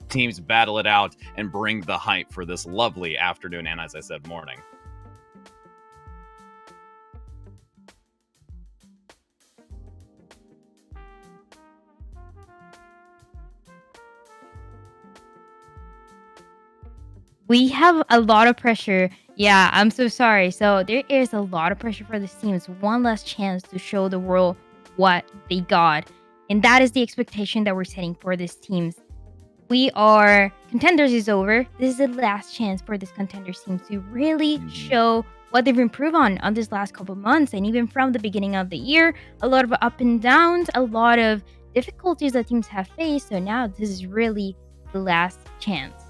Teams battle it out and bring the hype for this lovely afternoon and, as I said, morning. We have a lot of pressure. Yeah, I'm so sorry. So there is a lot of pressure for these teams. One last chance to show the world what they got. And that is the expectation that we're setting for these teams. We are contenders is over. This is the last chance for this contenders team to really show what they've improved on this last couple of months. And even from the beginning of the year, a lot of up and downs, a lot of difficulties that teams have faced. So now this is really the last chance.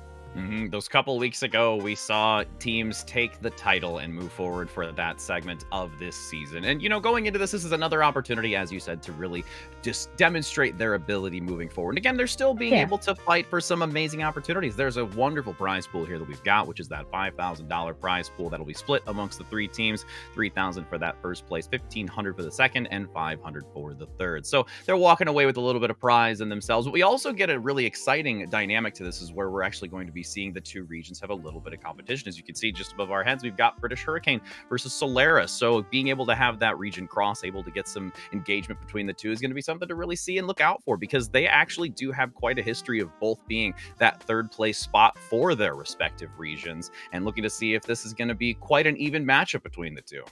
Those couple weeks ago, we saw teams take the title and move forward for that segment of this season. And, you know, going into this is another opportunity, as you said, to really just demonstrate their ability moving forward. And again, they're still being able to fight for some amazing opportunities. There's a wonderful prize pool here that we've got, which is that $5,000 prize pool that'll be split amongst the three teams. $3,000 for that first place, $1,500 for the second, and $500 for the third. So they're walking away with a little bit of prize in themselves. But we also get a really exciting dynamic to this, is where we're actually going to be seeing the two regions have a little bit of competition. As you can see just above our heads, we've got British Hurricane versus Solaris. So being able to have that region cross, able to get some engagement between the two is going to be something to really see and look out for, because they actually do have quite a history of both being that third place spot for their respective regions, and looking to see if this is going to be quite an even matchup between the two.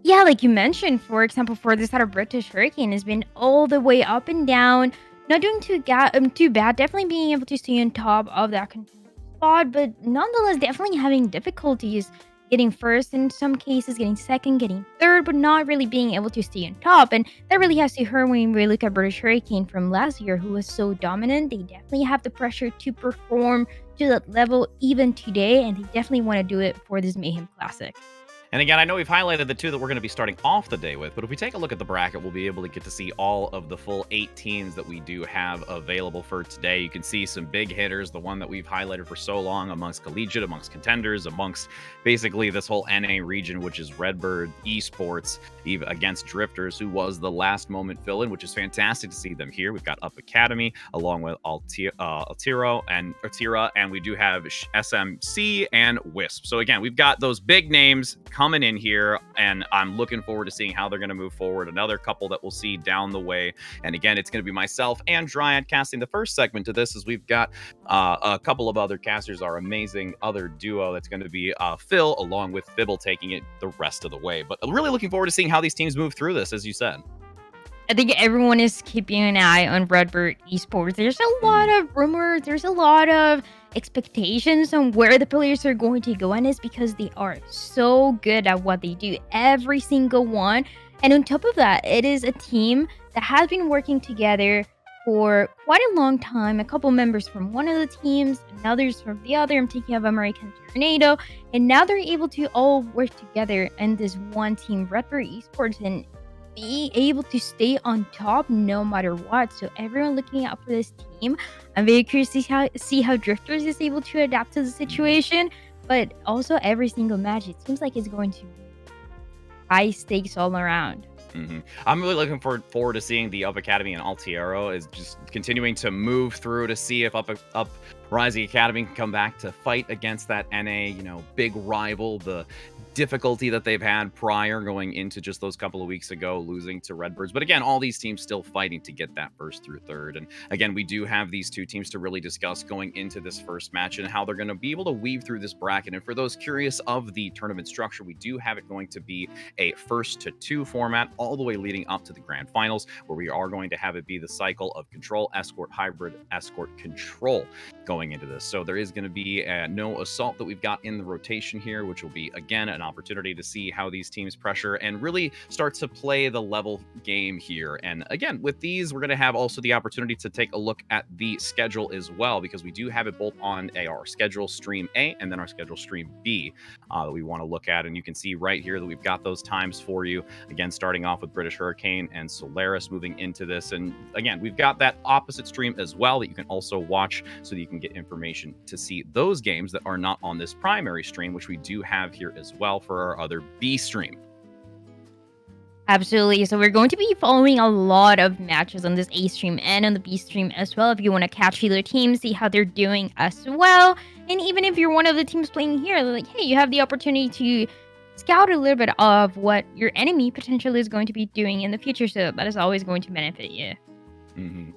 Yeah, like you mentioned, for example, for this side of British Hurricane has been all the way up and down, not doing too bad. Definitely being able to stay on top of that contender spot, but nonetheless, definitely having difficulties getting first in some cases, getting second, getting third, but not really being able to stay on top. And that really has to hurt when we look at British Hurricane from last year, who was so dominant. They definitely have the pressure to perform to that level even today, and they definitely want to do it for this Mayhem Classic. And again, I know we've highlighted the two that we're going to be starting off the day with, but if we take a look at the bracket, we'll be able to get to see all of the full 8 teams that we do have available for today. You can see some big hitters, the one that we've highlighted for so long amongst collegiate, amongst contenders, amongst basically this whole NA region, which is Redbird, Esports, even against Drifters, who was the last moment fill-in, which is fantastic to see them here. We've got Up Academy along with Altiora and we do have SMC and Wisp. So again, we've got those big names coming in here, and I'm looking forward to seeing how they're going to move forward. Another couple that we'll see down the way. And again, it's going to be myself and Dryad casting the first segment of this, as we've got a couple of other casters, our amazing other duo that's going to be Phil along with Fibble taking it the rest of the way. But I'm really looking forward to seeing how these teams move through this, as you said. I think everyone is keeping an eye on Redbird Esports. There's a lot of rumors. There's a lot of expectations on where the players are going to go, and it's because they are so good at what they do, every single one. And on top of that, it is a team that has been working together for quite a long time. A couple members from one of the teams and others from the other. I'm thinking of American Tornado, and now they're able to all work together in this one team, Redbird Esports, and be able to stay on top no matter what. So everyone looking out for this team. I'm very curious to see how Drifters is able to adapt to the situation, but also every single match, it seems like it's going to be high stakes all around. I'm really looking forward to seeing the Up Academy and Altiora is just continuing to move through to see if Uprising Academy can come back to fight against that NA, big rival, the difficulty that they've had prior going into just those couple of weeks ago, losing to Redbirds. But again, all these teams still fighting to get that first through third. And again, we do have these two teams to really discuss going into this first match and how they're going to be able to weave through this bracket. And for those curious of the tournament structure, we do have it going to be a 1-2 format all the way leading up to the grand finals, where we are going to have it be the cycle of control, escort, hybrid, escort, control going into this. So there is going to be no assault that we've got in the rotation here, which will be, again, an opportunity to see how these teams pressure and really start to play the level game here. And again, with these, we're going to have also the opportunity to take a look at the schedule as well, because we do have it both on our schedule stream A and then our schedule stream B that we want to look at. And you can see right here that we've got those times for you. Again, starting off with British Hurricane and Solaris moving into this. And again, we've got that opposite stream as well that you can also watch so that you can get information to see those games that are not on this primary stream, which we do have here as well for our other B stream. Absolutely. So we're going to be following a lot of matches on this A stream and on the B stream as well. If you want to catch either team, see how they're doing as well. And even if you're one of the teams playing here, like, hey, you have the opportunity to scout a little bit of what your enemy potentially is going to be doing in the future. So that is always going to benefit you.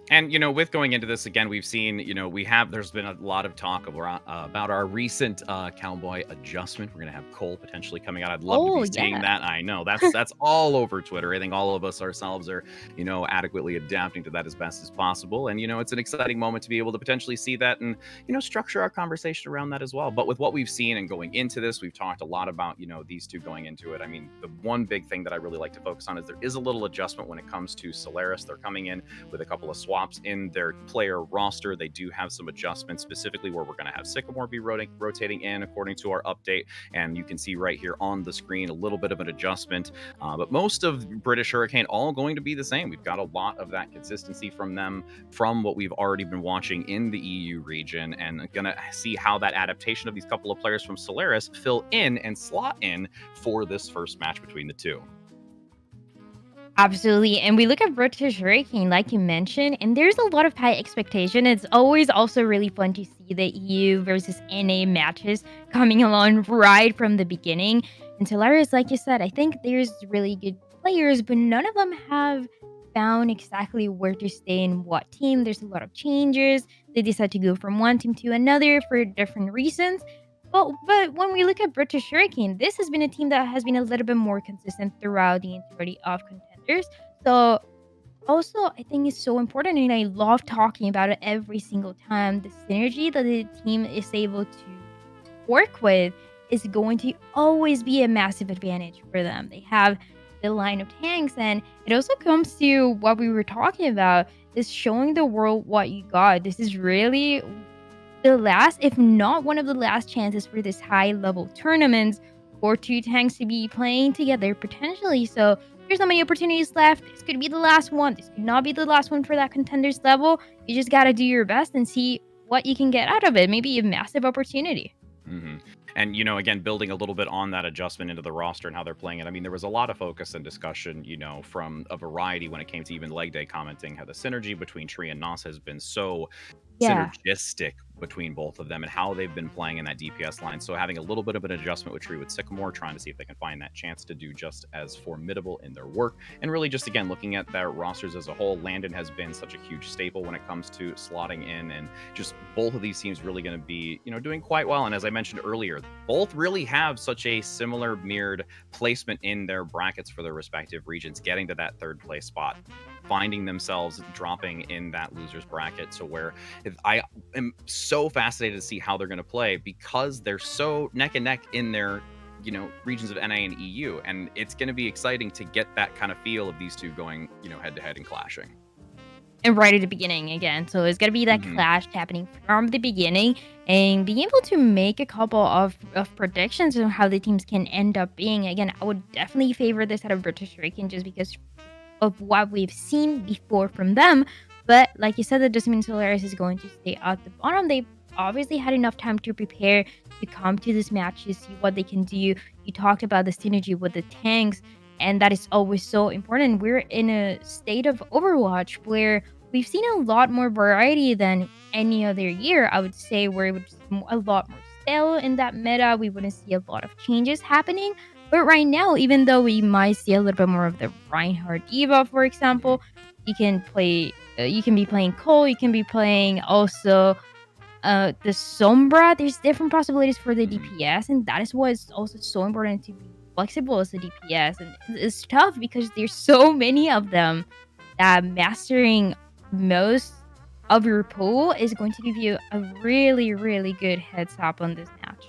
And, with going into this, again, we've seen, there's been a lot of talk about our recent Cowboy adjustment. We're going to have Cole potentially coming out. I'd love to be seeing that. I know that's all over Twitter. I think all of us ourselves are, adequately adapting to that as best as possible. And, it's an exciting moment to be able to potentially see that and, structure our conversation around that as well. But with what we've seen and going into this, we've talked a lot about, these two going into it. I mean, the one big thing that I really like to focus on is there is a little adjustment when it comes to Solaris. They're coming in with a couple of swaps in their player roster. They do have some adjustments, specifically where we're going to have Sycamore be rotating in according to our update. And you can see right here on the screen a little bit of an adjustment. But most of British Hurricane all going to be the same. We've got a lot of that consistency from them, from what we've already been watching in the EU region, and going to see how that adaptation of these couple of players from Solaris fill in and slot in for this first match between the two. Absolutely. And we look at British Hurricane, like you mentioned, and there's a lot of high expectation. It's always also really fun to see the EU versus NA matches coming along right from the beginning. And Solaris, like you said, I think there's really good players, but none of them have found exactly where to stay in what team. There's a lot of changes. They decide to go from one team to another for different reasons. But when we look at British Hurricane, this has been a team that has been a little bit more consistent throughout the entirety of contenders. So also, I think it's so important, and I love talking about it every single time. The synergy that the team is able to work with is going to always be a massive advantage for them. They have the line of tanks, and it also comes to what we were talking about is showing the world what you got. This is really the last, if not one of the last chances for this high level tournaments for two tanks to be playing together potentially. So there's not many opportunities left. This could be the last one. This could not be the last one for that contenders level. You just got to do your best and see what you can get out of it. Maybe a massive opportunity. hmm And, again, building a little bit on that adjustment into the roster and how they're playing it. I mean, there was a lot of focus and discussion, from a variety when it came to even Leg Day commenting how the synergy between Tree and Nos has been so Yeah. synergistic between both of them and how they've been playing in that DPS line. So having a little bit of an adjustment with Tree with Sycamore, trying to see if they can find that chance to do just as formidable in their work. And really just, again, looking at their rosters as a whole, Landon has been such a huge staple when it comes to slotting in, and just both of these teams really going to be, doing quite well. And as I mentioned earlier, both really have such a similar mirrored placement in their brackets for their respective regions, getting to that third place spot, finding themselves dropping in that loser's bracket. So where I am so fascinated to see how they're going to play, because they're so neck and neck in their regions of NA and EU, and it's going to be exciting to get that kind of feel of these two going head to head and clashing. And right at the beginning again. So it's gonna be that clash happening from the beginning, and being able to make a couple of predictions on how the teams can end up being. Again, I would definitely favor this out of British Hurricane just because of what we've seen before from them. But like you said, that doesn't mean Solaris is going to stay at the bottom. They obviously had enough time to prepare to come to this match to see what they can do. You talked about the synergy with the tanks, and that is always so important. We're in a state of Overwatch where we've seen a lot more variety than any other year. I would say where it was a lot more stale in that meta. We wouldn't see a lot of changes happening. But right now, even though we might see a little bit more of the Reinhardt Diva, for example, you can play. You can be playing Cole. You can be playing also the Sombra. There's different possibilities for the DPS, and that is why it's also so important to be flexible as a DPS. And it's tough because there's so many of them that mastering most of your pool is going to give you a really, really good heads up on this match.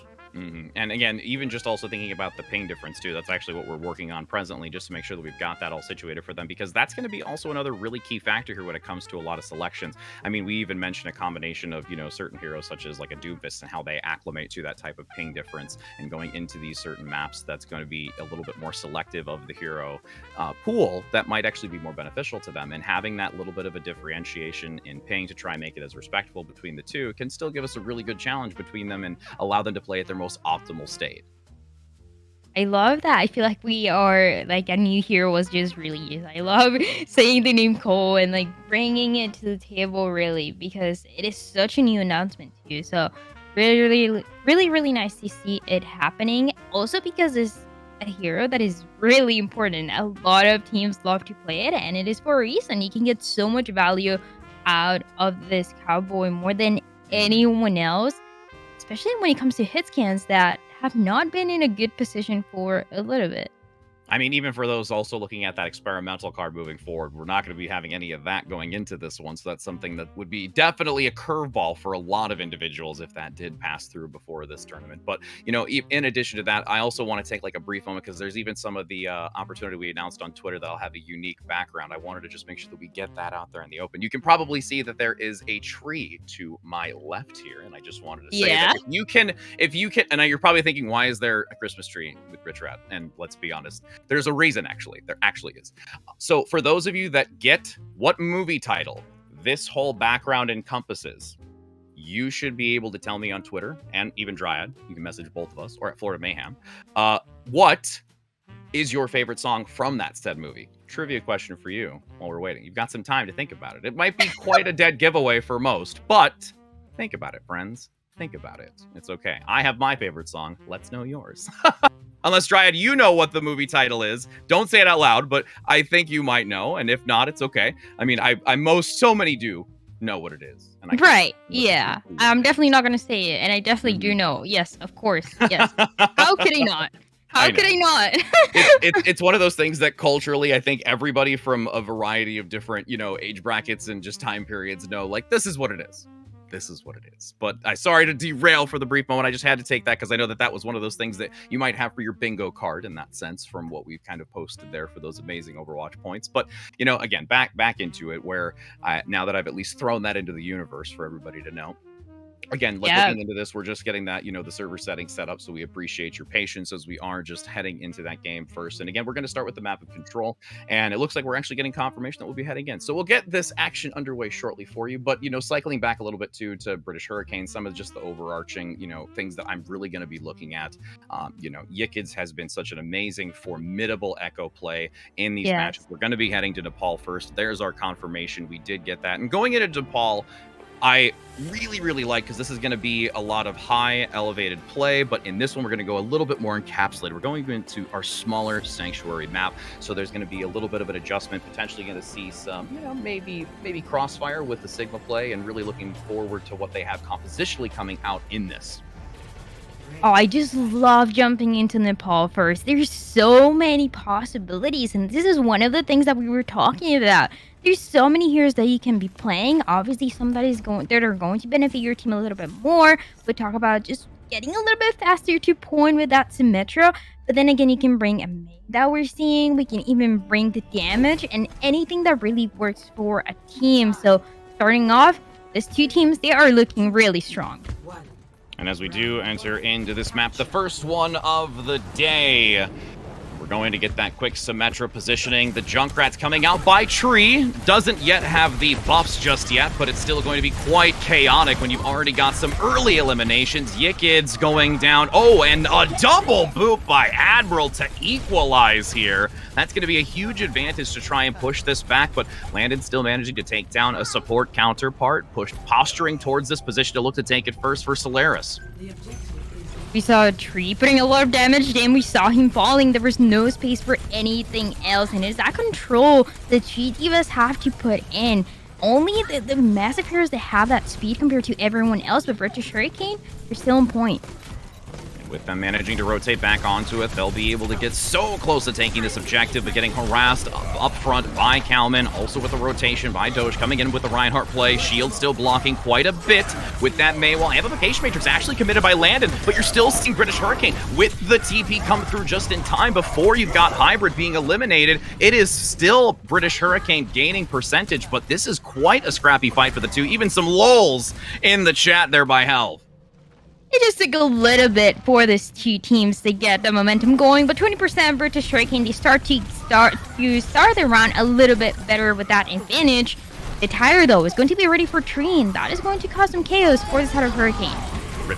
And again, even just also thinking about the ping difference too, that's actually what we're working on presently, just to make sure that we've got that all situated for them, because that's going to be also another really key factor here when it comes to a lot of selections. I mean, we even mentioned a combination of, certain heroes such as like a Doomfist and how they acclimate to that type of ping difference, and going into these certain maps, that's going to be a little bit more selective of the hero pool that might actually be more beneficial to them. And having that little bit of a differentiation in ping to try and make it as respectable between the two can still give us a really good challenge between them and allow them to play at their most optimal state. I love that. I feel like we are like a new hero was just released. I love saying the name Cole and like bringing it to the table, really, because it is such a new announcement too. So really, really, really, really nice to see it happening. Also because it's a hero that is really important. A lot of teams love to play it, and it is for a reason. You can get so much value out of this cowboy more than anyone else, especially when it comes to hit scans that have not been in a good position for a little bit. I mean, even for those also looking at that experimental card moving forward, we're not going to be having any of that going into this one. So that's something that would be definitely a curveball for a lot of individuals if that did pass through before this tournament. But, in addition to that, I also want to take like a brief moment, because there's even some of the opportunity we announced on Twitter that'll have a unique background. I wanted to just make sure that we get that out there in the open. You can probably see that there is a tree to my left here. And I just wanted to say that if you can, and now you're probably thinking, why is there a Christmas tree with Rich Rat? And let's be honest, there's a reason, actually. There actually is. So for those of you that get what movie title this whole background encompasses, you should be able to tell me on Twitter, and even Dryad, you can message both of us, or at Florida Mayhem, what is your favorite song from that said movie? Trivia question for you while we're waiting. You've got some time to think about it. It might be quite a dead giveaway for most, but think about it, friends. Think about it. It's okay. I have my favorite song. Let's know yours. Unless, Dryad, you know what the movie title is. Don't say it out loud, but I think you might know. And if not, it's okay. I mean, so many do know what it is. And right. Yeah. I'm definitely not going to say it. And I definitely do know. Yes, of course. Yes. How could I not? How could I not? It's one of those things that culturally, I think everybody from a variety of different, age brackets and just time periods know, like, this is what it is. This is what it is. But sorry to derail for the brief moment. I just had to take that because I know that was one of those things that you might have for your bingo card in that sense from what we've kind of posted there for those amazing Overwatch points. But, again, back into it where now that I've at least thrown that into the universe for everybody to know. Again, looking into this, we're just getting that, the server settings set up. So we appreciate your patience as we are just heading into that game first. And again, we're going to start with the map of control. And it looks like we're actually getting confirmation that we'll be heading in. So we'll get this action underway shortly for you. But, cycling back a little bit to British Hurricane, some of just the overarching, things that I'm really going to be looking at. Yikids has been such an amazing, formidable echo play in these matches. We're going to be heading to Nepal first. There's our confirmation. We did get that. And going into Nepal, I really, really like, because this is going to be a lot of high elevated play, but in this one, we're going to go a little bit more encapsulated. We're going into our smaller sanctuary map, so there's going to be a little bit of an adjustment, potentially going to see some, maybe crossfire with the Sigma play, and really looking forward to what they have compositionally coming out in this. Oh, I just love jumping into Nepal first. There's so many possibilities, and this is one of the things that we were talking about. There's so many heroes that you can be playing. Obviously, some that are going to benefit your team a little bit more. We talk about just getting a little bit faster to point with that Symmetra. But then again, you can bring a main that we're seeing. We can even bring the damage and anything that really works for a team. So starting off, these two teams, they are looking really strong. And as we do enter into this map, the first one of the day, we're going to get that quick Symmetra positioning. The Junkrat's coming out by tree. Doesn't yet have the buffs just yet, but it's still going to be quite chaotic when you've already got some early eliminations. Yikids going down. Oh, and a double boop by Admiral to equalize here. That's going to be a huge advantage to try and push this back, but Landon still managing to take down a support counterpart, posturing towards this position to look to take it first for Solaris. We saw a tree putting a lot of damage, then we saw him falling. There was no space for anything else, and it's that control the G Divas have to put in. Only the massive heroes that have that speed compared to everyone else, but British Hurricane, they're still on point. With them managing to rotate back onto it, they'll be able to get so close to taking this objective, but getting harassed up front by Kalman. Also with the rotation by Doge coming in with the Reinhardt play. Shield still blocking quite a bit with that Maywall. Amplification Matrix actually committed by Landon, but you're still seeing British Hurricane with the TP come through just in time before you've got Hybrid being eliminated. It is still British Hurricane gaining percentage, but this is quite a scrappy fight for the two. Even some lulls in the chat there by Health. It just took a little bit for these two teams to get the momentum going, but 20% British Hurricane, they start the round a little bit better with that advantage. The Tire, though, is going to be ready for tree, and that is going to cause some chaos for the side of Hurricane.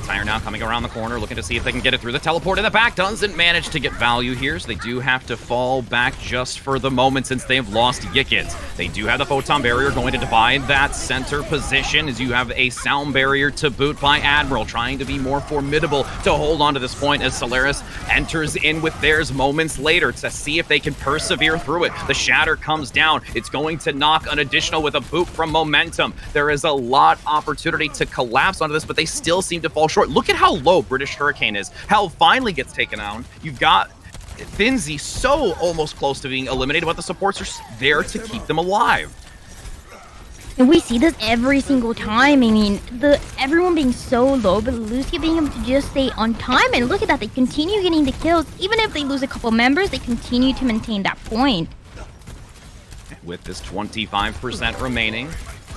Tire now coming around the corner, looking to see if they can get it through the teleport in the back. Doesn't manage to get value here, so they do have to fall back just for the moment since they've lost Yikids. They do have the Photon Barrier going to divide that center position as you have a Sound Barrier to boot by Admiral, trying to be more formidable to hold on to this point as Solaris enters in with theirs moments later to see if they can persevere through it. The Shatter comes down. It's going to knock an additional with a boot from Momentum. There is a lot opportunity to collapse onto this, but they still seem to fall short. Look at how low British Hurricane is. Hell finally gets taken out. You've got Finzi so almost close to being eliminated, but the supports are there to keep them alive. And we see this every single time. I mean, everyone being so low, but Lucia being able to just stay on time. And look at that, they continue getting the kills. Even if they lose a couple members, they continue to maintain that point. With this 25% remaining,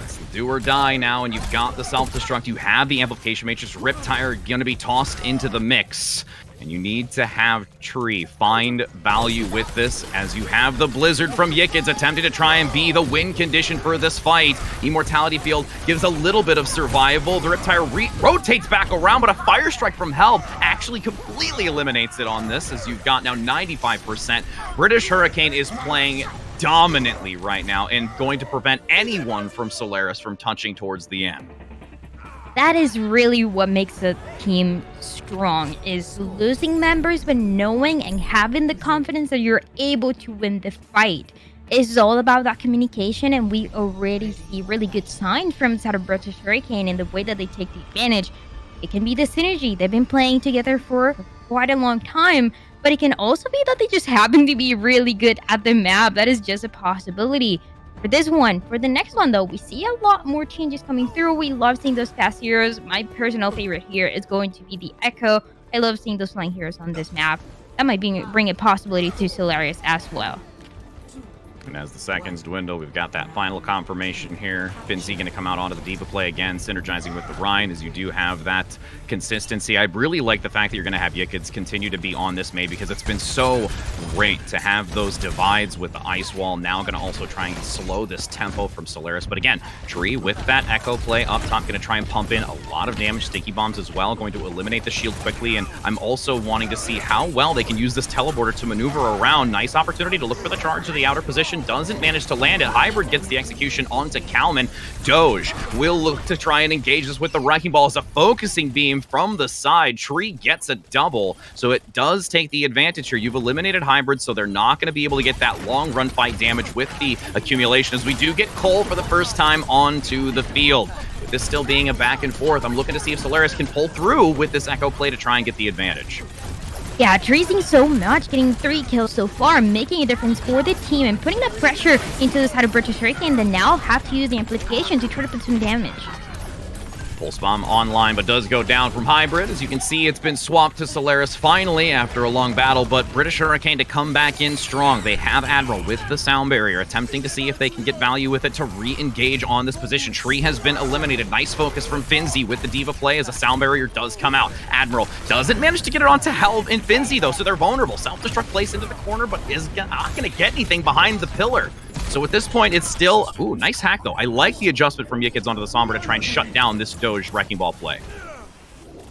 It's do or die now, and you've got the self-destruct. You have the amplification matrix. Riptire going to be tossed into the mix. And you need to have Tree find value with this, as you have the Blizzard from Yikids attempting to try and be the win condition for this fight. Immortality Field gives a little bit of survival. The Riptire rotates back around, but a Fire Strike from Helm actually completely eliminates it on this, as you've got now 95%. British Hurricane is playing dominantly right now and going to prevent anyone from Solaris from touching towards the end. That is really what makes a team strong, is losing members but knowing and having the confidence that you're able to win the fight. It's all about that communication, and we already see really good signs from the side of British Hurricane in the way that they take the advantage. It can be the synergy. They've been playing together for quite a long time, but it can also be that they just happen to be really good at the map. That is just a possibility. For this one, for the next one though, we see a lot more changes coming through. We love seeing those fast heroes. My personal favorite here is going to be the Echo. I love seeing those flying heroes on this map. That might bring a possibility to Solaris as well. And as the seconds dwindle, we've got that final confirmation here. Finzi going to come out onto the D.Va play again, synergizing with the Rhine, as you do have that consistency. I really like the fact that you're going to have Yikids continue to be on this May, because it's been so great to have those divides with the Ice Wall. Now going to also try and slow this tempo from Solaris. But again, Tree with that Echo play up top, going to try and pump in a lot of damage. Sticky Bombs as well, going to eliminate the shield quickly. And I'm also wanting to see how well they can use this teleporter to maneuver around. Nice opportunity to look for the charge to the outer position. Doesn't manage to land it. Hybrid gets the execution onto Kalman. Doge will look to try and engage this with the Wrecking Ball as a focusing beam from the side. Tree gets a double, so it does take the advantage here. You've eliminated Hybrid, so they're not going to be able to get that long run fight damage with the accumulation, as we do get Cole for the first time onto the field. With this still being a back and forth, I'm looking to see if Solaris can pull through with this Echo play to try and get the advantage. Yeah, Treeing so much, getting 3 kills so far, making a difference for the team and putting that pressure into the side of British Hurricane that now have to use the amplification to try to put some damage. Pulse Bomb online, but does go down from Hybrid. As you can see, it's been swapped to Solaris finally after a long battle, but British Hurricane to come back in strong. They have Admiral with the Sound Barrier, attempting to see if they can get value with it to re-engage on this position. Tree has been eliminated. Nice focus from Finzi with the D.Va play as a Sound Barrier does come out. Admiral doesn't manage to get it onto Helm and Finzi, though, so they're vulnerable. Self-destruct place into the corner, but is not going to get anything behind the pillar. So at this point, it's still... Ooh, nice hack, though. I like the adjustment from Yikids onto the Sombra to try and shut down this Doge Wrecking Ball play.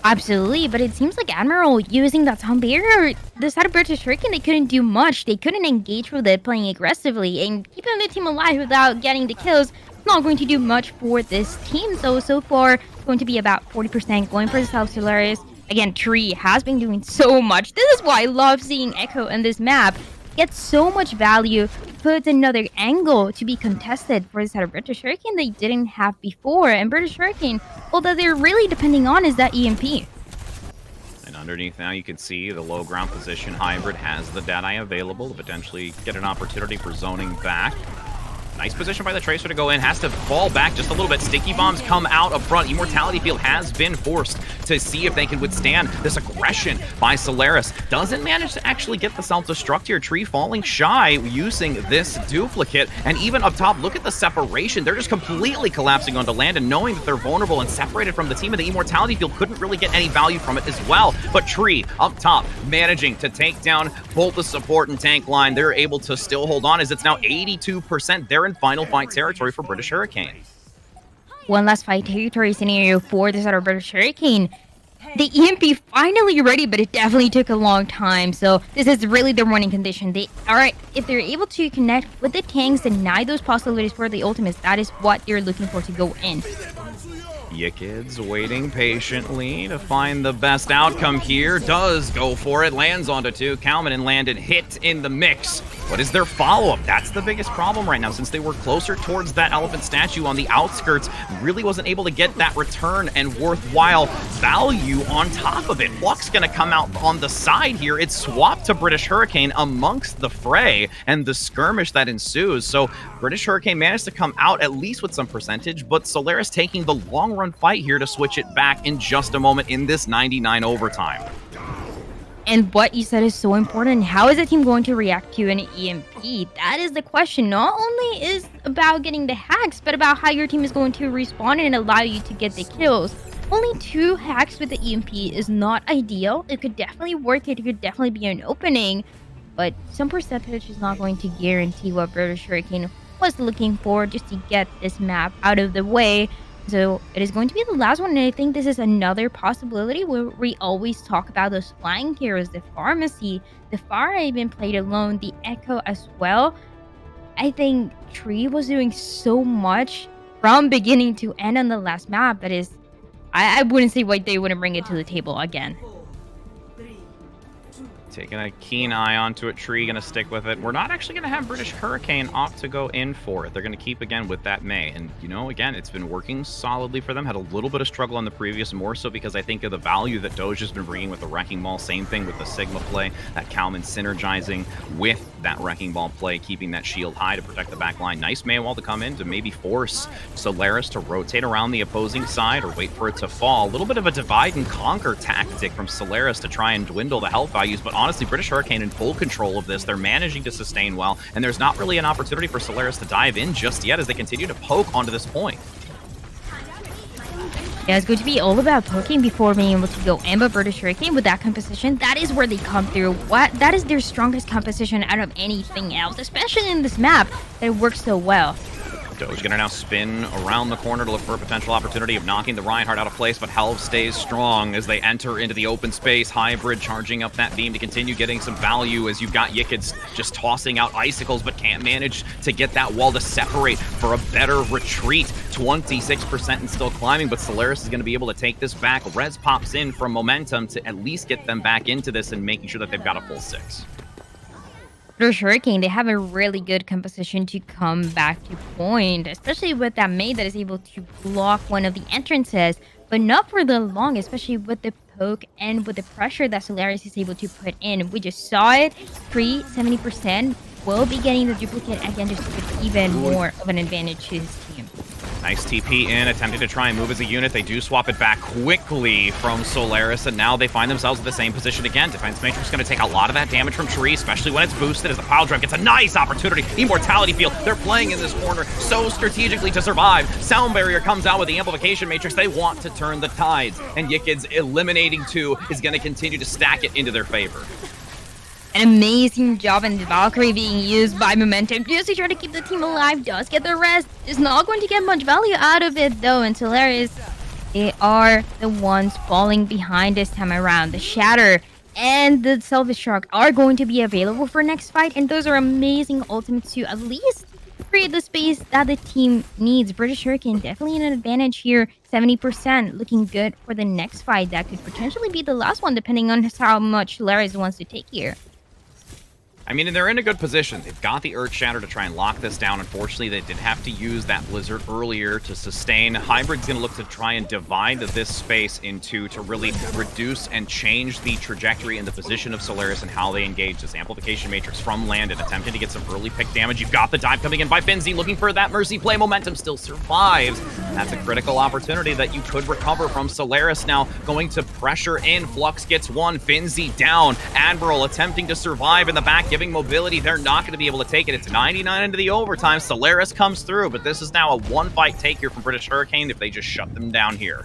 Absolutely, but it seems like Admiral using that Sound Barrier, the side of British Hurricane, they couldn't do much. They couldn't engage with it playing aggressively, and keeping the team alive without getting the kills is not going to do much for this team. So far, it's going to be about 40% going for the South Solaris. Again, Tree has been doing so much. This is why I love seeing Echo in this map. Gets so much value, puts another angle to be contested for the side of British Hurricane they didn't have before. And British Hurricane, all that they're really depending on is that EMP. And underneath now, you can see the low ground position. Hybrid has the Deadeye available to potentially get an opportunity for zoning back. Nice position by the Tracer to go in. Has to fall back just a little bit. Sticky Bombs come out up front. Immortality Field has been forced to see if they can withstand this aggression by Solaris. Doesn't manage to actually get the self-destruct here. Tree falling shy using this duplicate. And even up top, look at the separation. They're just completely collapsing onto land, and knowing that they're vulnerable and separated from the team, and the Immortality Field couldn't really get any value from it as well. But Tree up top managing to take down both the support and tank line. They're able to still hold on, as it's now 82%. They're in final fight territory for British Hurricane. One last fight territory scenario for the side of British Hurricane. The EMP finally ready, but it definitely took a long time. So this is really the running condition. If they're able to connect with the tanks, deny those possibilities for the ultimates, that is what they're looking for to go in. Yikids waiting patiently to find the best outcome here. Does go for it. Lands onto 2. Kalman and Landon hit in the mix. What is their follow-up? That's the biggest problem right now, since they were closer towards that elephant statue on the outskirts. Really wasn't able to get that return and worthwhile value on top of it. Luck's going to come out on the side here. It's swapped to British Hurricane amongst the fray and the skirmish that ensues. So British Hurricane managed to come out at least with some percentage, but Solaris taking the long run fight here to switch it back in just a moment in this 99 overtime. And what you said is so important. How is the team going to react to an EMP? That is the question. Not only is about getting the hacks, but about how your team is going to respond and allow you to get the kills. Only 2 hacks with the EMP is not ideal. It could definitely work. It could definitely be an opening. But some percentage is not going to guarantee what British Hurricane was looking for just to get this map out of the way. So it is going to be the last one, and I think this is another possibility where we always talk about those flying heroes, the Pharmacy, the Pharah even played alone, the Echo as well. I think Tree was doing so much from beginning to end on the last map that is, I wouldn't say why they wouldn't bring it to the table again. Taking a keen eye onto it. Tree going to stick with it. We're not actually going to have British Hurricane opt to go in for it. They're going to keep again with that May. And, you know, again, it's been working solidly for them. Had a little bit of struggle on the previous, more so because I think of the value that Doge has been bringing with the Wrecking Ball. Same thing with the Sigma play. That Kalman synergizing with that Wrecking Ball play, keeping that shield high to protect the back line. Nice May wall to come in to maybe force Solaris to rotate around the opposing side or wait for it to fall. A little bit of a divide and conquer tactic from Solaris to try and dwindle the health values, but honestly, British Hurricane in full control of this. They're managing to sustain well, and there's not really an opportunity for Solaris to dive in just yet as they continue to poke onto this point. Yeah, it's going to be all about poking before being able to go in, but British Hurricane with that composition, that is where they come through. That is their strongest composition out of anything else, especially in this map that works so well. Doge gonna now spin around the corner to look for a potential opportunity of knocking the Reinhardt out of place, but Helv stays strong as they enter into the open space. Hybrid charging up that beam to continue getting some value as you've got Yikids just tossing out icicles, but can't manage to get that wall to separate for a better retreat. 26% and still climbing, but Solaris is gonna be able to take this back. Rez pops in from momentum to at least get them back into this and making sure that they've got a full 6. British Hurricane, they have a really good composition to come back to point, especially with that May that is able to block one of the entrances, but not for the long, especially with the poke and with the pressure that Solaris is able to put in. We just saw it, 70% will be getting the duplicate again just to give even more of an advantage to his team. Nice TP in, attempting to try and move as a unit. They do swap it back quickly from Solaris, and now they find themselves in the same position again. Defense Matrix going to take a lot of that damage from Tree, especially when it's boosted as the pile drive gets a nice opportunity. Immortality field, they're playing in this corner so strategically to survive. Sound Barrier comes out with the Amplification Matrix. They want to turn the tides, and Yikids eliminating 2 is going to continue to stack it into their favor. An amazing job, and the Valkyrie being used by Momentum just to try to keep the team alive. Does get the rest. Is not going to get much value out of it though. And Solaris, they are the ones falling behind this time around. The Shatter and the Self-Destruct are going to be available for next fight, and those are amazing ultimates to at least create the space that the team needs. British Hurricane definitely in an advantage here. 70% looking good for the next fight. That could potentially be the last one depending on how much Solaris wants to take here. I mean, and they're in a good position. They've got the Earth Shatter to try and lock this down. Unfortunately, they did have to use that Blizzard earlier to sustain. Hybrid's going to look to try and divide this space into to really reduce and change the trajectory and the position of Solaris and how they engage this Amplification Matrix from land and attempting to get some early pick damage. You've got the dive coming in by Finzi, looking for that Mercy play. Momentum still survives. That's a critical opportunity that you could recover from Solaris now. Going to pressure in. Flux gets 1. Finzi down. Admiral attempting to survive in the back, giving mobility. They're not going to be able to take it. It's 99 into the overtime. Solaris comes through, but this is now a 1-fight take here from British Hurricane if they just shut them down here.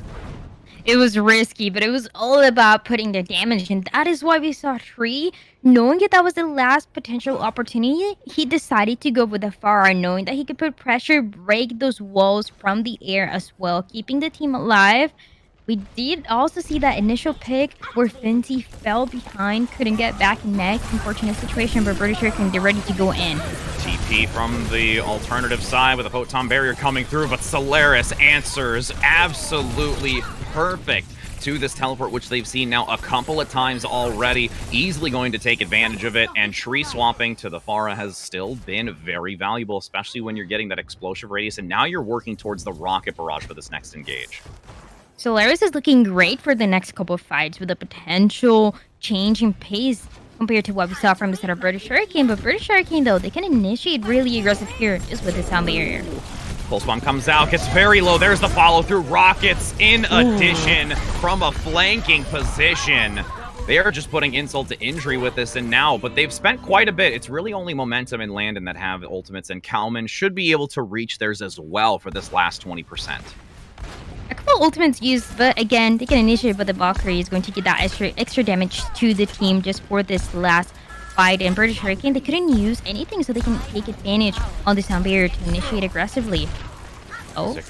It was risky, but it was all about putting the damage, and that is why we saw Tree. Knowing that was the last potential opportunity, he decided to go with the Pharah, knowing that he could put pressure, break those walls from the air as well, keeping the team alive. We did also see that initial pick where Finzi fell behind, couldn't get back in net. Unfortunate situation, but British Hurricane, they're ready to go in. TP from the alternative side with a Photon Barrier coming through, but Solaris answers absolutely perfect to this teleport, which they've seen now a couple of times already. Easily going to take advantage of it, and tree swapping to the Pharah has still been very valuable, especially when you're getting that explosive radius, and now you're working towards the rocket barrage for this next engage. Solaris is looking great for the next couple of fights with a potential change in pace compared to what we saw from the set of British Hurricane. But British Hurricane, though, they can initiate really aggressive here just with the sound barrier. Pulse Bomb comes out, gets very low. There's the follow-through. Rockets in addition from a flanking position. They are just putting insult to injury with this and now, but they've spent quite a bit. It's really only Momentum and Landon that have ultimates, and Kalman should be able to reach theirs as well for this last 20%. A couple ultimates used, but again, they get initiated, but the Valkyrie is going to get that extra damage to the team just for this last fight. And British Hurricane, they couldn't use anything, so they can take advantage on the sound barrier to initiate aggressively.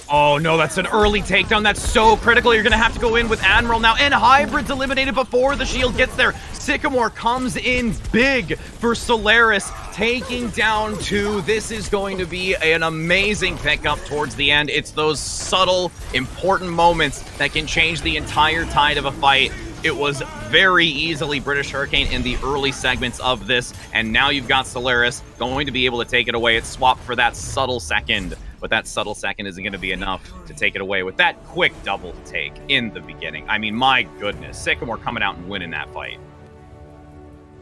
Oh no, that's an early takedown. That's so critical. You're going to have to go in with Admiral now, and Hybrid's eliminated before the shield gets there. Sycamore comes in big for Solaris, taking down 2. This is going to be an amazing pickup towards the end. It's those subtle, important moments that can change the entire tide of a fight. It was very easily British Hurricane in the early segments of this, and now you've got Solaris going to be able to take it away. It's swapped for that subtle second, but that subtle second isn't going to be enough to take it away with that quick double take in the beginning. I mean, my goodness, Sycamore coming out and winning that fight.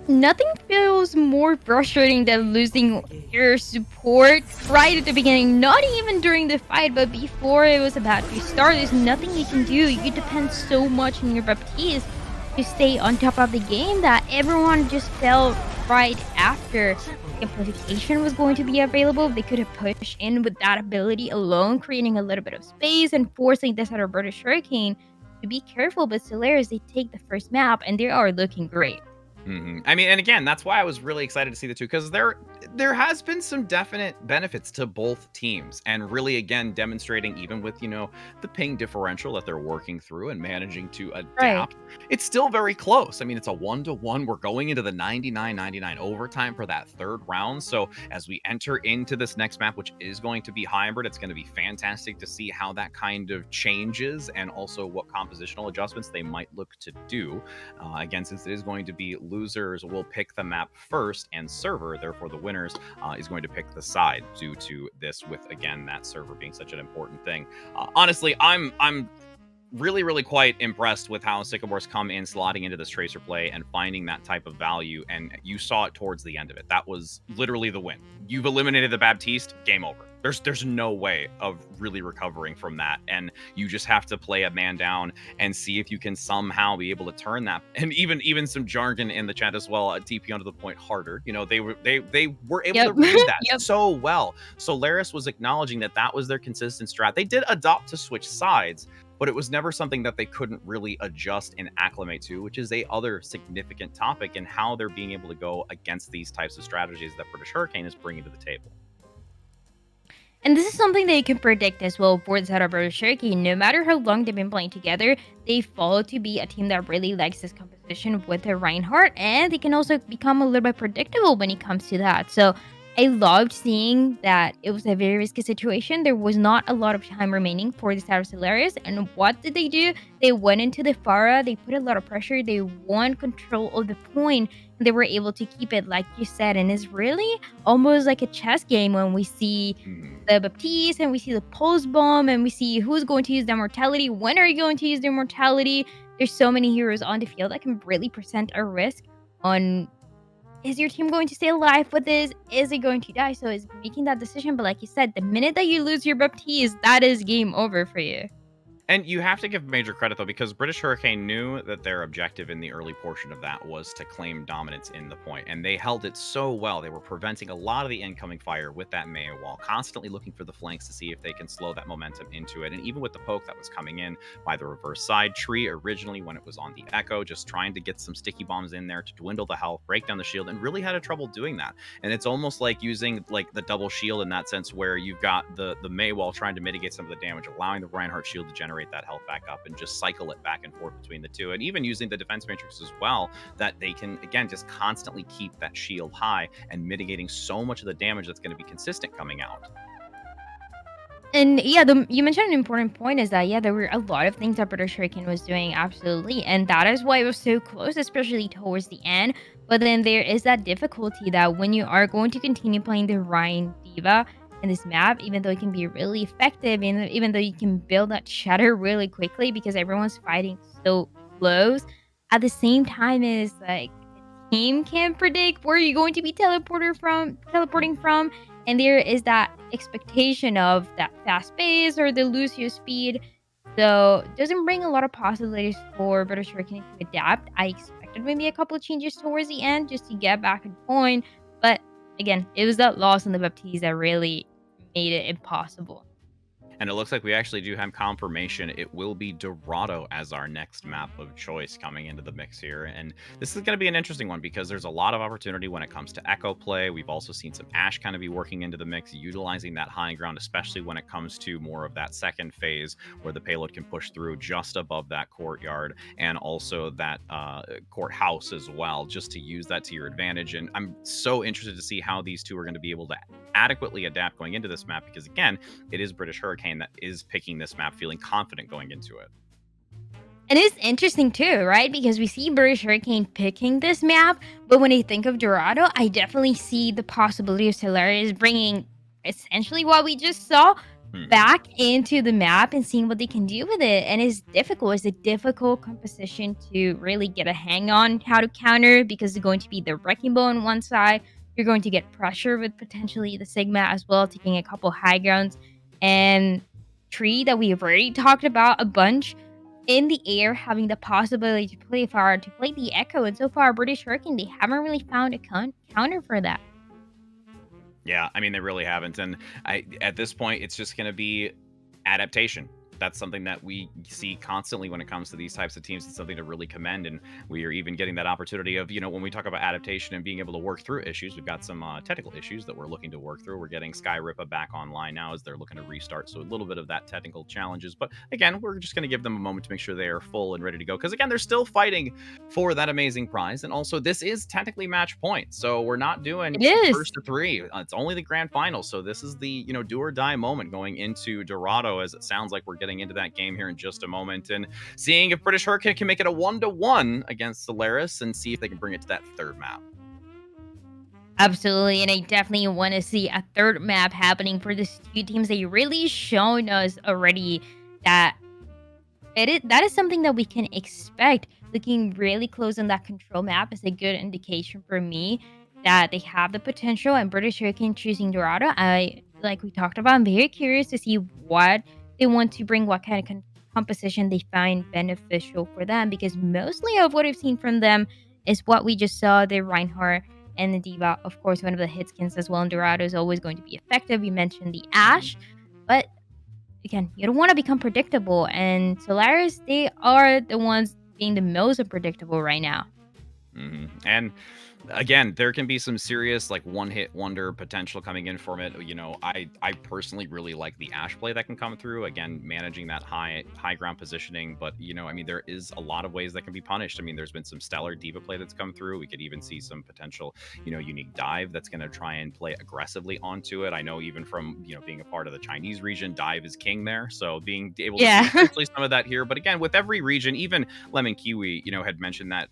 Nothing feels more frustrating than losing your support right at the beginning. Not even during the fight, but before it was about to start. There's nothing you can do. You depend so much on your Baptiste to stay on top of the game that everyone just felt right after amplification was going to be available. They could have pushed in with that ability alone, creating a little bit of space and forcing this other British Hurricane to be careful. But Solaris, they take the first map and they are looking great. I mean, and again, that's why I was really excited to see the two, because there has been some definite benefits to both teams, and really, again, demonstrating even with, the ping differential that they're working through and managing to adapt. Right. It's still very close. I mean, it's a 1-1. We're going into the 99-99 overtime for that third round. So as we enter into this next map, which is going to be hybrid, it's going to be fantastic to see how that kind of changes and also what compositional adjustments they might look to do. Again, since it is going to be losers will pick the map first, and server, therefore the winners, is going to pick the side due to this, with again that server being such an important thing. Honestly, I'm really quite impressed with how Sycamore's come in, slotting into this tracer play and finding that type of value, and you saw it towards the end of it. That was literally the win. You've eliminated the Baptiste, game over. There's no way of really recovering from that, and you just have to play a man down and see if you can somehow be able to turn that. And even some jargon in the chat as well, TP onto the point harder. They were able to read that so well. Solaris was acknowledging that was their consistent strat. They did adopt to switch sides, but it was never something that they couldn't really adjust and acclimate to, which is a other significant topic in how they're being able to go against these types of strategies that British Hurricane is bringing to the table. And this is something that you can predict as well for the side of British Hurricane. No matter how long they've been playing together, they fall to be a team that really likes this composition with their Reinhardt, and they can also become a little bit predictable when it comes to that. So I loved seeing that it was a very risky situation. There was not a lot of time remaining for the side of Solaris. And what did they do? They went into the Farah. They put a lot of pressure. They won control of the point. And they were able to keep it, like you said. And it's really almost like a chess game when we see the Baptiste and we see the pulse bomb and we see who's going to use their mortality. When are you going to use their mortality? There's so many heroes on the field that can really present a risk on, is your team going to stay alive with this? Is it going to die? So it's making that decision. But like you said, the minute that you lose your Baptiste, that is game over for you. And you have to give major credit, though, because British Hurricane knew that their objective in the early portion of that was to claim dominance in the point, and they held it so well. They were preventing a lot of the incoming fire with that Maya wall, constantly looking for the flanks to see if they can slow that momentum into it. And even with the poke that was coming in by the reverse side tree originally when it was on the Echo, just trying to get some sticky bombs in there to dwindle the health, break down the shield, and really had a trouble doing that. And it's almost like using like the double shield in that sense, where you've got the Maya wall trying to mitigate some of the damage, allowing the Reinhardt shield to generate that health back up and just cycle it back and forth between the two, and even using the defense matrix as well, that they can again just constantly keep that shield high and mitigating so much of the damage that's going to be consistent coming out. And yeah, you mentioned an important point is that, there were a lot of things that British Hurricane was doing, absolutely. And that is why it was so close, especially towards the end. But then there is that difficulty that when you are going to continue playing the Rhine Diva in this map, even though it can be really effective, and even though you can build that shatter really quickly because everyone's fighting so close, at the same time is like the team can't predict where you're going to be teleporting from, and there is that expectation of that fast pace or the Lucio speed. So it doesn't bring a lot of possibilities for British Hurricane to adapt. I expected maybe a couple of changes towards the end just to get back on point. But again, it was that loss in the Baptiste that really made it impossible. And it looks like we actually do have confirmation. It will be Dorado as our next map of choice coming into the mix here. And this is going to be an interesting one because there's a lot of opportunity when it comes to echo play. We've also seen some Ash kind of be working into the mix, utilizing that high ground, especially when it comes to more of that second phase where the payload can push through just above that courtyard and also that courthouse as well, just to use that to your advantage. And I'm so interested to see how these two are going to be able to adequately adapt going into this map because, again, it is British Hurricane that is picking this map, feeling confident going into it. And it's interesting too, right? Because we see British Hurricane picking this map, but when I think of Dorado, I definitely see the possibility of Solaris bringing essentially what we just saw back into the map and seeing what they can do with it. And it's difficult. It's a difficult composition to really get a hang on how to counter because it's going to be the Wrecking Ball on one side. You're going to get pressure with potentially the Sigma as well, taking a couple high grounds. And Tree that we have already talked about a bunch in the air, having the possibility to play fire, to play the Echo. And so far, British Hurricane, they haven't really found a counter for that. Yeah, I mean, they really haven't. And at this point, it's just going to be adaptation. That's something that we see constantly when it comes to these types of teams. It's something to really commend. And we are even getting that opportunity of, when we talk about adaptation and being able to work through issues, we've got some technical issues that we're looking to work through. We're getting Sky Ripa back online now as they're looking to restart. So a little bit of that technical challenges. But again, we're just going to give them a moment to make sure they are full and ready to go. Because again, they're still fighting for that amazing prize. And also, this is technically match point. So we're not doing first to three. It's only the grand final. So this is the, do or die moment going into Dorado, as it sounds like we're getting into that game here in just a moment and seeing if British Hurricane can make it a 1-1 against Solaris and see if they can bring it to that third map. Absolutely, and I definitely want to see a third map happening for these two teams. They really shown us already that that is something that we can expect. Looking really close on that control map is a good indication for me that they have the potential. And British Hurricane choosing Dorado, like we talked about, I'm very curious to see what they want to bring, what kind of composition they find beneficial for them, because mostly of what I've seen from them is what we just saw, the Reinhardt and the Diva. Of course, one of the hit skins as well in Dorado is always going to be effective. You mentioned the Ash, but again, you don't want to become predictable, and Solaris, they are the ones being the most unpredictable right now. And again, there can be some serious one-hit wonder potential coming in from it. I personally really like the Ash play that can come through. Again, managing that high ground positioning. But I mean, there is a lot of ways that can be punished. I mean, there's been some stellar diva play that's come through. We could even see some potential, unique dive that's going to try and play aggressively onto it. I know even from being a part of the Chinese region, dive is king there. So being able to see actually some of that here. But again, with every region, even Lemon Kiwi, had mentioned that,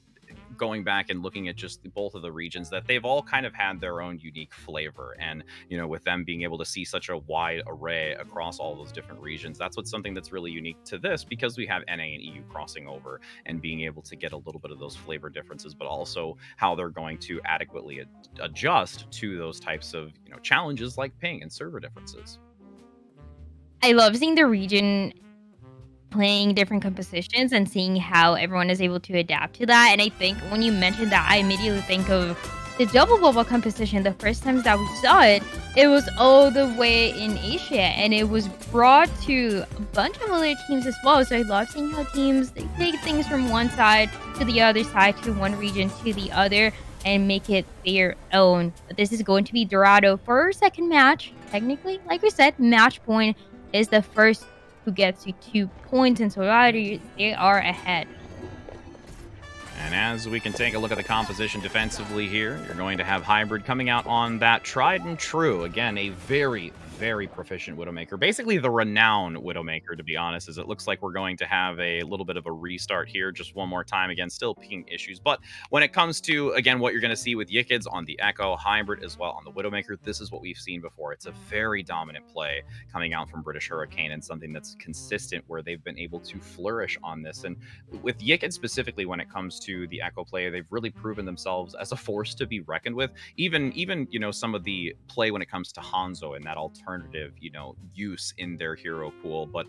going back and looking at just both of the regions, that they've all kind of had their own unique flavor. And with them being able to see such a wide array across all those different regions, that's what's something that's really unique to this, because we have NA and EU crossing over and being able to get a little bit of those flavor differences, but also how they're going to adequately adjust to those types of challenges like ping and server differences. I love seeing the region playing different compositions and seeing how everyone is able to adapt to that. And I think when you mentioned that, I immediately think of the double bubble composition. The first times that we saw it, it was all the way in Asia, and it was brought to a bunch of other teams as well. So I love seeing how teams, they take things from one side to the other side, to one region to the other, and make it their own. But this is going to be Dorado for our second match. Technically, like we said, match point is the first who gets you 2 points, and so they are ahead. And as we can take a look at the composition defensively here, you're going to have Hybrid coming out on that tried and true. Again, a very, very proficient Widowmaker. Basically the renowned Widowmaker, to be honest, as it looks like we're going to have a little bit of a restart here just one more time. Again, still ping issues. But when it comes to, again, what you're going to see with Yikids on the Echo, Hybrid as well on the Widowmaker, this is what we've seen before. It's a very dominant play coming out from British Hurricane, and something that's consistent where they've been able to flourish on this. And with Yikids specifically, when it comes to the Echo play, they've really proven themselves as a force to be reckoned with. Even some of the play when it comes to Hanzo and that alternative alternative, use in their hero pool. But,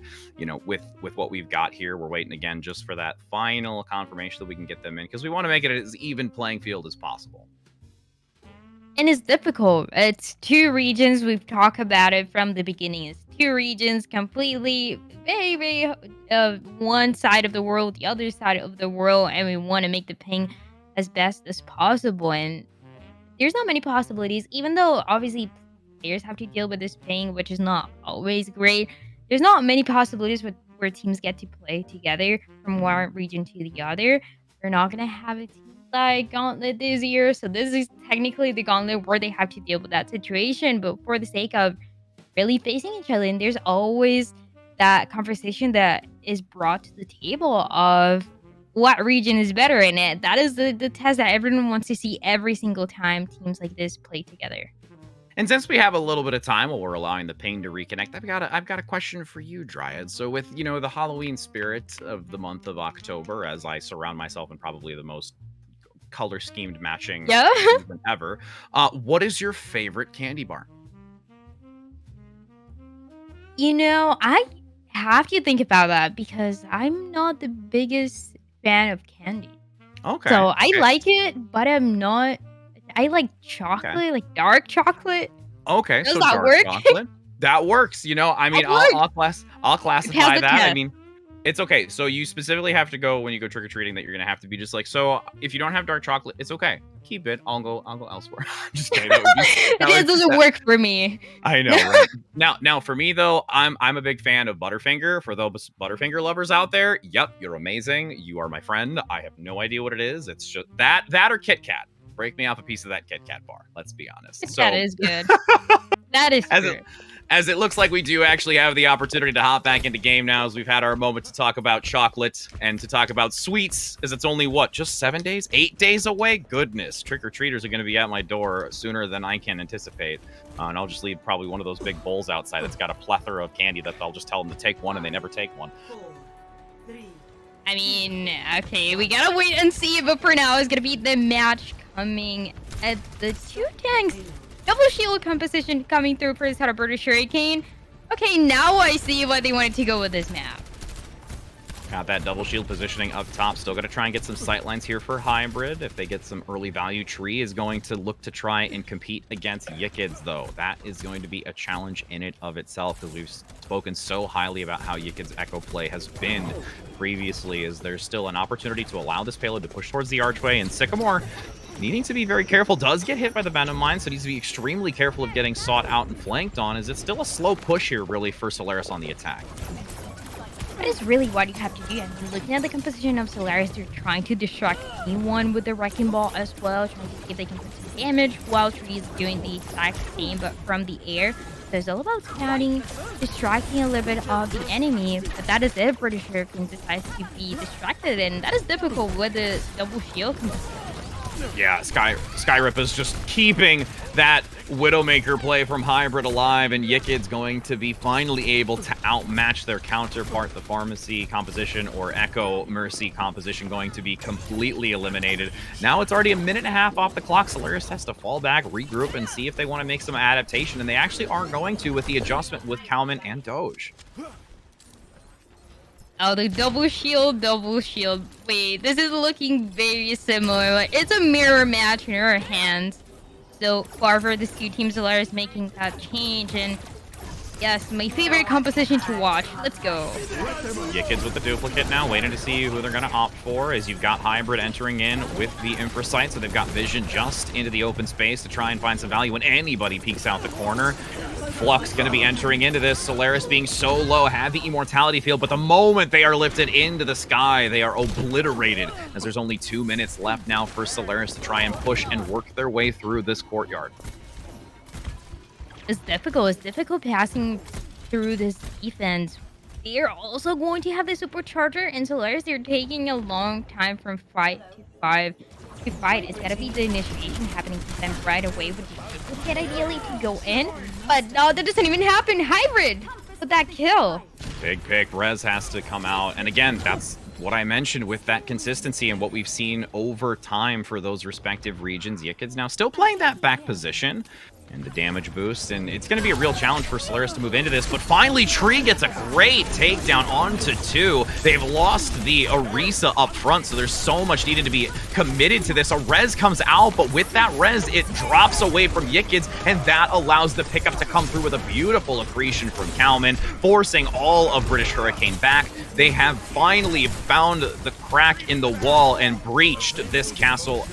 with what we've got here, we're waiting again just for that final confirmation that we can get them in, because we want to make it as even playing field as possible. And it's difficult. It's two regions. We've talked about it from the beginning. It's two regions completely, very, very one side of the world, the other side of the world, and we want to make the ping as best as possible. And there's not many possibilities, even though obviously players have to deal with this ping, which is not always great. There's not many possibilities where teams get to play together from one region to the other. We're not going to have a team like Gauntlet this year, so this is technically the Gauntlet where they have to deal with that situation. But for the sake of really facing each other, and there's always that conversation that is brought to the table of what region is better in it. That is the test that everyone wants to see every single time teams like this play together. And since we have a little bit of time while we're allowing the ping to reconnect, I've got a question for you, Dryad. So with, the Halloween spirit of the month of October, as I surround myself in probably the most color schemed matching season ever, what is your favorite candy bar? I have to think about that because I'm not the biggest fan of candy. Okay. So I like it, but I'm not. I like chocolate, like dark chocolate. Okay. Does so that dark work? chocolate. That works. I'll classify that. I mean, it's okay. So you specifically have to go when you go trick or treating that you're gonna have to be just like, so if you don't have dark chocolate, it's okay. Keep it. I'll go elsewhere. Just kidding. It doesn't work for me. I know, right? Now for me though, I'm a big fan of Butterfinger. For those Butterfinger lovers out there, yep, you're amazing. You are my friend. I have no idea what it is. It's just that or Kit Kat. Break me off a piece of that Kit Kat bar. Let's be honest. That is good. That is true. As it looks like we do actually have the opportunity to hop back into game now, as we've had our moment to talk about chocolate and to talk about sweets, as it's only, just 7 days? 8 days away? Goodness. Trick-or-treaters are going to be at my door sooner than I can anticipate. And I'll just leave probably one of those big bowls outside that's got a plethora of candy that I'll just tell them to take one, and they never take one. I mean, okay, we gotta wait and see, but for now, it's gonna be the match coming at the two tanks. Double shield composition coming through for this Redbird Hurricane. Okay, now I see why they wanted to go with this map. Got that double shield positioning up top. Still got to try and get some sightlines here for Hybrid. If they get some early value, Tree is going to look to try and compete against Yikids, though. That is going to be a challenge in it of itself, because we've spoken so highly about how Yikids' Echo play has been previously. Is there's still an opportunity to allow this payload to push towards the archway, and Sycamore, needing to be very careful, does get hit by the Venom Mine, so needs to be extremely careful of getting sought out and flanked on, as it's still a slow push here, really, for Solaris on the attack. That is really what you have to do. I mean, looking at the composition of Solaris, they're trying to distract anyone with the Wrecking Ball as well, trying to see if they can put some damage, while Tree is doing the exact same, but from the air. So it's all about scouting, distracting a little bit of the enemy, but that is it. British Hurricane decides to be distracted, and that is difficult with the double shield composition. Yeah, Skyrip is just keeping that Widowmaker play from Hybrid alive, and Yikid's going to be finally able to outmatch their counterpart. The Pharmacy composition or Echo Mercy composition going to be completely eliminated. Now it's already a minute and a half off the clock. Solaris has to fall back, regroup, and see if they want to make some adaptation, and they actually aren't going to with the adjustment with Kalman and Doge. Oh, the double shield. Wait, this is looking very similar. Like, it's a mirror match in her hands. So far for the two teams, Solaris making that change, and yes, my favorite composition to watch. Let's go. Yikids with the duplicate now, waiting to see who they're going to opt for, as you've got Hybrid entering in with the Infrasight, so they've got vision just into the open space to try and find some value when anybody peeks out the corner. Flux going to be entering into this. Solaris being so low, have the immortality field, but the moment they are lifted into the sky, they are obliterated, as there's only 2 minutes left now for Solaris to try and push and work their way through this courtyard. It's difficult passing through this defense. They're also going to have the supercharger, and Solaris, they're taking a long time from fight to fight. It's gotta be the initiation happening to them right away with the duplicate, ideally, to go in. But no, that doesn't even happen. Hybrid with that kill. Big pick. Rez has to come out. And again, that's what I mentioned with that consistency and what we've seen over time for those respective regions. Yikid's now still playing that back position. and the damage boost, and it's going to be a real challenge for Solaris to move into this, but finally Tree gets a great takedown onto 2. They've lost the Orisa up front, so there's so much needed to be committed to this. A res comes out, but with that res, it drops away from Yikids, and that allows the pickup to come through with a beautiful accretion from Kalman, forcing all of British Hurricane back. They have finally found the crack in the wall and breached this castle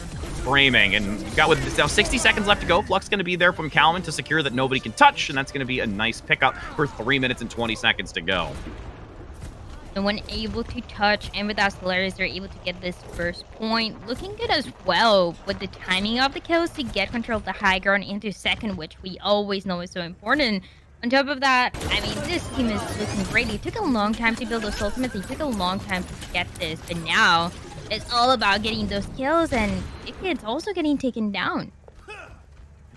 framing, and you've got with now 60 seconds left to go. Flux going to be there from Kalman to secure that nobody can touch, and that's going to be a nice pickup for 3 minutes and 20 seconds to go. No one able to touch, and with that Solaris, they're able to get this first point. Looking good as well with the timing of the kills to get control of the high ground into second, which we always know is so important. On top of that, I mean, this team is looking great. They took a long time to build those ultimates. They took a long time to get this, but now it's all about getting those kills, and it's also getting taken down.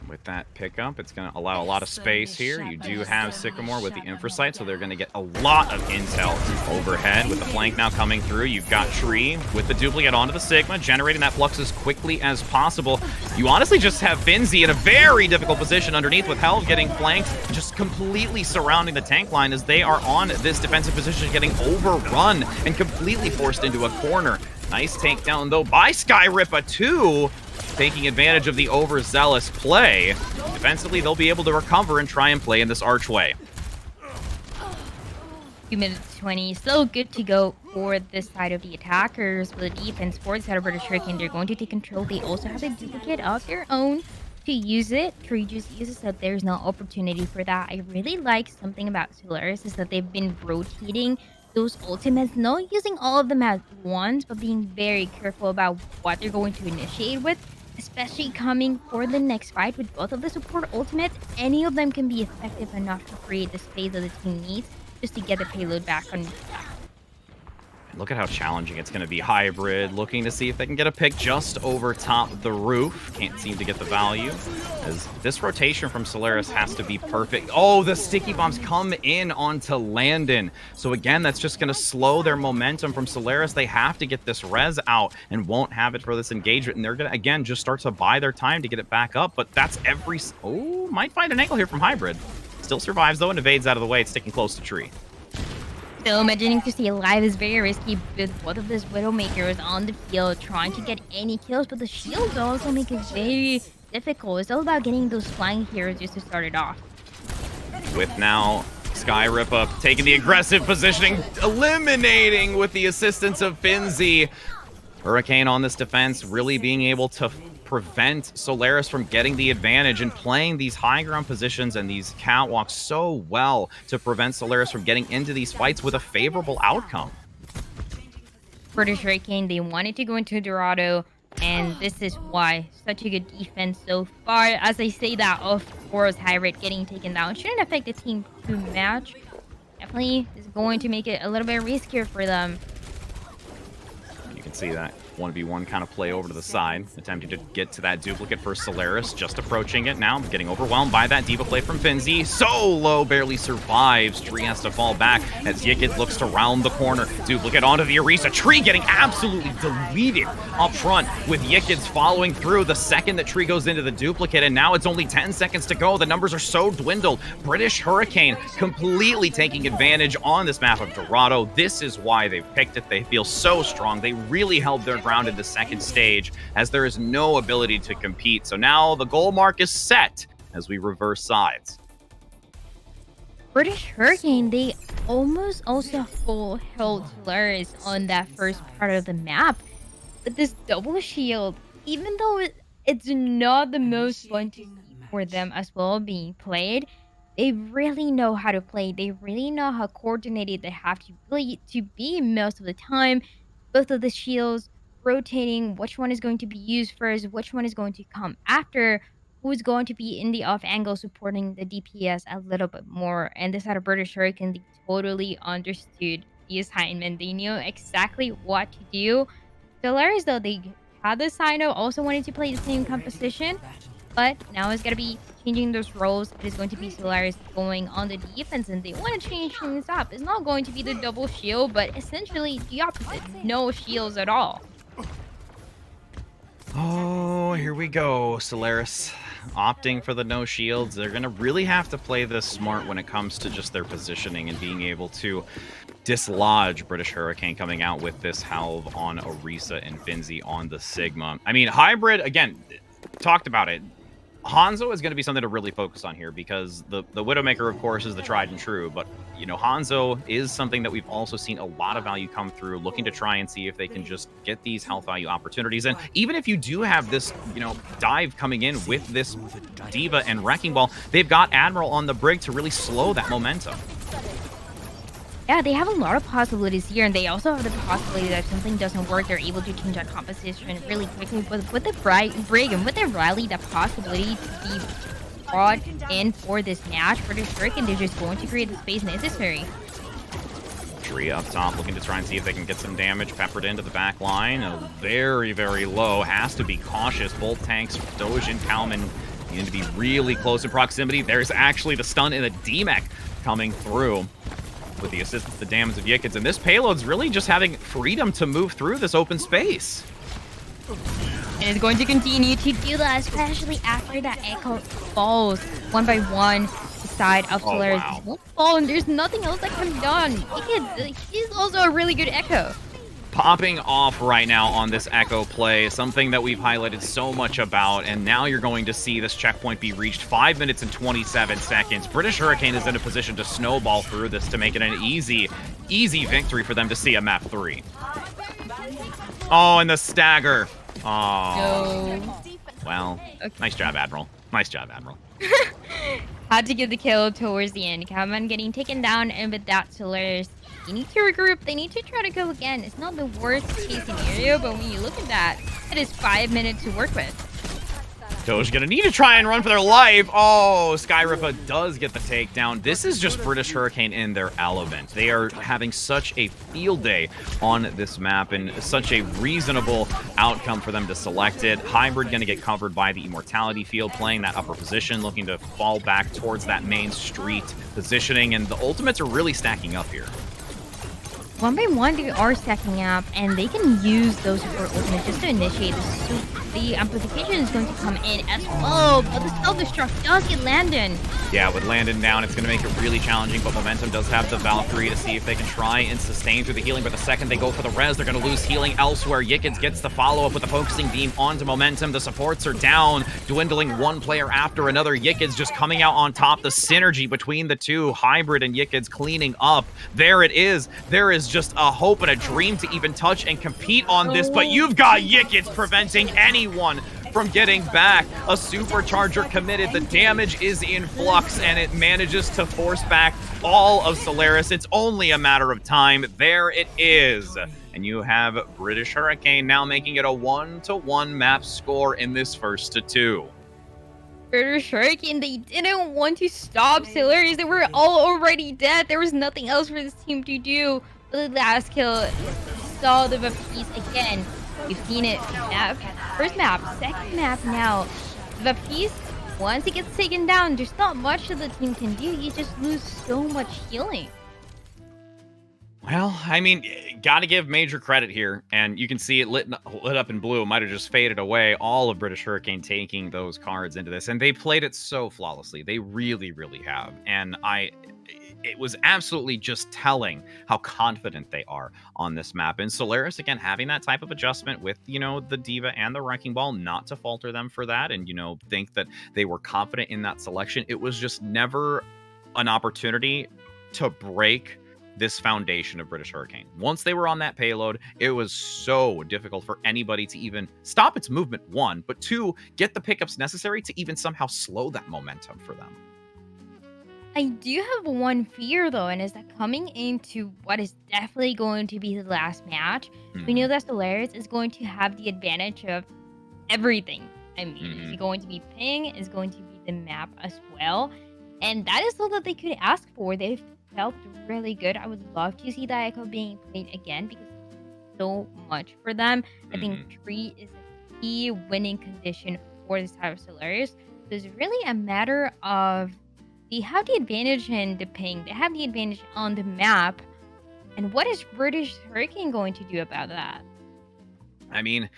With that pickup, it's going to allow a lot of space here. You do have Sycamore with the infrasight, so they're going to get a lot of intel overhead. With the flank now coming through, you've got Tree with the duplicate onto the Sigma, generating that flux as quickly as possible. You honestly just have Finzi in a very difficult position underneath, with Helv getting flanked, just completely surrounding the tank line as they are on this defensive position, getting overrun and completely forced into a corner. Nice takedown, though, by Skyrippa, too, taking advantage of the overzealous play. Defensively, they'll be able to recover and try and play in this archway. 2 minutes 20, still good to go for this side of the attackers. For the defense, for the side of British Hurricane, they're going to take control. They also have a duplicate of their own to use it. Tree just uses that there's no opportunity for that. I really like something about Solaris is that they've been rotating those ultimates, not using all of them at once, but being very careful about what they're going to initiate with, especially coming for the next fight with both of the support ultimates. Any of them can be effective enough to create the space that the team needs just to get the payload back on. Look at how challenging it's going to be. Hybrid looking to see if they can get a pick just over top the roof. Can't seem to get the value, as this rotation from Solaris has to be perfect. Oh, the sticky bombs come in onto Landon. So again, that's just going to slow their momentum from Solaris. They have to get this res out and won't have it for this engagement. And they're going to, again, just start to buy their time to get it back up. But that's every... Oh, might find an angle here from Hybrid. Still survives, though, and evades out of the way. It's sticking close to Tree. So imagining to stay alive is very risky with both of these Widowmakers on the field trying to get any kills, but the shields also make it very difficult. It's all about getting those flying heroes just to start it off. With now Skyrippa taking the aggressive positioning, eliminating with the assistance of Finzi. Hurricane on this defense really being able to prevent Solaris from getting the advantage and playing these high ground positions and these catwalks so well to prevent Solaris from getting into these fights with a favorable outcome. British Hurricane, they wanted to go into Dorado, and this is why. Such a good defense so far. As I say that, of course, Hybrid getting taken down shouldn't affect the team too much. Definitely is going to make it a little bit riskier for them. You can see that 1v1 kind of play over to the side, attempting to get to that duplicate for Solaris, just approaching it now, getting overwhelmed by that diva play from Finzi. Solo barely survives. Tree has to fall back as Yikit looks to round the corner. Duplicate onto the Orisa. Tree getting absolutely deleted up front with Yikits following through the second that Tree goes into the duplicate, and now it's only 10 seconds to go. The numbers are so dwindled. British Hurricane completely taking advantage on this map of Dorado. This is why they've picked it. They feel so strong. They really held their ground in the second stage, as there is no ability to compete. So now the goal mark is set as we reverse sides. British Hurricane, they almost also full held Solaris on that first part of the map. But this double shield, even though it's not the most fun to see for them as well being played, they really know how to play. They really know how coordinated they have to be most of the time. Both of the shields rotating, which one is going to be used first, which one is going to come after, who's going to be in the off angle supporting the DPS a little bit more. And this side of British Hurricane, they totally understood the assignment. They knew exactly what to do. Solaris, though, they had the Sino, also wanted to play the same composition, but now it's going to be changing those roles. It is going to be Solaris going on the defense, and they want to change things up. It's not going to be the double shield, but essentially the opposite. No shields at all. Oh, here we go, Solaris. opting for the no shields. They're going to really have to play this smart when it comes to just their positioning and being able to dislodge British Hurricane coming out with this Halve on Orisa and Finzi on the Sigma. I mean, Hybrid, again, talked about it. Hanzo is going to be something to really focus on here because the Widowmaker, of course, is the tried and true. But, you know, Hanzo is something that we've also seen a lot of value come through, looking to try and see if they can just get these health value opportunities. And even if you do have this, you know, dive coming in with this Diva and Wrecking Ball, they've got Admiral on the brig to really slow that momentum. Yeah, they have a lot of possibilities here, and they also have the possibility that if something doesn't work, they're able to change that composition really quickly. But with the Brig and with the Rally, the possibility to be brought in for this match, British Hurricane, they're just going to create the space necessary. Tree up top, looking to try and see if they can get some damage peppered into the back line. Very, very low. Has to be cautious. Both tanks, Doge and Kalman, need to be really close in proximity. There's actually the stun in the D-Mech coming through with the assistance to damage of Yikids, and this payload's really just having freedom to move through this open space. And it's going to continue to do that, especially after that Echo falls one by one beside of Solaris. Wow. Won't fall, and there's nothing else that can be done. He's also a really good Echo. Popping off right now on this Echo play, something that we've highlighted so much about, and now you're going to see this checkpoint be reached 5 minutes and 27 seconds. British Hurricane is in a position to snowball through this to make it an easy victory for them to see a map 3. Oh, and the stagger. Oh. No. Well, okay. Nice job, Admiral. Nice job, Admiral. Had to get the kill towards the end. Kaman getting taken down, and with that, Solaris, they need to regroup. They need to try to go again. It's not the worst case scenario, but when you look at that, it is 5 minutes to work with. Doge gonna need to try and run for their life. Oh, Skyripa does get the takedown. This is just British Hurricane in their element. They are having such a field day on this map and such a reasonable outcome for them to select it. Hybrid gonna get covered by the Immortality field, playing that upper position, looking to fall back towards that main street positioning, and the ultimates are really stacking up here. One by one, they are stacking up, and they can use those for ultimate just to initiate this. So the amplification is going to come in as well, but the self-destruct does get Landon. Yeah, with Landon down, it's going to make it really challenging, but Momentum does have the Valkyrie to see if they can try and sustain through the healing, but the second they go for the res, they're going to lose healing elsewhere. Yikids gets the follow-up with the focusing beam onto Momentum. The supports are down, dwindling one player after another. Yikids just coming out on top. The synergy between the two, Hybrid and Yikids cleaning up. There it is. There is just a hope and a dream to even touch and compete on this, but you've got Yikids preventing anyone from getting back. A supercharger committed. The damage is in flux, and it manages to force back all of Solaris. It's only a matter of time. There it is. And you have British Hurricane now making it a 1-1 map score in this first to 2. British Hurricane, they didn't want to stop Solaris. They were all already dead. There was nothing else for this team to do. The last kill saw the Baptiste again. We've seen it. First map, second map now. Baptiste, once he gets taken down, there's not much that the team can do. You just lose so much healing. Well, I mean, gotta give major credit here, and you can see it lit up in blue. It might have just faded away. All of British Hurricane taking those cards into this, and they played it so flawlessly. They really, really have. And it was absolutely just telling how confident they are on this map. And Solaris, again, having that type of adjustment with, you know, the Diva and the Wrecking Ball, not to falter them for that and, you know, think that they were confident in that selection. It was just never an opportunity to break this foundation of British Hurricane. Once they were on that payload, it was so difficult for anybody to even stop its movement, one, but two, get the pickups necessary to even somehow slow that momentum for them. I do have one fear, though, and is that coming into what is definitely going to be the last match, we know that Solaris is going to have the advantage of everything. I mean, it's going to be ping, is going to be the map as well, and that is all that they could ask for. They've felt really good. I would love to see that Echo being played again because it's so much for them. I think 3 is a key winning condition for this type of Solaris. So it's really a matter of they have the advantage in the ping. They have the advantage on the map. And what is British Hurricane going to do about that? I mean,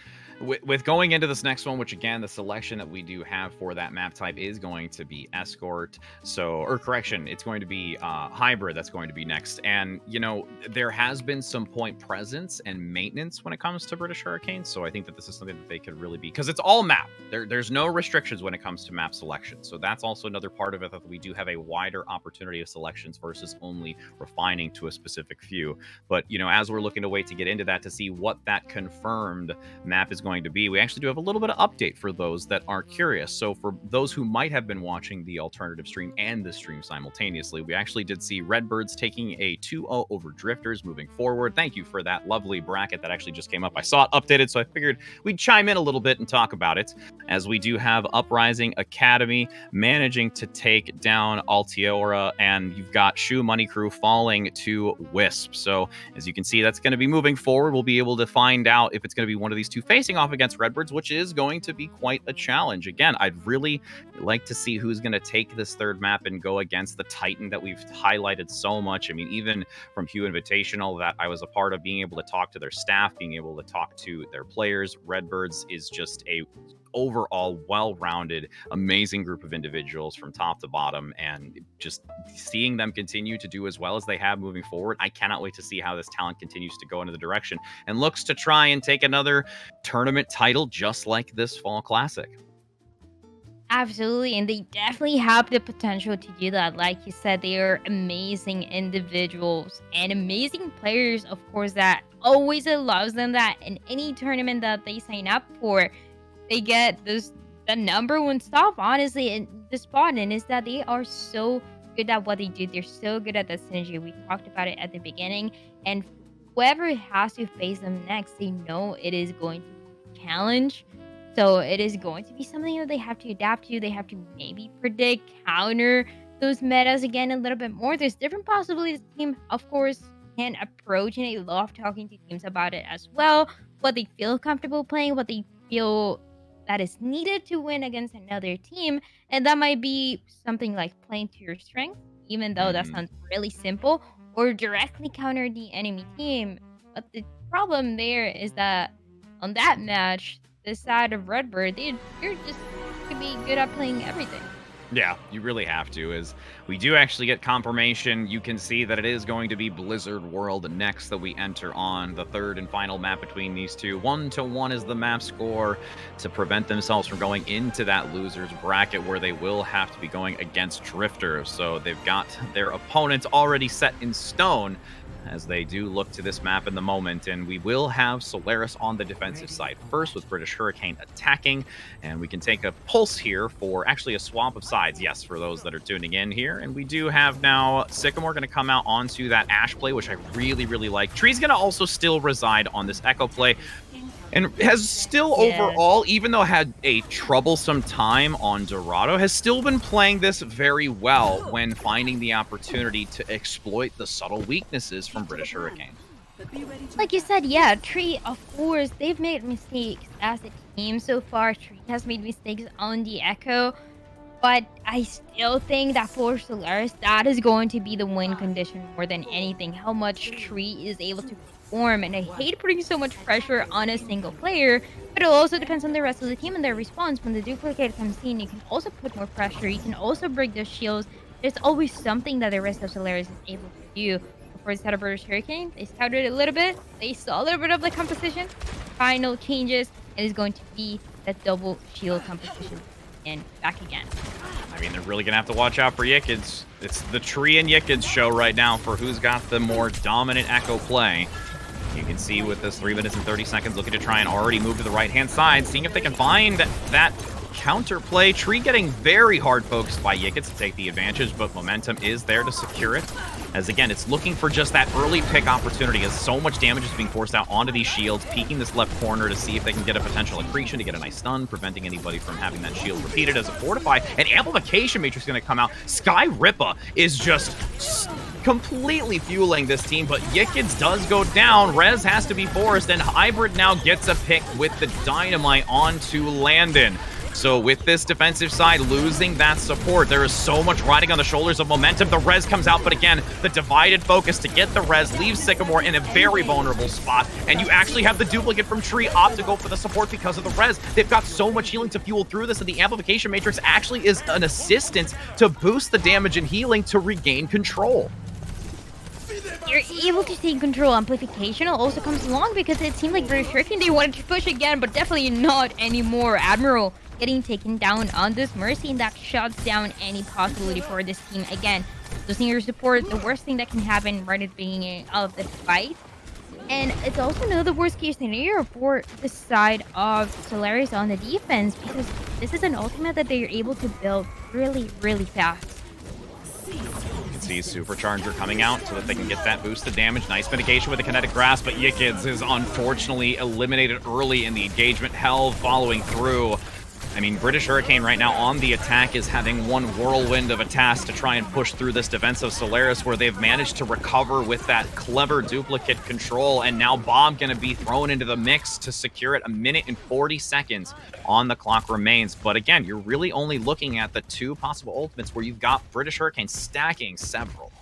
with going into this next one, which again, the selection that we do have for that map type is going to be escort. So, or correction, it's going to be hybrid. That's going to be next. And you know, there has been some point presence and maintenance when it comes to British Hurricanes. So I think that this is something that they could really be, because it's all map. There's no restrictions when it comes to map selection. So that's also another part of it, that we do have a wider opportunity of selections versus only refining to a specific few. But you know, as we're looking to wait to get into that to see what that confirmed map is going to be, we actually do have a little bit of update for those that are curious. So for those who might have been watching the alternative stream and the stream simultaneously, we actually did see Redbirds taking a 2-0 over Drifters moving forward. Thank you for that lovely bracket that actually just came up. I saw it updated, so I figured we'd chime in a little bit and talk about it, as we do have Uprising Academy managing to take down Altiora, and you've got Shoe Money Crew falling to Wisp. So as you can see, that's going to be moving forward. We'll be able to find out if it's going to be one of these two facing off against Redbirds, which is going to be quite a challenge. Again, I'd really like to see who's going to take this third map and go against the Titan that we've highlighted so much. I mean, even from Hugh Invitational that I was a part of, being able to talk to their staff, being able to talk to their players, Redbirds is just a overall well-rounded, amazing group of individuals from top to bottom, and just seeing them continue to do as well as they have moving forward, I cannot wait to see how this talent continues to go into the direction and looks to try and take another tournament title just like this Fall Classic. Absolutely, and they definitely have the potential to do that. Like you said, they are amazing individuals and amazing players, of course, that always allows them that in any tournament that they sign up for, they get the number one stop, honestly, in the spot, and is that they are so good at what they do. They're so good at the synergy. We talked about it at the beginning, and whoever has to face them next, they know it is going to be a challenge. So it is going to be something that they have to adapt to. They have to maybe predict, counter those metas again a little bit more. There's different possibilities. The team, of course, can approach, and I love talking to teams about it as well. What they feel comfortable playing, what they feel that is needed to win against another team. And that might be something like playing to your strength, even though that sounds really simple, or directly counter the enemy team. But the problem there is that on that match, this side of Redbird, they're just to be good at playing everything. Yeah, you really have to. As we do actually get confirmation, you can see that it is going to be Blizzard World next that we enter on, the third and final map between these two. 1-1 is the map score to prevent themselves from going into that loser's bracket where they will have to be going against Drifters. So they've got their opponents already set in stone as they do look to this map in the moment, and we will have Solaris on the defensive side first, with British Hurricane attacking, and we can take a pulse here for actually a swap of sides, yes, for those that are tuning in here. And we do have now Sycamore going to come out onto that Ash play, which I really, really like. Tree's going to also still reside on this Echo play, and has still overall, even though had a troublesome time on Dorado, has still been playing this very well when finding the opportunity to exploit the subtle weaknesses from British Hurricane. Like you said, yeah, Tree, of course, they've made mistakes as a team so far. Tree has made mistakes on the Echo, but I still think that for Solaris, that is going to be the win condition more than anything, how much Tree is able to perform. And I hate putting so much pressure on a single player, but it also depends on the rest of the team and their response. When the duplicate comes in, you can also put more pressure, you can also break those shields. There's always something that the rest of Solaris is able to do. For the set of British Hurricane, they scouted a little bit, they saw a little bit of the composition. Final changes, it is going to be that double shield composition and back again. I mean, they're really going to have to watch out for Yikids. It's the Tree and Yikids show right now for who's got the more dominant Echo play. You can see with this 3 minutes and 30 seconds, looking to try and already move to the right-hand side, seeing if they can find that counterplay. Tree getting very hard focused by Yikids to take the advantage, but momentum is there to secure it. As again, it's looking for just that early pick opportunity, as so much damage is being forced out onto these shields, peeking this left corner to see if they can get a potential accretion to get a nice stun, preventing anybody from having that shield repeated as a fortify. An amplification matrix going to come out. Sky Rippa is just completely fueling this team, but Yikids does go down. Rez has to be forced, and Hybrid now gets a pick with the dynamite onto Landon. So with this defensive side losing that support, there is so much riding on the shoulders of momentum. The res comes out, but again, the divided focus to get the res leaves Sycamore in a very vulnerable spot, and you actually have the duplicate from Tree opt to go for the support because of the res. They've got so much healing to fuel through this, and the amplification matrix actually is an assistance to boost the damage and healing to regain control. You're able to take control. Amplification also comes along because it seemed like British Hurricane, they wanted to push again, but definitely not anymore. Admiral getting taken down on this Mercy, and that shuts down any possibility for this team again. Losing your support, the worst thing that can happen right at the beginning of the fight. And it's also another worst case scenario for the side of Solaris on the defense, because this is an ultimate that they're able to build really, really fast. See Supercharger coming out so that they can get that boosted damage. Nice mitigation with the Kinetic Grasp, but Yikids is unfortunately eliminated early in the engagement. Hell following through. I mean, British Hurricane right now on the attack is having one whirlwind of a task to try and push through this defense of Solaris, where they've managed to recover with that clever duplicate control, and now Bomb going to be thrown into the mix to secure it. 1 minute and 40 seconds on the clock remains. But again, you're really only looking at the 2 possible ultimates where you've got British Hurricane stacking several.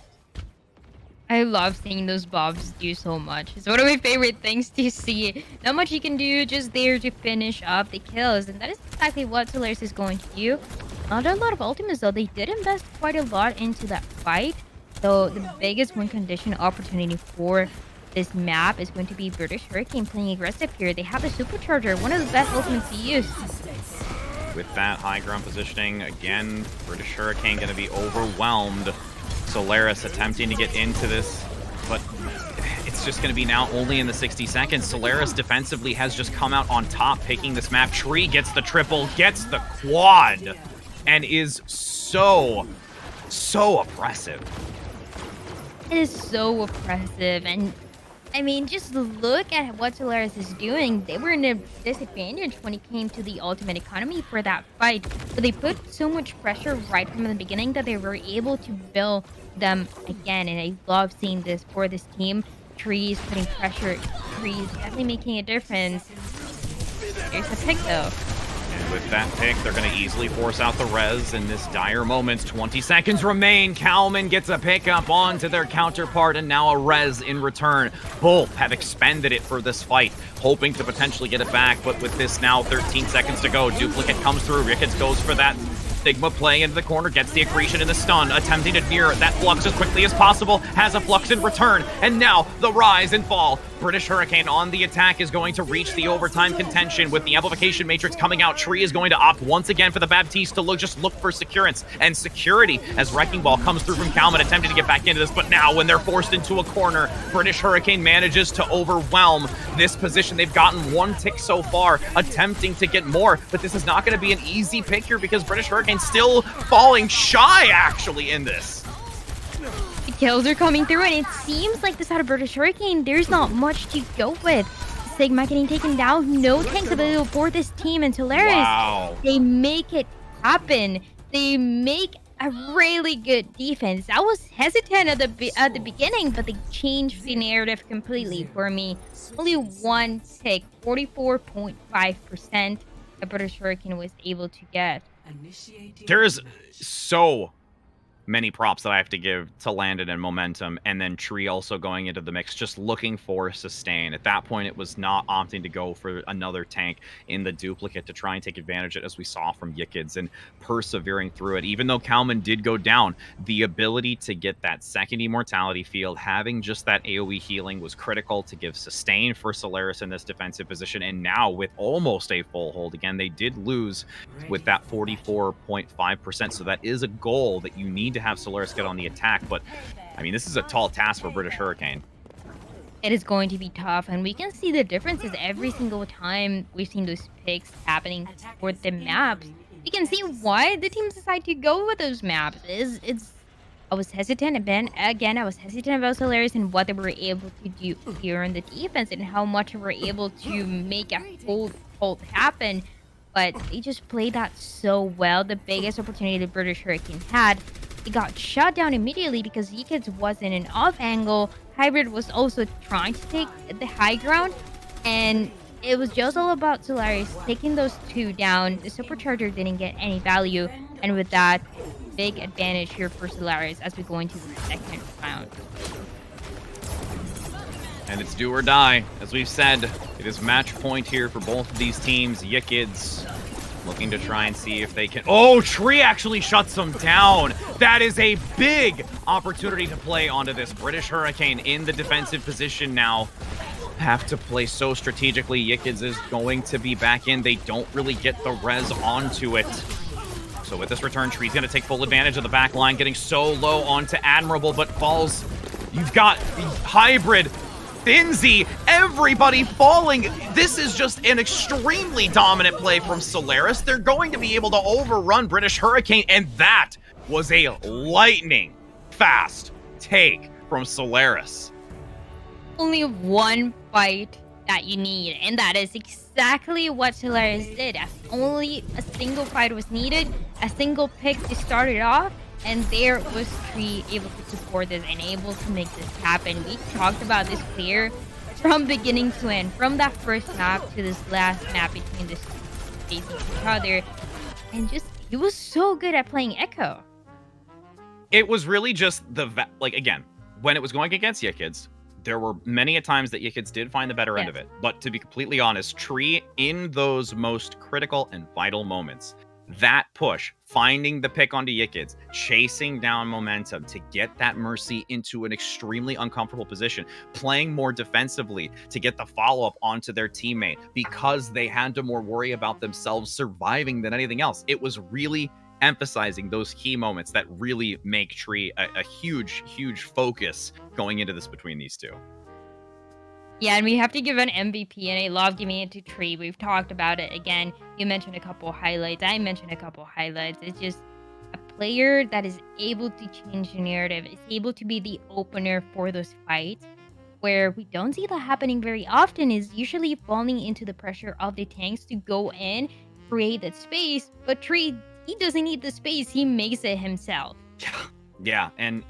I love seeing those bobs do so much. It's one of my favorite things to see. Not much you can do, just there to finish up the kills. And that is exactly what Solaris is going to do. Not a lot of ultimates though. They did invest quite a lot into that fight. So the biggest win condition opportunity for this map is going to be British Hurricane playing aggressive here. They have a Supercharger, one of the best ultimates to use. With that high ground positioning, again, British Hurricane going to be overwhelmed. Solaris attempting to get into this, but it's just going to be now only in the 60 seconds. Solaris defensively has just come out on top, picking this map. Tree gets the triple, gets the quad, and is so oppressive. It is so oppressive, and I mean, just look at what Solaris is doing. They were in a disadvantage when it came to the ultimate economy for that fight, but they put so much pressure right from the beginning that they were able to build them again. And I love seeing this for this team. Trees putting pressure, Trees definitely making a difference. There's a pick though. And with that pick, they're going to easily force out the res in this dire moment. 20 seconds remain. Kalman gets a pickup onto their counterpart, and now a res in return. Both have expended it for this fight, hoping to potentially get it back, but with this now 13 seconds to go, duplicate comes through. Ricketts goes for that Sigma playing into the corner, gets the accretion in the stun, attempting to near that flux as quickly as possible, has a flux in return, and now the rise and fall. British Hurricane on the attack is going to reach the overtime contention with the amplification matrix coming out. Tree is going to opt once again for the Baptiste to look for securance and security as Wrecking Ball comes through from Kalman, attempting to get back into this, but now when they're forced into a corner, British Hurricane manages to overwhelm this position. They've gotten 1 tick so far, attempting to get more, but this is not going to be an easy pick here because British Hurricane still falling shy actually in this. The kills are coming through, and it seems like the side of British Hurricane, there's not much to go with. Sigma getting taken down, no tanks available for this team, and Solaris, wow. They make it happen. They make a really good defense. I was hesitant at the beginning, but they changed the narrative completely for me. Only 1 tick, 44.5% that British Hurricane was able to get. There's so many props that I have to give to Landon and Momentum, and then Tree also going into the mix, just looking for sustain. At that point, it was not opting to go for another tank in the duplicate to try and take advantage of it, as we saw from Yikids, and persevering through it. Even though Kalman did go down, the ability to get that second immortality field, having just that AoE healing was critical to give sustain for Solaris in this defensive position. And now with almost a full hold, again, they did lose with that 44.5%. So that is a goal that you need to have Solaris get on the attack, but I mean, this is a tall task for British Hurricane. It is going to be tough, and we can see the differences every single time we've seen those picks happening for the maps. You can see why the teams decide to go with those maps. I was hesitant, and again, I was hesitant about Solaris and what they were able to do here in the defense and how much they were able to make a hold happen. But they just played that so well. The biggest opportunity the British Hurricane had, it got shut down immediately because Yikids was in an off angle. Hybrid was also trying to take the high ground, and it was just all about Solaris taking those two down. The supercharger didn't get any value, and with that, big advantage here for Solaris as we go into the second round. And it's do or die. As we've said, it is match point here for both of these teams. Yikids looking to try and see if they can... Oh, Tree actually shuts them down. That is a big opportunity to play onto this. British Hurricane in the defensive position now. Have to play so strategically. Yikids is going to be back in. They don't really get the res onto it. So with this return, Tree's going to take full advantage of the back line, getting so low onto Admirable, but falls. You've got Hybrid, Finzi, everybody falling. This is just an extremely dominant play from Solaris. They're going to be able to overrun British Hurricane, and that was a lightning fast take from Solaris. Only one fight that you need, and that is exactly what Solaris did. Only a single fight was needed, a single pick to start it off, and there was Tree able to support this and able to make this happen. We talked about this player from beginning to end, from that first map to this last map between the facing each other, and just he was so good at playing Echo. It was really just like, again, when it was going against Yikids, there were many a times that Yikids did find the better end of it. But to be completely honest, Tree, in those most critical and vital moments, that push, finding the pick onto Yikids, chasing down momentum to get that Mercy into an extremely uncomfortable position, playing more defensively to get the follow-up onto their teammate because they had to more worry about themselves surviving than anything else. It was really emphasizing those key moments that really make Tree a huge, huge focus going into this between these two. Yeah, and we have to give an MVP, and I love giving it to Tree. We've talked about it again. You mentioned a couple highlights. I mentioned a couple highlights. It's just a player that is able to change the narrative, is able to be the opener for those fights, where we don't see that happening very often, is usually falling into the pressure of the tanks to go in, create that space, but Tree, he doesn't need the space. He makes it himself. Yeah, and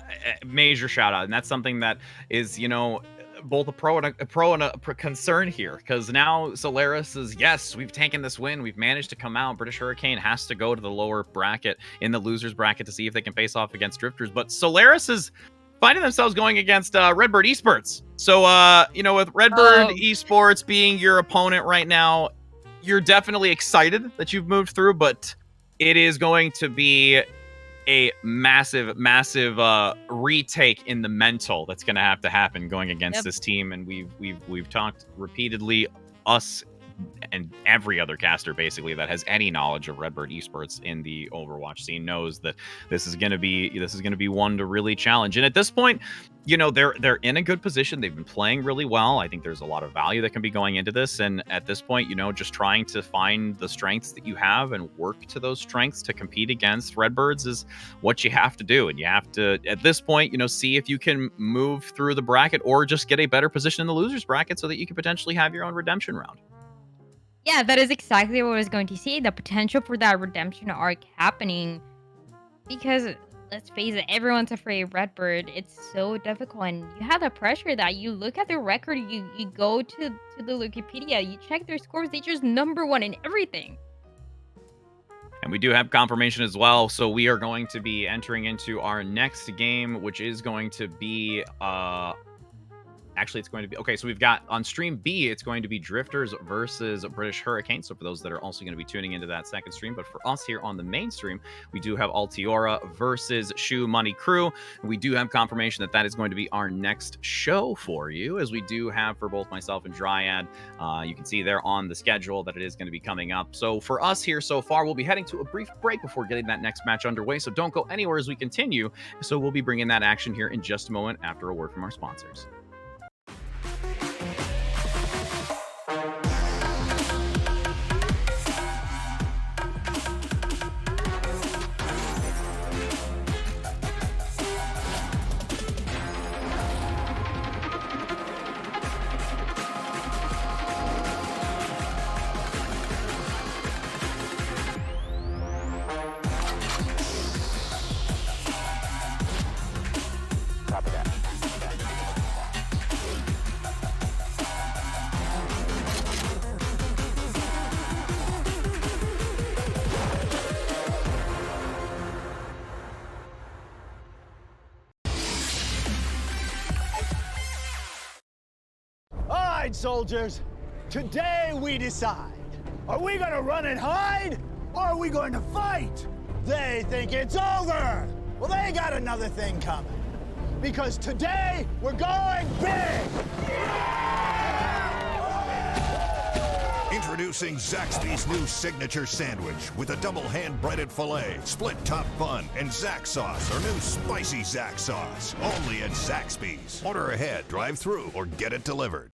major shout out. And that's something that is, you know, both a pro and a concern here, because now Solaris is, yes, we've taken this win. We've managed to come out. British Hurricane has to go to the lower bracket in the losers bracket to see if they can face off against Drifters. But Solaris is finding themselves going against Redbird Esports. So, you know, with Redbird Esports being your opponent right now, you're definitely excited that you've moved through, but it is going to be a massive retake in the mental that's going to have to happen going against this team. And we've talked repeatedly, us and every other caster basically that has any knowledge of Redbird Esports in the Overwatch scene knows that this is going to be one to really challenge. And at this point, you know, they're in a good position. They've been playing really well. I think there's a lot of value that can be going into this. And at this point, you know, just trying to find the strengths that you have and work to those strengths to compete against Redbirds is what you have to do. And you have to, at this point, you know, see if you can move through the bracket or just get a better position in the losers bracket so that you can potentially have your own redemption round. Yeah, that is exactly what I was going to say. The potential for that redemption arc happening. Because, let's face it, everyone's afraid of Redbird. It's so difficult. And you have the pressure that you look at their record, you go to the Wikipedia, you check their scores, they just #1 in everything. And we do have confirmation as well. So we are going to be entering into our next game, which is going to be... Actually, it's going to be... Okay, so we've got on stream B, it's going to be Drifters versus British Hurricane. So for those that are also going to be tuning into that second stream. But for us here on the main stream, we do have Altiora versus Shoe Money Crew. And we do have confirmation that that is going to be our next show for you, as we do have for both myself and Dryad. You can see there on the schedule that it is going to be coming up. So for us here so far, we'll be heading to a brief break before getting that next match underway. So don't go anywhere as we continue. So we'll be bringing that action here in just a moment after a word from our sponsors. right, soldiers. Today we decide. Are we gonna run and hide, or are we going to fight? They think it's over. Well, they got another thing coming. Because today, we're going big! Introducing Zaxby's new signature sandwich with a double hand-breaded filet, split top bun, and Zax sauce, or new spicy Zax sauce. Only at Zaxby's. Order ahead, drive through, or get it delivered.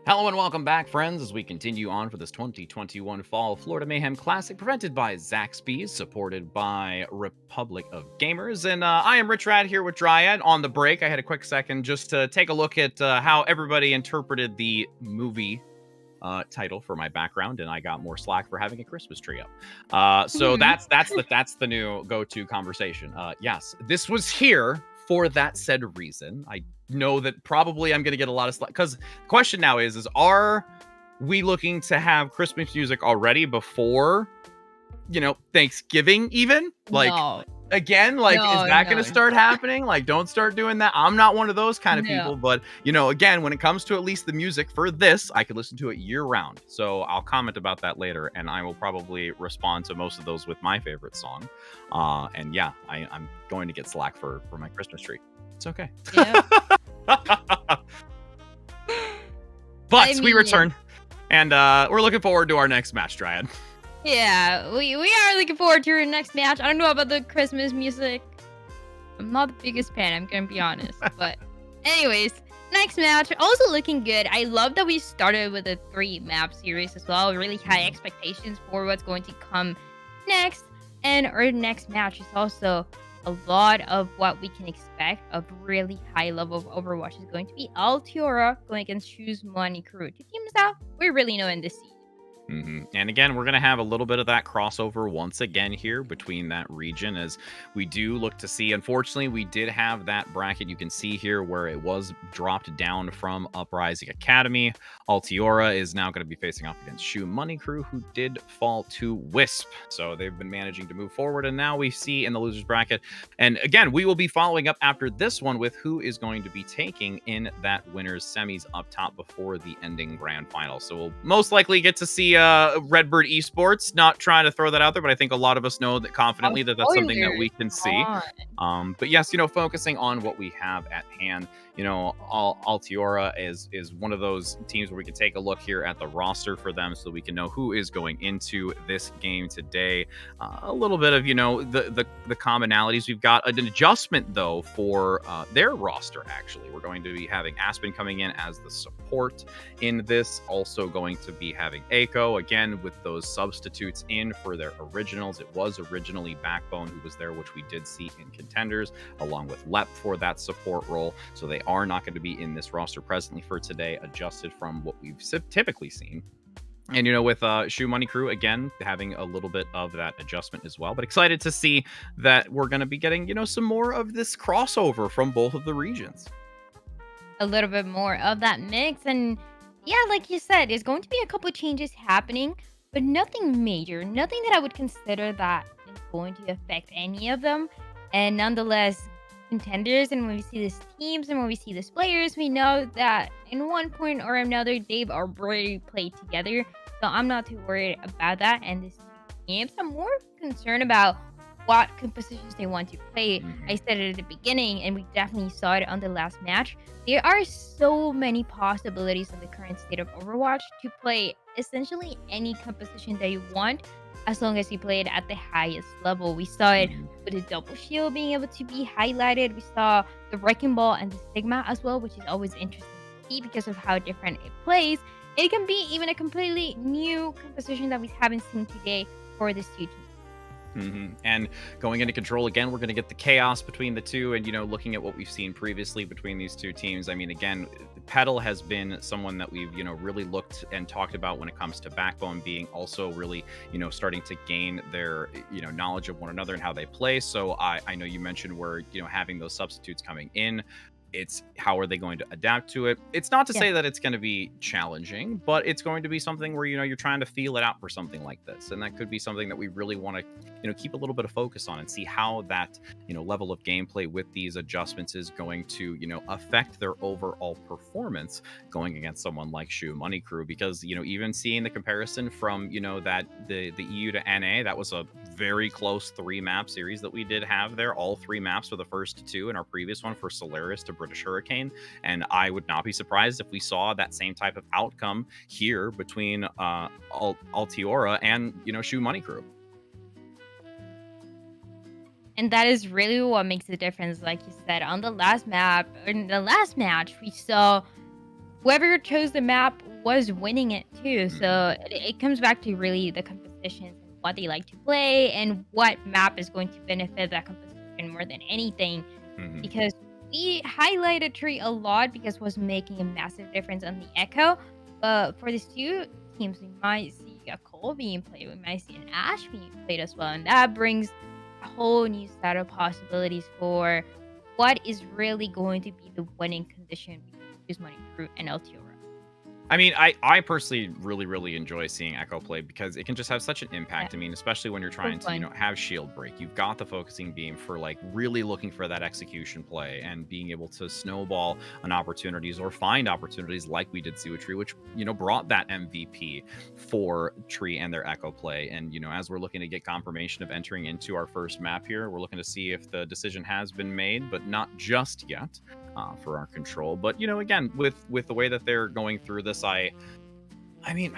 Hello and welcome back, friends, as we continue on for this 2021 Fall Florida Mayhem Classic, presented by Zaxby, supported by Republic of Gamers. And I am Rich Rad here with Dryad. On the break, I had a quick second just to take a look at how everybody interpreted the movie title for my background, and I got more slack for having a Christmas tree up. So that's the new go-to conversation. Yes, this was here for that said reason. I know that probably I'm going to get a lot of slack, because the question now is are we looking to have Christmas music already before, Thanksgiving even? Like, No. again, like, No, is that going no. to start happening? Like, don't start doing that. I'm not one of those kind of No. people, but, again, when it comes to at least the music for this, I could listen to it year round. So I'll comment about that later, and I will probably respond to most of those with my favorite song. And yeah, I'm going to get slack for my Christmas tree. It's okay. Yeah. But I we mean- return, and we're looking forward to our next match, Dryad. Yeah, we are looking forward to our next match. I don't know about the Christmas music. I'm not the biggest fan, I'm gonna be honest. But anyways, next match, also looking good. I love that we started with a 3-map series as well. Really high expectations for what's going to come next. And our next match is also a lot of what we can expect of really high level of Overwatch is going to be Altiora going against Shoes Money Crew. Two teams that we really know in this season. And again, we're going to have a little bit of that crossover once again here between that region, as we do look to see. Unfortunately, we did have that bracket you can see here where it was dropped down from Uprising Academy. Altiora is now going to be facing off against Shoe Money Crew, who did fall to Wisp. So they've been managing to move forward, and now we see in the losers bracket. And again, we will be following up after this one with who is going to be taking in that winner's semis up top before the ending grand final. So we'll most likely get to see Redbird Esports. Not trying to throw that out there, but I think a lot of us know that confidently that that's something that we can see. But yes, focusing on what we have at hand. Altiora is one of those teams where we can take a look here at the roster for them so we can know who is going into this game today. A little bit of, the commonalities. We've got an adjustment, though, for their roster, actually. We're going to be having Aspen coming in as the support in this. Also going to be having Echo, again, with those substitutes in for their originals. It was originally Backbone who was there, which we did see in Contenders, along with Lep for that support role. So they are not going to be in this roster presently for today, adjusted from what we've typically seen. And, with Shoe Money Crew, again, having a little bit of that adjustment as well. But excited to see that we're going to be getting, some more of this crossover from both of the regions. A little bit more of that mix. And yeah, like you said, there's going to be a couple changes happening, but nothing major. Nothing that I would consider that is going to affect any of them. And nonetheless, Contenders, and when we see these teams and when we see these players, we know that in one point or another they've already played together, so I'm not too worried about that. And this games, I'm more concerned about what compositions they want to play. I said it at the beginning, and we definitely saw it on the last match. There are so many possibilities in the current state of Overwatch to play essentially any composition that you want, as long as you play it at the highest level. We saw it with the double shield being able to be highlighted. We saw the Wrecking Ball and the Sigma as well, which is always interesting to see because of how different it plays. It can be even a completely new composition that we haven't seen today for this two teams. And going into Control again, we're going to get the chaos between the two, and looking at what we've seen previously between these two teams. I mean, again, Petal has been someone that we've really looked and talked about when it comes to Backbone being also really starting to gain their knowledge of one another and how they play. So I know you mentioned where having those substitutes coming in. It's how are they going to adapt to it? It's not to say that it's going to be challenging, but it's going to be something where, you're trying to feel it out for something like this. And that could be something that we really want to, keep a little bit of focus on and see how that, level of gameplay with these adjustments is going to, affect their overall performance going against someone like Shoe Money Crew. Because, even seeing the comparison from, that the EU to NA, that was a very close 3-map series that we did have there. All 3 maps for the first 2 in our previous one for Solaris to British Hurricane, and I would not be surprised if we saw that same type of outcome here between Altiora and Shoe Money Crew. And that is really what makes the difference. Like you said, on the last map, in the last match, we saw whoever chose the map was winning it too. So it comes back to really the compositions and what they like to play and what map is going to benefit that composition more than anything. Because we highlighted Tree a lot because it was making a massive difference on the Echo. But for these two teams, we might see a Cole being played. We might see an Ash being played as well. And that brings a whole new set of possibilities for what is really going to be the winning condition between Choose Money Crew and Altiora. I mean, I personally really enjoy seeing Echo play because it can just have such an impact. I mean, especially when you're trying to, have shield break. You've got the focusing beam for like really looking for that execution play and being able to snowball on opportunities or find opportunities like we did see with Tree, which, brought that MVP for Tree and their Echo play. And, as we're looking to get confirmation of entering into our first map here, we're looking to see if the decision has been made, but not just yet. For our control, but again, with the way that they're going through this, I mean,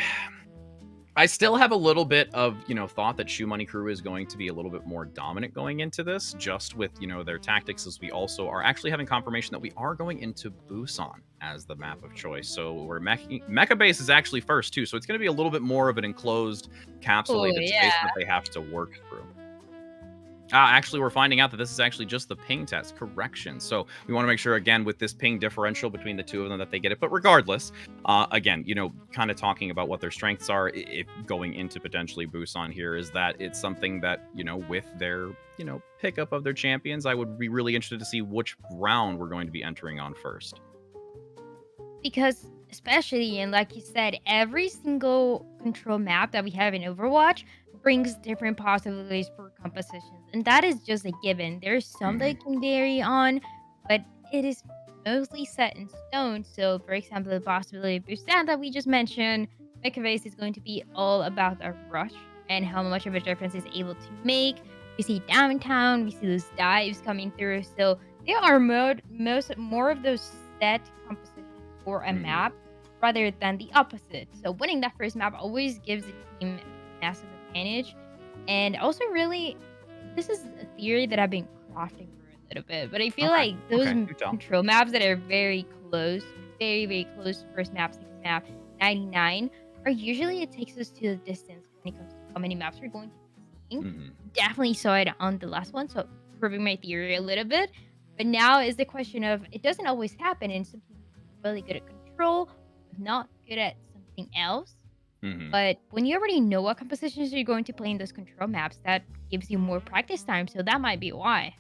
I still have a little bit of thought that Shoe Money Crew is going to be a little bit more dominant going into this, just with their tactics, as we also are actually having confirmation that we are going into Busan as the map of choice. So we're Mecha Base is actually first too, so it's going to be a little bit more of an enclosed, capsulated space that they have to work through. Actually, we're finding out that this is actually just the ping test correction. So we want to make sure, again, with this ping differential between the two of them, that they get it. But regardless, again, kind of talking about what their strengths are if going into potentially Busan here, is that it's something that, with their, pickup of their champions, I would be really interested to see which round we're going to be entering on first. Because especially, and like you said, every single control map that we have in Overwatch brings different possibilities for compositions, and that is just a given. There's some that can vary on, but it is mostly set in stone. So for example, the possibility of Busan that we just mentioned, Mecha Base is going to be all about the rush and how much of a difference it's able to make. We see downtown, we see those dives coming through, so there are more of those set compositions for a map rather than the opposite. So winning that first map always gives the team massive advantage. And also, really, this is a theory that I've been crafting for a little bit, but I feel like those control maps that are very close, very close, first map, second map, 99, are usually, it takes us to the distance when it comes to how many maps we're going to be seeing. Definitely saw it on the last one, so proving my theory a little bit. But now is the question of, it doesn't always happen, and some people are really good at control, but not good at something else. But when you already know what compositions you're going to play in those control maps, that gives you more practice time. So that might be why.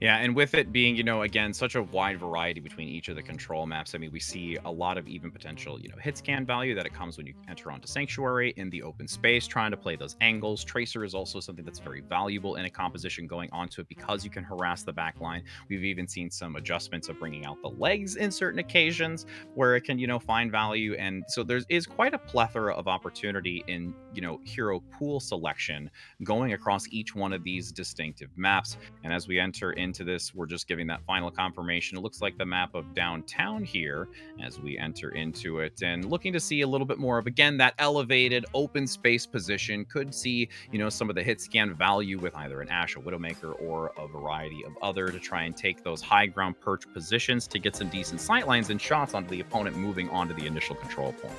Yeah, and with it being, again, such a wide variety between each of the control maps, I mean, we see a lot of even potential, hit scan value that it comes when you enter onto Sanctuary in the open space, trying to play those angles. Tracer is also something that's very valuable in a composition going onto it because you can harass the back line. We've even seen some adjustments of bringing out the legs in certain occasions where it can, find value. And so there is quite a plethora of opportunity in, hero pool selection going across each one of these distinctive maps. And as we enter into this, we're just giving that final confirmation. It looks like the map of downtown here as we enter into it, and looking to see a little bit more of, again, that elevated open space position. Could see some of the hit scan value with either an Ashe, a Widowmaker, or a variety of other to try and take those high ground perch positions to get some decent sight lines and shots onto the opponent moving onto the initial control point.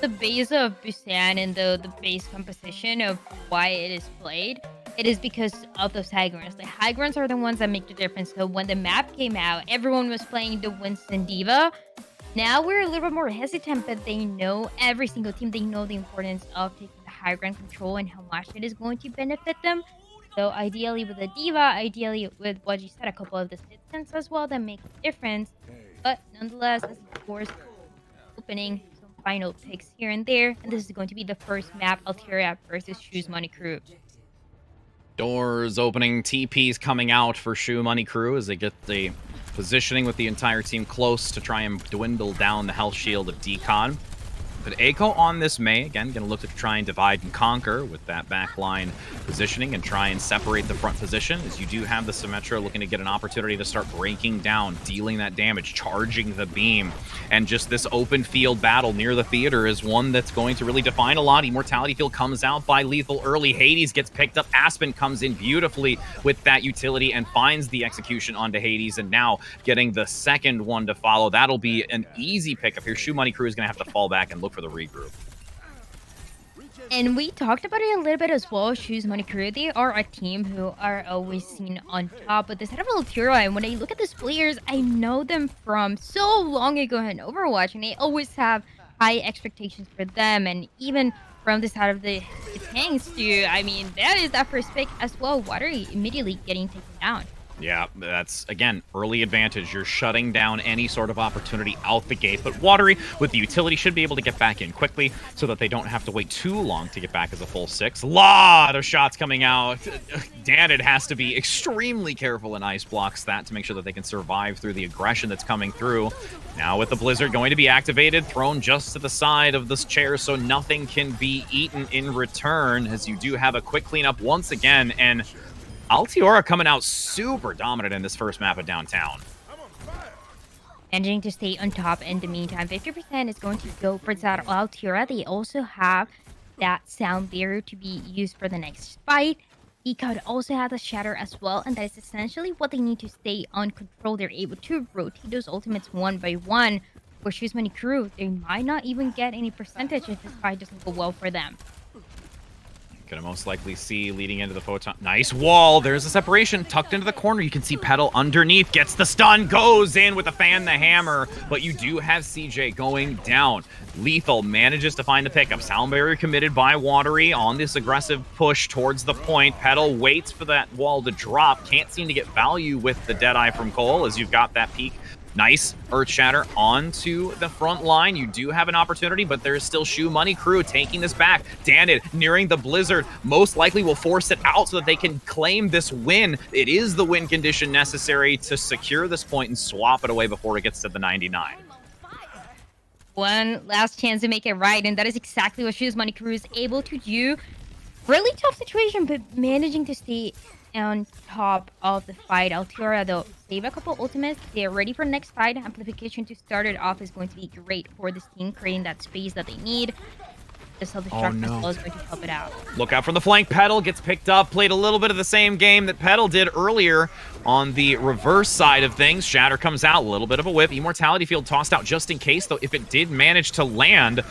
The base of Busan and the base composition of why it is played, it is because of those high grounds. The high grounds are the ones that make the difference. So when the map came out, everyone was playing the Winston Diva. Now we're a little bit more hesitant, but they know, every single team, they know the importance of taking the high ground control and how much it is going to benefit them. So ideally with the Diva, ideally with what you said, a couple of the citizens as well that make a difference. But nonetheless, as of course, opening some final picks here and there. And this is going to be the first map, Altiora versus Choose Money Crew. Doors opening, TPs coming out for Shoe Money Crew as they get the positioning with the entire team close to try and dwindle down the health shield of Decon. But Eiko on this Mei, again, going to look to try and divide and conquer with that backline positioning and try and separate the front position, as you do have the Symmetra looking to get an opportunity to start breaking down, dealing that damage, charging the beam. And just this open field battle near the theater is one that's going to really define a lot. Immortality Field comes out by Lethal early. Hades gets picked up. Aspen comes in beautifully with that utility and finds the execution onto Hades, and now getting the second one to follow. That'll be an easy pickup here. Shoe Money Crew is going to have to fall back and look for the regroup. And we talked about it a little bit as well. Shoes Money Crew, they are a team who are always seen on top. But this head of Altiora, and when I look at these players, I know them from so long ago in Overwatch, and they always have high expectations for them. And even from the side of the tanks too, I mean, that is that first pick as well. Watery immediately getting taken down. Yeah, that's, again, early advantage. You're shutting down any sort of opportunity out the gate. But Watery, with the utility, should be able to get back in quickly so that they don't have to wait too long to get back as a full 6. Lot of shots coming out. Danid has to be extremely careful and ice blocks that to make sure that they can survive through the aggression that's coming through. Now with the Blizzard going to be activated, thrown just to the side of this chair so nothing can be eaten in return, as you do have a quick cleanup once again. And Altiora coming out super dominant in this first map of downtown. Managing to stay on top in the meantime. 50% is going to go for that Altiora. They also have that sound barrier to be used for the next fight. Ecod also has a shatter as well, and that is essentially what they need to stay on control. They're able to rotate those ultimates one by one. For Shoes Money Crew, they might not even get any percentage if this fight doesn't go well for them. Gonna most likely see leading into the photon. Nice wall. There's a separation tucked into the corner. You can see Petal underneath. Gets the stun. Goes in with the fan, the hammer. But you do have CJ going down. Lethal manages to find the pickup. Sound barrier committed by Watery on this aggressive push towards the point. Petal waits for that wall to drop. Can't seem to get value with the Deadeye from Cole, as you've got that peak. Nice Earth Shatter onto the front line. You do have an opportunity, but there's still Shoe Money Crew taking this back. Danid nearing the Blizzard most likely will force it out so that they can claim this win. It is the win condition necessary to secure this point and swap it away before it gets to the 99. One last chance to make it right, and that is exactly what Shoes Money Crew is able to do. Really tough situation, but managing to stay on top of the fight. Altiora, though, save a couple ultimates. They're ready for the next fight. Amplification to start it off is going to be great for this team, creating that space that they need. The self-destruct as well is going to help it out. Look out from the flank. Petal gets picked up. Played a little bit of the same game that Petal did earlier on the reverse side of things. Shatter comes out. A little bit of a whip. Immortality Field tossed out just in case, though, if it did manage to land.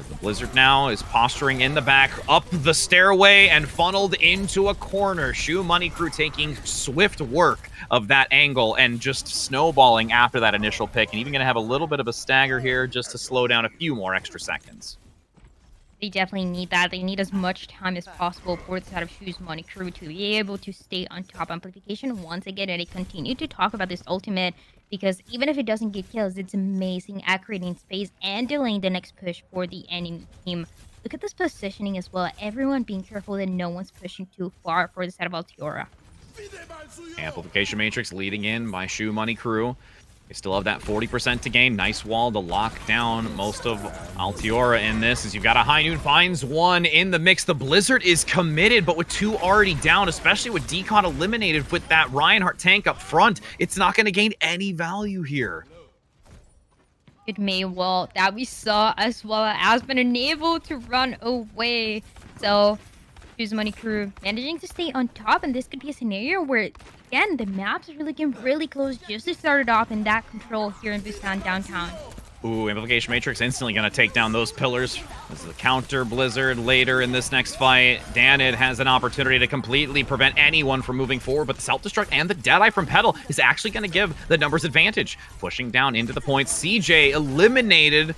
The Blizzard now is posturing in the back, up the stairway, and funneled into a corner. Shoe Money Crew taking swift work of that angle and just snowballing after that initial pick, and even going to have a little bit of a stagger here just to slow down a few more extra seconds. They definitely need that. They need as much time as possible for the side of Shoes Money Crew to be able to stay on top. Amplification, once again, and they continue to talk about this ultimate, because even if it doesn't get kills, it's amazing at creating space and delaying the next push for the enemy team. Look at this positioning as well. Everyone being careful that no one's pushing too far for the side of Altiora. Amplification Matrix leading in by Shoe Money Crew. They still have that 40% to gain. Nice wall to lock down most of Altiora in this, as you've got a High Noon finds one in the mix. The Blizzard is committed, but with two already down, especially with Decon eliminated with that Reinhardt tank up front, it's not going to gain any value here. Good May wall that we saw as well as been unable to run away. So Shoes Money Crew managing to stay on top, and this could be a scenario where, again, the maps are really getting really close just to start it off in that control here in Busan downtown. Ooh, Amplification Matrix instantly going to take down those pillars. This is the counter Blizzard later in this next fight. Danid has an opportunity to completely prevent anyone from moving forward, but the self-destruct and the Deadeye from Petal is actually going to give the numbers advantage. Pushing down into the point, CJ eliminated,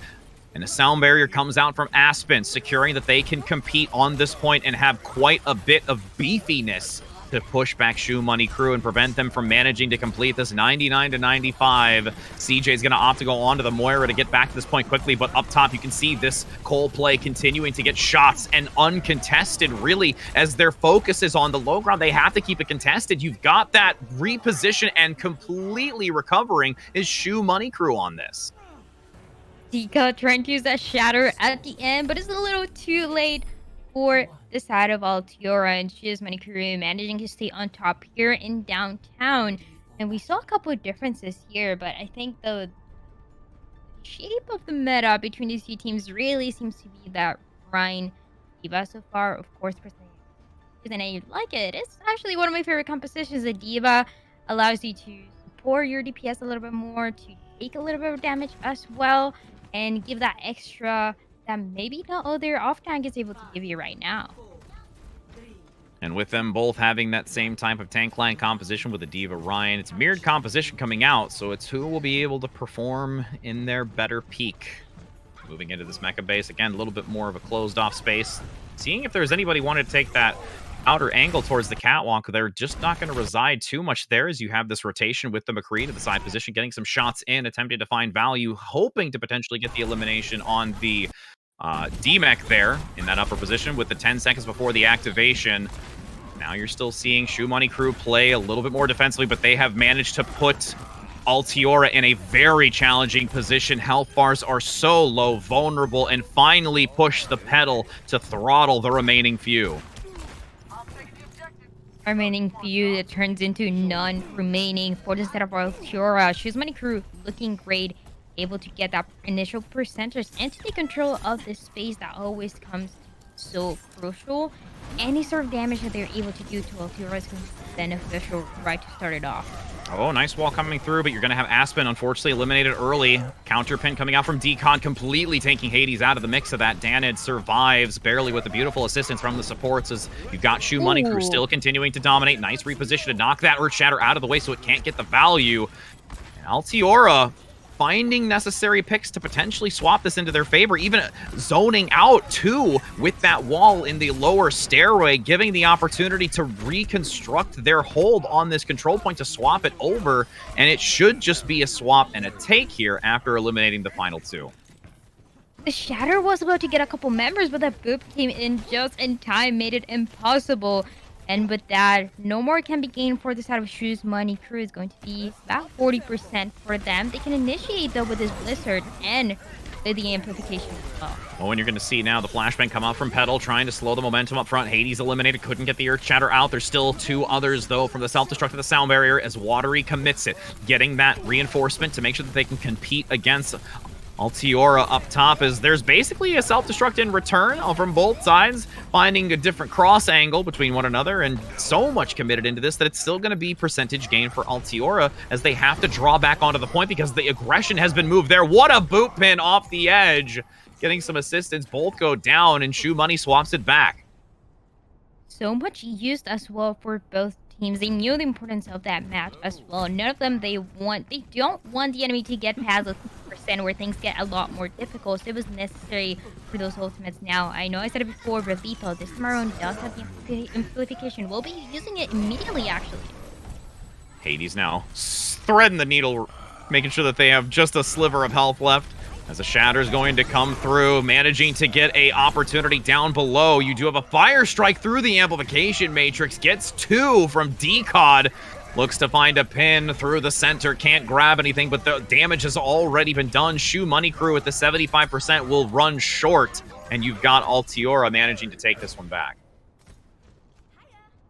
and a sound barrier comes out from Aspen, securing that they can compete on this point and have quite a bit of beefiness to push back Shoe Money Crew and prevent them from managing to complete this 99-95. CJ's going to opt to go on to the Moira to get back to this point quickly, but up top you can see this Cole play continuing to get shots and uncontested, really, as their focus is on the low ground. They have to keep it contested. You've got that reposition, and completely recovering is Shoe Money Crew on this. Tika trying to use that shatter at the end, but it's a little too late for the side of Altiora, and she is Manicure managing to stay on top here in downtown. And we saw a couple of differences here, but I think the shape of the meta between these two teams really seems to be that Rhine Diva so far. Of course, and I like it. It's actually one of my favorite compositions. The Diva allows you to support your DPS a little bit more, to take a little bit of damage as well, and give that extra that maybe no other off tank is able to give you right now. And with them both having that same type of tank line composition with the Diva Ryan, it's mirrored composition coming out, so it's who will be able to perform in their better peak. Moving into this mecha base, again, a little bit more of a closed off space. Seeing if there's anybody wanting to take that outer angle towards the catwalk. They're just not going to reside too much there as you have this rotation with the McCree to the side position, getting some shots in, attempting to find value, hoping to potentially get the elimination on the D-Mech there in that upper position with the 10 seconds before the activation. Now you're still seeing Shoe Money Crew play a little bit more defensively, but they have managed to put Altiora in a very challenging position. Health bars are so low, vulnerable, and finally push the pedal to throttle the remaining few. Remaining few, that turns into none remaining for the set of Altiora. Shoes Money Crew looking great, able to get that initial percentage and to take control of this space that always comes so crucial. Any sort of damage that they're able to do to Altiora is going to be beneficial right to start it off. Oh, nice wall coming through, but you're going to have Aspen unfortunately eliminated early. Counter pin coming out from Decon, completely taking Hades out of the mix of that. Danid survives barely with the beautiful assistance from the supports as you've got Shoe Money Crew still continuing to dominate. Nice reposition to knock that Earth Shatter out of the way so it can't get the value. And Altiora finding necessary picks to potentially swap this into their favor, even zoning out too with that wall in the lower stairway, giving the opportunity to reconstruct their hold on this control point to swap it over, and it should just be a swap and a take here after eliminating the final two. The Shatter was about to get a couple members, but that boop came in just in time, made it impossible. And with that, no more can be gained for the side of Shoes Money Crew. Is going to be about 40% for them. They can initiate though with this Blizzard and with the amplification as well. Oh, and you're going to see now the flashbang come out from Petal, trying to slow the momentum up front. Hades eliminated, couldn't get the Earth Shatter out. There's still two others, though, from the self-destruct to the sound barrier as Watery commits it. Getting that reinforcement to make sure that they can compete against Altiora up top, as there's basically a self-destruct in return from both sides, finding a different cross angle between one another, and so much committed into this that it's still going to be percentage gain for Altiora as they have to draw back onto the point because the aggression has been moved there. What a boot pin off the edge. Getting some assistance, both go down, and Shoe Money swaps it back. So much used as well for both teams. They knew the importance of that match as well. None of them they don't want the enemy to get past the percent where things get a lot more difficult. So it was necessary for those ultimates. Now, I know I said it before, but Lethal, this time around does have the amplification. We'll be using it immediately, actually. Hades now threading the needle, making sure that they have just a sliver of health left. As the Shatter's going to come through, managing to get a opportunity down below. You do have a fire strike through the amplification matrix. Gets two from Decod. Looks to find a pin through the center. Can't grab anything, but the damage has already been done. Shoe Money Crew at the 75% will run short. And you've got Altiora managing to take this one back.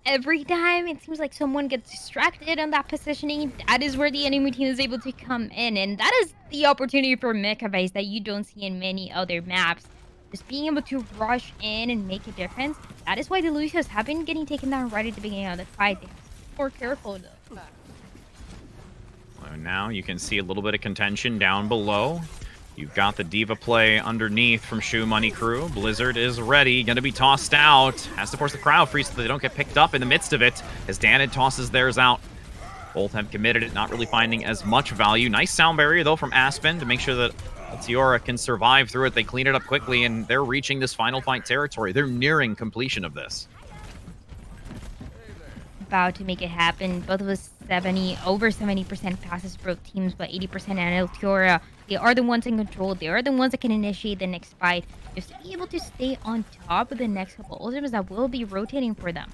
Every time it seems like someone gets distracted on that positioning, that is where the enemy team is able to come in, and that is the opportunity for mecha base that you don't see in many other maps. Just being able to rush in and make a difference. That is why the Lucios have been getting taken down right at the beginning of the fight. They have to be more careful though. Well, now you can see a little bit of contention down below. You've got the Diva play underneath from Shoe Money Crew. Blizzard is ready, going to be tossed out. Has to force the crowd free so that they don't get picked up in the midst of it as Danid tosses theirs out. Both have committed it, not really finding as much value. Nice sound barrier, though, from Aspen to make sure that Altiora can survive through it. They clean it up quickly, and they're reaching this final fight territory. They're nearing completion of this. About to make it happen. Both of us over 70% passes for both teams, but 80% and Altiora. They are the ones in control. They are the ones that can initiate the next fight. Just to be able to stay on top of the next couple ultimates that will be rotating for them.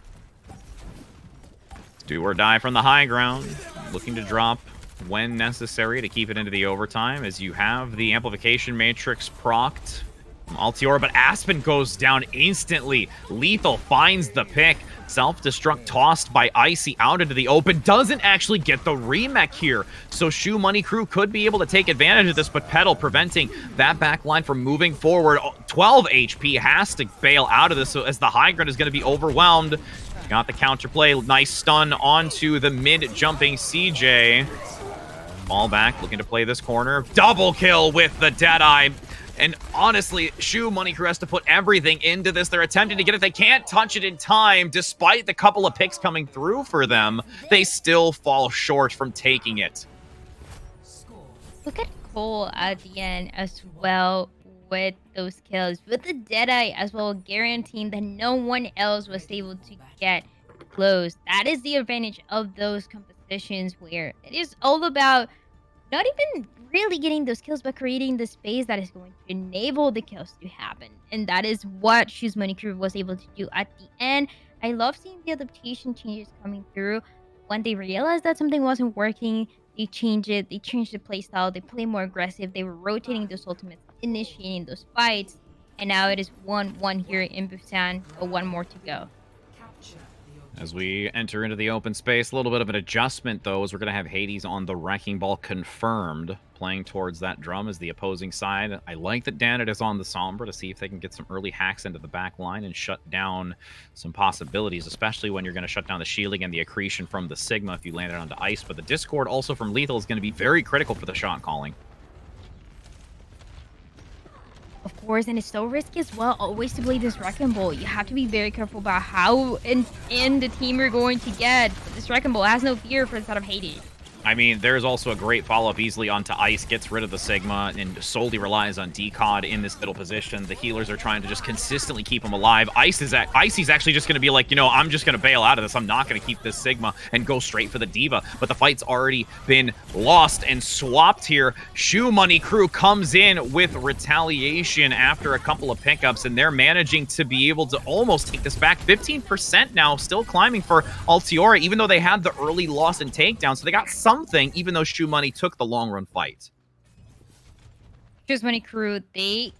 Do or die from the high ground. Looking to drop when necessary to keep it into the overtime, as you have the amplification matrix procced from Altiora, but Aspen goes down instantly. Lethal finds the pick. Self-destruct tossed by Icy out into the open. Doesn't actually get the remech here. So Shoe Money Crew could be able to take advantage of this, but Petal preventing that back line from moving forward. 12 HP has to bail out of this, so as the high ground is going to be overwhelmed. Got the counterplay. Nice stun onto the mid-jumping CJ. Fall back, looking to play this corner. Double kill with the Deadeye. And honestly, Shoe Money Crew has to put everything into this. They're attempting to get it. They can't touch it in time. Despite the couple of picks coming through for them, they still fall short from taking it. Look at Cole at the end as well with those kills. With the Deadeye as well, guaranteeing that no one else was able to get close. That is the advantage of those competitions where it is all about not even really getting those kills, but creating the space that is going to enable the kills to happen. And that is what Shoes Money Crew was able to do at the end. I love seeing the adaptation changes coming through. When they realized that something wasn't working, they changed it. They changed the playstyle. They play more aggressive. They were rotating those ultimates, initiating those fights. And now it is 1-1 here in Busan, but one more to go. As we enter into the open space, a little bit of an adjustment, though, as we're going to have Hades on the Wrecking Ball confirmed, playing towards that drum as the opposing side. I like that Danet is on the Sombra to see if they can get some early hacks into the back line and shut down some possibilities, especially when you're going to shut down the shielding and the accretion from the Sigma if you land it onto Ice. But the Discord also from Lethal is going to be very critical for the shot calling. Of course, and it's so risky as well, always to play this Wrecking Ball. You have to be very careful about how in the team you're going to get. This Wrecking Ball has no fear for the side of Hades. I mean, there's also a great follow-up easily onto Ice, gets rid of the Sigma, and solely relies on Decod in this middle position. The healers are trying to just consistently keep him alive. Icy's actually just going to be like, you know, I'm just going to bail out of this. I'm not going to keep this Sigma and go straight for the Diva. But the fight's already been lost and swapped here. Shoe Money Crew comes in with retaliation after a couple of pickups, and they're managing to be able to almost take this back. 15% now, still climbing for Altiora, even though they had the early loss and takedown. So they got something, even though Shoe Money took the long run fight. Shoes Money Crew, they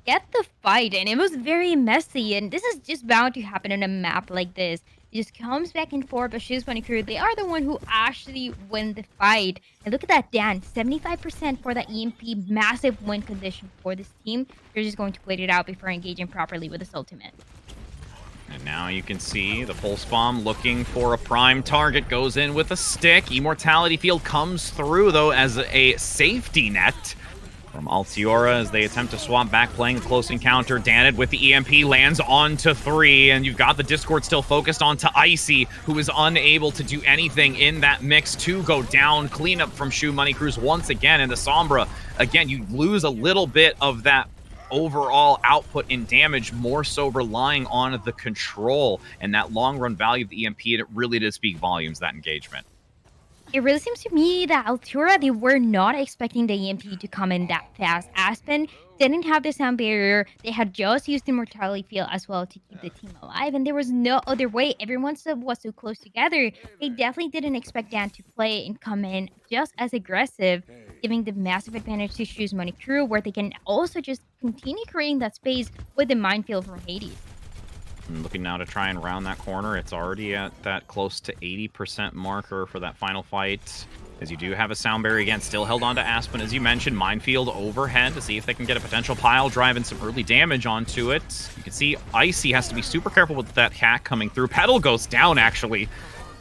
get the fight, and it was very messy, and this is just bound to happen on a map like this. It just comes back and forth, but Shoes Money Crew, they are the one who actually win the fight. And look at that, Dan, 75% for that EMP, massive win condition for this team. They're just going to wait it out before engaging properly with this ultimate. And now you can see the Pulse Bomb looking for a prime target, goes in with a stick. Immortality Field comes through, though, as a safety net from Altiora as they attempt to swap back, playing a close encounter. Danet with the EMP lands onto 3, and you've got the Discord still focused onto Icy, who is unable to do anything in that mix to go down. Cleanup from Shoe Money Crews once again, and the Sombra, again, you lose a little bit of that overall output in damage, more so relying on the control and that long run value of the EMP, and it really did speak volumes, that engagement. It really seems to me that Altiora, they were not expecting the EMP to come in that fast. Aspen didn't have the sound barrier. They had just used the Mortality Field as well to keep the team alive, and there was no other way. Everyone was so close together. They definitely didn't expect Dan to play and come in just as aggressive, giving the massive advantage to Shoes Money Crew, where they can also just continue creating that space with the minefield from Hades. And looking now to try and round that corner. It's already at that close to 80% marker for that final fight, as you do have a sound barrier again, still held on to Aspen, as you mentioned. Minefield overhead to see if they can get a potential pile drive and some early damage onto it. You can see Icy has to be super careful with that hack coming through. Petal goes down, actually.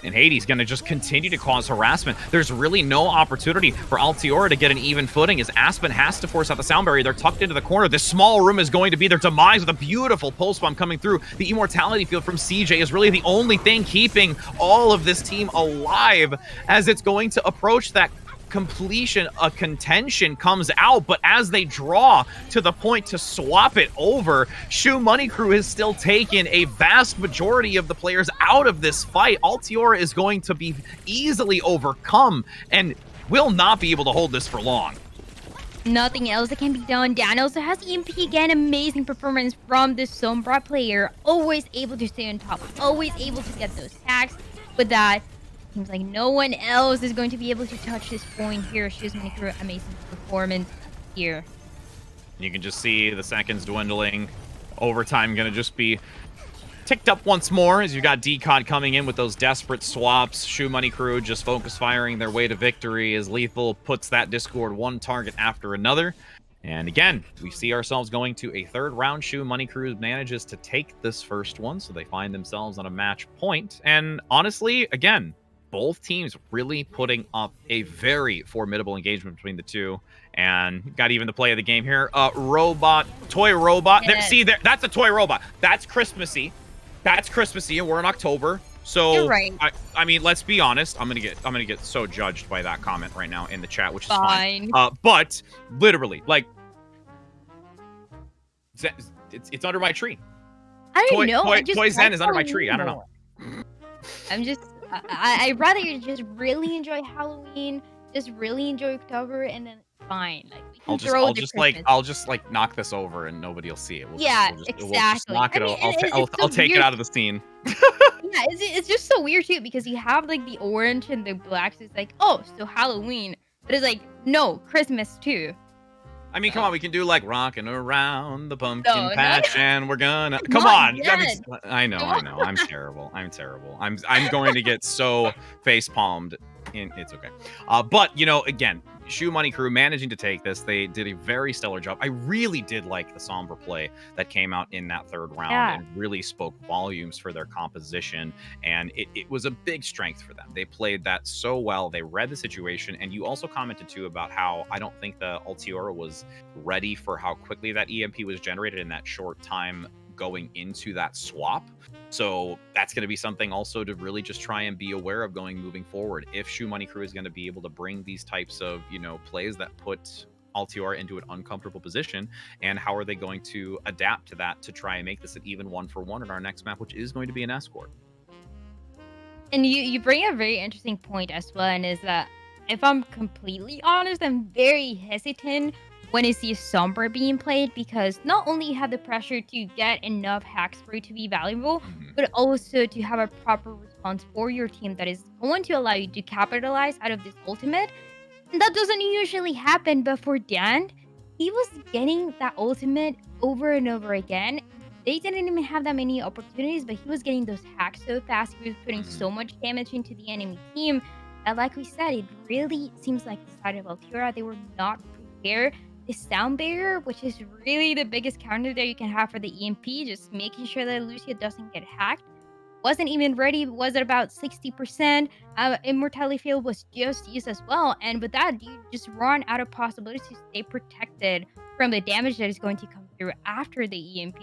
And Hades going to just continue to cause harassment. There's really no opportunity for Altiora to get an even footing, as Aspen has to force out the sound barrier. They're tucked into the corner. This small room is going to be their demise with a beautiful pulse bomb coming through. The Immortality Field from CJ is really the only thing keeping all of this team alive, as it's going to approach that completion. A contention comes out, but as they draw to the point to swap it over, Shoe Money Crew has still taken a vast majority of the players out of this fight. Altiora is going to be easily overcome and will not be able to hold this for long. Nothing else that can be done. Dan also has EMP again. Amazing performance from the Sombra player. Always able to stay on top. Always able to get those hacks. With that, seems like no one else is going to be able to touch this point here. Shoes Mini Crew, amazing performance here. You can just see the seconds dwindling. Overtime going to just be ticked up once more as you got DCOD coming in with those desperate swaps. Shoe Money Crew just focus firing their way to victory as Lethal puts that Discord one target after another. And again, we see ourselves going to a third round. Shoe Money Crew manages to take this first one, so they find themselves on a match point. And honestly, again, both teams really putting up a very formidable engagement between the two. And got even the play of the game here. Toy robot. Yes. There, that's a toy robot. That's Christmassy. That's Christmassy, and we're in October. So You're right. I mean, let's be honest. I'm gonna get so judged by that comment right now in the chat, which is Fine. fine. But literally, like, it's under my tree. I don't know. Toy Zen is under my tree. I don't know. I'm just, I'd rather you just really enjoy Halloween, just really enjoy October, and then fine. Like, we can I'll just knock this over and nobody will see it. Exactly. We'll just knock it. I'll take it out of the scene. Yeah, it's just so weird too, because you have like the orange and the black, so it's like, oh, so Halloween, but it's like, no, Christmas too. I mean, come on, we can do like rocking around the pumpkin patch, and we're gonna come on. I know. I'm terrible. I'm going to get so face palmed. It's okay. But you know, again, Shoe Money Crew managing to take this. They did a very stellar job. I really did like the somber play that came out in that third round and really spoke volumes for their composition. And it was a big strength for them. They played that so well. They read the situation. And you also commented too about how I don't think the Altiora was ready for how quickly that EMP was generated in that short time going into that swap. So that's going to be something also to really just try and be aware of moving forward. If Shoe Money Crew is going to be able to bring these types of, plays that put Altiora into an uncomfortable position, and how are they going to adapt to that to try and make this an even 1-for-1 in our next map, which is going to be an escort. And you bring a very interesting point as well, and is that if I'm completely honest, I'm very hesitant when you see Sombra being played, because not only you have the pressure to get enough hacks for it to be valuable, but also to have a proper response for your team that is going to allow you to capitalize out of this ultimate. And that doesn't usually happen, but for Dan, he was getting that ultimate over and over again. They didn't even have that many opportunities, but he was getting those hacks so fast. He was putting so much damage into the enemy team that, like we said, it really seems like the side of Altiora, they were not prepared. The sound barrier, which is really the biggest counter that you can have for the EMP, just making sure that Lucia doesn't get hacked, wasn't even ready. Was at about 60%. Immortality Field was just used as well, and with that, you just run out of possibilities to stay protected from the damage that is going to come through after the EMP.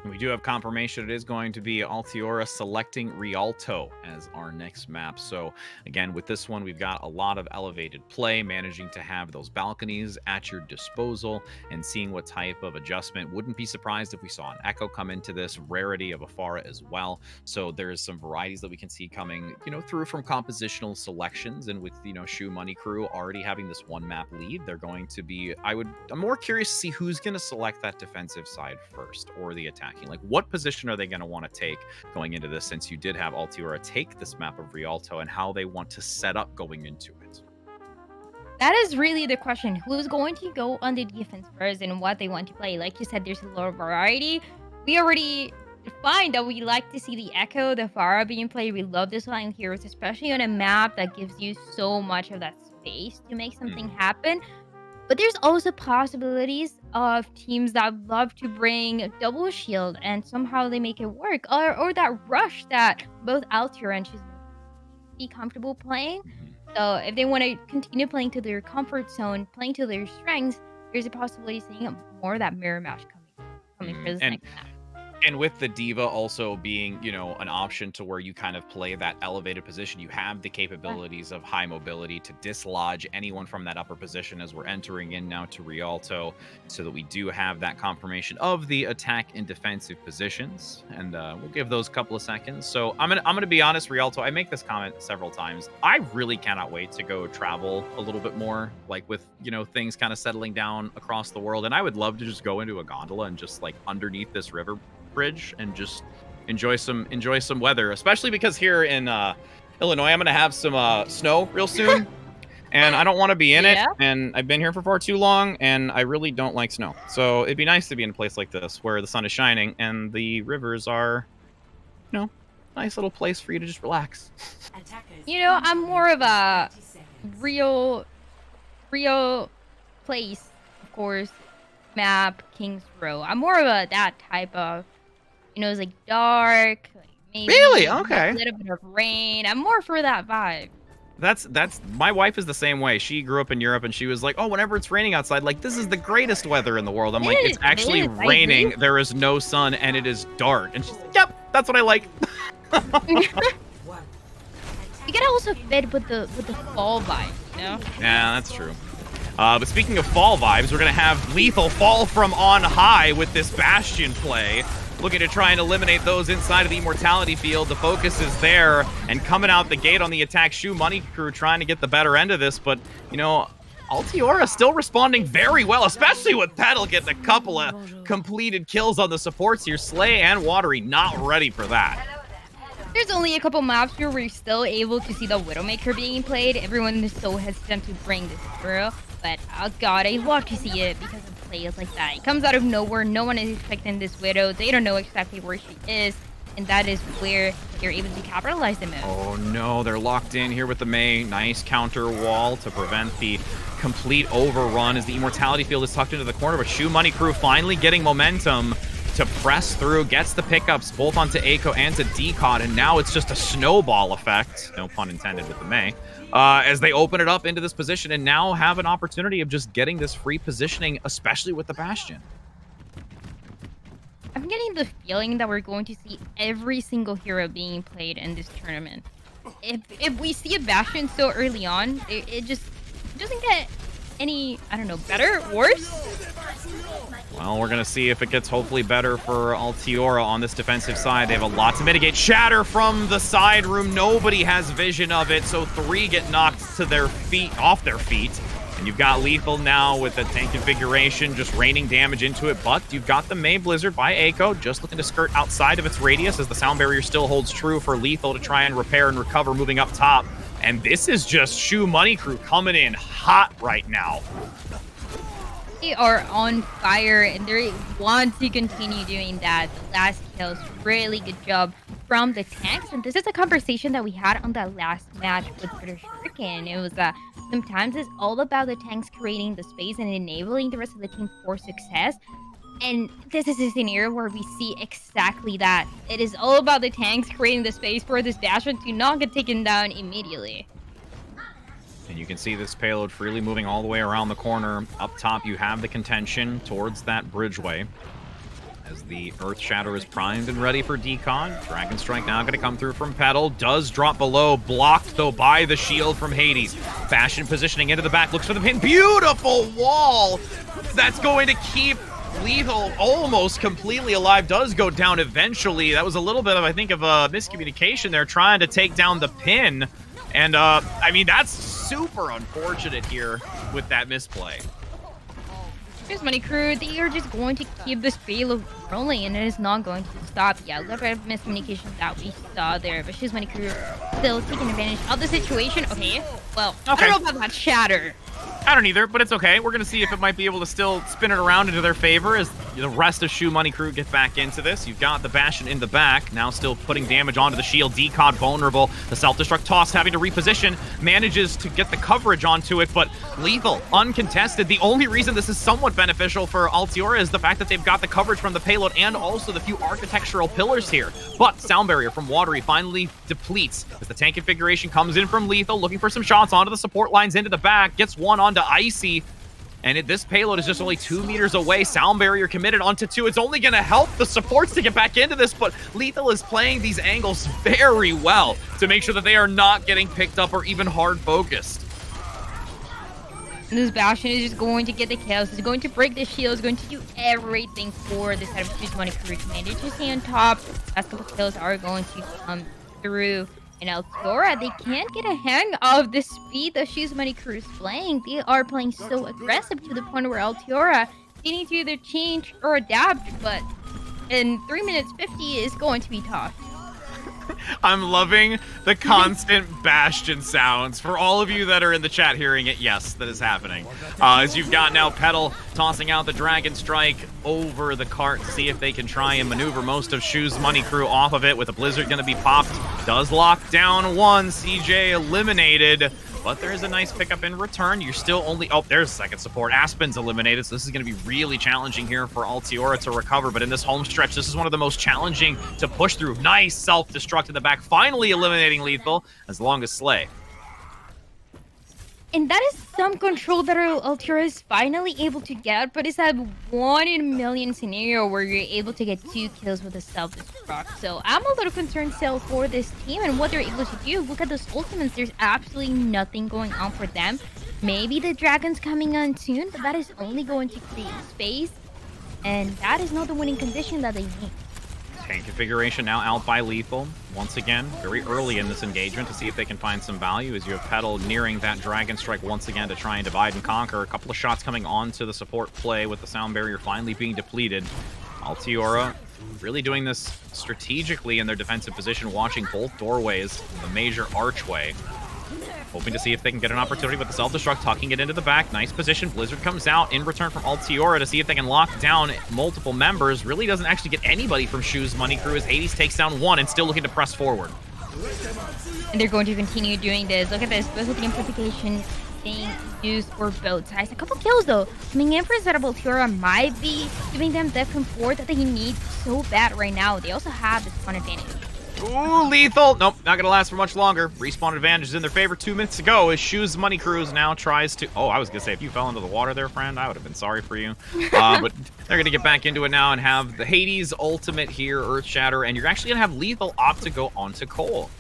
And we do have confirmation it is going to be Altiora selecting Rialto as our next map. So again, with this one, we've got a lot of elevated play, managing to have those balconies at your disposal and seeing what type of adjustment. Wouldn't be surprised if we saw an Echo come into this, rarity of Afara as well. So there's some varieties that we can see coming, through from compositional selections. And with, Shoe Money Crew already having this one map lead, they're going to be, I'm more curious to see who's going to select that defensive side first or the attacking. Like, what position are they going to want to take going into this, since you did have Altiora take this map of Rialto, and how they want to set up going into it? That is really the question. Who's going to go on the defense first and what they want to play? Like you said, there's a lot of variety. We already defined that we like to see the Echo, the Farah being played. We love this line heroes, especially on a map that gives you so much of that space to make something happen. But there's also possibilities of teams that love to bring double shield and somehow they make it work. Or that rush that both Altiora and Shoes be comfortable playing. So if they want to continue playing to their comfort zone, playing to their strengths, there's a possibility of seeing more of that mirror match coming for this next map. And with the Diva also being, an option to where you kind of play that elevated position, you have the capabilities of high mobility to dislodge anyone from that upper position as we're entering in now to Rialto, so that we do have that confirmation of the attack and defensive positions. And we'll give those a couple of seconds. So I'm gonna be honest, Rialto, I make this comment several times. I really cannot wait to go travel a little bit more, like with, things kind of settling down across the world. And I would love to just go into a gondola and just like underneath this river bridge and just enjoy some weather, especially because here in Illinois, I'm gonna have some snow real soon, and I don't want to be in it. Yeah? And I've been here for far too long, and I really don't like snow. So it'd be nice to be in a place like this where the sun is shining and the rivers are, you know, nice little place for you to just relax. You know, I'm more of a real place, of course, map, Kings Row. I'm more of a that type of, you know, it's like dark, like maybe Really? Okay. a little bit of rain. I'm more for that vibe. That's my wife is the same way. She grew up in Europe, and she was like, "Oh, whenever it's raining outside, like this is the greatest weather in the world." I'm like, "It's actually It is. I raining. agree. There is no sun, and it is dark." And she's like, "Yep, that's what I like." You gotta also fit with the fall vibe, you know? Yeah, that's true. But speaking of fall vibes, we're gonna have Lethal fall from on high with this Bastion play. Looking to try and eliminate those inside of the Immortality field. The focus is there, and coming out the gate on the attack, Shoe Money Crew trying to get the better end of this, but, you know, Altiora still responding very well, especially with Petal getting a couple of completed kills on the supports here. Slay and Watery not ready for that. There's only a couple maps here where you're still able to see the Widowmaker being played. Everyone is so hesitant to bring this through, but oh god, I love to see it because of plays like that. It comes out of nowhere. No one is expecting this Widow. They don't know exactly where she is, and that is where you're able to capitalize the move. Oh no, they're locked in here with the Mei. Nice counter wall to prevent the complete overrun as the Immortality field is tucked into the corner, but Shoe Money Crew finally getting momentum to press through, gets the pickups both onto Eiko and to Decod, and now it's just a snowball effect, no pun intended with the Mei, as they open it up into this position and now have an opportunity of just getting this free positioning, especially with the Bastion. I'm getting the feeling that we're going to see every single hero being played in this tournament. If we see a Bastion so early on, it doesn't get any, I don't know, better, worse? Well, we're going to see if it gets hopefully better for Altiora on this defensive side. They have a lot to mitigate. Shatter from the side room. Nobody has vision of it, so 3 get knocked to their feet, off their feet. And you've got Lethal now with the tank configuration, just raining damage into it. But you've got the Mei Blizzard by Eiko, just looking to skirt outside of its radius as the sound barrier still holds true for Lethal to try and repair and recover moving up top. And this is just Shoe Money Crew coming in hot right now. They are on fire, and they want to continue doing that. The last kills, really good job from the tanks. And this is a conversation that we had on that last match with British Hurricane. It was sometimes it's all about the tanks creating the space and enabling the rest of the team for success. And this is a scenario where we see exactly that. It is all about the tanks creating the space for this Bastion to not get taken down immediately. And you can see this payload freely moving all the way around the corner. Up top, you have the contention towards that bridgeway. As the Earth Shatter is primed and ready for Decon. Dragon Strike now going to come through from Petal. Does drop below. Blocked, though, by the shield from Hades. Bastion positioning into the back. Looks for the pin. Beautiful wall! That's going to keep Lethal almost completely alive. Does go down eventually. That was a little bit of, I think, of a miscommunication there, trying to take down the pin. And, I mean, that's super unfortunate here with that misplay. Shoe Money Crew, they are just going to keep this payload rolling, and it is not going to stop. Yeah, a little bit of miscommunication that we saw there, but Shoe Money Crew still taking advantage of the situation. Okay, well, okay. I don't know about that Shatter. I don't either, but it's okay. We're going to see if it might be able to still spin it around into their favor as the rest of Shoe Money Crew get back into this. You've got the Bastion in the back, now still putting damage onto the shield. Decod vulnerable. The self-destruct toss having to reposition, manages to get the coverage onto it, but Lethal, uncontested. The only reason this is somewhat beneficial for Altiora is the fact that they've got the coverage from the payload and also the few architectural pillars here. But sound barrier from Watery finally depletes as the tank configuration comes in from Lethal, looking for some shots onto the support lines into the back, gets one onto Icy, and this payload is just only 2 meters away. Sound barrier committed onto 2. It's only going to help the supports to get back into this, but Lethal is playing these angles very well to make sure that they are not getting picked up or even hard focused. And this Bastion is just going to get the kills. It's going to break the shield. It's going to do everything for this side of Shoe Money Crew to manage to stay on top. Last couple kills are going to come through. And Altiora, they can't get a hang of the speed that Shoe Money Crew is playing. They are playing so aggressive to the point where Altiora needing to either change or adapt, but in 3 minutes 50 is going to be tough. I'm loving the constant Bastion sounds. For all of you that are in the chat hearing it, yes, that is happening. As you've got now Petal tossing out the Dragon Strike over the cart to see if they can try and maneuver most of Shu's Money Crew off of it, with a Blizzard going to be popped. Does lock down one. CJ eliminated. But there is a nice pickup in return. You're still only... Oh, there's second support. Aspen's eliminated, so this is going to be really challenging here for Altiora to recover. But in this home stretch, this is one of the most challenging to push through. Nice self-destruct in the back, finally eliminating Lethal, as long as Slay. And that is some control that Altiora is finally able to get, but it's that 1 in a million scenario where you're able to get 2 kills with a self-destruct. So I'm a little concerned still for this team and what they're able to do. Look at those ultimates. There's absolutely nothing going on for them. Maybe the dragon's coming on soon, but that is only going to create space. And that is not the winning condition that they need. Tank configuration now out by Lethal. Once again, very early in this engagement to see if they can find some value, as you have Petal nearing that Dragon Strike once again to try and divide and conquer. A couple of shots coming onto the support play with the sound barrier finally being depleted. Altiora really doing this strategically in their defensive position, watching both doorways, the major archway. Hoping to see if they can get an opportunity with the self-destruct, tucking it into the back. Nice position. Blizzard comes out in return from Altiora to see if they can lock down multiple members. Really doesn't actually get anybody from Shu's Money Crew as Hades takes down one and still looking to press forward. And they're going to continue doing this. Look at this. Both of the amplification being used for both sides. A couple kills though. Coming in for a setup, Altiora might be giving them the comfort that they need so bad right now. They also have the spawn advantage. Ooh, Lethal. Nope, not going to last for much longer. Respawn advantage is in their favor 2 minutes ago as Shu's Money Crews now tries to... Oh, I was going to say, if you fell into the water there, friend, I would have been sorry for you. But they're going to get back into it now and have the Hades ultimate here, Earth Shatter, and you're actually going to have Lethal opt to go onto Cole.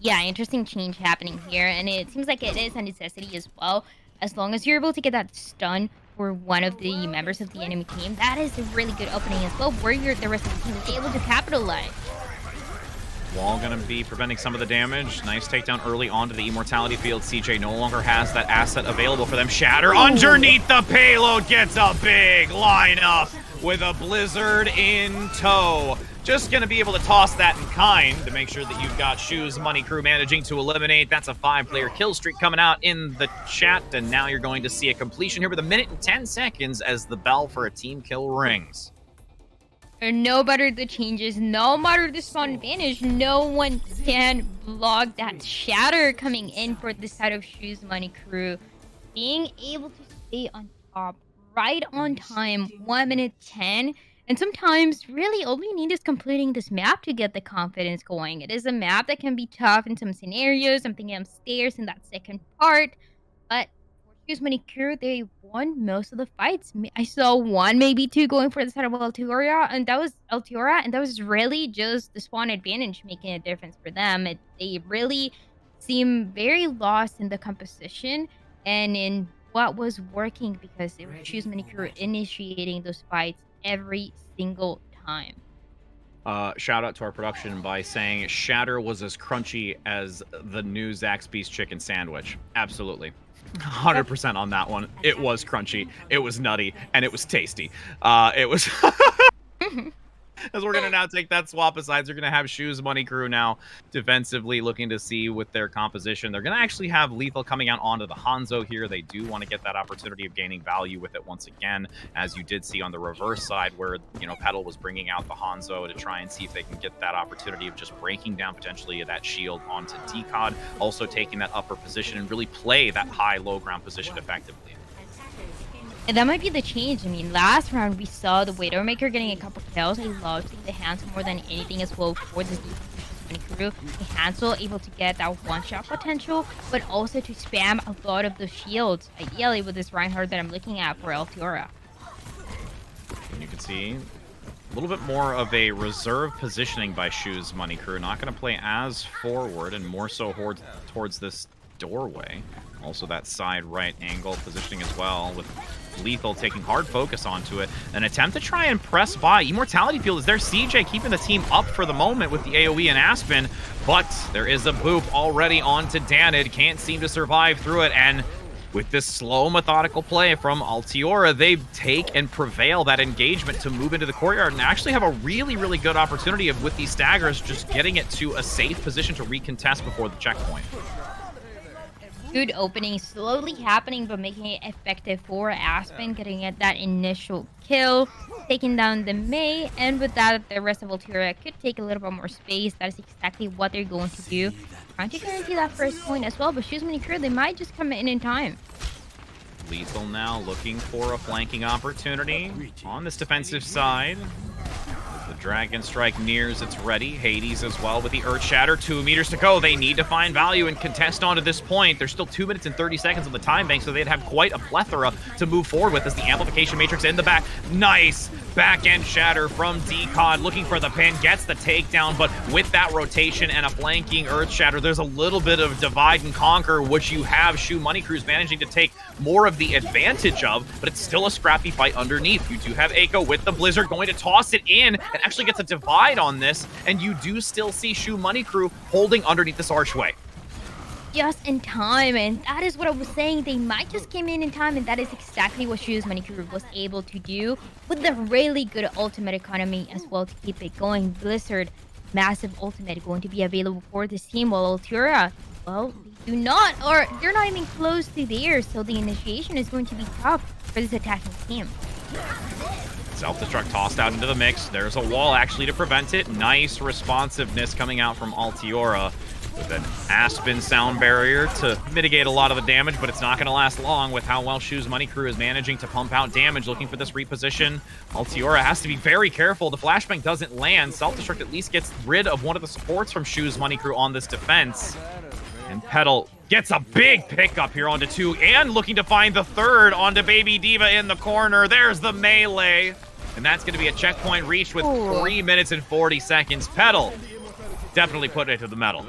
Yeah, interesting change happening here, and it seems like it is a necessity as well. As long as you're able to get that stun for one of the members of the enemy team, that is a really good opening as well, where the rest of the team is able to capitalize. Wall going to be preventing some of the damage. Nice takedown early onto the Immortality field. CJ no longer has that asset available for them. Shatter underneath the payload gets a big lineup with a Blizzard in tow. Just going to be able to toss that in kind to make sure that you've got Shu's Money Crew managing to eliminate. That's a 5-player kill streak coming out in the chat. And now you're going to see a completion here with 1 minute and 10 seconds as the bell for a team kill rings. No matter the changes, no matter the spawn advantage, no one can block that shatter coming in for the side of Shu's Money Crew. Being able to stay on top right on time, 1 minute 10. And sometimes, really, all you need is completing this map to get the confidence going. It is a map that can be tough in some scenarios. I'm thinking upstairs in that second part. But for Shu's Money Crew, they won most of the fights. I saw 1, maybe 2 going for the side of Altiora, and that was really just the spawn advantage making a difference for them. They really seem very lost in the composition and in what was working, because it was Shu's Money Crew initiating those fights every single time. Shout out to our production by saying Shatter was as crunchy as the new Zaxby's chicken sandwich. Absolutely. 100% on that one. It was crunchy, it was nutty, and it was tasty. It was... As we're going to now take that swap asides, we're going to have Shu's Money Crew now defensively looking to see with their composition. They're going to actually have Lethal coming out onto the Hanzo here. They do want to get that opportunity of gaining value with it once again, as you did see on the reverse side where, you know, Petal was bringing out the Hanzo to try and see if they can get that opportunity of just breaking down potentially that shield onto Decod, also taking that upper position and really play that high-low ground position effectively. And that might be the change. I mean, last round we saw the Widowmaker getting a couple kills. I love seeing the Hansel more than anything as well for this Money Crew. The Hansel able to get that one-shot potential, but also to spam a lot of the shields, ideally with this Reinhardt that I'm looking at for Altiora. And you can see a little bit more of a reserve positioning by Shu's Money Crew. Not going to play as forward and more so towards this doorway. Also that side right angle positioning as well, with Lethal taking hard focus onto it. An attempt to try and press by. Immortality Field is there. CJ keeping the team up for the moment with the AoE and Aspen, but there is a boop already onto Danid. Can't seem to survive through it, and with this slow, methodical play from Altiora, they take and prevail that engagement to move into the courtyard and actually have a really, really good opportunity of, with these staggers, just getting it to a safe position to recontest before the checkpoint. Good opening, slowly happening, but making it effective for Aspen, getting at that initial kill, taking down the May, and with that, the rest of Altiora could take a little bit more space. That is exactly what they're going to do. Trying to guarantee that first point as well, but Shoes Money Crew, they might just come in time. Lethal now looking for a flanking opportunity on this defensive side. The Dragon Strike nears its ready. Hades as well with the Earth Shatter. 2 meters to go. They need to find value and contest onto this point. There's still 2 minutes and 30 seconds on the time bank, so they'd have quite a plethora to move forward with as the Amplification Matrix in the back. Nice back-end shatter from Decod, looking for the pin, gets the takedown, but with that rotation and a flanking Earth Shatter, there's a little bit of divide and conquer, which you have Shoe Money Crews managing to take more of the advantage of, but it's still a scrappy fight underneath. You do have Eiko with the Blizzard going to toss it in and actually gets a divide on this, and you do still see Shoe Money Crew holding underneath this archway. Just in time, and that is what I was saying. They might just came in time, and that is exactly what Shoes Money Crew was able to do with the really good ultimate economy as well to keep it going. Blizzard, massive ultimate going to be available for this team, while Altiora, well, they do not, or they're not even close to there, so the initiation is going to be tough for this attacking team. Self-destruct tossed out into the mix. There's a wall actually to prevent it. Nice responsiveness coming out from Altiora with an Aspen sound barrier to mitigate a lot of the damage, but it's not going to last long with how well Shoes Money Crew is managing to pump out damage, looking for this reposition. Altiora has to be very careful. The flashbang doesn't land. Self-destruct at least gets rid of one of the supports from Shoes Money Crew on this defense. And Petal gets a big pickup here onto 2, and looking to find the third onto Baby Diva in the corner. There's the melee. And that's going to be a checkpoint reached with 3 minutes and 40 seconds. Petal definitely put it to the metal.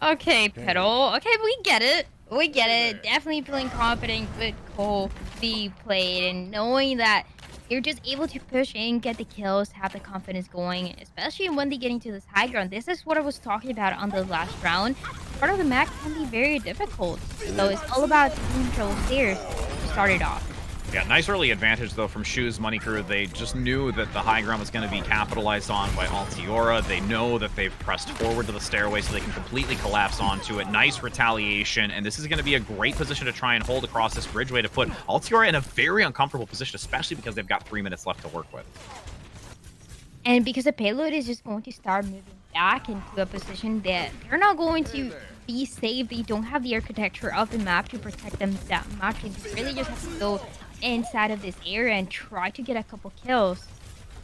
Okay, Petal. Okay, we get it. We get it. Definitely feeling confident with Cole being played and knowing that you're just able to push in, get the kills, have the confidence going, especially when they get into this high ground. This is what I was talking about on the last round. Part of the map can be very difficult. So it's all about control stairs to start it off. Yeah, nice early advantage, though, from Shoes Money Crew. They just knew that the high ground was going to be capitalized on by Altiora. They know that they've pressed forward to the stairway so they can completely collapse onto it. Nice retaliation, and this is going to be a great position to try and hold across this bridgeway to put Altiora in a very uncomfortable position, especially because they've got 3 minutes left to work with. And because the payload is just going to start moving back into a position that they're not going to be safe. They don't have the architecture of the map to protect them that much. And they really just have to go inside of this area and try to get a couple kills.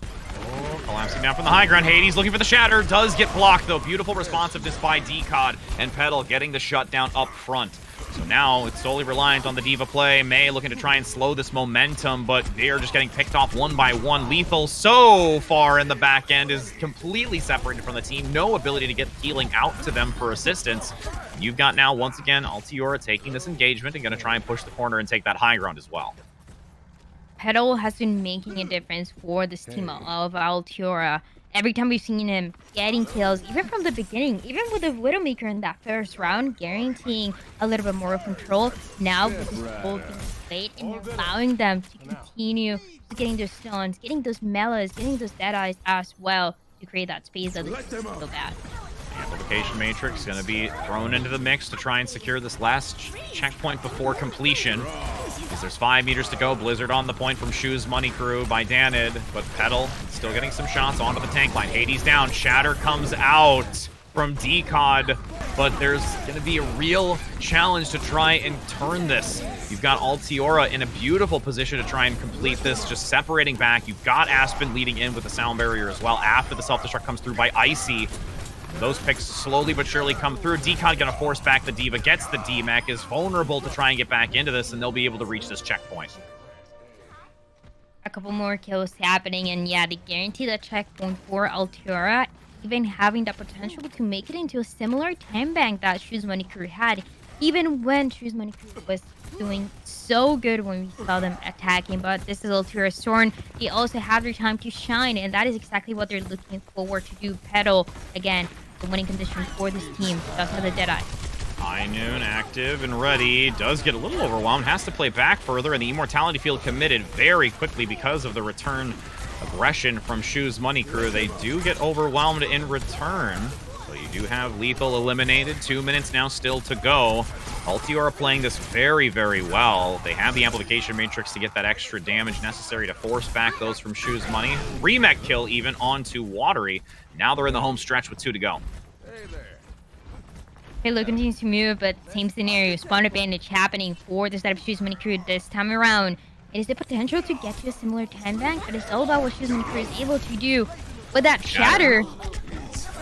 Oh, collapsing down from the high ground. Hades looking for the shatter. Does get blocked, though. Beautiful responsiveness by Decod, and Petal getting the shutdown up front. So now it's solely reliant on the Diva play. May looking to try and slow this momentum, but they are just getting picked off one by one. Lethal so far in the back end is completely separated from the team. No ability to get healing out to them for assistance. You've got now, once again, Altiora taking this engagement and going to try and push the corner and take that high ground as well. Petal has been making a difference for this team of Altiora. Every time we've seen him getting kills, even from the beginning, even with the Widowmaker in that first round, guaranteeing a little bit more control. Now with this whole being played and allowing them to continue getting those stuns, getting those melees, getting those deadeyes as well to create that space that is so bad. Amplification Matrix going to be thrown into the mix to try and secure this last checkpoint before completion. Because there's 5 meters to go. Blizzard on the point from Shoes Money Crew by Danid, but Petal still getting some shots onto the tank line. Hades down. Shatter comes out from Decod, but there's going to be a real challenge to try and turn this. You've got Altiora in a beautiful position to try and complete this, just separating back. You've got Aspen leading in with the sound barrier as well after the self-destruct comes through by Icy. Those picks slowly but surely come through. Decod gonna force back the Diva, gets the D-Mech, is vulnerable to try and get back into this, and they'll be able to reach this checkpoint. A couple more kills happening, and yeah, they guarantee that checkpoint for Altiora, even having the potential to make it into a similar time bank that Shoes Money Crew had, even when Shoes Money Crew was doing so good when we saw them attacking. But this is Altiora's turn. They also have their time to shine, and that is exactly what they're looking forward to do. Petal, again, the winning condition for this team. Does have the Deadeye. High Noon active and ready. Does get a little overwhelmed. Has to play back further, and the Immortality Field committed very quickly because of the return aggression from Shu's Money Crew. They do get overwhelmed in return. So you do have Lethal eliminated. 2 minutes now still to go. Altiora playing this very, very well. They have the Amplification Matrix to get that extra damage necessary to force back those from Shu's Money. Remech kill even onto Watery. Now they're in the home stretch with 2 to go. Halo continues to move, but same scenario. Spawn advantage happening for the side of Shu's Money Crew this time around. It is the potential to get to a similar time bank, but it's all about what Shu's Money Crew is able to do with that shatter.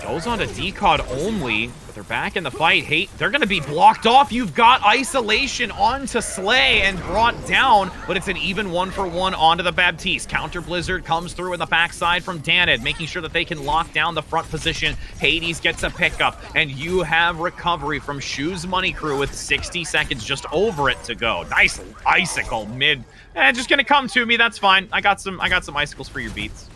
Goes on to decod only, but they're back in the fight. They're going to be blocked off. You've got isolation onto Slay and brought down, but it's an even 1-for-1 onto the Baptiste. Counter Blizzard comes through in the backside from Danid, making sure that they can lock down the front position. Hades gets a pickup, and you have recovery from Shu's Money Crew with 60 seconds just over it to go. Nice icicle mid. Just going to come to me. That's fine. I got some icicles for your beats.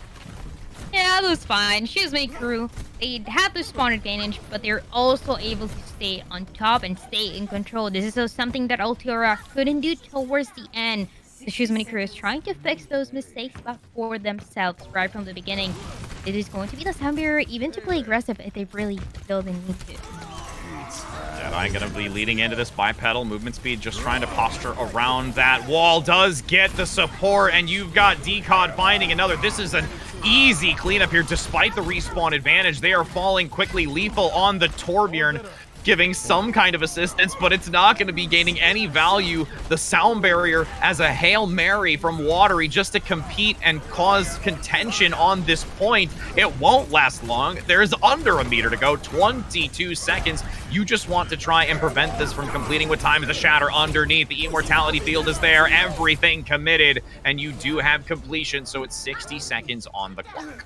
Yeah, that was fine. Shu's Money Crew, they have the spawn advantage, but they're also able to stay on top and stay in control. This is something that Altiora couldn't do towards the end. The Shu's Money Crew is trying to fix those mistakes back for themselves right from the beginning. It is going to be the sound barrier even to play aggressive if they really feel the need to. Jedi going to be leading into this bipedal movement speed, just trying to posture around that wall. Does get the support, and you've got Decod finding another. This is an easy cleanup here despite the respawn advantage. They are falling quickly. Lethal on the Torbjorn, giving some kind of assistance, but it's not going to be gaining any value. The sound barrier as a Hail Mary from Watery just to compete and cause contention on this point. It won't last long. There's under a meter to go, 22 seconds. You just want to try and prevent this from completing with time. The shatter underneath. The Immortality Field is there. Everything committed, and you do have completion, so it's 60 seconds on the clock.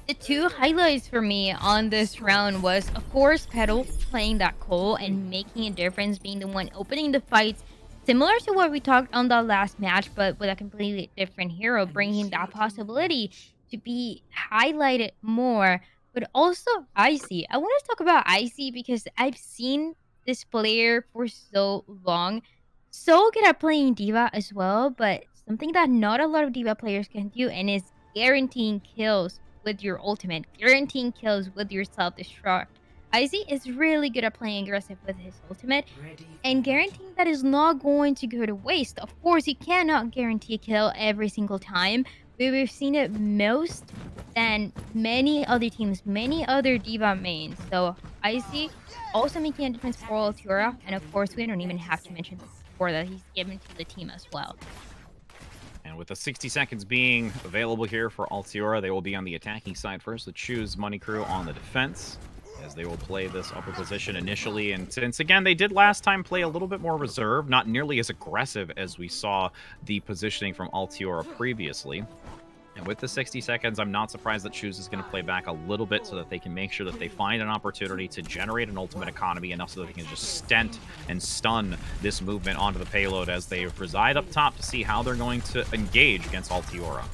The 2 highlights for me on this round was, of course, Petal playing that Cole and making a difference, being the one opening the fights, similar to what we talked on the last match, but with a completely different hero, bringing that possibility to be highlighted more. But also Icy. I want to talk about Icy because I've seen this player for so long. So good at playing D.Va as well, but something that not a lot of D.Va players can do, and is guaranteeing kills with your ultimate, guaranteeing kills with your self-destruct. Icy is really good at playing aggressive with his ultimate and guaranteeing that is not going to go to waste. Of course, you cannot guarantee a kill every single time, but we've seen it most than many other teams, many other D.Va mains. So Icy also making a difference for Altiora, and of course, we don't even have to mention the support that he's given to the team as well. And with the 60 seconds being available here for Altiora, they will be on the attacking side first. The Shu's Money Crew on the defense, as they will play this upper position initially. And since, again, they did last time play a little bit more reserved, not nearly as aggressive as we saw the positioning from Altiora previously. And with the 60 seconds, I'm not surprised that Shu's is going to play back a little bit so that they can make sure that they find an opportunity to generate an ultimate economy enough so that they can just stent and stun this movement onto the payload as they reside up top to see how they're going to engage against Altiora.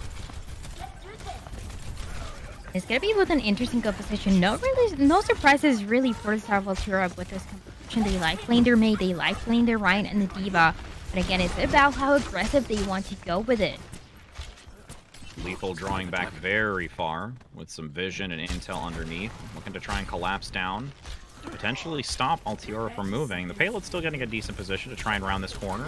It's going to be with an interesting composition. No surprises really for the start of Altiora with this composition. They like playing their Mei, they like playing their Ryan and the D.Va. But again, it's about how aggressive they want to go with it. Lethal drawing back very far with some vision and intel underneath, looking to try and collapse down, potentially stop Altiora from moving. The payload's still getting a decent position to try and round this corner,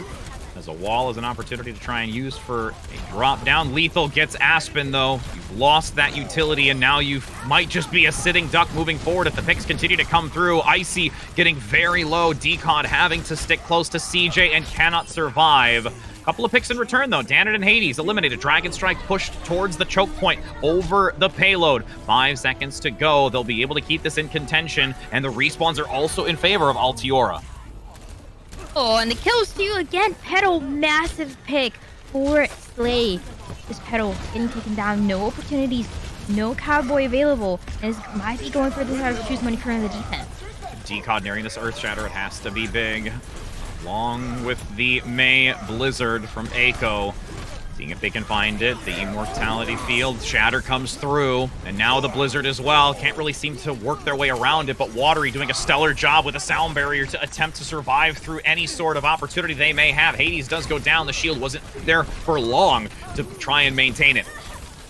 as a wall is an opportunity to try and use for a drop down. Lethal gets Aspen, though. You've lost that utility, and now you might just be a sitting duck moving forward if the picks continue to come through. Icy getting very low. Decod having to stick close to CJ and cannot survive. Couple of picks in return, though. Danid and Hades eliminated. Dragon Strike pushed towards the choke point over the payload. 5 seconds to go. They'll be able to keep this in contention, and the respawns are also in favor of Altiora. Oh, and the kills too. Again, Petal, massive pick for Slay. This Petal getting taken down. No opportunities. No Cowboy available. And this might be going for the Shu's Money Crew in the defense. Decod nearing this Earth Shatter. It has to be big. Along with the May Blizzard from Echo. Seeing if they can find it. The Immortality Field. Shatter comes through. And now the Blizzard as well. Can't really seem to work their way around it, but Watery doing a stellar job with a Sound Barrier to attempt to survive through any sort of opportunity they may have. Hades does go down. The shield wasn't there for long to try and maintain it.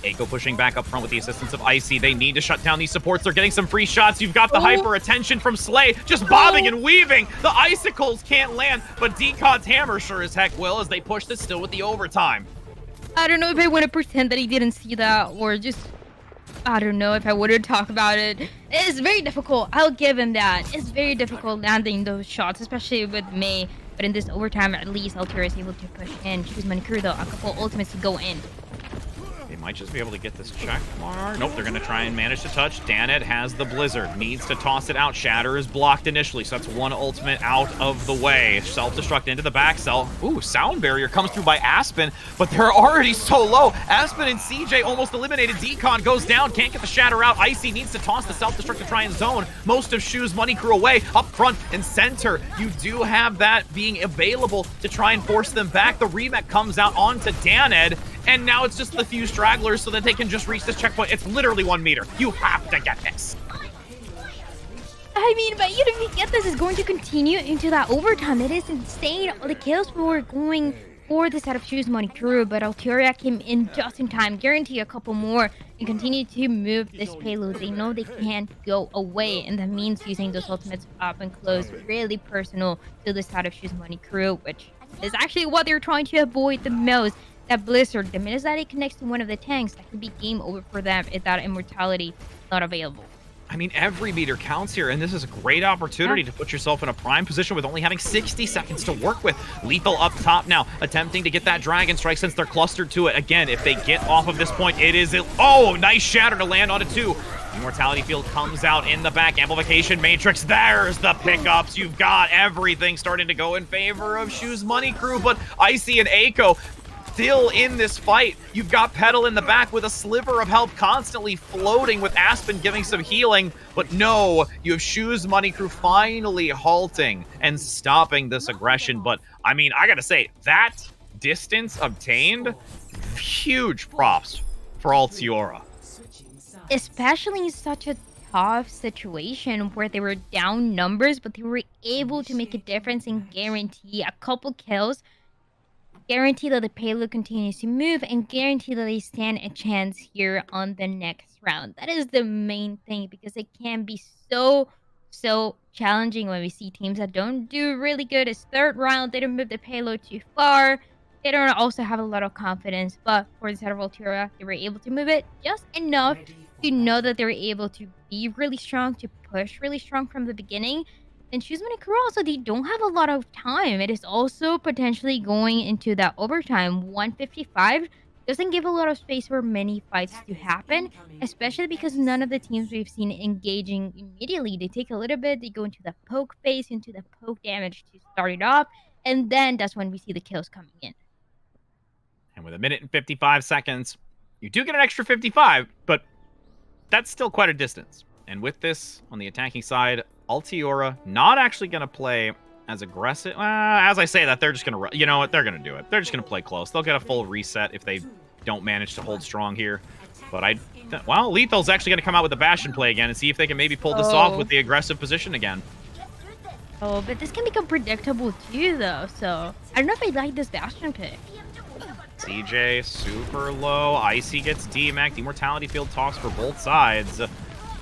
Eiko pushing back up front with the assistance of Icy. They need to shut down these supports. They're getting some free shots. You've got the hyper attention from Slay, just bobbing and weaving. The icicles can't land, but Decod's hammer sure as heck will as they push this still with the overtime. I don't know if I want to pretend that he didn't see that, or just, I don't know if I want to talk about it. It's very difficult. I'll give him that. It's very difficult landing those shots, especially with May. But in this overtime, at least Altiora is able to push in. Choose Manicure though, a couple ultimates to go in. They might just be able to get this check mark. Nope, they're going to try and manage to touch. Daned has the Blizzard. Needs to toss it out. Shatter is blocked initially, so that's one ultimate out of the way. Self-destruct into the back cell. Ooh, Sound Barrier comes through by Aspen, but they're already so low. Aspen and CJ almost eliminated. Decon goes down. Can't get the Shatter out. Icy needs to toss the self-destruct to try and zone most of Shu's Money Crew away. Up front and center, you do have that being available to try and force them back. The remake comes out onto Daned, and now it's just the few stragglers so that they can just reach this checkpoint. It's literally 1 meter. You have to get this. I mean, but even if you get this, is going to continue into that overtime. It is insane. The kills were going for the set of Choose Money Crew, but Altiora came in just in time, guarantee a couple more, and continue to move this payload. They know they can't go away, and that means using those ultimates up and close, really personal to the side of Choose Money Crew, which is actually what they're trying to avoid the most. That Blizzard, the minute that it connects to one of the tanks, that could be game over for them if that immortality not available. I mean, every meter counts here, and this is a great opportunity to put yourself in a prime position with only having 60 seconds to work with. Lethal up top now, attempting to get that Dragon Strike since they're clustered to it. Again, if they get off of this point, it is... Oh, nice Shatter to land on a 2. Immortality Field comes out in the back. Amplification Matrix, there's the pickups. You've got everything starting to go in favor of Shu's Money Crew, but Icy and Eiko still in this fight. You've got Petal in the back with a sliver of help constantly floating with Aspen giving some healing, but no, you have Shu's Money Crew finally halting and stopping this aggression. But I mean, I gotta say, that distance obtained, huge props for Altiora. Especially in such a tough situation where they were down numbers, but they were able to make a difference and guarantee a couple kills, guarantee that the payload continues to move, and guarantee that they stand a chance here on the next round. That is the main thing, because it can be so challenging when we see teams that don't do really good. It's third round, they don't move the payload too far, they don't also have a lot of confidence, but for the side of Altiora, they were able to move it just enough to know that they were able to be really strong, to push really strong from the beginning. And Choose Money Crew also, they don't have a lot of time. It is also potentially going into that overtime. 155 doesn't give a lot of space for many fights to happen, especially because none of the teams we've seen engaging immediately. They take a little bit, they go into the poke phase, into the poke damage to start it off, and then that's when we see the kills coming in. And with 1 minute and 55 seconds, you do get an extra 55, but that's still quite a distance. And with this, on the attacking side, Altiora not actually going to play as aggressive. As I say that, they're just going to... You know what? They're going to do it. They're just going to play close. They'll get a full reset if they don't manage to hold strong here. But well, Lethal's actually going to come out with the Bastion play again and see if they can maybe pull this off with the aggressive position again. Oh, but this can become predictable too, though. So I don't know if I like this Bastion pick. CJ super low. Icy gets DMAC. Immortality Field talks for both sides.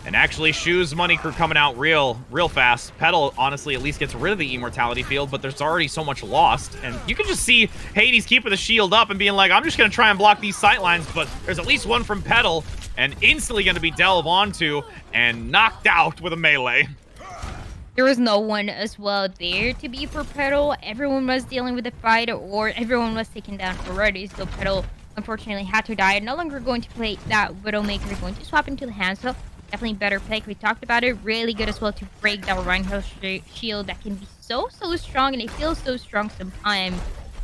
And actually, Shu's Money Crew coming out real fast. Petal, honestly, at least gets rid of the Immortality Field, but there's already so much lost. And you can just see Hades keeping the shield up and being like, I'm just going to try and block these sightlines, but there's at least one from Petal, and instantly going to be delved onto and knocked out with a melee. There was no one as well there to be for Petal. Everyone was dealing with the fight, or everyone was taken down already, so Petal unfortunately had to die. No longer going to play that Widowmaker, going to swap into the hand, so definitely better pick. We talked about it. Really good as well to break that Reinhardt shield that can be so strong, and it feels so strong sometimes.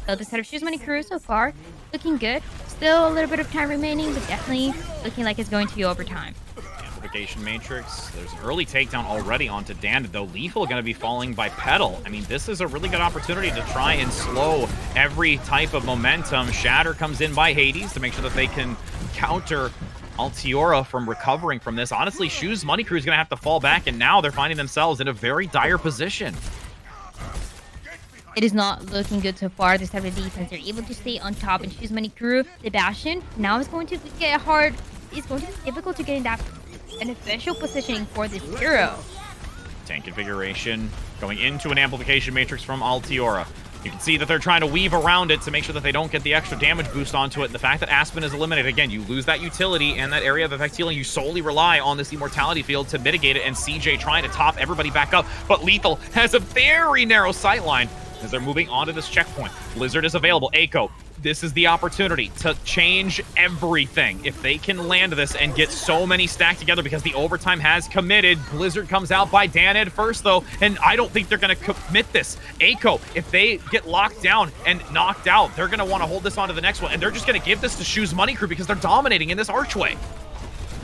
So the set of Choose Money Crew so far looking good. Still a little bit of time remaining, but definitely looking like it's going to be overtime. Amplification Matrix. There's an early takedown already onto Daned, though Lethal going to be falling by Petal. I mean, this is a really good opportunity to try and slow every type of momentum. Shatter comes in by Hades to make sure that they can counter Altiora from recovering from this. Honestly, Shoes Money Crew is going to have to fall back, and now they're finding themselves in a very dire position. It is not looking good so far. This type of defense, they're able to stay on top and Shoes Money Crew. The Bastion now is going to get hard. It's going to be difficult to get in that beneficial positioning for this hero. Tank configuration going into an amplification matrix from Altiora. You can see that they're trying to weave around it to make sure that they don't get the extra damage boost onto it. And the fact that Aspen is eliminated, again, you lose that utility and that area of effect healing. You solely rely on this immortality field to mitigate it, and CJ trying to top everybody back up. But Lethal has a very narrow sight line as they're moving onto this checkpoint. Blizzard is available. Echo, this is the opportunity to change everything. If they can land this and get so many stacked together, because the overtime has committed. Blizzard comes out by Danid first, though, and I don't think they're going to commit this. Echo, if they get locked down and knocked out, they're going to want to hold this on to the next one, and they're just going to give this to Shoes Money Crew because they're dominating in this archway.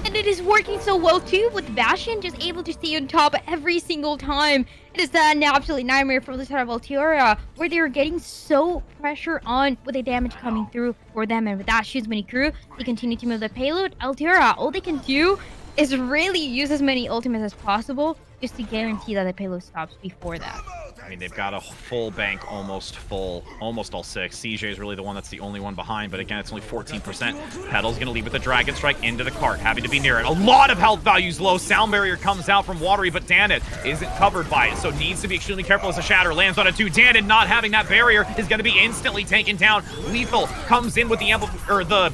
And it is working so well too, with Bastion just able to stay on top every single time. It is an absolute nightmare for the side of Altiora, where they are getting so pressure on with the damage coming through for them. And with that, Shoes Money Crew, they continue to move the payload. Altiora, all they can do is really use as many ultimates as possible just to guarantee that the payload stops before that. I mean, they've got a full bank, almost full, almost all 6. CJ is really the one that's the only one behind, but again, it's only 14%. Petal's going to leave with the Dragon Strike into the cart, happy to be near it. A lot of health values low. Sound Barrier comes out from Watery, but Danid isn't covered by it, so needs to be extremely careful as a Shatter lands on it too. Danid not having that barrier is going to be instantly taken down. Lethal comes in with the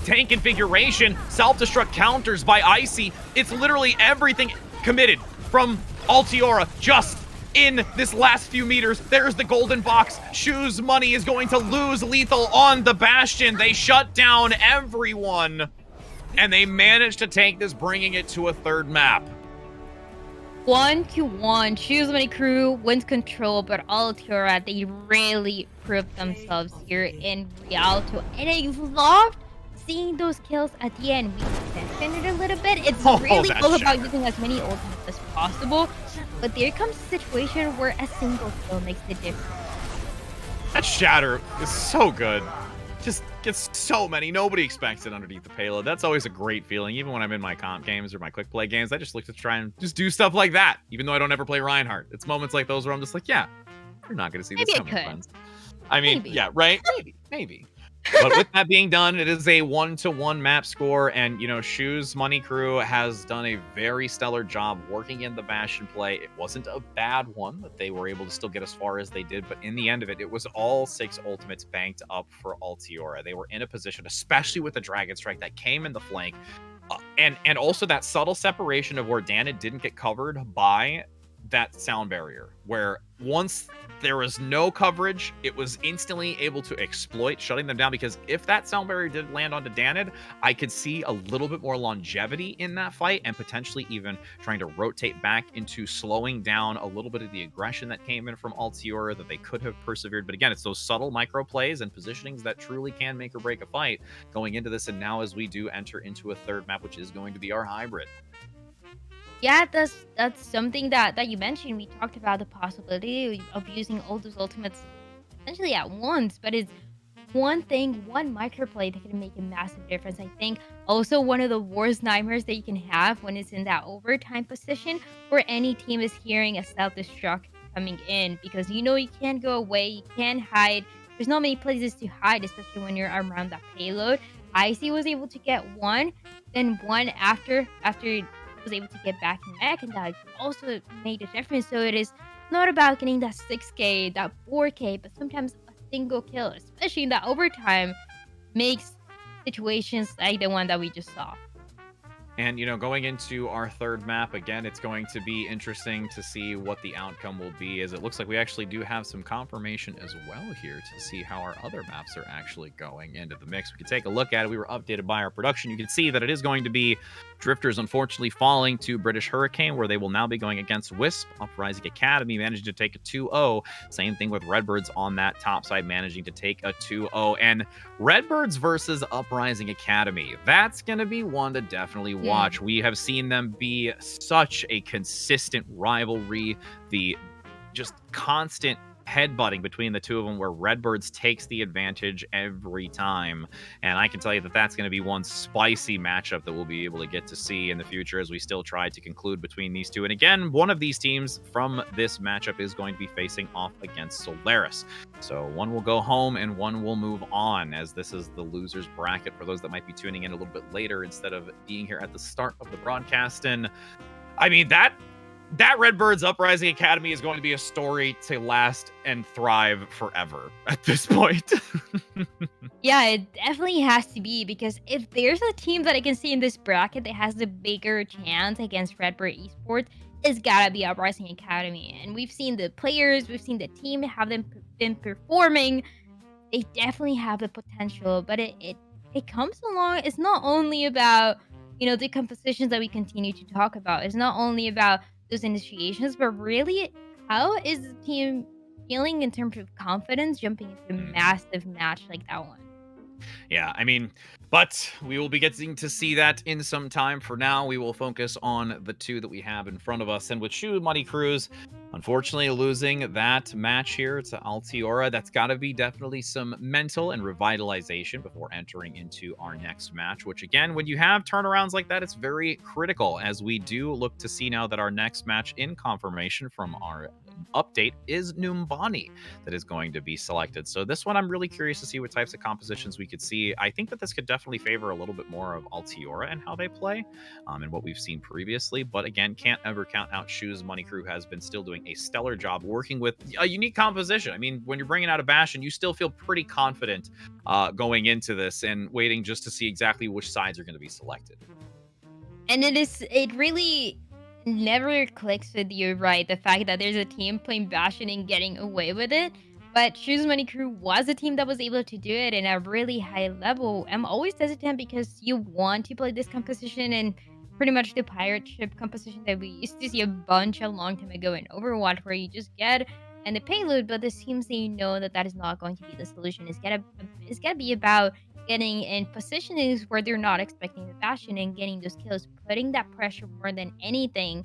tank configuration. Self-destruct counters by Icy. It's literally everything committed from Altiora just in this last few meters. There's the golden box. Shoes Money is going to lose Lethal on the Bastion. They shut down everyone, and they managed to take this, bringing it to a third map. 1-1. Shoes Money Crew wins control, but Altiora, they really proved themselves here in Rialto, and I loved seeing those kills at the end. We extended it a little bit. It's really all about using as many ultimates as possible. But there comes a situation where a single kill makes the difference. That Shatter is so good. Just gets so many. Nobody expects it underneath the payload. That's always a great feeling. Even when I'm in my comp games or my quick play games, I just look to try and just do stuff like that. Even though I don't ever play Reinhardt. It's moments like those where I'm just like, yeah, you're not going to see this coming, friends. I mean, yeah, right? Maybe. But with that being done, it is a 1-1 map score, and you know, Shoes Money Crew has done a very stellar job working in the Bastion play. It wasn't a bad one that they were able to still get as far as they did, but in the end of it, it was all 6 ultimates banked up for Altiora. They were in a position, especially with the Dragon Strike that came in the flank, and also that subtle separation of where Danid didn't get covered by that sound barrier, where once there was no coverage, it was instantly able to exploit shutting them down, because if that sound barrier did land onto Danid, I could see a little bit more longevity in that fight, and potentially even trying to rotate back into slowing down a little bit of the aggression that came in from Altiora that they could have persevered. But again, it's those subtle micro plays and positionings that truly can make or break a fight going into this. And now as we do enter into a third map, which is going to be our hybrid. Yeah, that's something that you mentioned. We talked about the possibility of using all those ultimates essentially at once, but it's one microplay that can make a massive difference. I think also one of the worst nightmares that you can have when it's in that overtime position where any team is hearing a self-destruct coming in, because you know you can't go away, you can't hide. There's not many places to hide, especially when you're around that payload. Icy was able to get one, then one after was able to get back in mech, and that also made a difference. So it is not about getting that 6k, that 4k, but sometimes a single kill, especially in that overtime, makes situations like the one that we just saw. And, you know, going into our third map, again, it's going to be interesting to see what the outcome will be, as it looks like we actually do have some confirmation as well here to see how our other maps are actually going into the mix. We can take a look at it. We were updated by our production. You can see that it is going to be Drifters, unfortunately, falling to British Hurricane, where they will now be going against Wisp. Uprising Academy managing to take a 2-0. Same thing with Redbirds on that top side, managing to take a 2-0. And Redbirds versus Uprising Academy, that's going to be one to definitely watch. We have seen them be such a consistent rivalry. The just constant headbutting between the two of them where Redbirds takes the advantage every time. And I can tell you that that's going to be one spicy matchup that we'll be able to get to see in the future as we still try to conclude between these two. And again, one of these teams from this matchup is going to be facing off against Solaris. So one will go home and one will move on, as this is the losers bracket for those that might be tuning in a little bit later instead of being here at the start of the broadcast. And I mean, that Redbird's Uprising Academy is going to be a story to last and thrive forever at this point. Yeah, it definitely has to be, because if there's a team that I can see in this bracket that has the bigger chance against Redbird Esports, it's gotta be Uprising Academy. And we've seen the players, we've seen the team, have them been performing. They definitely have the potential, but it comes along. It's not only about, the compositions that we continue to talk about. It's not only about those initiations, but really, how is the team feeling in terms of confidence jumping into a massive match like that one? Yeah, I mean, but we will be getting to see that in some time. For now, we will focus on the two that we have in front of us. And with Shu Money Cruz, unfortunately losing that match here to Altiora, that's got to be definitely some mental and revitalization before entering into our next match, which again, when you have turnarounds like that, it's very critical, as we do look to see now that our next match in confirmation from our update is Numbani that is going to be selected. So this one, I'm really curious to see what types of compositions we could see. I think that this could definitely favor a little bit more of Altiora and how they play, and what we've seen previously. But again, can't ever count out Shu's Money Crew has been still doing a stellar job working with a unique composition. I mean, when you're bringing out a Bastion, you still feel pretty confident going into this and waiting just to see exactly which sides are going to be selected. And it really never clicks with you, right? The fact that there's a team playing Bastion and getting away with it. But Choose Money Crew was a team that was able to do it in a really high level. I'm always hesitant because you want to play this composition and pretty much the pirate ship composition that we used to see a bunch a long time ago in Overwatch, where you just get and the payload. But this teams, they know that that is not going to be the solution. It's gotta be about getting in positionings where they're not expecting the Bastion and getting those kills, putting that pressure more than anything.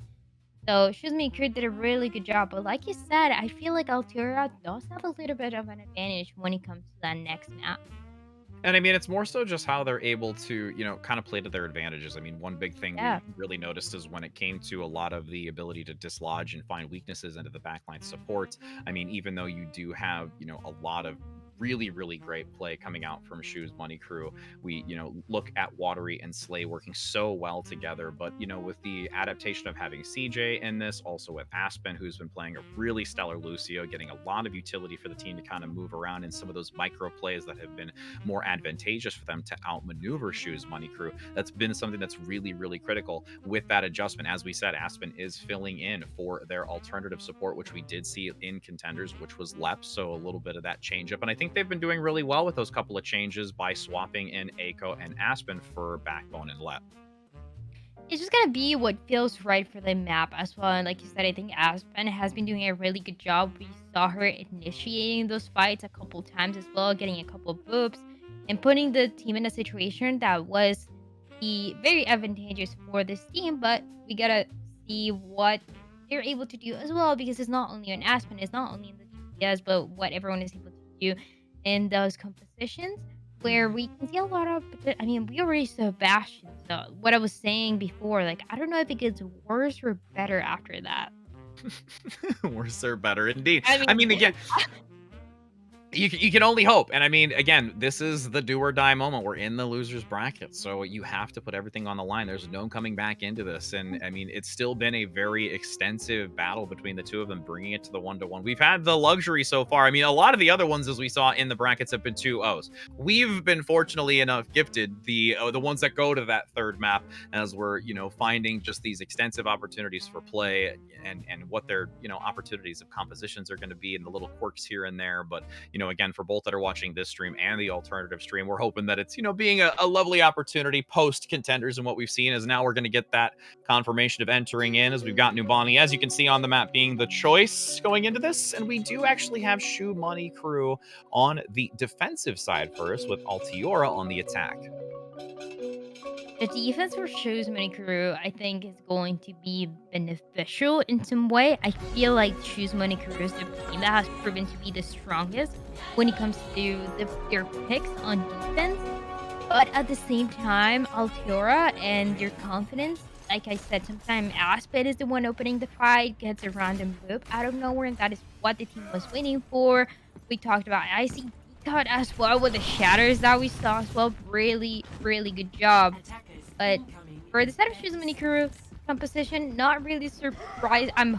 So Choose Money Crew did a really good job. But like you said, I feel like Altiora does have a little bit of an advantage when it comes to that next map. And I mean, it's more so just how they're able to, kind of play to their advantages. I mean, one big thing Yeah. we really noticed is when it came to a lot of the ability to dislodge and find weaknesses into the backline support. I mean, even though you do have, a lot of really, really great play coming out from Shu's Money Crew, we, look at Watery and Slay working so well together. But, with the adaptation of having CJ in this, also with Aspen, who's been playing a really stellar Lucio, getting a lot of utility for the team to kind of move around in some of those micro plays that have been more advantageous for them to outmaneuver Shu's Money Crew. That's been something that's really, really critical with that adjustment. As we said, Aspen is filling in for their alternative support, which we did see in Contenders, which was Lep. So a little bit of that change up. And I think they've been doing really well with those couple of changes by swapping in Aiko and Aspen for Backbone and Lep. It's just gonna be what feels right for the map as well. And like you said, I think Aspen has been doing a really good job. We saw her initiating those fights a couple times as well, getting a couple of boops and putting the team in a situation that was very advantageous for this team. But we gotta see what they're able to do as well, because it's not only on Aspen, it's not only in the DPS, but what everyone is able to do in those compositions, where we can see a lot of, I mean, we already saw Bastion. So what I was saying before, like, I don't know if it gets worse or better after that. Worse or better, indeed. I mean, Again, you can only hope. And I mean, again, this is the do or die moment. We're in the losers bracket, so you have to put everything on the line. There's no coming back into this. And I mean, it's still been a very extensive battle between the two of them, bringing it to the 1-1. We've had the luxury so far. I mean, a lot of the other ones, as we saw in the brackets, have been 2-0s. We've been fortunately enough gifted the ones that go to that third map, as we're finding just these extensive opportunities for play and what their opportunities of compositions are going to be, and the little quirks here and there. But again, for both that are watching this stream and the alternative stream, we're hoping that it's being a lovely opportunity post Contenders. And what we've seen is now we're going to get that confirmation of entering in, as we've got Numbani, as you can see on the map, being the choice going into this. And we do actually have Shu Money Crew on the defensive side first, with Altiora on the attack. The defense for Shoes Money Crew, I think, is going to be beneficial in some way. I feel like Shoes Money Crew is the team that has proven to be the strongest when it comes to their picks on defense. But at the same time, Altiora and their confidence, like I said, sometimes Aspen is the one opening the fight, gets a random loop out of nowhere, and that is what the team was waiting for. We talked about IC cut as well with the shatters that we saw as well. Really, really good job. But for the set of Shoes Mini Crew composition, not really surprised. I'm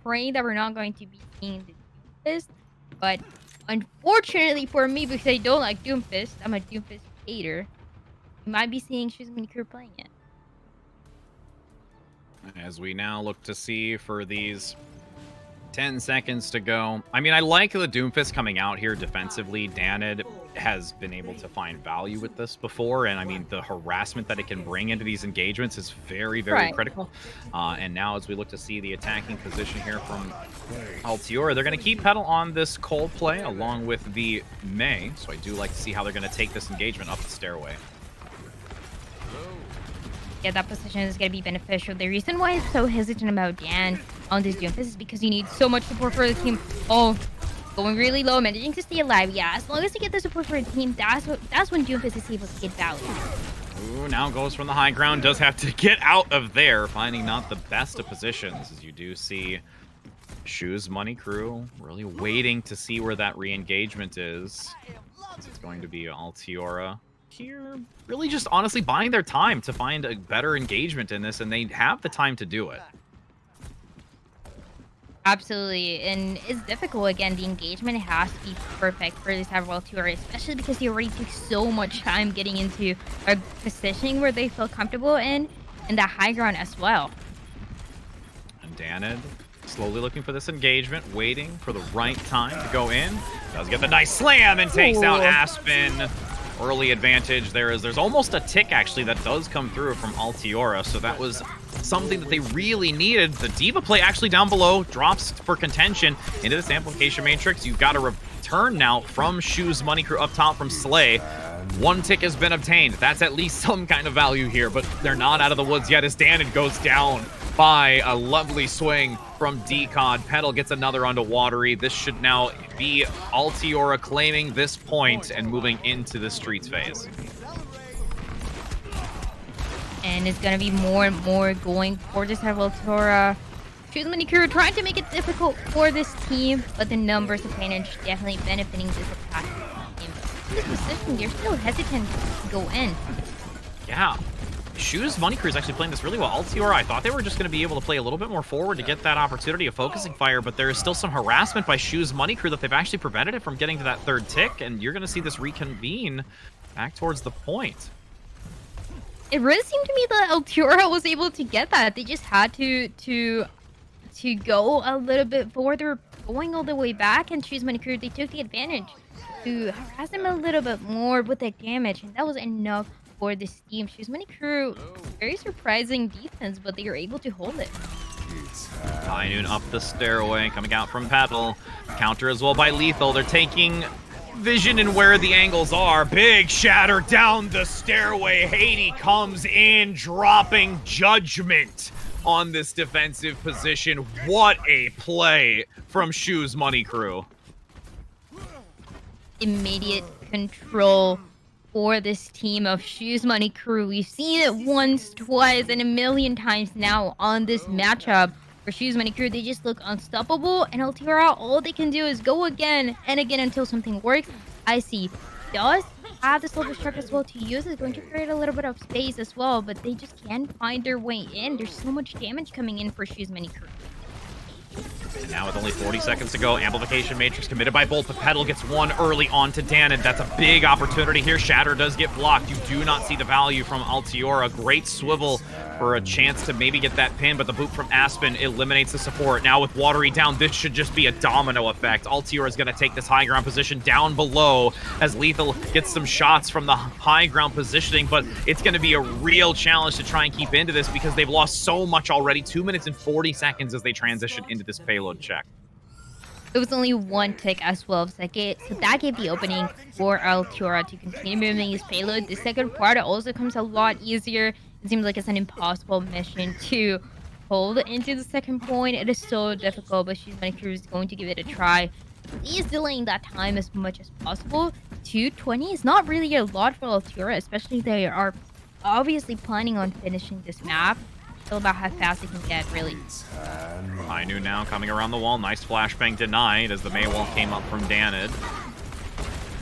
praying that we're not going to be seeing the Doomfist. But unfortunately for me, because I don't like Doomfist, I'm a Doomfist hater, we might be seeing Shoes Mini Crew playing it. As we now look to see for these 10 seconds to go. I mean, I like the Doomfist coming out here defensively. Danid has been able to find value with this before, and I mean, the harassment that it can bring into these engagements is very, very critical. And now as we look to see the attacking position here from Altiora, they're going to keep Petal on this cold play along with the May, so I do like to see how they're going to take this engagement up the stairway. Yeah, that position is going to be beneficial. The reason why I'm so hesitant about Dan on this Doomfist is because you need so much support for the team. Oh, going really low, managing to stay alive. Yeah, as long as you get the support for the team, that's when Doomfist is able to get value. Ooh, now goes from the high ground. Does have to get out of there, finding not the best of positions. As you do see Shoes Money Crew really waiting to see where that re-engagement is. It's going to be Altiora here, really just honestly buying their time to find a better engagement in this, and they have the time to do it. Absolutely, and it's difficult. Again, the engagement has to be perfect for this type of Altiora, especially because they already took so much time getting into a position where they feel comfortable in that high ground as well. And Danid slowly looking for this engagement, waiting for the right time to go in. Does get the nice slam and takes out Aspen. Early advantage there's almost a tick actually that does come through from Altiora, so that was something that they really needed. The Diva play actually down below drops for contention into this amplification matrix. You've got a return now from Shoes Money Crew up top from Slay. One tick has been obtained. That's at least some kind of value here, but they're not out of the woods yet as Danid goes down by a lovely swing from Decod. Petal gets another onto Watery. This should now be Altiora claiming this point and moving into the streets phase. And it's going to be more and more going for this type of Altiora. Shoes Money Crew trying to make it difficult for this team, but the numbers advantage definitely benefiting this attack team. In this position, they're still hesitant to go in. Yeah. Shoes Money Crew is actually playing this really well. Altiora, I thought they were just going to be able to play a little bit more forward to get that opportunity of focusing fire, but there is still some harassment by Shoes Money Crew that they've actually prevented it from getting to that third tick, and you're going to see this reconvene back towards the point. It really seemed to me that Altiora was able to get that. They just had to go a little bit forward. They were going all the way back, and Shoes Money Crew, they took the advantage to harass them a little bit more with the damage, and that was enough for this team. Shoes Money Crew, very surprising defense, but they were able to hold it. High Noon up the stairway, coming out from Petal. Counter as well by Lethal. They're taking vision in where the angles are. Big shatter down the stairway. Haiti comes in, dropping judgment on this defensive position. What a play from Shoes Money Crew. Immediate control for this team of Shoes Money Crew. We've seen it once, twice, and a million times now on this matchup. For Shoes Money Crew, they just look unstoppable, and Altiora, all they can do is go again and again until something works. IC does have the Silver Struck as well to use. It's going to create a little bit of space as well, but they just can't find their way in. There's so much damage coming in for Shoes Money Crew. And now with only 40 seconds to go, Amplification Matrix committed by Bolt, but Petal gets one early on to Danid. That's a big opportunity here. Shatter does get blocked. You do not see the value from Altiora. Great swivel for a chance to maybe get that pin, but the boot from Aspen eliminates the support. Now with Watery down, this should just be a domino effect. Altiora is going to take this high ground position down below as Lethal gets some shots from the high ground positioning, but it's going to be a real challenge to try and keep into this because they've lost so much already. 2 minutes and 40 seconds as they transition into this payload check. It was only 1 tick as well, so that gave the opening for Altiora to continue moving his payload. The second part also comes a lot easier. It seems like it's an impossible mission to hold into the second point. It is so difficult, but Shoes Money Crew is going to give it a try. He is delaying that time as much as possible. 220 is not really a lot for Altiora, especially they are obviously planning on finishing this map. Still about how fast they can get, really. High Noon now coming around the wall. Nice flashbang denied as the May wall came up from Danid.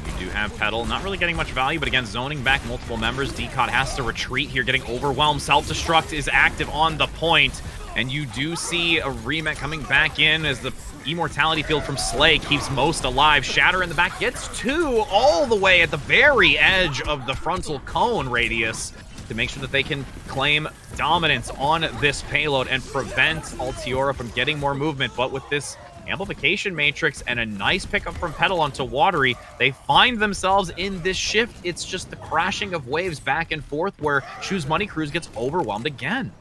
You do have Petal. Not really getting much value, but again, zoning back multiple members. Decod has to retreat here, getting overwhelmed. Self-destruct is active on the point. And you do see a Remet coming back in as the Immortality field from Slay keeps most alive. Shatter in the back gets 2 all the way at the very edge of the frontal cone radius to make sure that they can claim dominance on this payload and prevent Altiora from getting more movement. But with this amplification matrix and a nice pickup from Petal onto Watery, they find themselves in this shift. It's just the crashing of waves back and forth where Shoes Money Cruise gets overwhelmed again.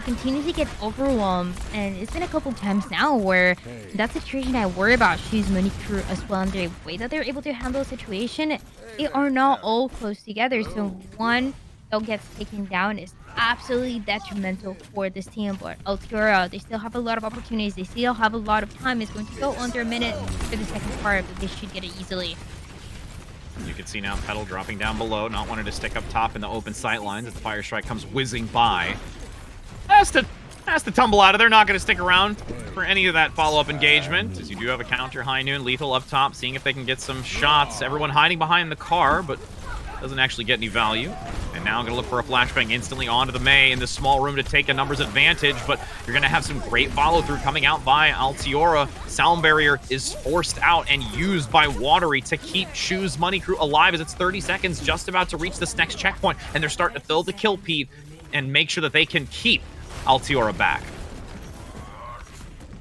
Continue to get overwhelmed, and it's been a couple times now where that situation I worry about Shoes Money Crew as well, and the way that they're able to handle the situation, they are not all close together, so one that gets taken down is absolutely detrimental for this team. But Altiora, they still have a lot of opportunities, they still have a lot of time. It's going to go under a minute for the second part, but they should get it easily. You can see now Petal dropping down below, not wanting to stick up top in the open sight lines as the Fire Strike comes whizzing by. Has to tumble out of there. Not going to stick around for any of that follow-up engagement, as you do have a counter. High Noon, Lethal up top, seeing if they can get some shots. Everyone hiding behind the car, but doesn't actually get any value. And now I'm going to look for a flashbang instantly onto the May in this small room to take a numbers advantage, but you're going to have some great follow-through coming out by Altiora. Sound Barrier is forced out and used by Watery to keep Shoes Money Crew alive as it's 30 seconds, just about to reach this next checkpoint, and they're starting to fill the kill peat and make sure that they can keep Altiora back.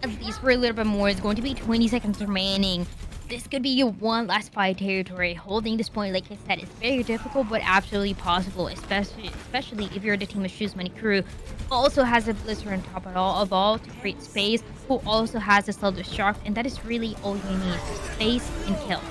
At least for a little bit more. It's going to be 20 seconds remaining. This could be your one last fight territory. Holding this point, like I said, is very difficult, but absolutely possible, especially if you're the team of Shoes Money Crew. Also has a Blizzard on top of all to create space, who also has a self-destruct, and that is really all you need. Space and kill.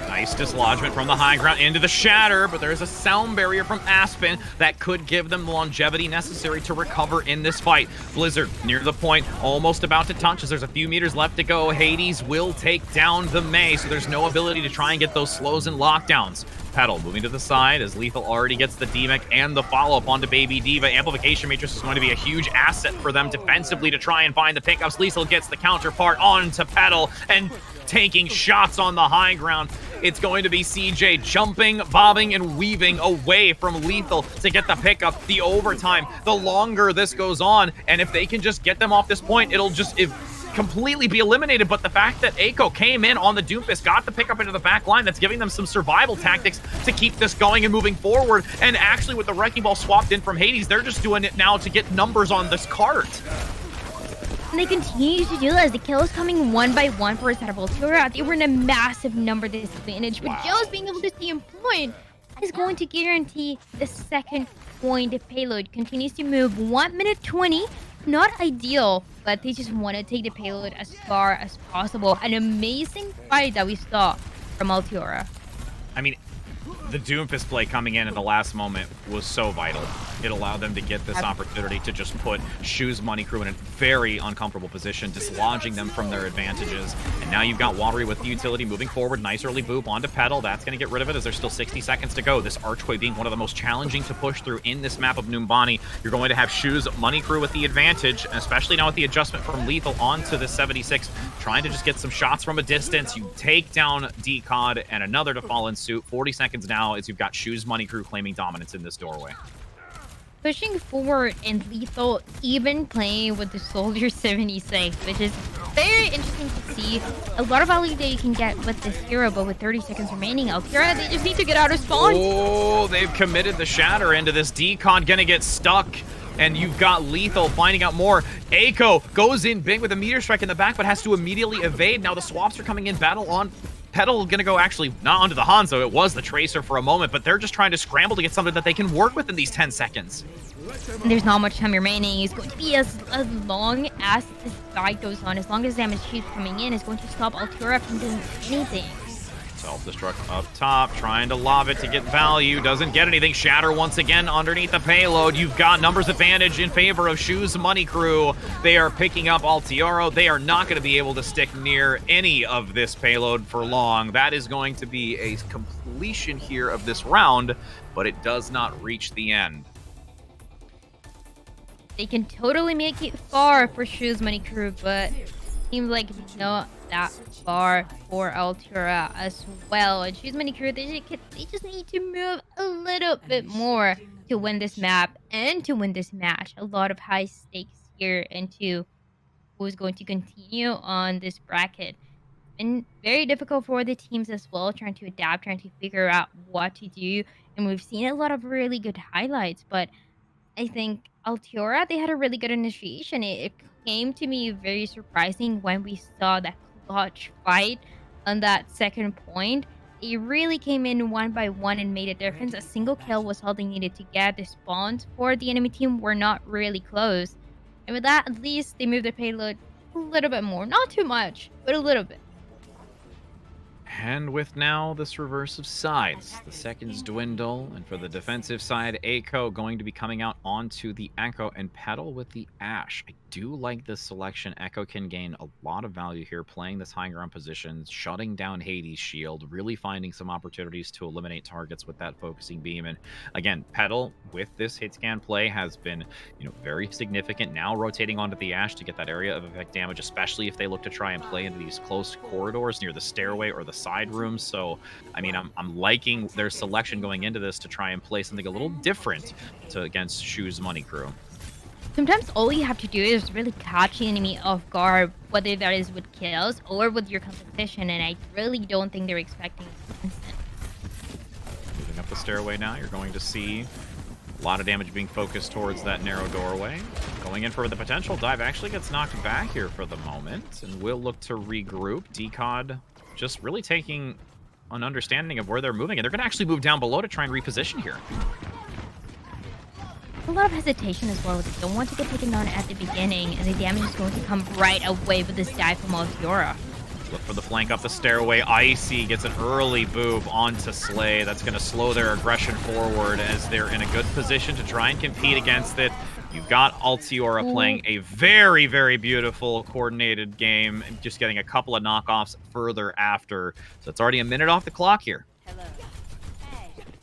Nice dislodgement from the high ground into the Shatter, but there's a Sound Barrier from Aspen that could give them the longevity necessary to recover in this fight. Blizzard near the point, almost about to touch as there's a few meters left to go. Hades will take down the May, so there's no ability to try and get those slows and lockdowns. Petal moving to the side as Lethal already gets the DMEC and the follow-up onto Baby Diva. Amplification Matrix is going to be a huge asset for them defensively to try and find the pickups. Lethal gets the counterpart onto Petal and taking shots on the high ground. It's going to be CJ jumping, bobbing, and weaving away from Lethal to get the pickup, the overtime. The longer this goes on, and if they can just get them off this point, it'll just completely be eliminated. But the fact that Eiko came in on the Doomfist, got the pickup into the back line, that's giving them some survival tactics to keep this going and moving forward. And actually with the Wrecking Ball swapped in from Hades, they're just doing it now to get numbers on this cart. And they continue to do this. The kills coming one by one for a set of Altiora. They were in a massive number disadvantage, but just being able to stay in point is going to guarantee the second point. Payload continues to move 1 minute 20. Not ideal, but they just want to take the payload as far as possible. An amazing fight that we saw from Altiora. I mean, the Doomfist play coming in at the last moment was so vital. It allowed them to get this opportunity to just put Shoes Money Crew in a very uncomfortable position, dislodging them from their advantages. And now you've got Watery with the utility moving forward. Nice early boop onto Petal. That's going to get rid of it as there's still 60 seconds to go. This Archway being one of the most challenging to push through in this map of Numbani. You're going to have Shoes Money Crew with the advantage, especially now with the adjustment from Lethal onto the 76, trying to just get some shots from a distance. You take down Decod and another to fall in suit. 40 seconds now as you've got Shoes Money Crew claiming dominance in this doorway. Pushing forward and Lethal even playing with the Soldier 76, which is very interesting to see. A lot of value that you can get with this hero, but with 30 seconds remaining, Altiora, they just need to get out of spawn. Oh, they've committed the Shatter into this. Decod gonna get stuck. And you've got Lethal finding out more. Eiko goes in big with a meteor strike in the back, but has to immediately evade. Now the swaps are coming in. Battle on Petal gonna go actually not onto the Hanzo, it was the Tracer for a moment, but they're just trying to scramble to get something that they can work with in these 10 seconds. And there's not much time remaining. It's going to be as long as this fight goes on. As long as damage keeps coming in, it's going to stop Altiora from doing anything. Self-destruct up top, trying to lob it to get value, doesn't get anything. Shatter once again underneath the payload. You've got numbers advantage in favor of Shoes Money Crew. They are picking up Altiora. They are not going to be able to stick near any of this payload for long. That is going to be a completion here of this round, but it does not reach the end. They can totally make it far for Shoes Money Crew, but seems like not that far for Altiora as well. And Shoes Money Crew, they just need to move a little bit more to win this map and to win this match. A lot of high stakes here into who's going to continue on this bracket. And very difficult for the teams as well, trying to adapt, trying to figure out what to do. And we've seen a lot of really good highlights, but I think Altiora, they had a really good initiation. It came to me very surprising when we saw that clutch fight on that second point. It really came in one by one and made a difference. A single kill was all they needed to get. The spawns for the enemy team were not really close. And with that, at least they moved the payload a little bit more. Not too much, but a little bit. And with now this reverse of sides, the seconds dwindle, and for the defensive side, Eiko going to be coming out onto the Echo and Petal with the Ashe. I do like this selection. Echo can gain a lot of value here, playing this high ground position, shutting down Hades' shield, really finding some opportunities to eliminate targets with that focusing beam. And again, Petal with this hit scan play has been, very significant. Now rotating onto the Ashe to get that area of effect damage, especially if they look to try and play into these close corridors near the stairway or the side rooms. So, I mean, I'm liking their selection going into this to try and play something a little different against Shoes Money Crew. Sometimes all you have to do is really catch the enemy off guard, whether that is with kills or with your competition, and I really don't think they're expecting instant. Moving up the stairway now, you're going to see a lot of damage being focused towards that narrow doorway. Going in for the potential dive, actually gets knocked back here for the moment, and will look to regroup. Decod just really taking an understanding of where they're moving, and they're going to actually move down below to try and reposition here. A lot of hesitation as well. They don't want to get taken on at the beginning, and the damage is going to come right away with this dive from Altiora. Look for the flank up the stairway. Icy gets an early boob onto Slay. That's going to slow their aggression forward as they're in a good position to try and compete against it. You've got Altiora playing a very, very beautiful coordinated game, just getting a couple of knockoffs further after. So it's already a minute off the clock here.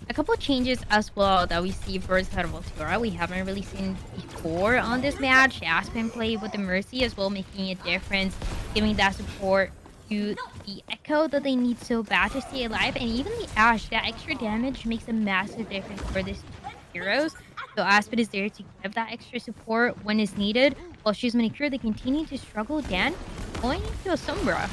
A couple of changes as well that we see for the side of Altiora we haven't really seen before on this match. Aspen played with the Mercy as well, making a difference, giving that support to the Echo that they need so bad to stay alive, and even the Ashe. That extra damage makes a massive difference for these two heroes. So Aspen is there to give that extra support when it's needed, while Shoes Money Crew, they continue to struggle. Dan going into a Sombra.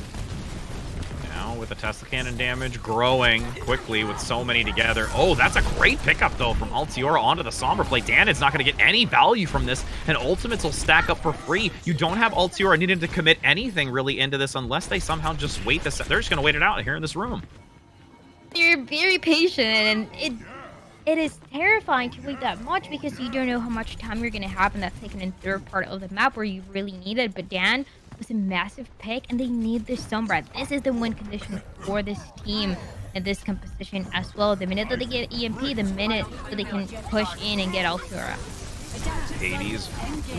Now with the Tesla Cannon damage growing quickly with so many together. Oh, that's a great pickup though from Altiora onto the Sombra play. Dan is not going to get any value from this, and ultimates will stack up for free. You don't have Altiora needing to commit anything really into this unless they somehow just wait this. They're just going to wait it out here in this room. They're very patient, and it is terrifying to wait that much because you don't know how much time you're going to have in that second and third part of the map where you really need it. But Dan was a massive pick, and they need this Sombra. This is the win condition for this team and this composition as well. The minute that they get EMP, the minute that they can push in and get Altiora. Hades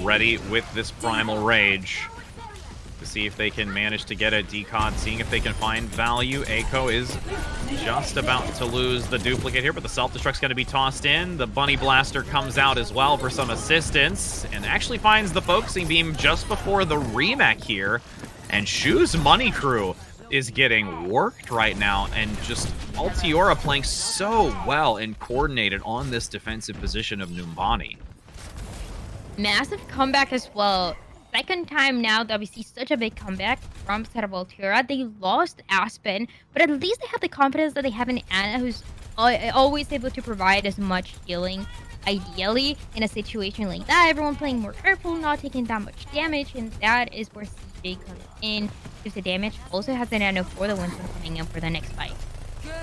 ready with this Primal Rage to see if they can manage to get a Decod, seeing if they can find value. Eiko is just about to lose the duplicate here, but the self-destruct's going to be tossed in. The Bunny Blaster comes out as well for some assistance, and actually finds the focusing beam just before the remake here. And Shoes Money Crew is getting worked right now, and just Altiora playing so well and coordinated on this defensive position of Numbani. Massive comeback as well. Second time now that we see such a big comeback from the side of Altiora. They lost Aspen, but at least they have the confidence that they have in Anna, who's always able to provide as much healing. Ideally, in a situation like that, everyone playing more careful, not taking that much damage, and that is where CJ comes in, gives the damage. Also has the nano for the Winston coming in for the next fight.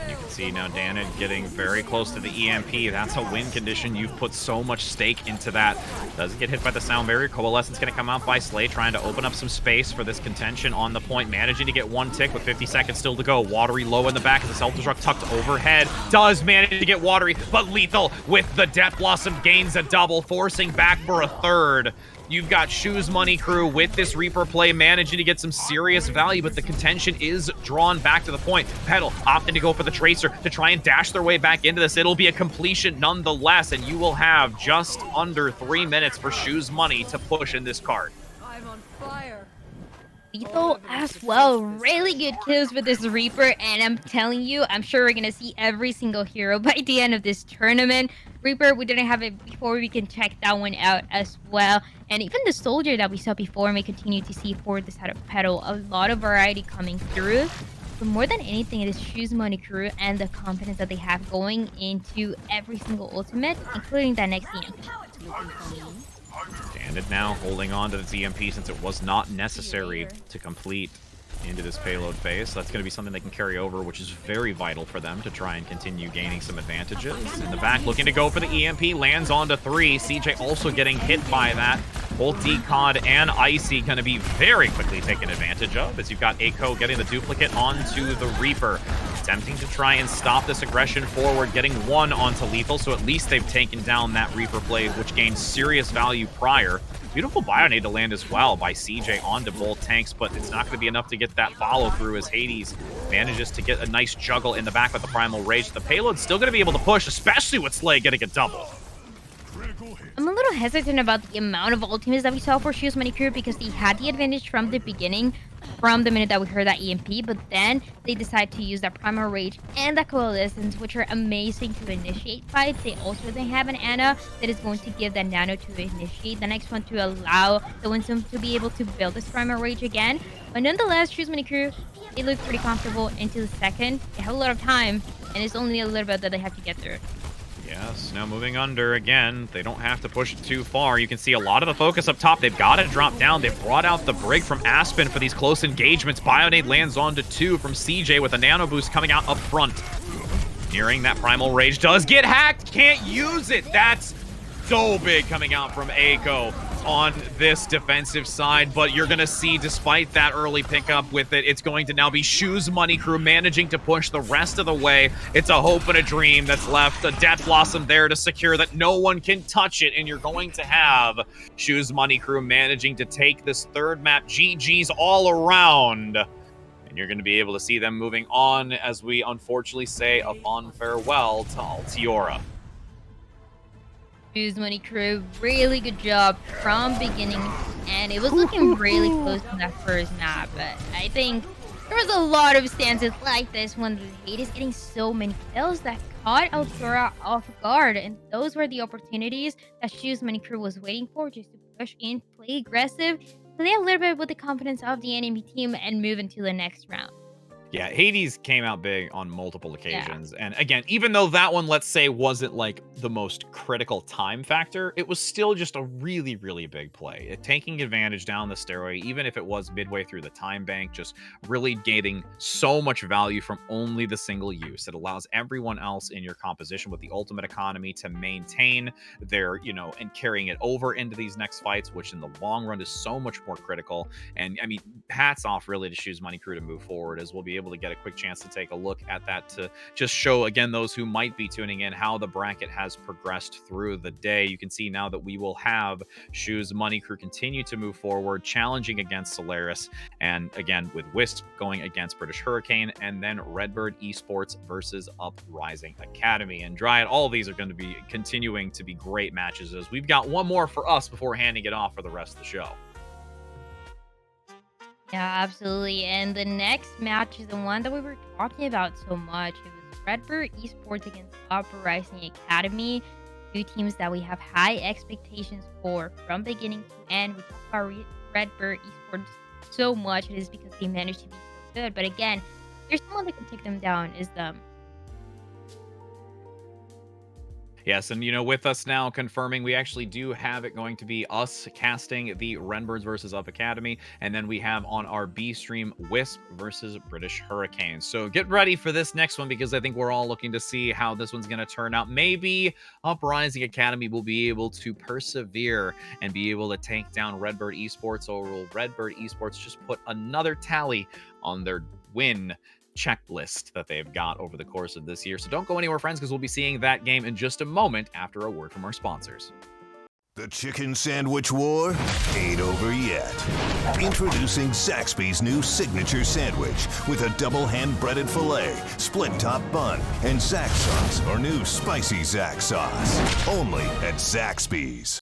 You can see now Danid getting very close to the EMP. That's a win condition. You've put so much stake into that. Doesn't get hit by the sound barrier. Coalescence going to come out by Slay, trying to open up some space for this contention on the point. Managing to get one tick with 50 seconds still to go. Watery low in the back of the self-destruct tucked overhead. Does manage to get Watery, but Lethal with the Death Blossom gains a double, forcing back for a third. You've got Shoes Money Crew with this Reaper play managing to get some serious value, but the contention is drawn back to the point. Petal opting to go for the Tracer to try and dash their way back into this. It'll be a completion nonetheless, and you will have just under 3 minutes for Shoes Money to push in this card. I'm on fire. Lethal as well. Really good kills with this Reaper, and I'm telling you, I'm sure we're gonna see every single hero by the end of this tournament. Reaper, we didn't have it before. We can check that one out as well. And even the Soldier that we saw before, may continue to see for the side of Petal. A lot of variety coming through. But more than anything, it is Shoes Money Crew and the confidence that they have going into every single ultimate, including that next EMP. Standard now holding on to the ZMP since it was not necessary to complete into this payload phase. So that's going to be something they can carry over, which is very vital for them to try and continue gaining some advantages. In the back, looking to go for the EMP, lands onto 3. CJ also getting hit by that. Both Decod and Icy going to be very quickly taken advantage of, as you've got Aiko getting the duplicate onto the Reaper. Attempting to try and stop this aggression forward, getting one onto Lethal, so at least they've taken down that Reaper play, which gained serious value prior. Beautiful Bionade to land as well by CJ onto both tanks, but it's not going to be enough to get that follow-through as Hades manages to get a nice juggle in the back with the Primal Rage. The payload's still going to be able to push, especially with Slay getting a double. I'm a little hesitant about the amount of ultimates that we saw for Shoes Money Crew because they had the advantage from the beginning, from the minute that we heard that EMP, but then they decide to use that Primal Rage and that Coalescence, which are amazing to initiate fights. They also then have an Ana that is going to give that Nano to initiate the next one to allow the Winsome to be able to build this Primal Rage again. But nonetheless, Shoes Money Crew, they look pretty comfortable into the second. They have a lot of time, and it's only a little bit that they have to get through. Yes, now moving under again. They don't have to push it too far. You can see a lot of the focus up top. They've got to drop down. They've brought out the Brig from Aspen for these close engagements. Bionade lands onto 2 from CJ with a nano boost coming out up front. Nearing that Primal Rage does get hacked. Can't use it. That's so big coming out from Aiko on this defensive side, but you're going to see, despite that early pickup with it, it's going to now be Shoes Money Crew managing to push the rest of the way. It's a hope and a dream that's left. A Death Blossom there to secure that no one can touch it, and you're going to have Shoes Money Crew managing to take this third map. GG's all around. And you're going to be able to see them moving on as we unfortunately say a fond farewell to Altiora. Shoes Money Crew, really good job from beginning, and it was looking really close to that first map, but I think there was a lot of stances like this when the Hate is getting so many kills that caught Altiora off guard, and those were the opportunities that Shoes Money Crew was waiting for, just to push in, play aggressive, play a little bit with the confidence of the enemy team, and move into the next round. Yeah, Hades came out big on multiple occasions. Yeah. And again, even though that one, let's say, wasn't like the most critical time factor, it was still just a really, really big play. Taking advantage down the stairway, even if it was midway through the time bank, just really gaining so much value from only the single use. It allows everyone else in your composition with the ultimate economy to maintain their, and carrying it over into these next fights, which in the long run is so much more critical. And I mean, hats off really to Shoes Money Crew to move forward, as we'll be able to get a quick chance to take a look at that to just show again those who might be tuning in how the bracket has progressed through the day. You can see now that we will have Shoes Money Crew continue to move forward, challenging against Solaris, and again with Wisp going against British Hurricane, and then Redbird Esports versus Uprising Academy. And Dryad, all of these are going to be continuing to be great matches, as we've got one more for us before handing it off for the rest of the show. Yeah, absolutely. And the next match is the one that we were talking about so much. It was Redbird Esports against Uprising Academy. Two teams that we have high expectations for from beginning to end. We talk about Redbird Esports so much. It is because they managed to be so good. But again, there's someone that can take them down, is them. Yes, and with us now confirming we actually do have it going to be us casting the Redbirds versus Up Academy, and then we have on our B stream Wisp versus British Hurricanes. So get ready for this next one because I think we're all looking to see how this one's going to turn out. Maybe Uprising Academy will be able to persevere and be able to take down Redbird Esports, or will Redbird Esports just put another tally on their win checklist that they've got over the course of this year? So don't go anywhere, friends, because we'll be seeing that game in just a moment after a word from our sponsors. The chicken sandwich war ain't over yet. Introducing Zaxby's new signature sandwich with a double hand-breaded filet, split-top bun, and Zax sauce, or new spicy Zax sauce. Only at Zaxby's.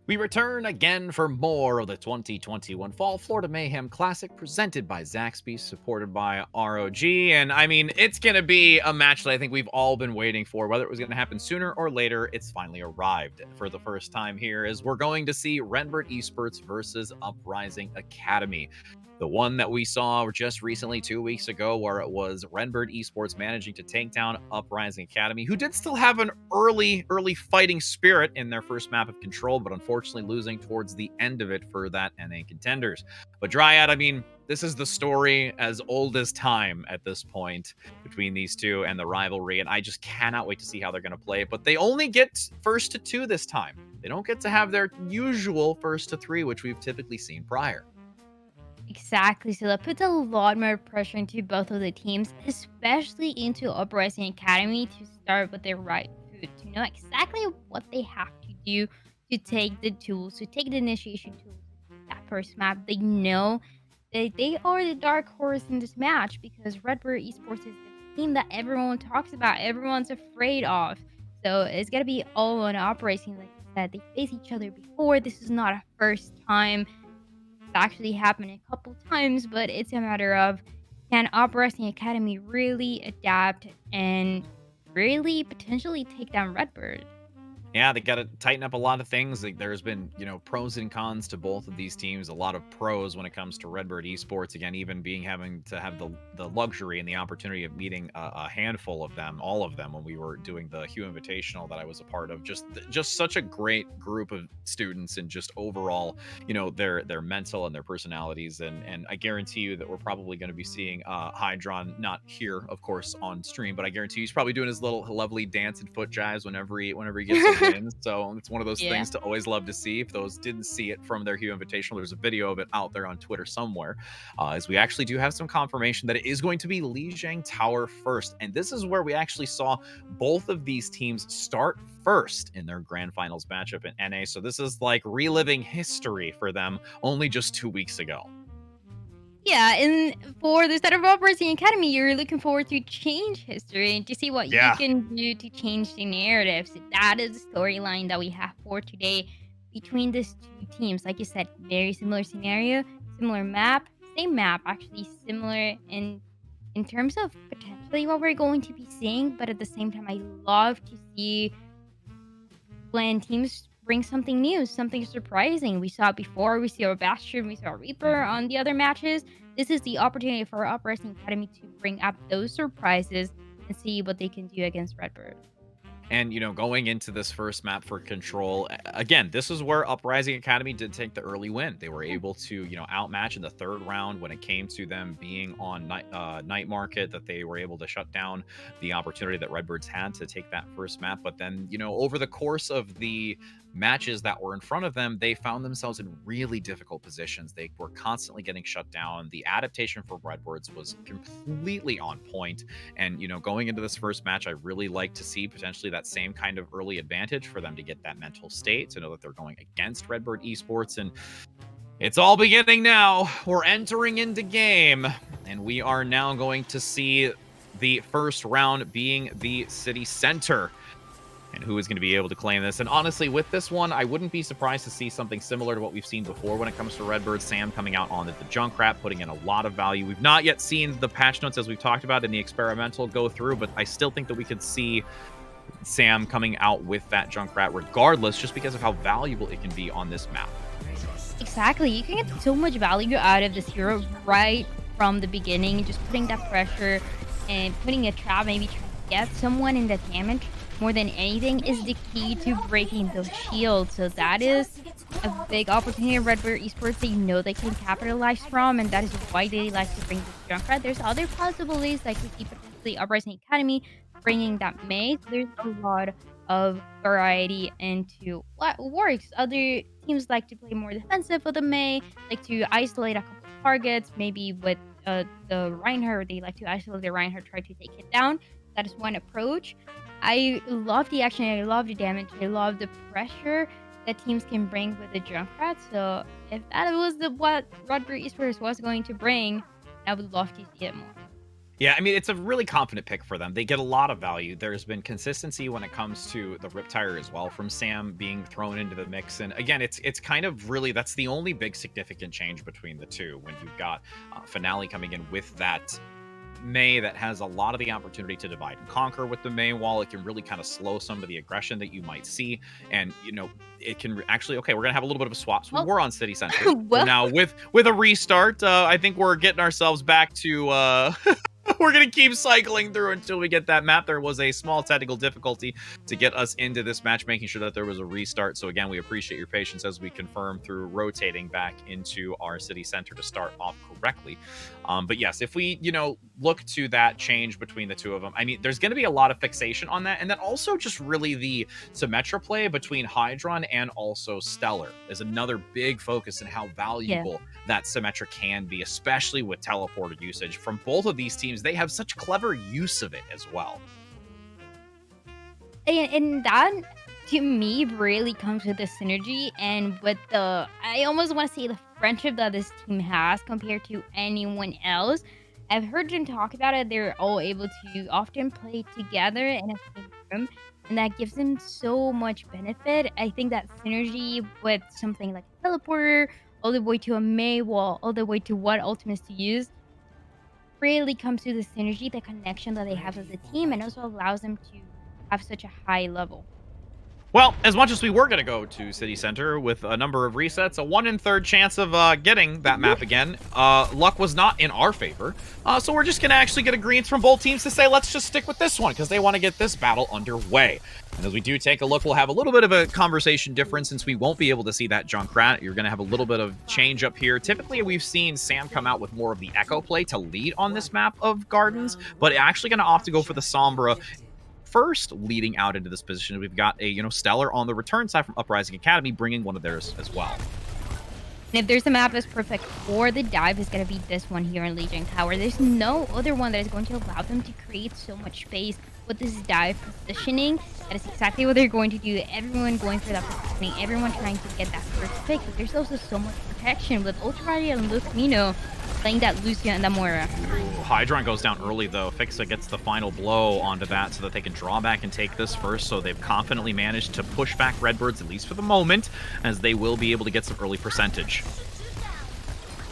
We return again for more of the 2021 Fall Florida Mayhem Classic presented by Zaxby, supported by ROG. And I mean, it's going to be a match that I think we've all been waiting for. Whether it was going to happen sooner or later, it's finally arrived for the first time here, as we're going to see Redbird Esports versus Uprising Academy. The one that we saw just recently 2 weeks ago, where it was Redbird Esports managing to take down Uprising Academy, who did still have an early fighting spirit in their first map of Control, but unfortunately losing towards the end of it for that NA Contenders. But Dryad, I mean, this is the story as old as time at this point between these two and the rivalry, and I just cannot wait to see how they're going to play it. But they only get first to 2 this time. They don't get to have their usual first to 3, which we've typically seen prior. Exactly. So that puts a lot more pressure into both of the teams, especially into Uprising Academy, to start with their right foot, to know exactly what they have to do to take the tools, to take the initiation tools, that first map. They know that they are the dark horse in this match because Redbird Esports is the team that everyone talks about, everyone's afraid of. So it's going to be all on Uprising. Like I said, they face each other before. This is not a first time. Actually happened a couple times, but it's a matter of, can Uprising Academy really adapt and really potentially take down Redbird? Yeah, they got to tighten up a lot of things. Like, there's been, pros and cons to both of these teams. A lot of pros when it comes to Redbird Esports. Again, even having to have the luxury and the opportunity of meeting a handful of them, all of them, when we were doing the Hue Invitational that I was a part of. Just such a great group of students, and just overall, their mental and their personalities. And I guarantee you that we're probably going to be seeing Hydron, not here, of course, on stream, but I guarantee you he's probably doing his little lovely dance and foot jives whenever he gets a win. So it's one of those things to always love to see. If those didn't see it from their Hue Invitational, there's a video of it out there on Twitter somewhere, as we actually do have some confirmation that it is going to be Lijiang Tower first. And this is where we actually saw both of these teams start first in their grand finals matchup in NA. So this is like reliving history for them only just 2 weeks ago. Yeah, and for the start of Uprising Academy, you're looking forward to change history and to see what you can do to change the narrative. So that is the storyline that we have for today between these two teams. Like you said, very similar scenario, similar map, same map, actually similar in terms of potentially what we're going to be seeing. But at the same time, I love to see when teams bring something new, something surprising. We saw it before. We saw Bastion, we saw Reaper on the other matches. This is the opportunity for Uprising Academy to bring up those surprises and see what they can do against Redbird. And, going into this first map for Control, again, this is where Uprising Academy did take the early win. They were able to, outmatch in the third round when it came to them being on night market, that they were able to shut down the opportunity that Redbirds had to take that first map. But then, over the course of the matches that were in front of them, they found themselves in really difficult positions. They were constantly getting shut down. The adaptation for Redbirds was completely on point. And, going into this first match, I really like to see potentially that same kind of early advantage for them to get that mental state, to know that they're going against Redbird Esports. And it's all beginning now. We're entering into game, and we are now going to see the first round being the city center, and who is going to be able to claim this. And honestly, with this one, I wouldn't be surprised to see something similar to what we've seen before when it comes to Redbird. Sam coming out on the Junkrat, putting in a lot of value. We've not yet seen the patch notes, as we've talked about, in the experimental go through, but I still think that we could see Sam coming out with that Junkrat regardless, just because of how valuable it can be on this map. Exactly. You can get so much value out of this hero right from the beginning. Just putting that pressure and putting a trap, maybe trying to get someone in the damage more than anything is the key to breaking those shields. So that is a big opportunity Redbird Esports they know they can capitalize from, and that is why they like to bring this Junkrat. There's other possibilities like we see potentially Uprising Academy bringing that May. So there's a lot of variety into what works. Other teams like to play more defensive with the May, like to isolate a couple of targets, maybe with the Reinhardt, they like to isolate the Reinhardt, try to take it down. That is one approach. I love the action, I love the damage, I love the pressure that teams can bring with the Junkrat. So if that was what Redbird Esports was going to bring, I would love to see it more. Yeah, I mean, it's a really confident pick for them. They get a lot of value. There's been consistency when it comes to the Riptire as well from Sam being thrown into the mix. And again, it's kind of really, that's the only big significant change between the two, when you've got Finale coming in with that May that has a lot of the opportunity to divide and conquer with the May wall. It can really kind of slow some of the aggression that you might see. And, you know, it can actually, okay, we're going to have a little bit of a swap. So we're on City Center. Well, now with a restart, I think we're getting ourselves back to... We're going to keep cycling through until we get that map. There was a small technical difficulty to get us into this match, making sure that there was a restart. So again, we appreciate your patience as we confirm through rotating back into our city center to start off correctly. But yes, if we, you know, look to that change between the two of them, I mean, there's going to be a lot of fixation on that. And then also just really the Symmetra play between Hydron and also Stellar is another big focus in how valuable that Symmetra can be, especially with teleporter usage from both of these teams. They have such clever use of it as well. And that, to me, really comes with the synergy and with the, I almost want to say the friendship that this team has compared to anyone else. I've heard them talk about it. They're all able to often play together in a same room, and that gives them so much benefit. I think that synergy with something like a teleporter, all the way to a May wall, all the way to what ultimates to use, really comes to the synergy, the connection that they have as a team, and also allows them to have such a high level. Well, as much as we were going to go to City Center with a number of resets, a 1 in 3 chance of getting that map again, luck was not in our favor. So we're just going to actually get agreements from both teams to say, let's just stick with this one, because they want to get this battle underway. And as we do take a look, we'll have a little bit of a conversation difference since we won't be able to see that Junkrat. You're going to have a little bit of change up here. Typically, we've seen Sam come out with more of the Echo play to lead on this map of Gardens, but actually going to opt to go for the Sombra first, leading out into this position. We've got a, you know, Stellar on the return side from Uprising Academy, bringing one of theirs as well. And if there's a map that's perfect for the dive, it's going to be this one here in Legion Tower. There's no other one that is going to allow them to create so much space with this dive positioning. That is exactly what they're going to do. Everyone going for that positioning, everyone trying to get that first pick. But there's also so much protection with Ultralight and Lucamino playing that Lucia and the Moira. Hydron goes down early, though. Fixa gets the final blow onto that so that they can draw back and take this first. So they've confidently managed to push back Redbirds, at least for the moment, as they will be able to get some early percentage.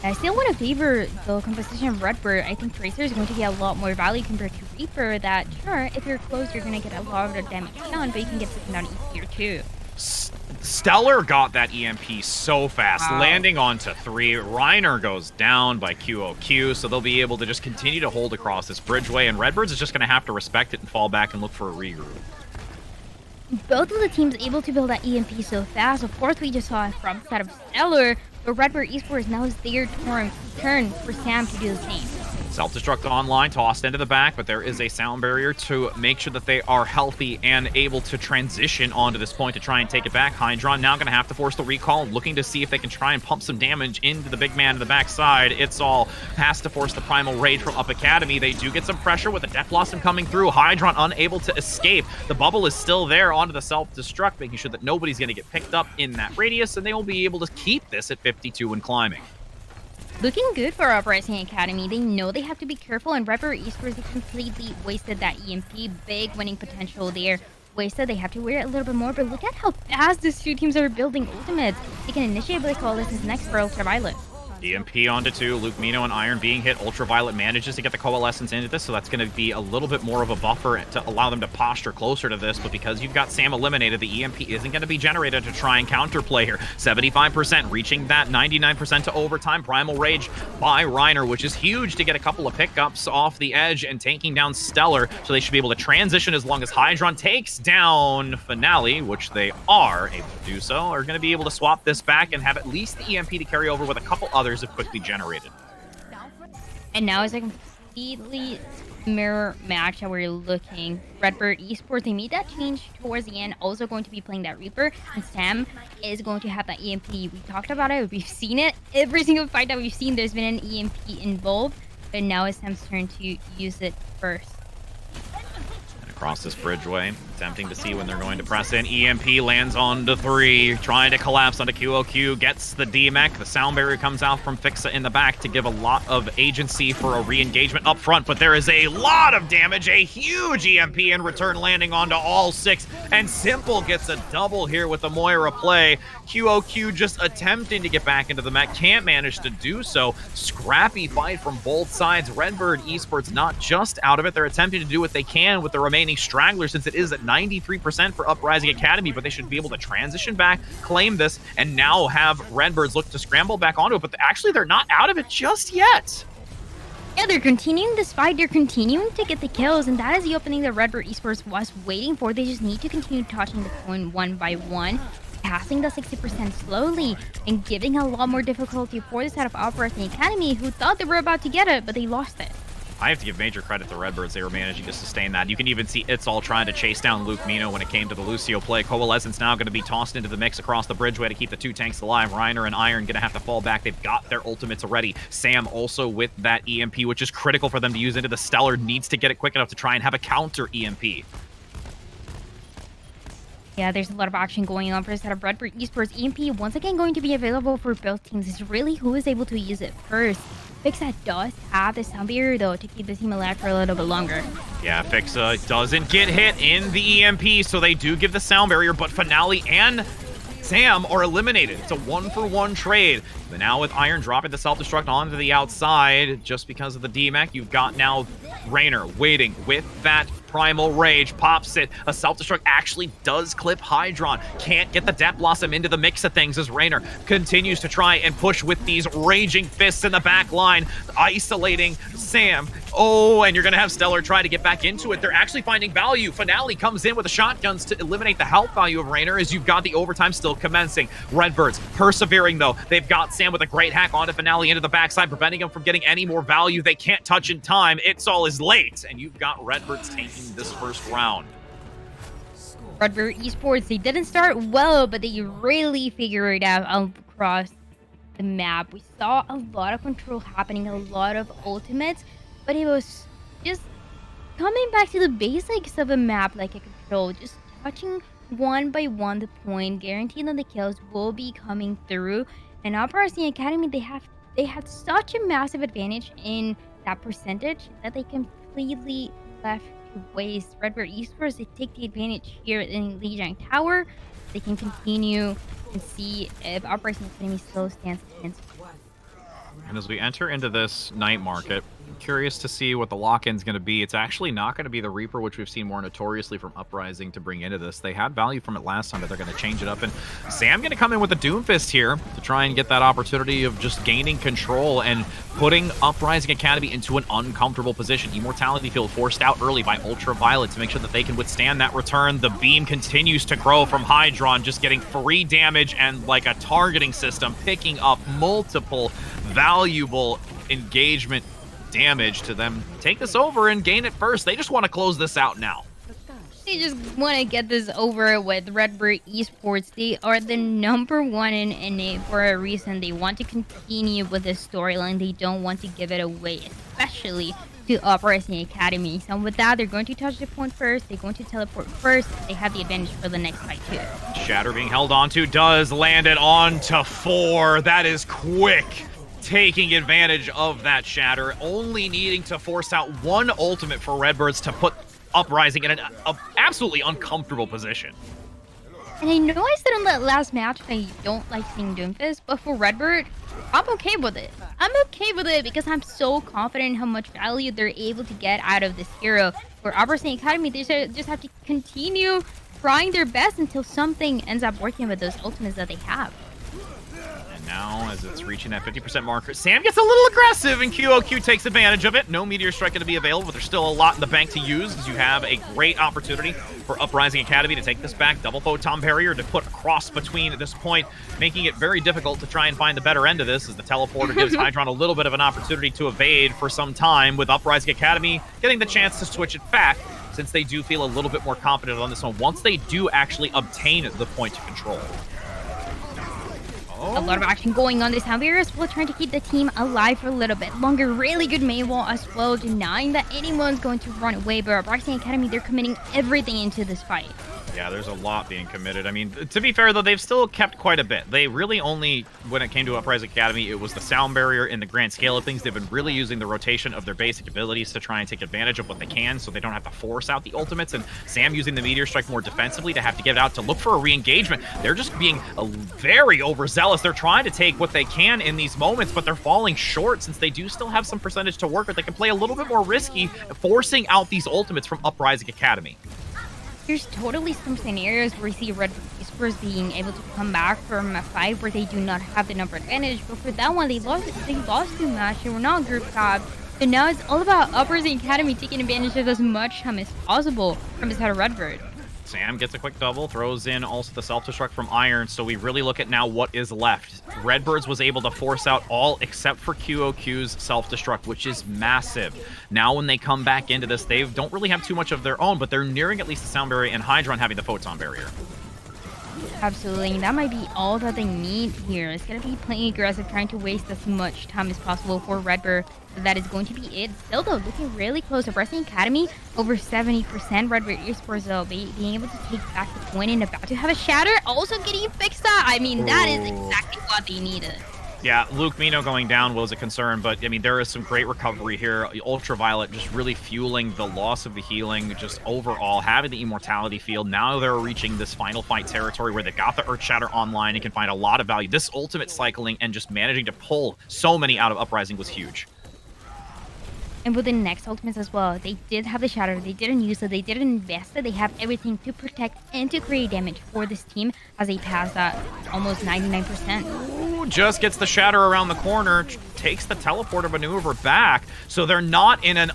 I still want to favor the composition of Redbird. I think Tracer is going to get a lot more value compared to Reaper. That, sure, if you're close, you're going to get a lot of the damage done, but you can get something done easier too. Stellar got that EMP so fast, landing onto 3. Reiner goes down by QOQ, so they'll be able to just continue to hold across this bridgeway, and Redbirds is just going to have to respect it and fall back and look for a regroup. Both of the teams able to build that EMP so fast. Of course, we just saw it from the side of Stellar, but Redbird Esports now is their turn for Sam to do the same. Self-destruct online, tossed into the back, but there is a sound barrier to make sure that they are healthy and able to transition onto this point to try and take it back. Hydron now going to have to force the recall, looking to see if they can try and pump some damage into the big man to the backside. It's all has to force the Primal Rage from Up Academy. They do get some pressure with the Death Blossom coming through. Hydron unable to escape. The bubble is still there onto the self-destruct, making sure that nobody's going to get picked up in that radius, and they will be able to keep this at 52 and climbing. Looking good for Uprising Academy. They know they have to be careful, and Redbird Esports completely wasted that EMP. Big winning potential there. Wasted. They have to wear it a little bit more, but look at how fast these two teams are building ultimates. They can initiate Blake Wallace's next for Ultraviolet. EMP onto 2. Luke Mino and Iron being hit. Ultraviolet manages to get the Coalescence into this, so that's going to be a little bit more of a buffer to allow them to posture closer to this. But because you've got Sam eliminated, the EMP isn't going to be generated to try and counterplay here. 75%, reaching that 99% to overtime. Primal Rage by Reiner, which is huge to get a couple of pickups off the edge and taking down Stellar, so they should be able to transition as long as Hydron takes down Finale, which they are able to do so. Are going to be able to swap this back and have at least the EMP to carry over with a couple others if quickly generated. And now it's a completely mirror match that we're looking. Redbird Esports, they made that change towards the end, also going to be playing that Reaper, and Sam is going to have that EMP. We talked about it, we've seen it. Every single fight that we've seen, there's been an EMP involved, but now it's Sam's turn to use it first. Across this bridgeway, attempting to see when they're going to press in. EMP lands onto 3, trying to collapse onto QOQ, gets the DMEC. The sound barrier comes out from Fixa in the back to give a lot of agency for a re-engagement up front, but there is a lot of damage, a huge EMP in return landing onto all 6, and Simple gets a double here with the Moira play. QOQ just attempting to get back into the mech, can't manage to do so. Scrappy fight from both sides. Redbird Esports not just out of it, they're attempting to do what they can with the remaining stragglers, since it is at 93% for Uprising Academy, but they should be able to transition back, claim this, and now have Redbirds look to scramble back onto it, but actually they're not out of it just yet. Yeah, they're continuing this fight, they're continuing to get the kills, and that is the opening that Redbird Esports was waiting for. They just need to continue touching the coin one by one, passing the 60% slowly, and giving a lot more difficulty for the side of Uprising Academy, who thought they were about to get it, but they lost it. I have to give major credit to Redbirds. They were managing to sustain that. You can even see It's All trying to chase down Luke Mino when it came to the Lucio play. Coalescence now going to be tossed into the mix across the bridgeway to keep the 2 tanks alive. Reiner and Iron going to have to fall back. They've got their ultimates already. Sam also with that EMP, which is critical for them to use into the Stellar, needs to get it quick enough to try and have a counter EMP. Yeah, there's a lot of action going on for the side of Redbird Esports. EMP once again going to be available for both teams. It's really who is able to use it first. Fixa does have the sound barrier though to keep the team alive for a little bit longer. Yeah, Fixa doesn't get hit in the EMP, so they do give the sound barrier, but Finale and Sam are eliminated. It's a 1-for-1 trade. But now with Iron dropping the self-destruct onto the outside, just because of the DMAC, you've got now Reiner waiting with that Primal Rage, pops it. A self-destruct actually does clip Hydron. Can't get the Death Blossom into the mix of things as Reiner continues to try and push with these raging fists in the back line, isolating Sam. Oh, and you're going to have Stellar try to get back into it. They're actually finding value. Finale comes in with the shotguns to eliminate the health value of Reiner as you've got the overtime still commencing. Redbirds persevering, though. They've got Sam with a great hack onto Finale into the backside, preventing him from getting any more value. They can't touch in time. It's All is late, and you've got Redbirds taking this first round. Redbird Esports, they didn't start well, but they really figured it out across the map. We saw a lot of control happening, a lot of ultimates, but it was just coming back to the basics of a map like a control, just touching one by one the point, guaranteeing that the kills will be coming through. And Uprising Academy, they had such a massive advantage in that percentage that they completely left to waste. Redbird Esports, they take the advantage here in Lijiang Tower. They can continue and see if Uprising Academy still stands a chance. And as we enter into this night market, I'm curious to see what the lock-in's going to be. It's actually not going to be the Reaper, which we've seen more notoriously from Uprising to bring into this. They had value from it last time, but they're going to change it up. And Sam going to come in with the Doomfist here to try and get that opportunity of just gaining control and putting Uprising Academy into an uncomfortable position. Immortality Field forced out early by Ultraviolet to make sure that they can withstand that return. The beam continues to grow from Hydron, just getting free damage and like a targeting system, picking up multiple valuable engagement damage to them. Take this over and gain it first. They just want to close this out now. They just want to get this over with. Redbird Esports, they are the #1 in NA for a reason. They want to continue with this storyline. They don't want to give it away, especially to Uprising Academy. So with that, they're going to touch the point first. They're going to teleport first. They have the advantage for the next fight too. Shatter being held onto does land it onto 4. That is quick. Taking advantage of that Shatter, only needing to force out one ultimate for Redbirds to put Uprising in an absolutely uncomfortable position. And I know I said in that last match I don't like seeing Doomfist, but for Redbird, I'm okay with it. I'm okay with it because I'm so confident in how much value they're able to get out of this hero. For Uprising Academy, they just have to continue trying their best until something ends up working with those ultimates that they have. And now, as it's reaching that 50% marker, Sam gets a little aggressive, and QOQ takes advantage of it. No Meteor Strike going to be available, but there's still a lot in the bank to use, as you have a great opportunity for Uprising Academy to take this back. Double Photon Barrier to put across between at this point, making it very difficult to try and find the better end of this, as the Teleporter gives Hydron a little bit of an opportunity to evade for some time, with Uprising Academy getting the chance to switch it back, since they do feel a little bit more confident on this one once they do actually obtain the point to control. A lot of action going on this time. We're as well trying to keep the team alive for a little bit longer. Really good main wall as well, denying that anyone's going to run away. But Uprising Academy, they're committing everything into this fight. Yeah, there's a lot being committed. I mean, to be fair, though, they've still kept quite a bit. They really only, when it came to Uprising Academy, it was the sound barrier in the grand scale of things. They've been really using the rotation of their basic abilities to try and take advantage of what they can, so they don't have to force out the ultimates. And Sam using the Meteor Strike more defensively to have to get it out to look for a re-engagement. They're just being very overzealous. They're trying to take what they can in these moments, but they're falling short since they do still have some percentage to work with. They can play a little bit more risky, forcing out these ultimates from Uprising Academy. There's totally some scenarios where we see Redbird Esports being able to come back from a fight where they do not have the number advantage, but for that one, they lost too much. They were not group top. So now it's all about Uprising Academy taking advantage of as much time as possible from the side of Redbird. Sam gets a quick double, throws in also the self-destruct from Iron, so we really look at now what is left. Redbirds was able to force out all except for QOQ's self-destruct, which is massive. Now when they come back into this, they don't really have too much of their own, but they're nearing at least the sound barrier and Hydron having the photon barrier. Absolutely, and that might be all that they need here. It's going to be playing aggressive, trying to waste as much time as possible for Redbird. That is going to be it. Still, though, looking really close. Uprising Academy, over 70%. Redbird Esports, though, being able to take back the point and about to have a shatter. Also getting fixed up. I mean, that is exactly what they needed. Yeah, Luke Mino going down was a concern, but I mean, there is some great recovery here. Ultraviolet just really fueling the loss of the healing, just overall having the immortality field. Now they're reaching this final fight territory where they've got the Earth Shatter online and can find a lot of value. This ultimate cycling and just managing to pull so many out of Uprising was huge. And with the next ultimates as well, they did have the shatter, they didn't use it, they didn't invest it, they have everything to protect and to create damage for this team as they pass that almost 99%. Ooh, just gets the shatter around the corner, takes the teleporter maneuver back, so they're not in an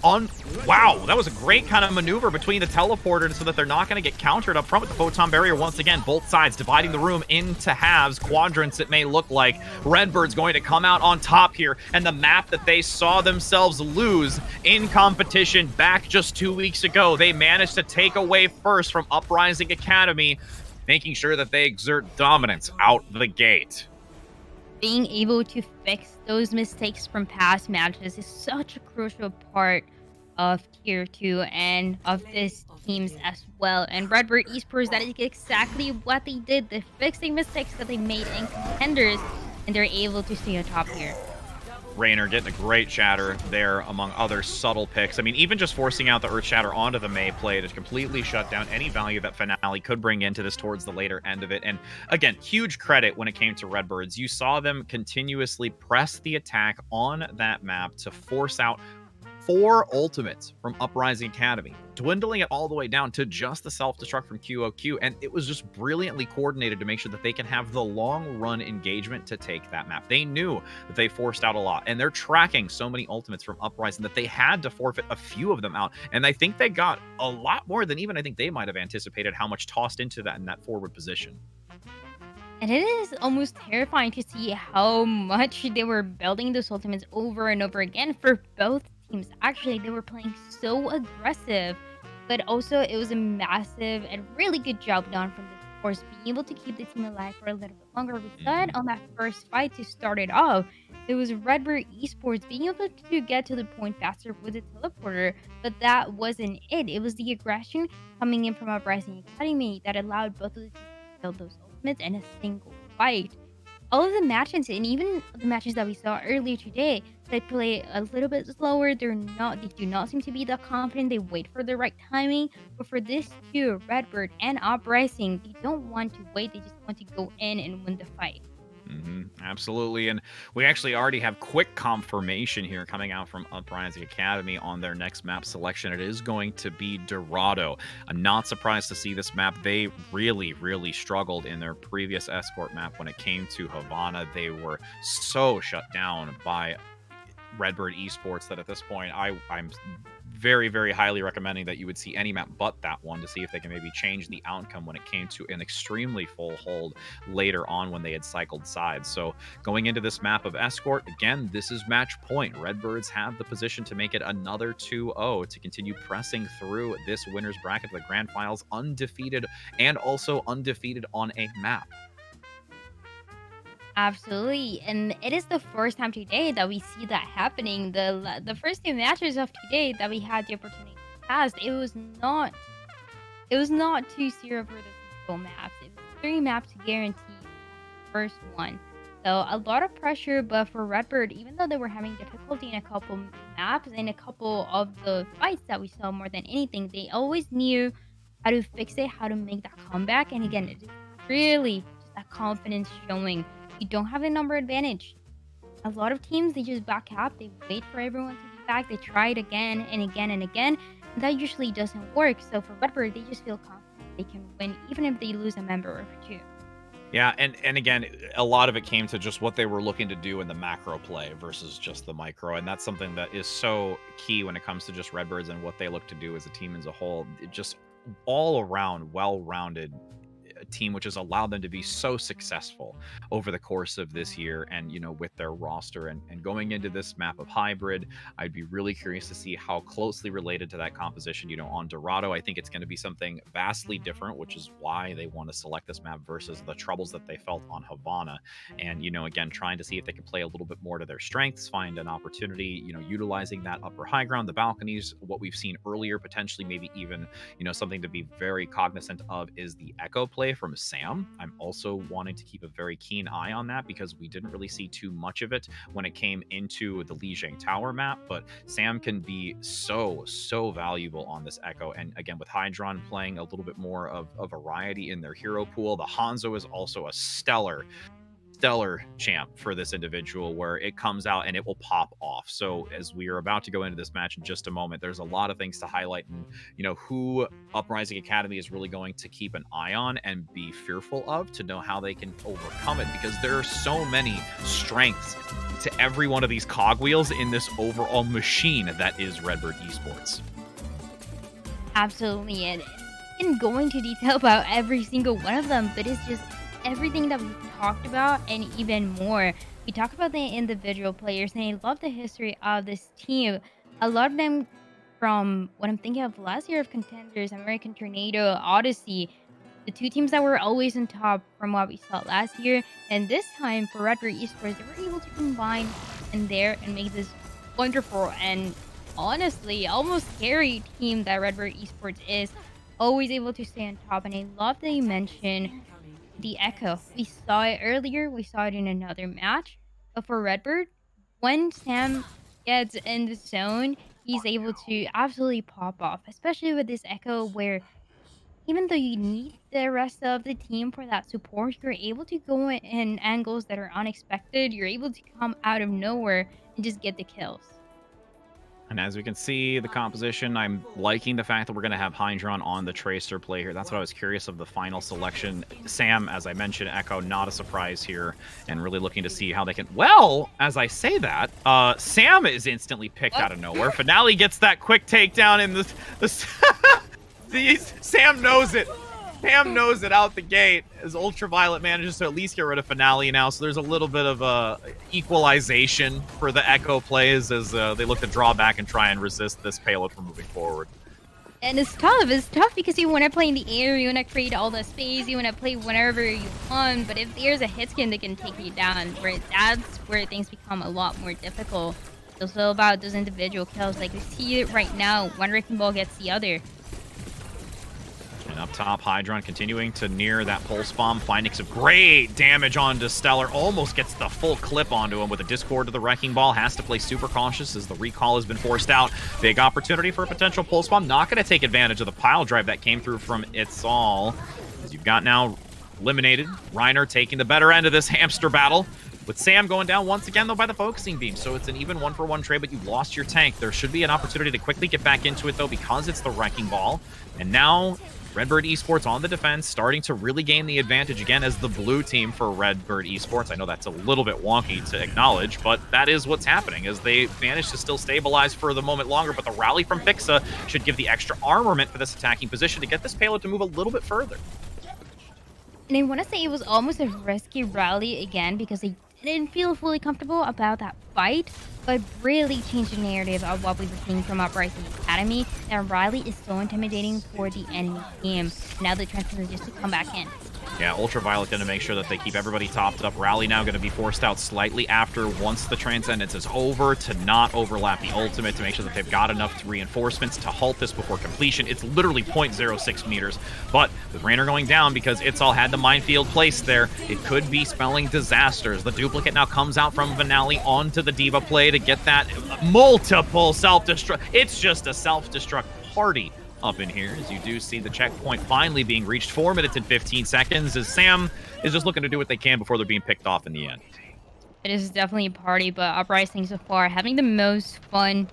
wow, that was a great kind of maneuver between the teleporter so that they're not going to get countered up front with the photon barrier once again. Both sides dividing the room into halves, quadrants it may look like. Redbird's going to come out on top here, and the map that they saw themselves lose in competition back just 2 weeks ago, they managed to take away first from Uprising Academy, making sure that they exert dominance out the gate. Being able to fix those mistakes from past matches is such a crucial part of Tier 2 and of this teams as well. And Redbird Esports, that is exactly what they did. They're fixing mistakes that they made in contenders, and they're able to stay on top here. Raynor getting a great shatter there among other subtle picks. I mean, even just forcing out the Earth Shatter onto the May play to completely shut down any value that Finale could bring into this towards the later end of it. And again, huge credit when it came to Redbirds. You saw them continuously press the attack on that map to force out 4 ultimates from Uprising Academy, dwindling it all the way down to just the self-destruct from QOQ, and it was just brilliantly coordinated to make sure that they can have the long-run engagement to take that map. They knew that they forced out a lot, and they're tracking so many ultimates from Uprising that they had to forfeit a few of them out, and I think they got a lot more than even I think they might have anticipated how much tossed into that in that forward position. And it is almost terrifying to see how much they were building those ultimates over and over again for both teams. Actually, they were playing so aggressive, but also it was a massive and really good job done from this force, being able to keep the team alive for a little bit longer. We saw it on that first fight to start it off. It was Redbird Esports being able to get to the point faster with the teleporter, but that wasn't it. It was the aggression coming in from Uprising Academy that allowed both of the teams to build those ultimates in a single fight. all of the matches, and even the matches that we saw earlier today, they play a little bit slower. They do not seem to be that confident. They wait for the right timing. But for this two, Redbird and Uprising, they don't want to wait. They just want to go in and win the fight. Absolutely. And we actually already have quick confirmation here coming out from Uprising Academy on their next map selection. It is going to be Dorado. I'm not surprised to see this map. They really, really struggled in their previous escort map when it came to Havana. They were so shut down by Redbird Esports that at this point I'm very, very highly recommending that you would see any map but that one to see if they can maybe change the outcome when it came to an extremely full hold later on when they had cycled sides. So going into this map of Escort, again, this is match point. Redbirds have the position to make it another 2-0 to continue pressing through this winner's bracket to the grand finals undefeated and also undefeated on a map. Absolutely, and it is the first time today that we see that happening. The first two matches of today that we had the opportunity to cast, it was not 2-0 for the control maps. It was 3 maps guaranteed first one. So a lot of pressure, but for Redbird, even though they were having difficulty in a couple maps and a couple of the fights that we saw more than anything, they always knew how to fix it, how to make that comeback. And again, it's really just that confidence showing. You don't have a number advantage. A lot of teams, they just back up. They wait for everyone to be back. They try it again and again and again. And that usually doesn't work. So for Redbird, they just feel confident they can win, even if they lose a member or two. Yeah, and again, a lot of it came to just what they were looking to do in the macro play versus just the micro. And that's something that is so key when it comes to just Redbirds and what they look to do as a team as a whole. It just all around, well-rounded team, which has allowed them to be so successful over the course of this year and, you know, with their roster and going into this map of hybrid, I'd be really curious to see how closely related to that composition, you know, on Dorado. I think it's going to be something vastly different, which is why they want to select this map versus the troubles that they felt on Havana. And, you know, again, trying to see if they can play a little bit more to their strengths, find an opportunity, you know, utilizing that upper high ground, the balconies, what we've seen earlier, potentially maybe even, you know, something to be very cognizant of is the echo play from Sam. I'm also wanting to keep a very keen eye on that because we didn't really see too much of it when it came into the Lijiang Tower map, but Sam can be so valuable on this echo. And again, with Hydron playing a little bit more of a variety in their hero pool, the Hanzo is also a stellar champ for this individual where it comes out and it will pop off. So as we are about to go into this match in just a moment, there's a lot of things to highlight and, you know, who Uprising Academy is really going to keep an eye on and be fearful of to know how they can overcome it, because there are so many strengths to every one of these cogwheels in this overall machine that is Redbird Esports. Absolutely, and in going to detail about every single one of them, but it's just everything that we've talked about and even more. We talk about the individual players, and I love the history of this team. A lot of them from what I'm thinking of last year of contenders, American Tornado, Odyssey, the two teams that were always on top from what we saw last year. And this time for Redbird Esports, they were able to combine in there and make this wonderful and honestly almost scary team that Redbird Esports is, always able to stay on top. And I love that you mentioned the echo. We saw it earlier, we saw it in another match, but for Redbird, when Sam gets in the zone, he's able to absolutely pop off, especially with this echo where even though you need the rest of the team for that support, you're able to go in angles that are unexpected. You're able to come out of nowhere and just get the kills. And as we can see, the composition, I'm liking the fact that we're going to have Hydron on the Tracer play here. That's what I was curious of the final selection. Sam, as I mentioned, Echo, not a surprise here, and really looking to see how they can... Well, as I say that, Sam is instantly picked out of nowhere. Finale gets that quick takedown in the Sam knows it. Sam knows it out the gate as Ultraviolet manages to at least get rid of Finale now. So there's a little bit of equalization for the Echo plays as they look to draw back and try and resist this payload from moving forward. And it's tough. It's tough because you want to play in the air, you want to create all the space, you want to play whenever you want. But if there's a hit skin that can take you down, that's where things become a lot more difficult. It's also about those individual kills. Like we see it right now, one wrecking ball gets the other. Up top, Hydron continuing to near that pulse bomb, finding some great damage onto Stellar. Almost gets the full clip onto him with a discord to the Wrecking Ball. Has to play super cautious as the recall has been forced out. Big opportunity for a potential pulse bomb. Not going to take advantage of the pile drive that came through from It's All. As you've got now eliminated. Reiner taking the better end of this hamster battle. With Sam going down once again, though, by the focusing beam. So it's an even 1-for-1 trade, but you lost your tank. There should be an opportunity to quickly get back into it, though, because it's the Wrecking Ball. And now Redbird Esports on the defense, starting to really gain the advantage again as the blue team for Redbird Esports. I know that's a little bit wonky to acknowledge, but that is what's happening as they manage to still stabilize for the moment longer. But the rally from Fixa should give the extra armament for this attacking position to get this payload to move a little bit further. And I want to say it was almost a risky rally again because they didn't feel fully comfortable about that fight, but really changed the narrative of what we were seeing from Uprising Academy. That rally is so intimidating for the enemy team. Now the transfer is just to come back in. Yeah, Ultraviolet going to make sure that they keep everybody topped up. Rally now going to be forced out slightly after once the Transcendence is over to not overlap the ultimate to make sure that they've got enough reinforcements to halt this before completion. It's literally 0.06 meters, but with Raynor going down because It's All had the minefield placed there, it could be spelling disasters. The duplicate now comes out from Finale onto the Diva play to get that multiple self-destruct. It's just a self-destruct party up in here, as you do see the checkpoint finally being reached. 4 minutes and 15 seconds as Sam is just looking to do what they can before they're being picked off in the end. It is definitely a party, but Uprising so far having the most fun.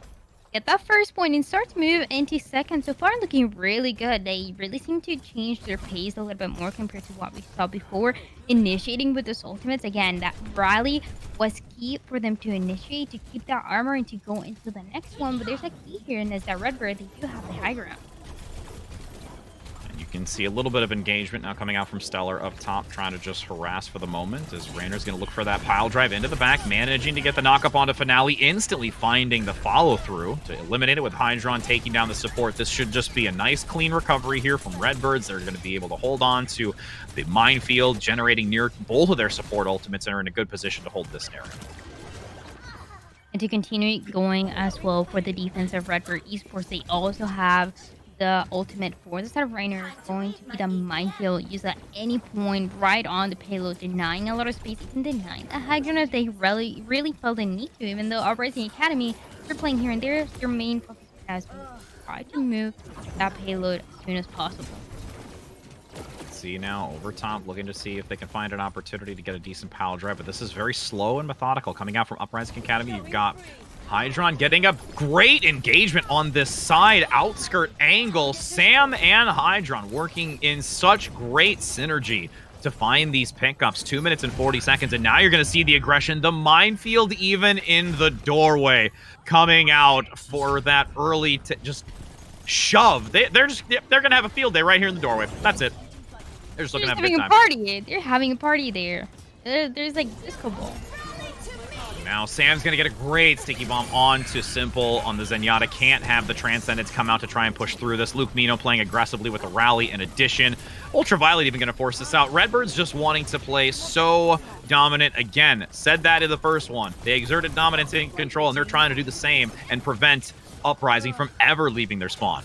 Get that first point and start to move into second. So far looking really good. They really seem to change their pace a little bit more compared to what we saw before. Initiating with those ultimates. Again, that rally was key for them to initiate, to keep that armor and to go into the next one. But there's a key here, and that's that Redbird. They do have the high ground. You can see a little bit of engagement now coming out from Stellar up top, trying to just harass for the moment, as Rainer's going to look for that pile drive into the back, managing to get the knock-up onto Finale, instantly finding the follow-through to eliminate it with Hydron taking down the support. This should just be a nice, clean recovery here from Redbirds. They're going to be able to hold on to the minefield, generating near both of their support ultimates, and are in a good position to hold this area. And to continue going as well for the defense of Redbird Esports, they also have the ultimate for the side of Rainer going to be the minefield used at any point right on the payload, denying a lot of space, even denying the high ground if they really felt the need to, even though Uprising Academy, they're playing here and there, their main focus has been to try to move that payload as soon as possible. See now over top, looking to see if they can find an opportunity to get a decent pile drive, but this is very slow and methodical. Coming out from Uprising Academy, you've got Hydron getting a great engagement on this side outskirt angle. Sam and Hydron working in such great synergy to find these pickups. 2 minutes and 40 seconds, and now you're going to see the aggression. The minefield even in the doorway coming out for that early just shove. They're going to have a field day right here in the doorway. That's it. They're just looking at a good time. They're having a party there. There's like disco ball. Now Sam's going to get a great sticky bomb onto Simple on the Zenyatta. Can't have the Transcendence come out to try and push through this. Luke Mino playing aggressively with the rally in addition. Ultraviolet even going to force this out. Redbird's just wanting to play so dominant again. Said that in the first one. They exerted dominance and control, and they're trying to do the same and prevent Uprising from ever leaving their spawn.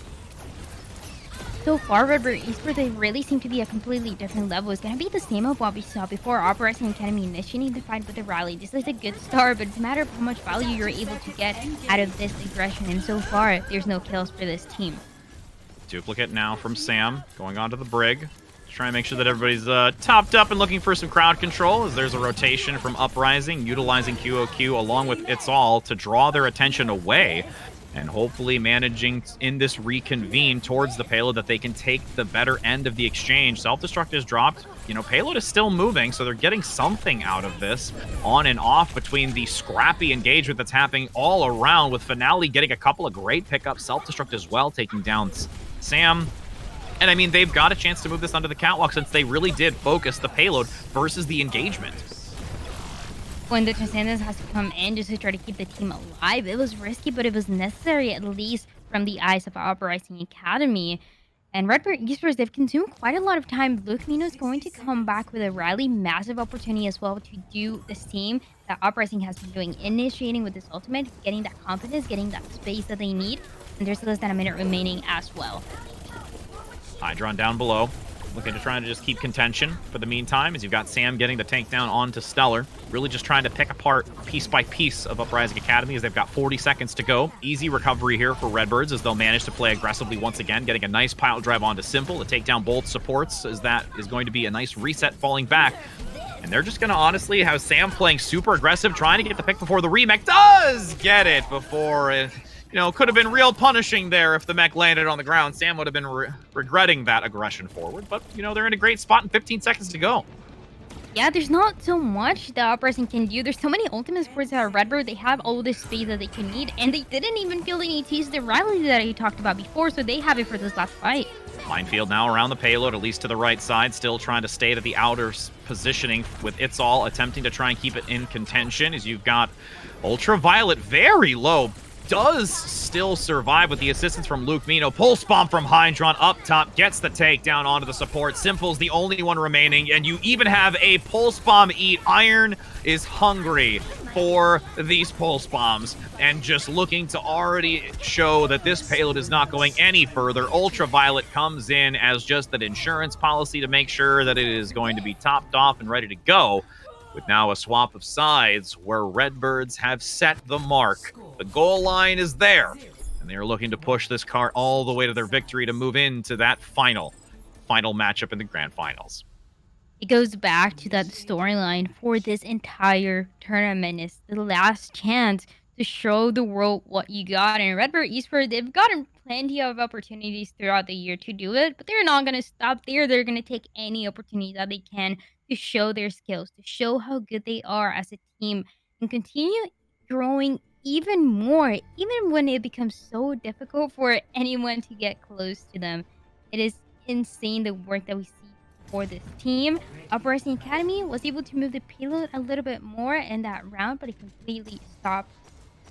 So far, Redbird Esports, they really seem to be a completely different level. It's going to be the same of what we saw before Uprising Academy initiating the fight with the rally. This is a good start, but it's a matter of how much value you're able to get out of this aggression. And so far, there's no kills for this team. Duplicate now from Sam, going on to the Brig. Trying to make sure that everybody's topped up and looking for some crowd control, as there's a rotation from Uprising, utilizing QOQ along with It's All to draw their attention away. And hopefully managing in this reconvene towards the payload that they can take the better end of the exchange. Self-destruct is dropped. You know, payload is still moving, so they're getting something out of this on and off between the scrappy engagement that's happening all around, with Finale getting a couple of great pickups. Self-destruct as well, taking down Sam. And I mean, they've got a chance to move this onto the catwalk since they really did focus the payload versus the engagement. When the Transcendence has to come in just to try to keep the team alive, it was risky, but it was necessary, at least from the eyes of Uprising Academy. And Redbird Esports, they've consumed quite a lot of time. Luke Mino is going to come back with a really massive opportunity as well to do the same that Uprising has been doing, initiating with this ultimate, getting that confidence, getting that space that they need. And there's less than a minute remaining as well. Hydron down below, looking to try to just keep contention for the meantime, as you've got Sam getting the tank down onto Stellar. Really just trying to pick apart piece by piece of Uprising Academy, as they've got 40 seconds to go. Easy recovery here for Redbirds, as they'll manage to play aggressively once again, getting a nice pile drive onto Simple to take down both supports, as that is going to be a nice reset falling back. And they're just going to honestly have Sam playing super aggressive, trying to get the pick before the remake does get it before it. You know, could have been real punishing there if the mech landed on the ground. Sam would have been regretting that aggression forward. But, you know, they're in a great spot and 15 seconds to go. Yeah, there's not so much the Uprising can do. There's so many ultimate supports that are Redbird. They have all the speed that they can need. And they didn't even feel any tease the rally that I talked about before. So they have it for this last fight. Minefield now around the payload, at least to the right side. Still trying to stay to the outer positioning with It's All, attempting to try and keep it in contention, as you've got Ultraviolet very low. Does still survive with the assistance from Luke Mino. Pulse bomb from Hydron up top, gets the takedown onto the support. Simple's the only one remaining, and you even have a pulse bomb eat. Iron is hungry for these pulse bombs, and just looking to already show that this payload is not going any further. Ultraviolet comes in as just an insurance policy to make sure that it is going to be topped off and ready to go. With now a swap of sides where Redbirds have set the mark. The goal line is there, and they are looking to push this car all the way to their victory to move into that final matchup in the grand finals. It goes back to that storyline for this entire tournament. It's the last chance to show the world what you got. And Redbird Esports, they've gotten plenty of opportunities throughout the year to do it, but they're not going to stop there. They're going to take any opportunity that they can to show their skills, to show how good they are as a team, and continue growing even more, even when it becomes so difficult for anyone to get close to them. It is insane the work that we see for this team. Uprising Academy was able to move the payload a little bit more in that round, but it completely stopped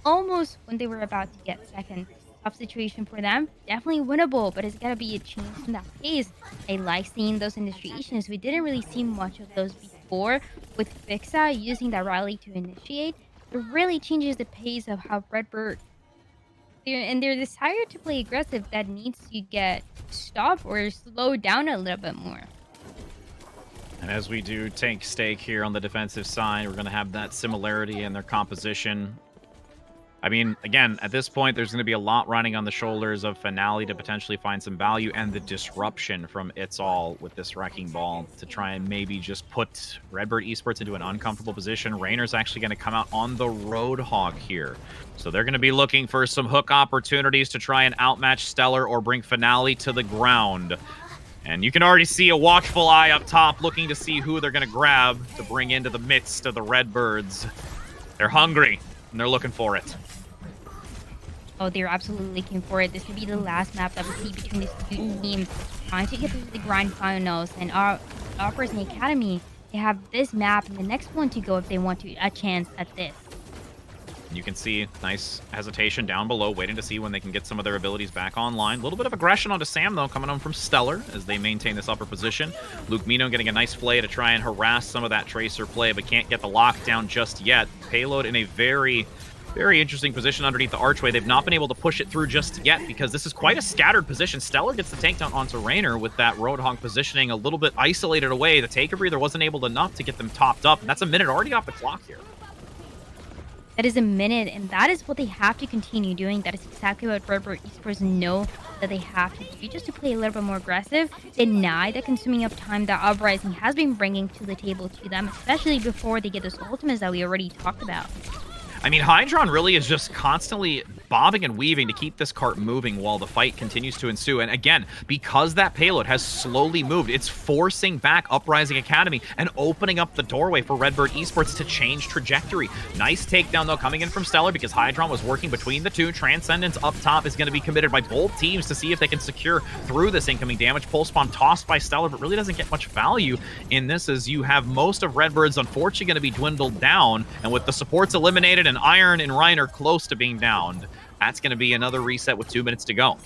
almost when they were about to get second. Tough situation for them, definitely winnable, but it's gotta be a change in that pace. I like seeing those initiations. We didn't really see much of those before, with Fixa using that rally to initiate. It really changes the pace of how Redbird and their desire to play aggressive that needs to get stopped or slowed down a little bit more. And as we do take stake here on the defensive side, we're going to have that similarity in their composition. I mean, again, at this point, there's going to be a lot running on the shoulders of Finale to potentially find some value, and the disruption from It's All with this Wrecking Ball to try and maybe just put Redbird Esports into an uncomfortable position. Rainer's actually going to come out on the Roadhog here. So they're going to be looking for some hook opportunities to try and outmatch Stellar or bring Finale to the ground. And you can already see a watchful eye up top looking to see who they're going to grab to bring into the midst of the Redbirds. They're hungry, and they're looking for it. Oh, they're absolutely looking for it. This could be the last map that we see between these two teams trying to get to the grand finals. And our Uprising Academy, they have this map and the next one to go if they want a chance at this. You can see nice hesitation down below, waiting to see when they can get some of their abilities back online. A little bit of aggression onto Sam, though, coming on from Stellar as they maintain this upper position. Luke Mino getting a nice play to try and harass some of that Tracer play, but can't get the lockdown just yet. Payload in a very interesting position underneath the archway. They've not been able to push it through just yet because this is quite a scattered position. Stellar gets the tank down onto Rainer with that Roadhog positioning a little bit isolated away. The Take a Breather wasn't able enough to get them topped up, and that's a minute already off the clock here. That is a minute, and that is what they have to continue doing. That is exactly what Redbird Esports know that they have to do, just to play a little bit more aggressive, deny the consuming of time that Uprising has been bringing to the table to them, especially before they get those ultimates that we already talked about. I mean, Hydron really is just constantly bobbing and weaving to keep this cart moving while the fight continues to ensue. And again, because that payload has slowly moved, it's forcing back Uprising Academy and opening up the doorway for Redbird Esports to change trajectory. Nice takedown, though, coming in from Stellar because Hydron was working between the two. Transcendence up top is going to be committed by both teams to see if they can secure through this incoming damage. Pulse bomb tossed by Stellar, but really doesn't get much value in this, as you have most of Redbird's unfortunately going to be dwindled down. And with the supports eliminated and Iron and Reiner close to being downed, that's going to be another reset with 2 minutes to go.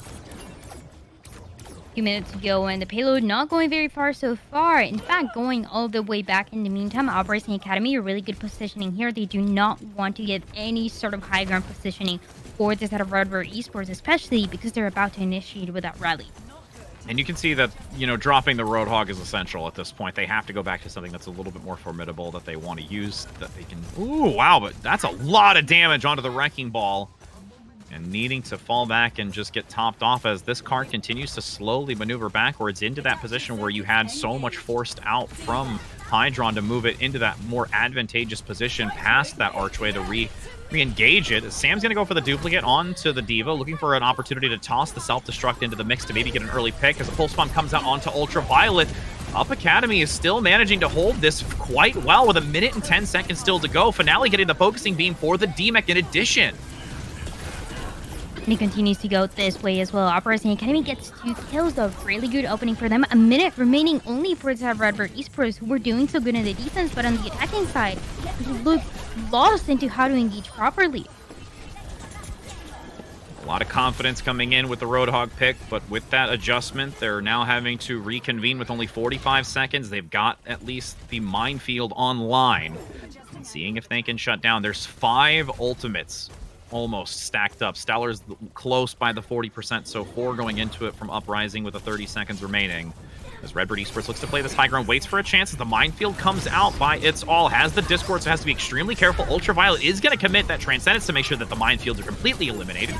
2 minutes to go, and the payload not going very far so far. In fact, going all the way back in the meantime. Uprising Academy, a really good positioning here. They do not want to get any sort of high ground positioning for this out of Redbird Esports, especially because they're about to initiate with that rally. And you can see that, you know, dropping the Roadhog is essential at this point. They have to go back to something that's a little bit more formidable that they want to use, that they can... Ooh, wow, but that's a lot of damage onto the Wrecking Ball. And needing to fall back and just get topped off as this card continues to slowly maneuver backwards into that position where you had so much forced out from Hydron to move it into that more advantageous position past that archway to re-engage it. Sam's going to go for the duplicate onto the D.Va, looking for an opportunity to toss the self-destruct into the mix to maybe get an early pick as the pulse bomb comes out onto Ultraviolet. Up Academy is still managing to hold this quite well with 1 minute and 10 seconds still to go. Finale getting the focusing beam for the D-Mech in addition. And he continues to go this way as well. Uprising Academy gets 2 kills, though. Really good opening for them. 1 minute remaining only for the Redbird Esports, who were doing so good in the defense, but on the attacking side, they look lost into how to engage properly. A lot of confidence coming in with the Roadhog pick, but with that adjustment, they're now having to reconvene with only 45 seconds. They've got at least the minefield online. And seeing if they can shut down. There's 5 ultimates almost stacked up. Stellar's close by the 40%, so 4 going into it from Uprising with the 30 seconds remaining. As Redbird Esports looks to play this high ground, waits for a chance as the minefield comes out by its all. Has the Discord, so has to be extremely careful. Ultraviolet is going to commit that Transcendence to make sure that the minefields are completely eliminated.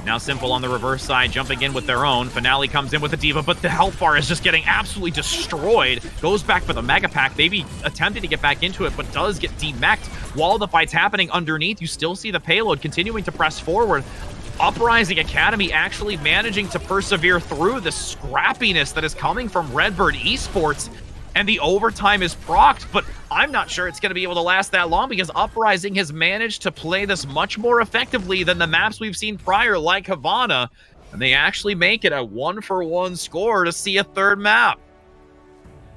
Now Simple on the reverse side, jumping in with their own. Finale comes in with the D.Va, but the health bar is just getting absolutely destroyed. Goes back for the Mega Pack, maybe attempting to get back into it, but does get demeched. While the fight's happening underneath, you still see the payload continuing to press forward. Uprising Academy actually managing to persevere through the scrappiness that is coming from Redbird Esports. And the overtime is procced, but I'm not sure it's going to be able to last that long because Uprising has managed to play this much more effectively than the maps we've seen prior, like Havana. And they actually make it a 1-for-1 score to see a third map.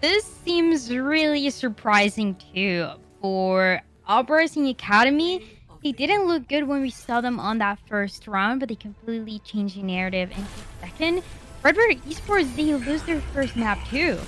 This seems really surprising too. For Uprising Academy, they didn't look good when we saw them on that first round, but they completely changed the narrative in the second. Redbird Esports, they lose their first map too.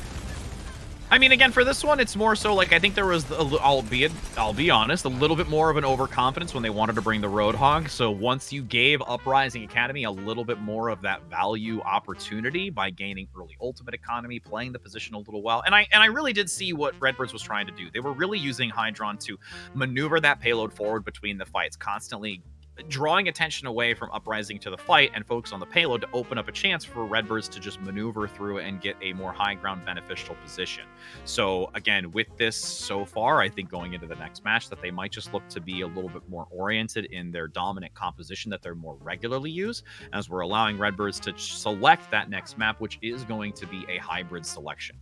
I mean, again, for this one, it's more so like I think there was, I'll be honest, a little bit more of an overconfidence when they wanted to bring the Roadhog. So once you gave Uprising Academy a little bit more of that value opportunity by gaining early ultimate economy, playing the position a little well, and I really did see what Redbirds was trying to do. They were really using Hydron to maneuver that payload forward between the fights, constantly drawing attention away from Uprising to the fight and focus on the payload to open up a chance for Redbirds to just maneuver through and get a more high ground beneficial position. So again, with this so far, I think going into the next match that they might just look to be a little bit more oriented in their dominant composition that they're more regularly use, as we're allowing Redbirds to select that next map, which is going to be a hybrid selection.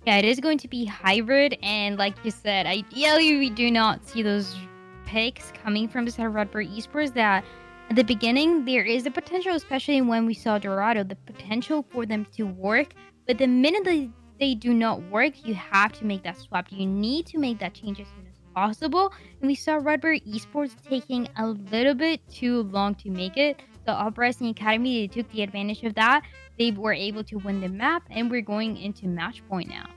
Yeah, it is going to be hybrid, and like you said, ideally we do not see those picks coming from the side of Redbird Esports. That at the beginning there is the potential, especially when we saw Dorado, the potential for them to work, but the minute they do not work, you have to make that swap. You need to make that change as soon as possible, and we saw Redbird Esports taking a little bit too long to make it. The Uprising Academy, they took the advantage of that. They were able to win the map, and we're going into match point now.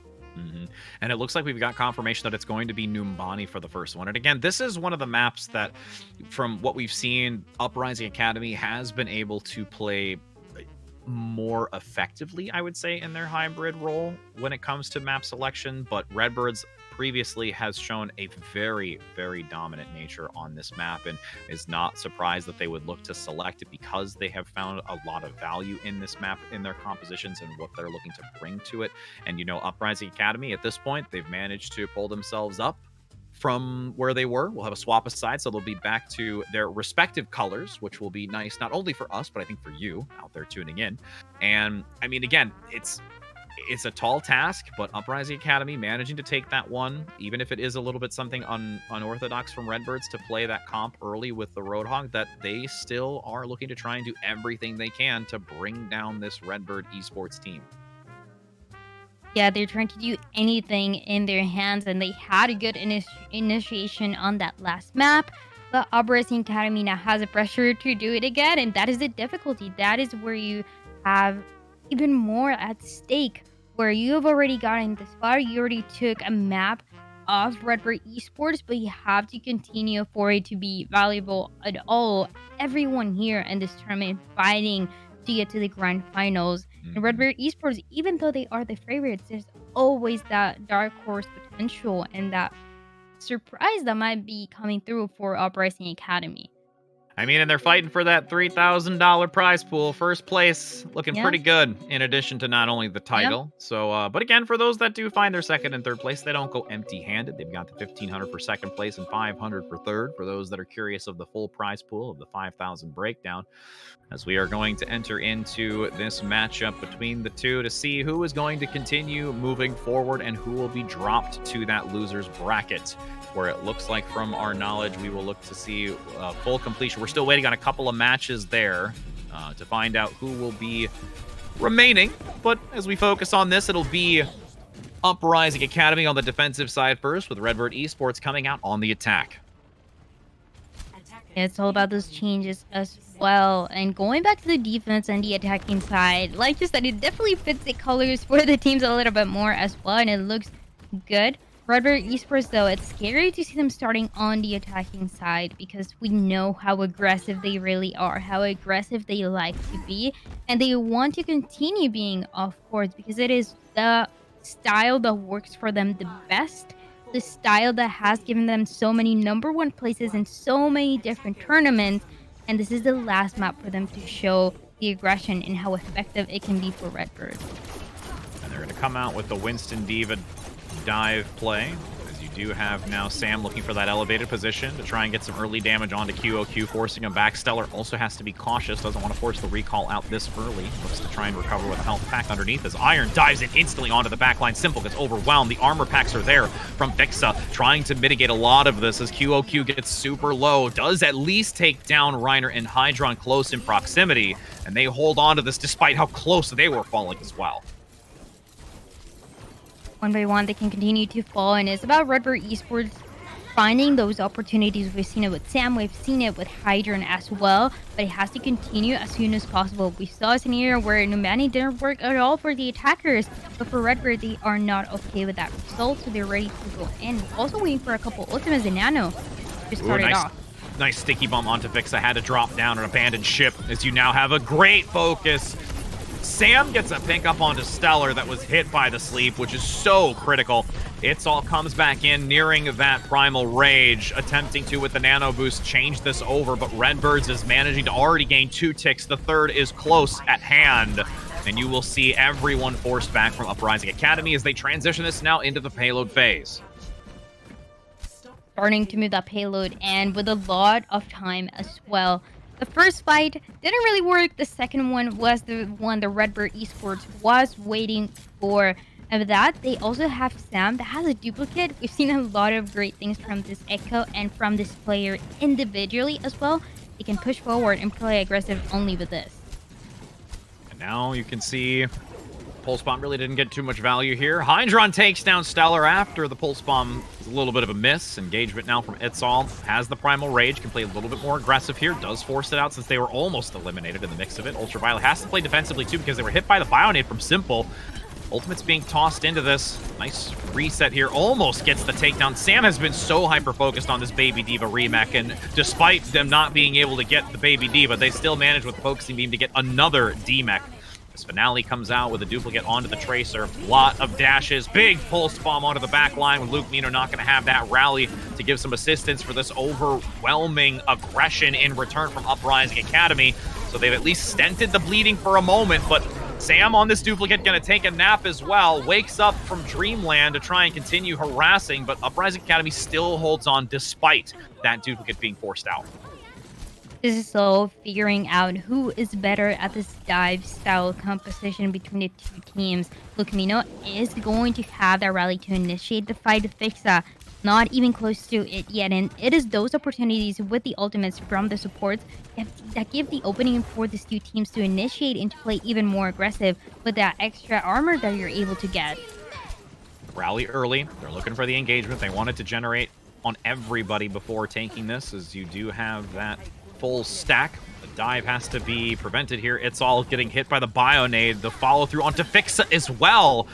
And it looks like we've got confirmation that it's going to be Numbani for the first one. And again, this is one of the maps that, from what we've seen, Uprising Academy has been able to play more effectively, I would say, in their hybrid role when it comes to map selection. But Redbirds previously has shown a very, very dominant nature on this map, and is not surprised that they would look to select it because they have found a lot of value in this map in their compositions and what they're looking to bring to it. And, you know, Uprising Academy at this point, they've managed to pull themselves up from where they were. We'll have a swap aside, so they'll be back to their respective colors, which will be nice, not only for us, but I think for you out there tuning in. And I mean, again, it's a tall task, but Uprising Academy managing to take that one, even if it is a little bit something unorthodox from Redbirds to play that comp early with the Roadhog, that they still are looking to try and do everything they can to bring down this Redbird Esports team. Yeah, they're trying to do anything in their hands, and they had a good initiation on that last map. But Uprising Academy now has the pressure to do it again, and that is the difficulty. That is where you have even more at stake, where you have already gotten this far. You already took a map of Redbird Esports, but you have to continue for it to be valuable at all. Everyone here in this tournament fighting to get to the grand finals. And Redbird Esports, even though they are the favorites, there's always that dark horse potential and that surprise that might be coming through for Uprising Academy. I mean, and they're fighting for that $3,000 prize pool. First place looking pretty good, in addition to not only the title. So, but again, for those that do find their second and third place, they don't go empty-handed. They've got the $1,500 for second place and $500 for third. For those that are curious of the full prize pool of the 5,000 breakdown, as we are going to enter into this matchup between the two to see who is going to continue moving forward and who will be dropped to that loser's bracket, where it looks like, from our knowledge, we will look to see full completion. We're still waiting on a couple of matches there to find out who will be remaining. But as we focus on this, it'll be Uprising Academy on the defensive side first, with Redbird Esports coming out on the attack. It's all about those changes as well. And going back to the defense and the attacking side, like you said, it definitely fits the colors for the teams a little bit more as well, and it looks good. Redbird Esports, though, it's scary to see them starting on the attacking side because we know how aggressive they really are, how aggressive they like to be, and they want to continue being off course because it is the style that works for them the best, the style that has given them so many #1 places in so many different tournaments, and this is the last map for them to show the aggression and how effective it can be for Redbird. And they're going to come out with the Winston Diva dive play, as you do have now Sam looking for that elevated position to try and get some early damage onto QOQ, forcing him back. Stellar also has to be cautious, doesn't want to force the recall out this early. Looks to try and recover with a health pack underneath as Iron dives in instantly onto the backline. Simple gets overwhelmed. The armor packs are there from Fixa, trying to mitigate a lot of this as QOQ gets super low. Does at least take down Reiner and Hydron close in proximity, and they hold on to this despite how close they were falling as well. One by one, they can continue to fall, and it's about Redbird Esports finding those opportunities. We've seen it with Sam, we've seen it with Hydron as well, but it has to continue as soon as possible. We saw a scenario where Numani didn't work at all for the attackers, but for Redbird, they are not okay with that result, so they're ready to go in. Also waiting for a couple ultimates in Nano to start it off. Nice sticky bomb onto Fixa. Had to drop down an abandoned ship as you now have a great focus. Sam gets a pick up onto Stellar that was hit by the sleep, which is so critical. It's all comes back in, nearing that Primal Rage, attempting to, with the Nano Boost, change this over, but Redbirds is managing to already gain 2 ticks. The third is close at hand, and you will see everyone forced back from Uprising Academy as they transition this now into the payload phase. Starting to move that payload, and with a lot of time as well. The first fight didn't really work. The second one was the one the Redbird Esports was waiting for. And with that, they also have Sam that has a duplicate. We've seen a lot of great things from this Echo and from this player individually as well. They can push forward and play aggressive only with this. And now you can see Pulse Bomb really didn't get too much value here. Hydron takes down Stellar after the Pulse Bomb is a little bit of a miss. Engagement now from Itzal. Has the Primal Rage, can play a little bit more aggressive here. Does force it out since they were almost eliminated in the mix of it. Ultraviolet has to play defensively too because they were hit by the Bionade from Simple. Ultimate's being tossed into this. Nice reset here. Almost gets the takedown. Sam has been so hyper-focused on this Baby Diva remake, and despite them not being able to get the Baby Diva, they still managed with Focusing Beam to get another D-Mech. This Finale comes out with a duplicate onto the Tracer. Lot of dashes. Big Pulse Bomb onto the back line with Luke Mino not going to have that rally to give some assistance for this overwhelming aggression in return from Uprising Academy. So they've at least stented the bleeding for a moment, but Sam on this duplicate going to take a nap as well. Wakes up from Dreamland to try and continue harassing, but Uprising Academy still holds on despite that duplicate being forced out. This is all figuring out who is better at this dive style composition between the two teams. Lucamino is going to have that rally to initiate the fight with Fixa. Not even close to it yet, and it is those opportunities with the ultimates from the supports that give the opening for these two teams to initiate and to play even more aggressive with that extra armor that you're able to get. Rally early. They're looking for the engagement. They wanted to generate on everybody before taking this, as you do have that full stack. The dive has to be prevented here. It's all getting hit by the Bionade. The follow through onto Fixa as well.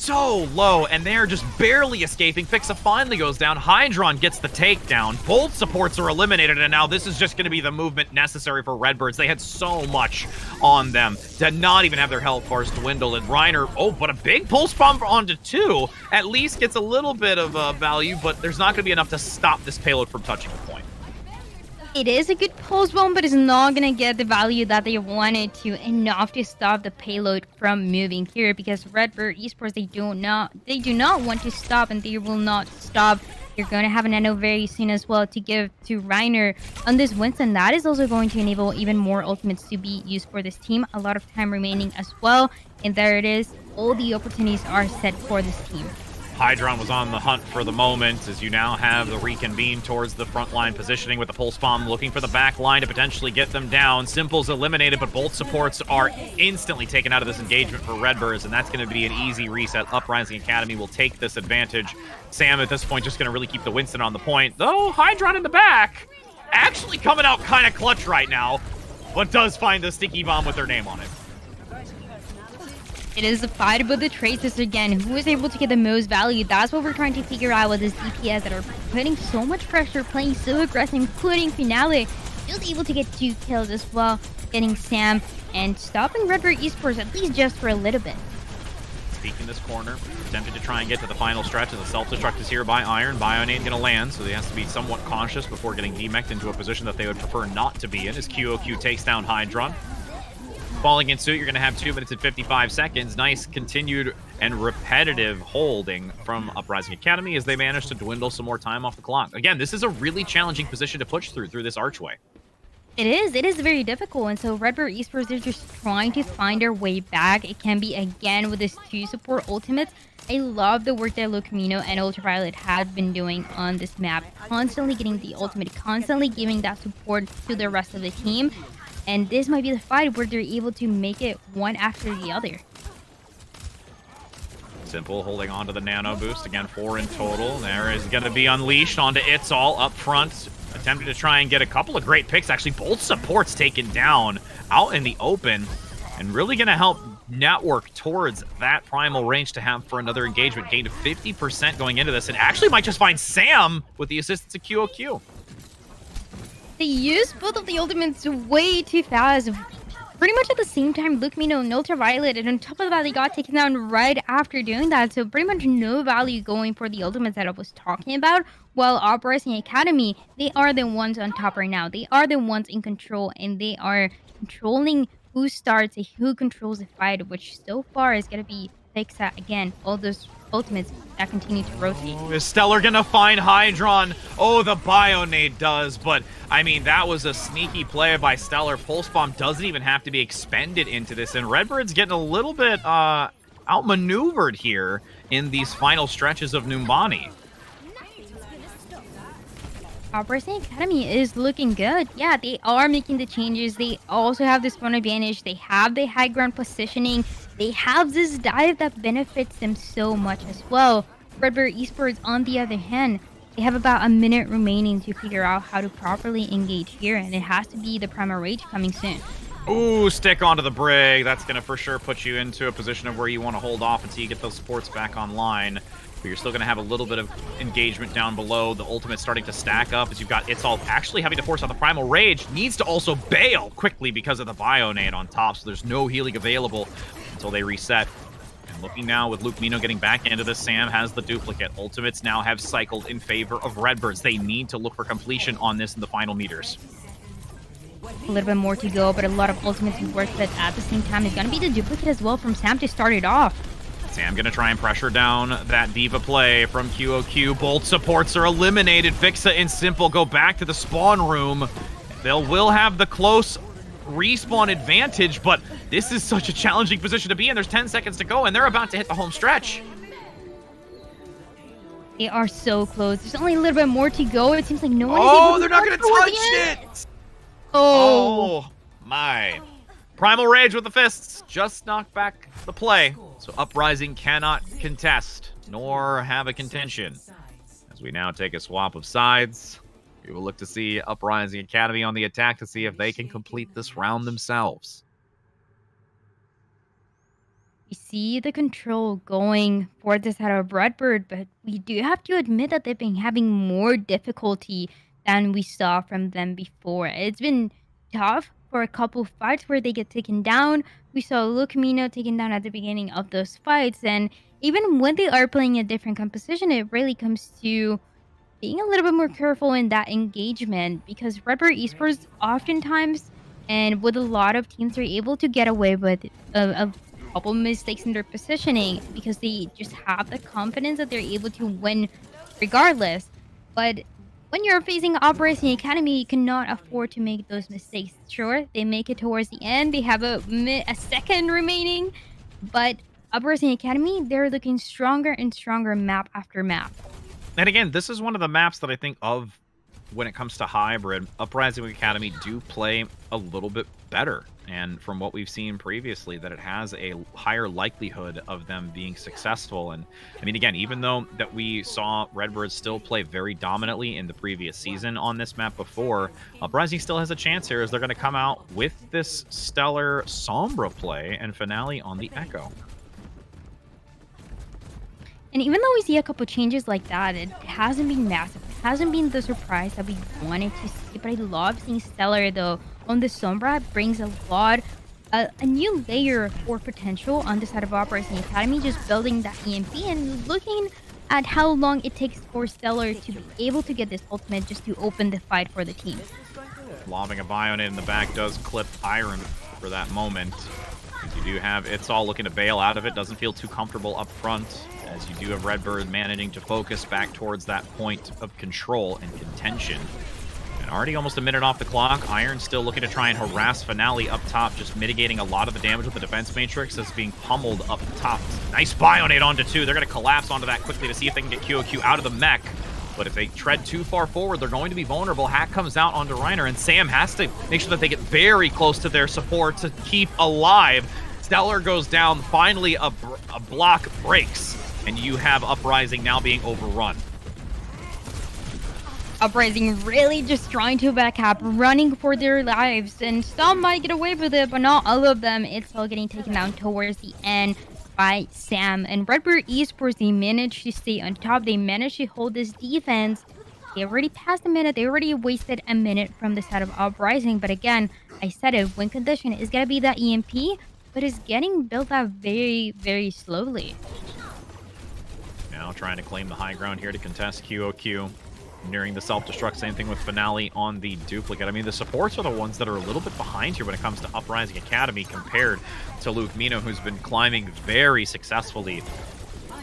so low, and they're just barely escaping. Fixa finally goes down. Hydron gets the takedown. Both supports are eliminated, and now this is just going to be the movement necessary for Redbirds. They had so much on them. Did not even have their health bars dwindle, and Reiner, oh, but a big pulse bomb onto 2. At least gets a little bit of value, but there's not going to be enough to stop this payload from touching the point. It is a good pulse bomb, but it's not going to get the value that they wanted to, enough to stop the payload from moving here, because Redbird Esports, they do not want to stop, and they will not stop. You're going to have a nano very soon as well to give to Reiner on this Winston. That is also going to enable even more ultimates to be used for this team. A lot of time remaining as well, and there it is. All the opportunities are set for this team. Hydron was on the hunt for the moment, as you now have the reconvene towards the front line positioning with the pulse bomb, looking for the back line to potentially get them down. Simple's eliminated, but both supports are instantly taken out of this engagement for Redbirds, and that's going to be an easy reset. Uprising Academy will take this advantage. Sam, at this point, just going to really keep the Winston on the point, though Hydron in the back actually coming out kind of clutch right now, but does find the sticky bomb with their name on it. It is a fight about the traces again. Who is able to get the most value? That's what we're trying to figure out with this DPS that are putting so much pressure, playing so aggressive, including Finale. Just able to get 2 kills as well, getting Sam and stopping Redbird Esports at least just for a little bit. Peeking this corner, attempted to try and get to the final stretch as a self-destruct is here by Iron. Bion ain't gonna land, so he has to be somewhat cautious before getting demeched into a position that they would prefer not to be in, as QOQ takes down Hydron. Falling in suit, you're going to have 2 minutes and 55 seconds. Nice continued and repetitive holding from Uprising Academy as they manage to dwindle some more time off the clock. Again, this is a really challenging position to push through this archway. It is very difficult, and so Redbird Esports, they're just trying to find their way back. It can be, again, with this 2 support ultimates. I love the work that Lucamino and Ultraviolet have been doing on this map, constantly getting the ultimate, constantly giving that support to the rest of the team. And this might be the fight where they're able to make it one after the other. Simple holding on to the nano boost. Again, 4 in total. There is going to be unleashed onto It's All up front. Attempting to try and get a couple of great picks. Actually, both supports taken down out in the open. And really going to help network towards that primal range to have for another engagement. Gained 50% going into this. And actually might just find Sam with the assistance of QOQ. They used both of the ultimates way too fast. Pretty much at the same time, Lucamino and Ultraviolet, and on top of that, they got taken down right after doing that. So pretty much no value going for the ultimates that I was talking about. While Uprising Academy, they are the ones on top right now. They are the ones in control, and they are controlling who starts and who controls the fight, which so far is going to be Fixa again. All those ultimates that continue to rotate. Is Stellar gonna find Hydron? Oh, the Bionade does, but I mean, that was a sneaky play by Stellar. Pulse Bomb doesn't even have to be expended into this, and Redbird's getting a little bit outmaneuvered here in these final stretches of Numbani. Uprising Academy is looking good. Yeah, they are making the changes. They also have the spawn advantage. They have the high ground positioning. They have this dive that benefits them so much as well. Redbird Esports, on the other hand, they have about a minute remaining to figure out how to properly engage here, and it has to be the Primal Rage coming soon. Ooh, stick onto the Brig. That's going to for sure put you into a position of where you want to hold off until you get those supports back online. But you're still going to have a little bit of engagement down below. The ultimate's starting to stack up as you've got It's All actually having to force out the Primal Rage. Needs to also bail quickly because of the Bionade on top, so there's no healing available until they reset. And looking now with Luke Mino getting back into this, Sam has the duplicate. Ultimates now have cycled in favor of Redbirds. They need to look for completion on this in the final meters. A little bit more to go, but a lot of ultimates to work with at the same time. It's going to be the duplicate as well from Sam to start it off. Sam gonna try and pressure down that Diva play from QOQ. Both supports are eliminated. Fixa and Simple go back to the spawn room. Will have the close respawn advantage, but this is such a challenging position to be in. There's 10 seconds to go, and they're about to hit the home stretch. They are so close. There's only a little bit more to go. It seems like no one is Oh, able they're to not gonna touch it! Oh, my. Primal Rage with the fists. Just knocked back the play. So Uprising cannot contest, nor have a contention. As we now take a swap of sides, we will look to see Uprising Academy on the attack to see if they can complete this round themselves. We see the control going for this side of Redbird, but we do have to admit that they've been having more difficulty than we saw from them before. It's been tough for a couple fights where they get taken down. We saw Lucamino taken down at the beginning of those fights, and even when they are playing a different composition, it really comes to being a little bit more careful in that engagement because Redbird Esports oftentimes and with a lot of teams are able to get away with a couple mistakes in their positioning because they just have the confidence that they're able to win regardless. But when you're facing Uprising Academy, you cannot afford to make those mistakes. Sure, they make it towards the end. They have a second remaining, but Uprising Academy, they're looking stronger and stronger map after map. And again, this is one of the maps that I think of when it comes to hybrid. Uprising Academy do play a little bit better. And from what we've seen previously, that it has a higher likelihood of them being successful. And I mean, again, even though that we saw Redbird still play very dominantly in the previous season on this map before, Uprising still has a chance here as they're going to come out with this stellar Sombra play and finale on the Echo. And even though we see a couple changes like that, it hasn't been massive. It hasn't been the surprise that we wanted to see. But I love seeing Stellar, though, on the Sombra. It brings a lot, a new layer for potential on the side of Uprising Academy, just building that EMP and looking at how long it takes for Stellar to be able to get this ultimate just to open the fight for the team. Lobbing a Bionate in the back does clip Iron for that moment. You do have It's All looking to bail out of it. Doesn't feel too comfortable up front, as you do have Redbird managing to focus back towards that point of control and contention. And already almost a minute off the clock. Iron still looking to try and harass Finale up top, just mitigating a lot of the damage with the defense matrix that's being pummeled up top. Nice Bionate onto 2. They're going to collapse onto that quickly to see if they can get QOQ out of the mech. But if they tread too far forward, they're going to be vulnerable. Hack comes out onto Reiner, and Sam has to make sure that they get very close to their support to keep alive. Stellar goes down. Finally, a block breaks, and you have Uprising now being overrun. Uprising really just trying to back up, running for their lives, and some might get away with it, but not all of them. It's all getting taken down towards the end by Sam. And Redbird Esports, they managed to stay on top. They managed to hold this defense. They already passed a minute. They already wasted a minute from the side of Uprising. But again, I said it, win condition is going to be that EMP, but it's getting built up very, very slowly. Now trying to claim the high ground here to contest QOQ. Nearing the self-destruct, same thing with Finale on the duplicate. I mean, the supports are the ones that are a little bit behind here when it comes to Uprising Academy compared to Luke Mino, who's been climbing very successfully.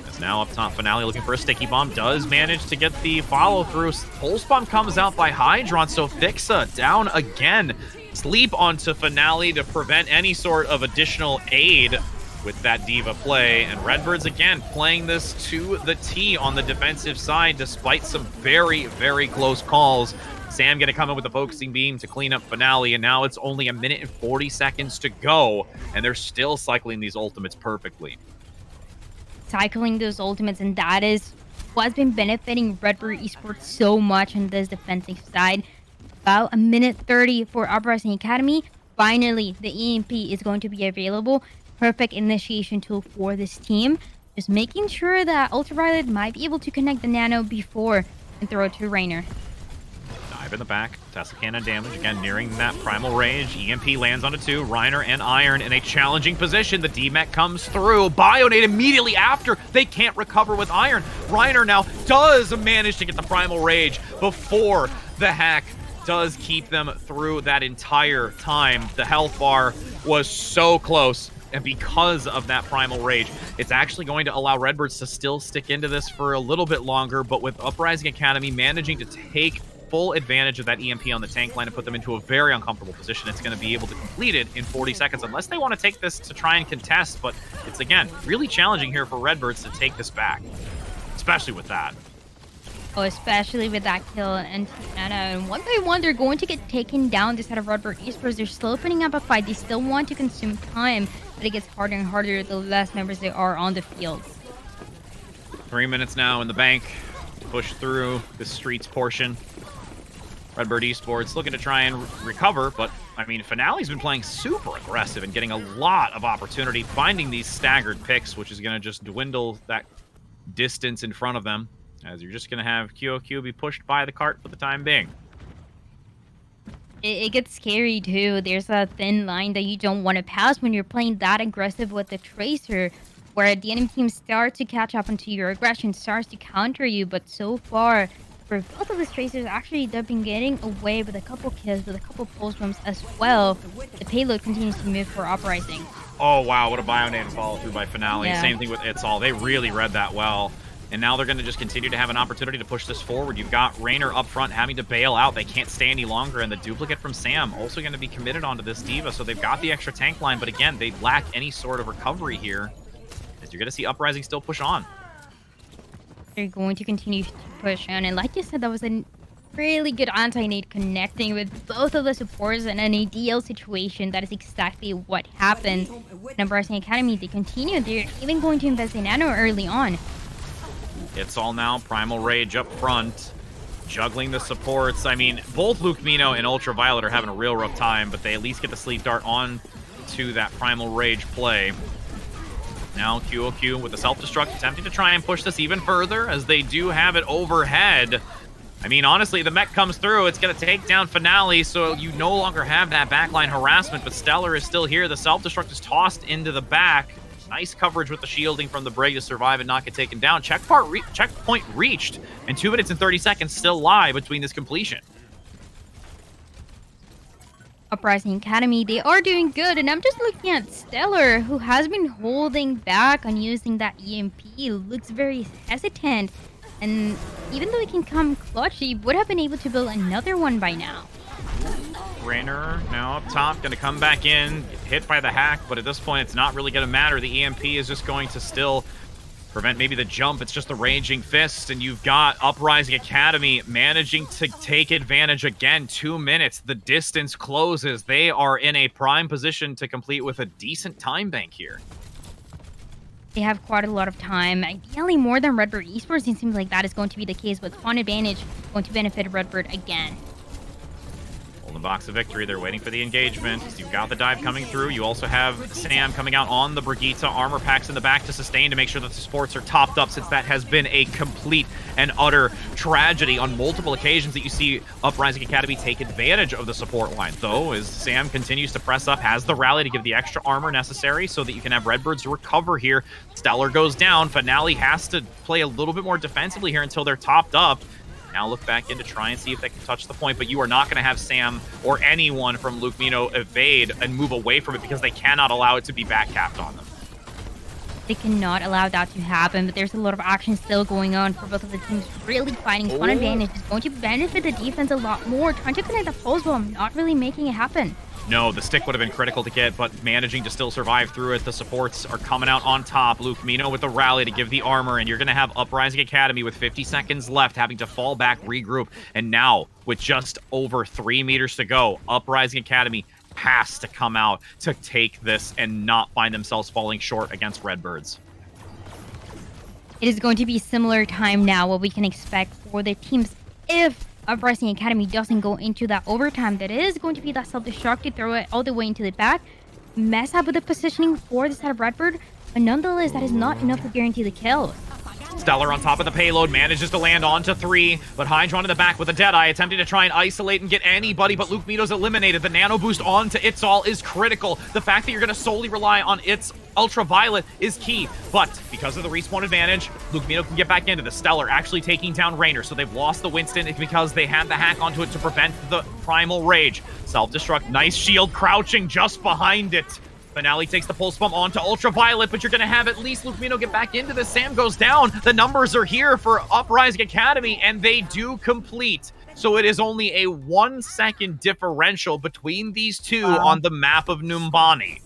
As now up top, Finale looking for a sticky bomb, does manage to get the follow-through. Pulse bomb comes out by Hydron, so Fixa down again. Sleep onto Finale to prevent any sort of additional aid with that Diva play, and Redbirds again playing this to the T on the defensive side despite some very, very close calls. Sam gonna come in with a focusing beam to clean up Finale, and now it's only a minute and 40 seconds to go, and they're still cycling these ultimates perfectly. Cycling those ultimates, and that is what's been benefiting Redbird Esports so much on this defensive side. About a minute 30 for Uprising Academy. Finally, the EMP is going to be available. Perfect initiation tool for this team. Just making sure that Ultraviolet might be able to connect the Nano before and throw it to Reiner. Dive in the back. Tesla cannon damage. Again, nearing that Primal Rage. EMP lands onto 2. Reiner and Iron in a challenging position. The D-Mech comes through. Bionate immediately after. They can't recover with Iron. Reiner now does manage to get the Primal Rage before the hack does keep them through that entire time. The health bar was so close. And because of that Primal Rage, it's actually going to allow Redbirds to still stick into this for a little bit longer, but with Uprising Academy managing to take full advantage of that EMP on the tank line and put them into a very uncomfortable position, it's going to be able to complete it in 40 seconds, unless they want to take this to try and contest, but it's, again, really challenging here for Redbirds to take this back, especially with that. Oh, especially with that kill and Tiana. And one by one, they're going to get taken down this side of Redbird Esports. They're still opening up a fight. They still want to consume time, but it gets harder and harder the less members there are on the field. 3 minutes now in the bank to push through the streets portion. Redbird Esports looking to try and recover, but I mean, Finale's been playing super aggressive and getting a lot of opportunity, finding these staggered picks, which is going to just dwindle that distance in front of them, as you're just going to have QOQ be pushed by the cart for the time being. It gets scary too. There's a thin line that you don't want to pass when you're playing that aggressive with the Tracer, where the enemy team starts to catch up onto your aggression, starts to counter you, but so far, for both of the Tracers, actually, they've been getting away with a couple kills, with a couple pulse roams as well. The payload continues to move for Uprising. Oh, wow, what a Bionade follow through by Finale. Yeah. Same thing with It's All. They really read that well. And now they're going to just continue to have an opportunity to push this forward. You've got Raynor up front having to bail out. They can't stay any longer. And the duplicate from Sam also going to be committed onto this D.Va. So they've got the extra tank line. But again, they lack any sort of recovery here, as you're going to see Uprising still push on. They're going to continue to push on. And like you said, that was a really good anti-nade connecting with both of the supports in an ideal situation. That is exactly what happened. In Uprising Academy, they continue. They're even going to invest in Nano early on. It's All now. Primal Rage up front. Juggling the supports. I mean, both Luke Mino and Ultraviolet are having a real rough time, but they at least get the Sleep Dart on to that Primal Rage play. Now QOQ with the self-destruct, attempting to try and push this even further, as they do have it overhead. I mean, honestly, the mech comes through. It's going to take down Finale, so you no longer have that backline harassment, but Stellar is still here. The self-destruct is tossed into the back. Nice coverage with the shielding from the Brig to survive and not get taken down. Checkpoint reached, and 2 minutes and 30 seconds still lie between this completion. Uprising Academy, they are doing good, and I'm just looking at Stellar, who has been holding back on using that EMP. Looks very hesitant, and even though he can come clutch, he would have been able to build another one by now. Raynor now up top, going to come back in, get hit by the hack, but at this point it's not really going to matter. The EMP is just going to still prevent maybe the jump. It's just the Raging Fist, and you've got Uprising Academy managing to take advantage again. 2 minutes, the distance closes. They are in a prime position to complete with a decent time bank here. They have quite a lot of time, ideally more than Redbird Esports. It seems like that is going to be the case, but spawn advantage going to benefit Redbird again. The box of victory. They're waiting for the engagement. You've got the dive coming through. You also have Sam coming out on the Brigitte. Armor packs in the back to sustain to make sure that the supports are topped up, since that has been a complete and utter tragedy on multiple occasions that you see Uprising Academy take advantage of the support line. Though, as Sam continues to press up, has the rally to give the extra armor necessary so that you can have Redbirds recover here. Stellar goes down. Finale has to play a little bit more defensively here until they're topped up. Now look back in to try and see if they can touch the point, but you are not going to have Sam or anyone from Luke Mino evade and move away from it, because they cannot allow it to be backcapped on them. They cannot allow that to happen, but there's a lot of action still going on for both of the teams. Really fighting. Spawn advantage is going to benefit the defense a lot more. Trying to connect the pulse bomb, not really making it happen. No, the stick would have been critical to get, but managing to still survive through it. The supports are coming out on top. Luke Mino with the rally to give the armor, and you're going to have Uprising Academy with 50 seconds left, having to fall back, regroup. And now, with just over 3 meters to go, Uprising Academy has to come out to take this and not find themselves falling short against Redbirds. It is going to be similar time now, what we can expect for the teams if Uprising Academy doesn't go into that overtime. That is going to be that self-destruct to throw it all the way into the back. Mess up with the positioning for the side of Redbird, but nonetheless, that is not enough to guarantee the kill. Stellar on top of the payload, manages to land onto 3, but Hydron in the back with a Deadeye, attempting to try and isolate and get anybody, but Luke Mito's eliminated. The nano boost onto It's All is critical. The fact that you're going to solely rely on its Ultraviolet is key, but because of the respawn advantage, Luke Mito can get back into the Stellar, actually taking down Raynor, so they've lost the Winston because they had the hack onto it to prevent the Primal Rage. Self-destruct, nice shield, crouching just behind it. Finale takes the pulse bomb onto Ultraviolet, but you're going to have at least Luke Mino get back into this. Sam goes down. The numbers are here for Uprising Academy, and they do complete. So it is only a 1 second differential between these two on the map of Numbani.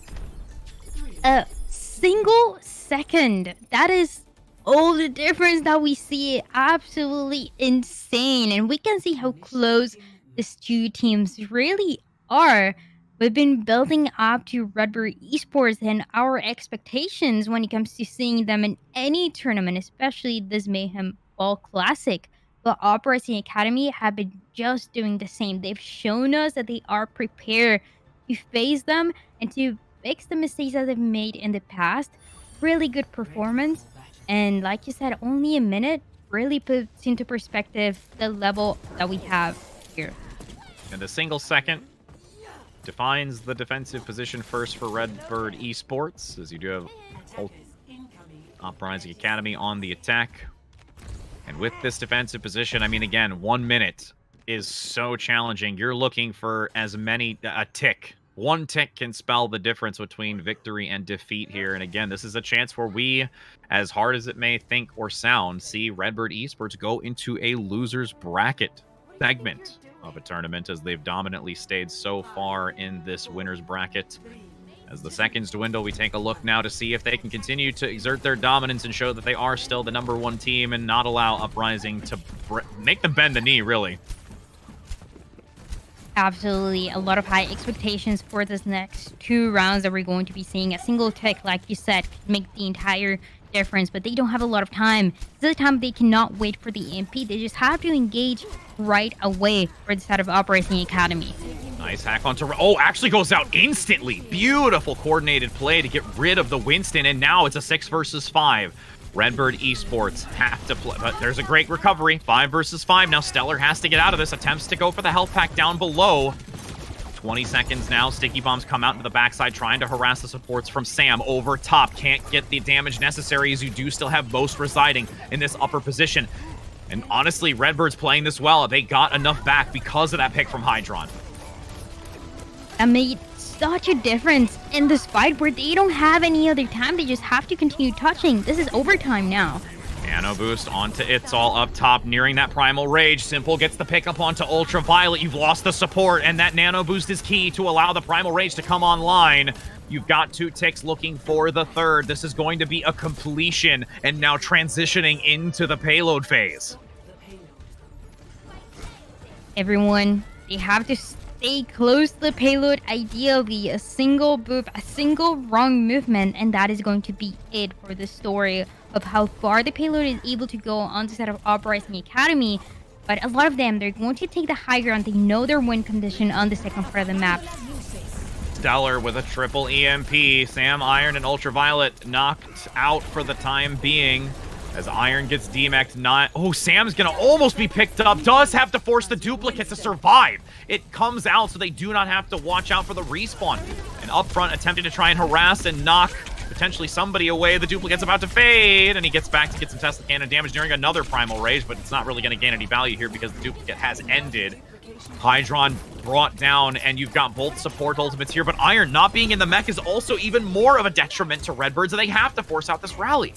A single second. That is all the difference that we see. Absolutely insane. And we can see how close these two teams really are. We've been building up to Redbird Esports and our expectations when it comes to seeing them in any tournament, especially this Mayhem Ball Classic. But Uprising Academy have been just doing the same. They've shown us that they are prepared to face them and to fix the mistakes that they've made in the past. Really good performance. And like you said, only a minute really puts into perspective the level that we have here. And a single second defines the defensive position first for Redbird Esports, as you do have Uprising Academy on the attack. And with this defensive position, I mean, again, 1 minute is so challenging. You're looking for as many, a tick. One tick can spell the difference between victory and defeat here. And again, this is a chance where we, as hard as it may think or sound, see Redbird Esports go into a loser's bracket segment of a tournament, as they've dominantly stayed so far in this winner's bracket. As the seconds dwindle, we take a look now to see if they can continue to exert their dominance and show that they are still the #1 team and not allow Uprising to make them bend the knee, really. Absolutely. A lot of high expectations for this next 2 rounds that we're going to be seeing. A single tick, like you said, could make the entire difference, but they don't have a lot of time. This is the time they cannot wait for the MP. They just have to engage right away for the side of Uprising Academy. Nice hack onto... Oh, actually goes out instantly. Beautiful coordinated play to get rid of the Winston, and now it's a 6 versus 5. Redbird Esports have to play, but there's a great recovery. 5 versus 5. Now Stellar has to get out of this. Attempts to go for the health pack down below. 20 seconds now. Sticky bombs come out into the backside, trying to harass the supports from Sam over top. Can't get the damage necessary, as you do still have most residing in this upper position. And honestly, Redbird's playing this well. They got enough back because of that pick from Hydron. That made such a difference in this fight where they don't have any other time. They just have to continue touching. This is overtime now. Nano boost onto It's All up top, nearing that Primal Rage. Simple gets the pickup onto Ultraviolet. You've lost the support, and that Nano boost is key to allow the Primal Rage to come online. You've got 2 ticks looking for the third. This is going to be a completion, and now transitioning into the payload phase. Everyone, they have to stay close to the payload. Ideally, a single boop, a single wrong movement, and that is going to be it for the story of how far the payload is able to go on the side of Uprising Academy. But a lot of them, they're going to take the high ground. They know their win condition on the second part of the map. Stellar with a triple EMP. Sam, Iron, and Ultraviolet knocked out for the time being. As Iron gets DMAC'd, Sam's gonna almost be picked up. Does have to force the duplicate to survive. It comes out, so they do not have to watch out for the respawn. And up front, attempting to try and harass and knock potentially somebody away. The duplicate's about to fade, and he gets back to get some Tesla Cannon damage during another Primal Rage, but it's not really gonna gain any value here because the duplicate has ended. Hydron brought down, and you've got both support ultimates here, but Iron not being in the mech is also even more of a detriment to Redbird, so they have to force out this rally.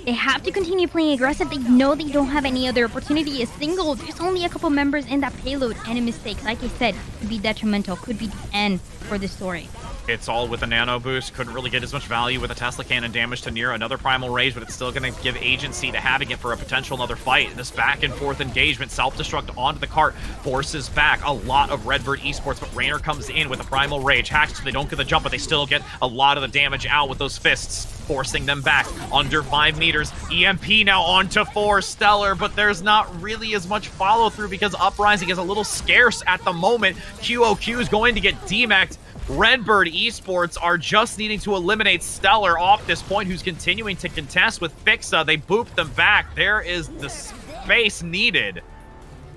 They have to continue playing aggressive. They know they don't have any other opportunity. A single, there's only a couple members in that payload, and a mistake, like I said, could be detrimental, could be the end for the story. It's all with a nano boost. Couldn't really get as much value with a Tesla Cannon damage to near another Primal Rage, but it's still going to give agency to having it for a potential another fight. This back and forth engagement, self-destruct onto the cart, forces back a lot of Redbird Esports, but Raynor comes in with a Primal Rage. Hacks, so they don't get the jump, but they still get a lot of the damage out with those fists, forcing them back under 5 meters. EMP now onto 4 Stellar, but there's not really as much follow-through because Uprising is a little scarce at the moment. QOQ is going to get DMAC'd. Redbird Esports are just needing to eliminate Stellar off this point, who's continuing to contest with Fixa. They booped them back. There is the space needed.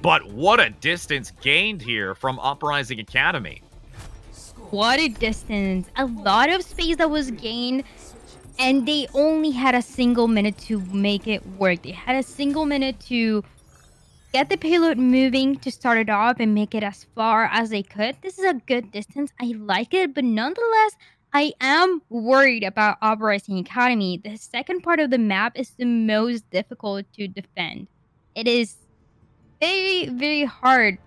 But what a distance gained here from Uprising Academy. What a distance. A lot of space that was gained, and they only had a single minute to make it work. They had a single minute to get the payload moving, to start it off and make it as far as they could. This is a good distance. I like it, but nonetheless, I am worried about Uprising Academy. The second part of the map is the most difficult to defend. It is very, very hard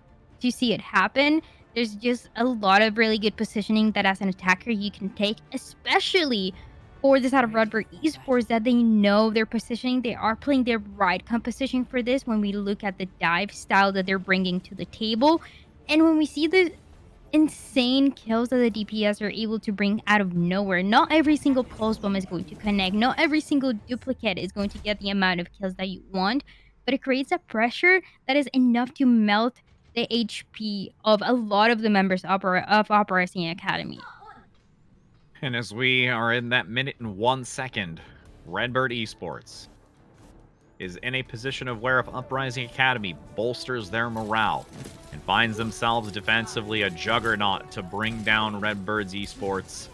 to see it happen. There's just a lot of really good positioning that as an attacker you can take, especially for this out of Redbird Esports, that they know their positioning. They are playing their right composition for this when we look at the dive style that they're bringing to the table. And when we see the insane kills that the DPS are able to bring out of nowhere, not every single pulse bomb is going to connect. Not every single duplicate is going to get the amount of kills that you want. but it creates a pressure that is enough to melt the HP of a lot of the members of Uprising Academy. And as we are in that minute and 1 second, Redbird Esports is in a position of where if Uprising Academy bolsters their morale and finds themselves defensively a juggernaut to bring down Redbird's Esports,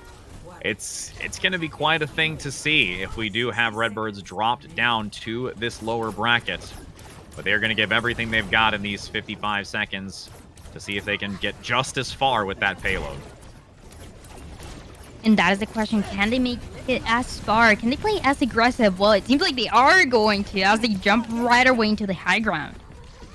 it's going to be quite a thing to see if we do have Redbirds dropped down to this lower bracket. But they're going to give everything they've got in these 55 seconds to see if they can get just as far with that payload. And that is the question. Can they make it as far? Can they play as aggressive? Well, it seems like they are going to as they jump right away into the high ground.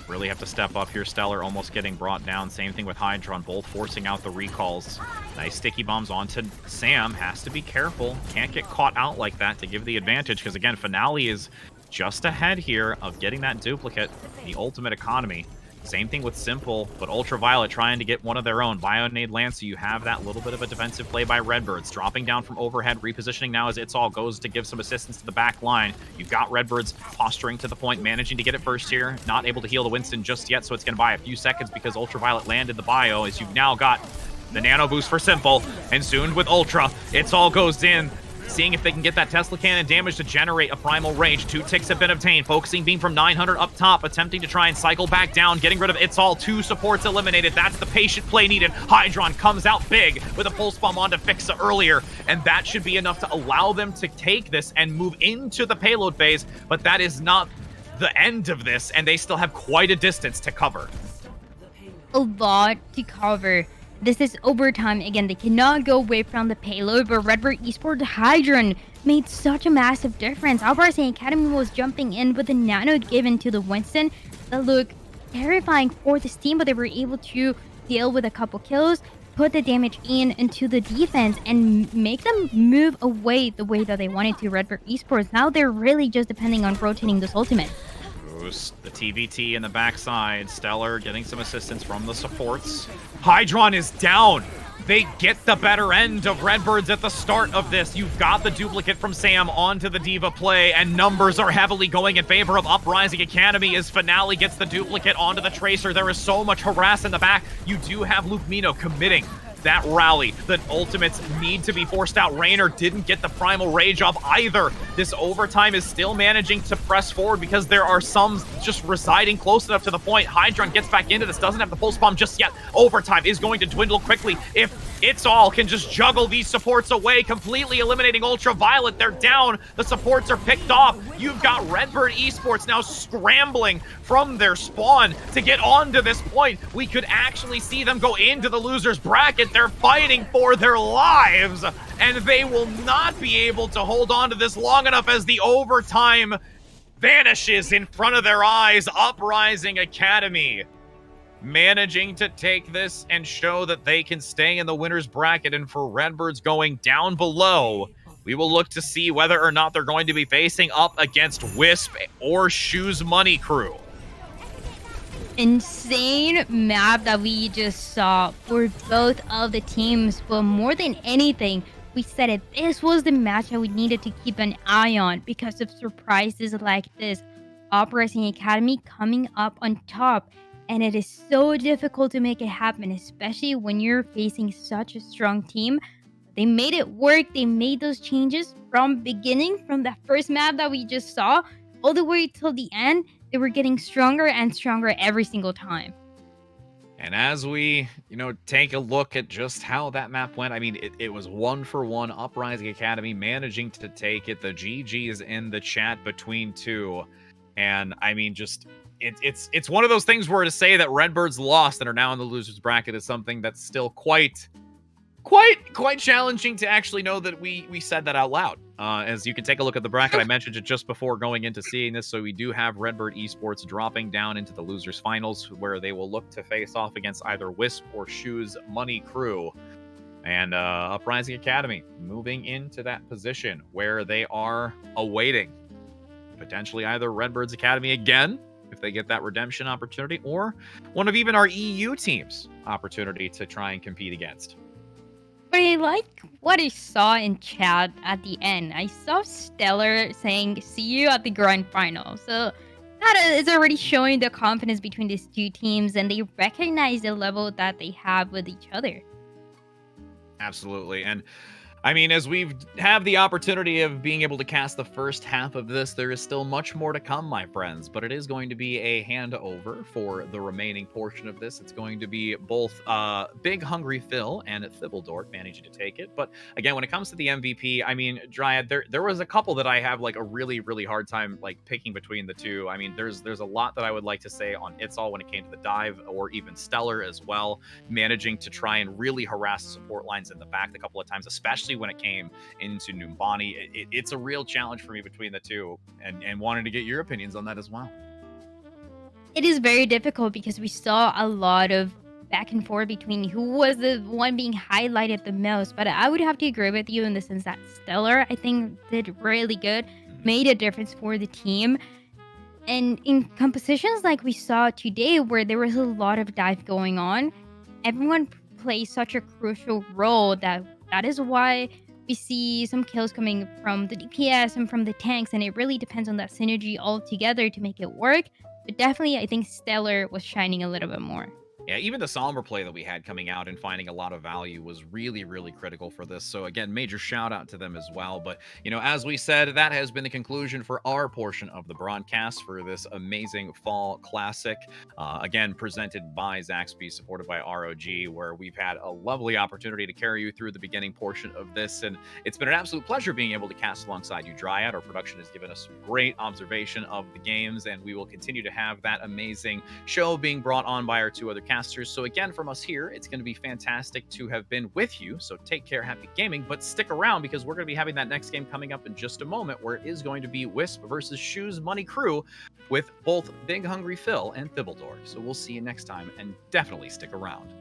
Really have to step up here. Stellar almost getting brought down. Same thing with Hydron, both forcing out the recalls. Nice sticky bombs onto Sam. Has to be careful. Can't get caught out like that to give the advantage because, again, Finale is just ahead here of getting that duplicate, the ultimate economy. Same thing with Simple, but Ultraviolet trying to get one of their own. Bionade lands, so you have that little bit of a defensive play by Redbirds. Dropping down from overhead, repositioning now as It's All goes to give some assistance to the back line. You've got Redbirds posturing to the point, managing to get it first here. Not able to heal the Winston just yet, so it's going to buy a few seconds because Ultraviolet landed the bio as you've now got the nano boost for Simple. And soon with Ultra, It's All goes in. Seeing if they can get that Tesla cannon damage to generate a primal rage. 2 ticks have been obtained. Focusing beam from 900 up top, attempting to try and cycle back down, getting rid of It's All. 2 supports eliminated. That's the patient play needed. Hydron comes out big with a pulse bomb onto Fixa earlier, and that should be enough to allow them to take this and move into the payload phase, but that is not the end of this, and they still have quite a distance to cover. A lot to cover. This is overtime. Again, they cannot go away from the payload, but Redbird Esports Hydron made such a massive difference. Uprising Academy was jumping in with a nano given to the Winston that looked terrifying for this team, but they were able to deal with a couple kills, put the damage into the defense, and make them move away the way that they wanted to. Redbird Esports, now they're really just depending on rotating this ultimate. The TVT in the backside. Stellar getting some assistance from the supports. Hydron is down. They get the better end of Redbirds at the start of this. You've got the duplicate from Sam onto the Diva play, and numbers are heavily going in favor of Uprising Academy as Finale gets the duplicate onto the Tracer. There is so much harass in the back. You do have Luke Mino committing that rally. The ultimates need to be forced out. Raynor didn't get the primal rage off either. This overtime is still managing to press forward because there are some just residing close enough to the point. Hydron gets back into this, doesn't have the pulse bomb just yet. Overtime is going to dwindle quickly if It's All can just juggle these supports away, completely eliminating Ultraviolet. They're down. The supports are picked off. You've got Redbird Esports now scrambling from their spawn to get onto this point. We could actually see them go into the loser's bracket. They're fighting for their lives, and they will not be able to hold on to this long enough as the overtime vanishes in front of their eyes. Uprising Academy managing to take this and show that they can stay in the winner's bracket, and for Redbirds going down below, we will look to see whether or not they're going to be facing up against Wisp or Shoes Money Crew. Insane map that we just saw for both of the teams, but more than anything, we said it, this was the match that we needed to keep an eye on because of surprises like this. Uprising Academy coming up on top, and it is so difficult to make it happen, especially when you're facing such a strong team. They made it work. They made those changes from beginning, from that first map that we just saw, all the way till the end. They were getting stronger and stronger every single time. And as we, take a look at just how that map went, I mean, it was 1-for-1. Uprising Academy managing to take it. The GG's in the chat between two. And I mean, just it's one of those things where to say that Redbirds lost and are now in the losers bracket is something that's still quite challenging to actually know that we said that out loud. As you can take a look at the bracket, I mentioned it just before going into seeing this. So we do have Redbird Esports dropping down into the losers finals, where they will look to face off against either Wisp or Shoes Money Crew. And Uprising Academy moving into that position where they are awaiting potentially either Redbirds Academy again, if they get that redemption opportunity, or one of even our EU teams' opportunity to try and compete against. But I like what I saw in chat at the end. I saw Stellar saying, "See you at the grand final." So That is already showing the confidence between these two teams, and they recognize the level that they have with each other. Absolutely. And I mean, as we've have the opportunity of being able to cast the first half of this, there is still much more to come, my friends. But it is going to be a handover for the remaining portion of this. It's going to be both Big Hungry Phil and Thibbledork managing to take it. But again, when it comes to the MVP, I mean, Dryad, there was a couple that I have like a really, really hard time like picking between the two. I mean, there's a lot that I would like to say on It's All when it came to the dive, or even Stellar as well, managing to try and really harass the support lines in the back a couple of times, especially when it came into Numbani. It's a real challenge for me between the two, and wanted to get your opinions on that as well. It is very difficult because we saw a lot of back and forth between who was the one being highlighted the most. But I would have to agree with you in the sense that Stellar, I think, did really good, made a difference for the team. And in compositions like we saw today, where there was a lot of dive going on, everyone plays such a crucial role that is why we see some kills coming from the DPS and from the tanks, and it really depends on that synergy all together to make it work. But definitely, I think Stellar was shining a little bit more. Yeah, even the Somber play that we had coming out and finding a lot of value was really, really critical for this. So again, major shout out to them as well. But, you know, as we said, that has been the conclusion for our portion of the broadcast for this amazing Fall Classic. Again, presented by Zaxby, supported by ROG, where we've had a lovely opportunity to carry you through the beginning portion of this. And it's been an absolute pleasure being able to cast alongside you, Dryad. Our production has given us some great observation of the games, and we will continue to have that amazing show being brought on by our two other casters. So again, from us here, it's going to be fantastic to have been with you. So take care, happy gaming, but stick around because we're going to be having that next game coming up in just a moment, where it is going to be Wisp versus Shoes Money Crew with both Big Hungry Phil and Thibbledork. So we'll see you next time, and definitely stick around.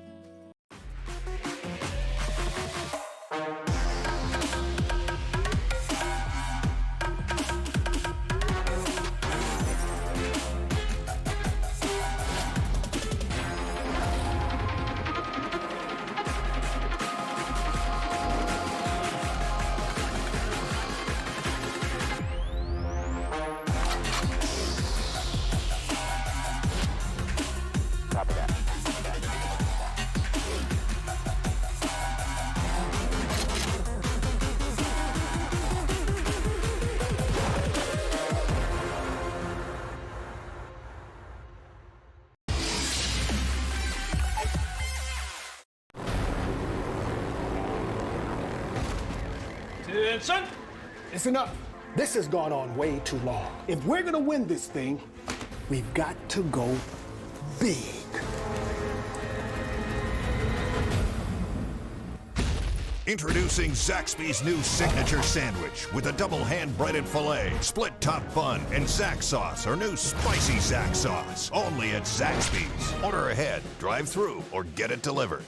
Attention! It's enough. This has gone on way too long. If we're gonna win this thing, we've got to go big. Introducing Zaxby's new signature sandwich with a double hand-breaded filet, split top bun, and Zax sauce, or new spicy Zax sauce. Only at Zaxby's. Order ahead, drive through, or get it delivered.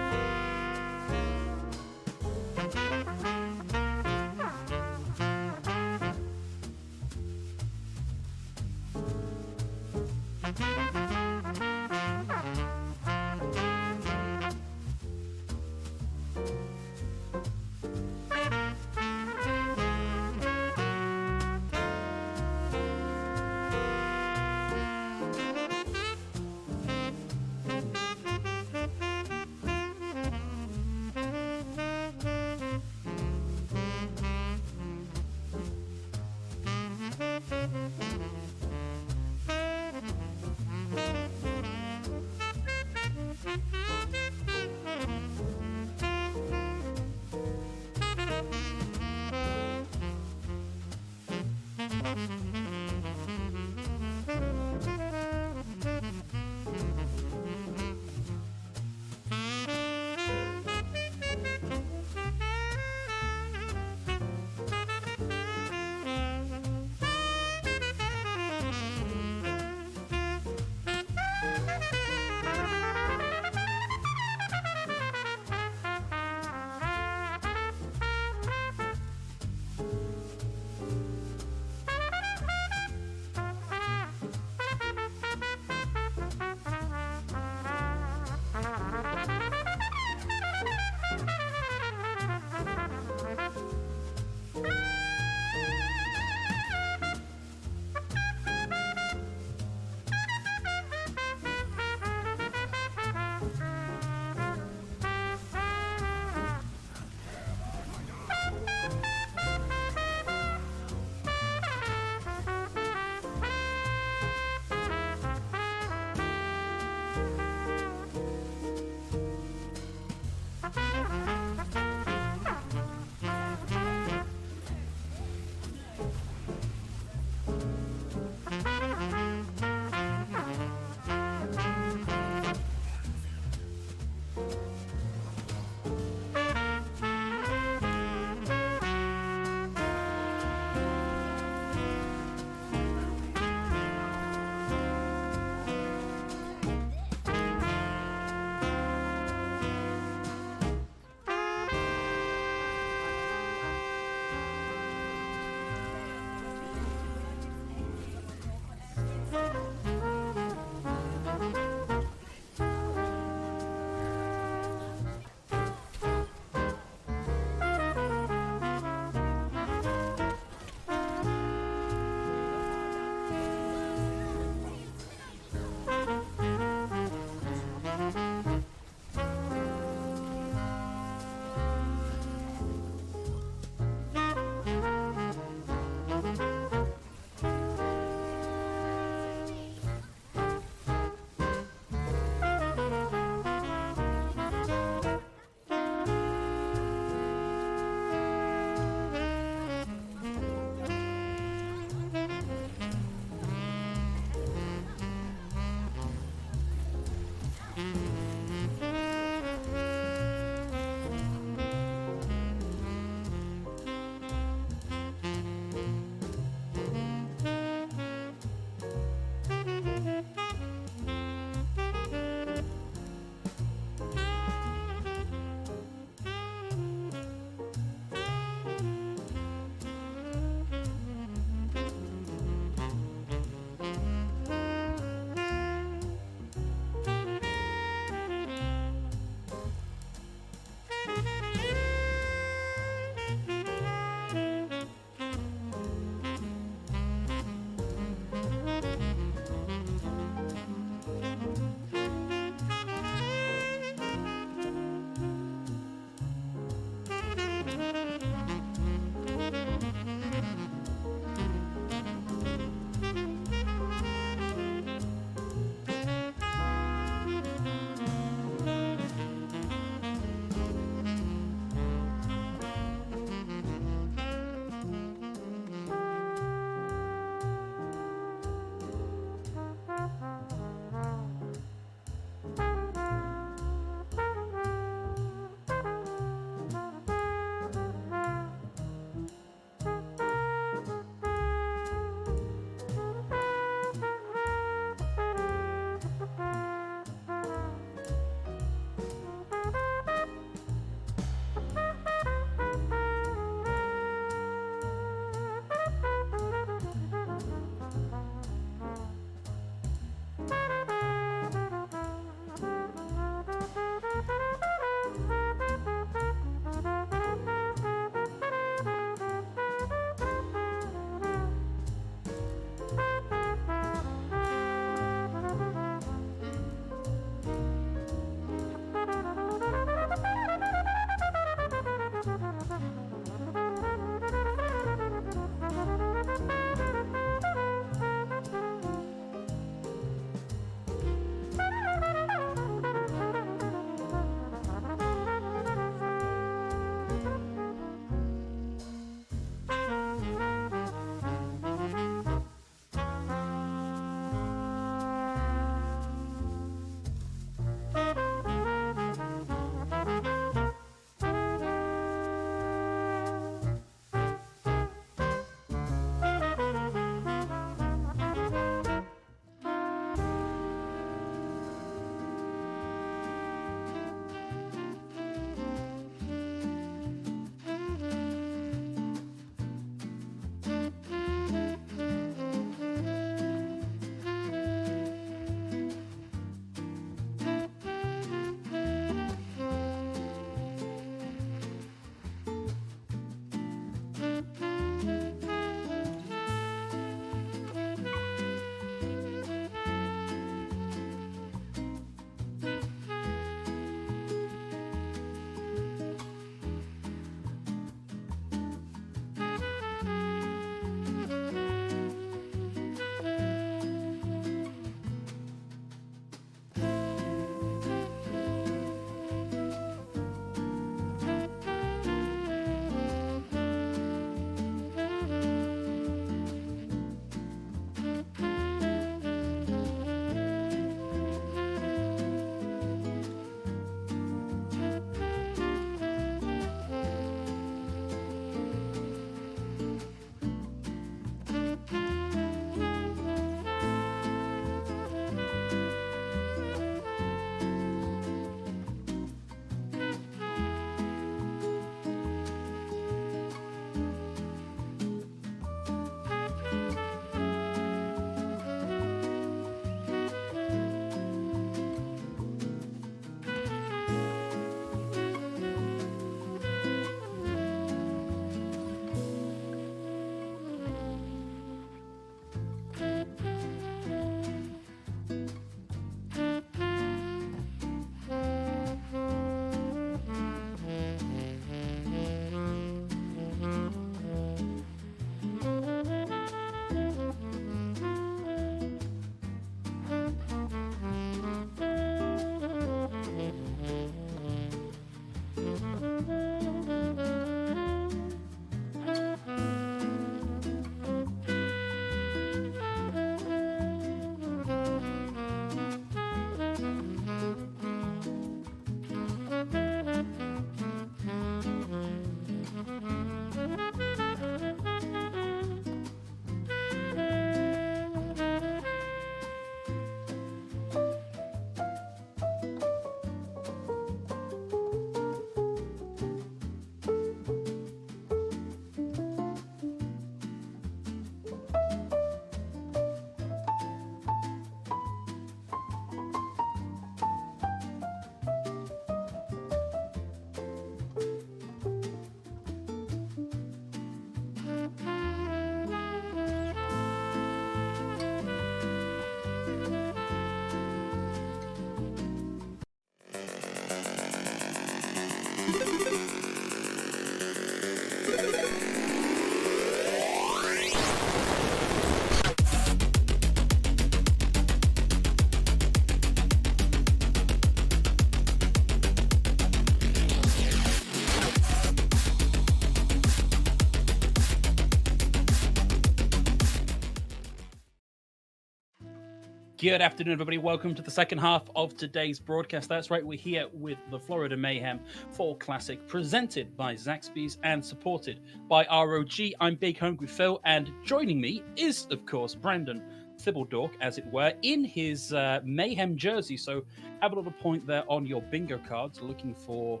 Good afternoon, everybody. Welcome to the second half of today's broadcast. That's right, we're here with the Florida Mayhem Fall Classic, presented by Zaxby's and supported by ROG. I'm Big Hungry Phil, and joining me is, of course, Brandon Thibbledork, as it were, in his Mayhem jersey. So have a little point there on your bingo cards, looking for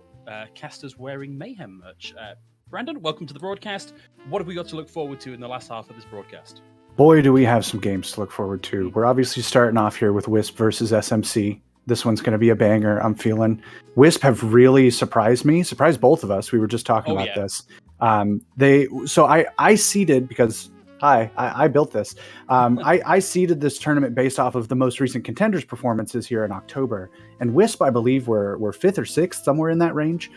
casters wearing Mayhem merch. Brandon, welcome to the broadcast. What have we got to look forward to in the last half of this broadcast? Boy, do we have some games to look forward to. We're obviously starting off here with Wisp versus SMC. This one's going to be a banger, I'm feeling. Wisp have really surprised me, surprised both of us. We were just talking about this. I seeded, because, I built this. I seeded this tournament based off of the most recent contenders performances here in October. And Wisp, I believe, were 5th or 6th, somewhere in that range.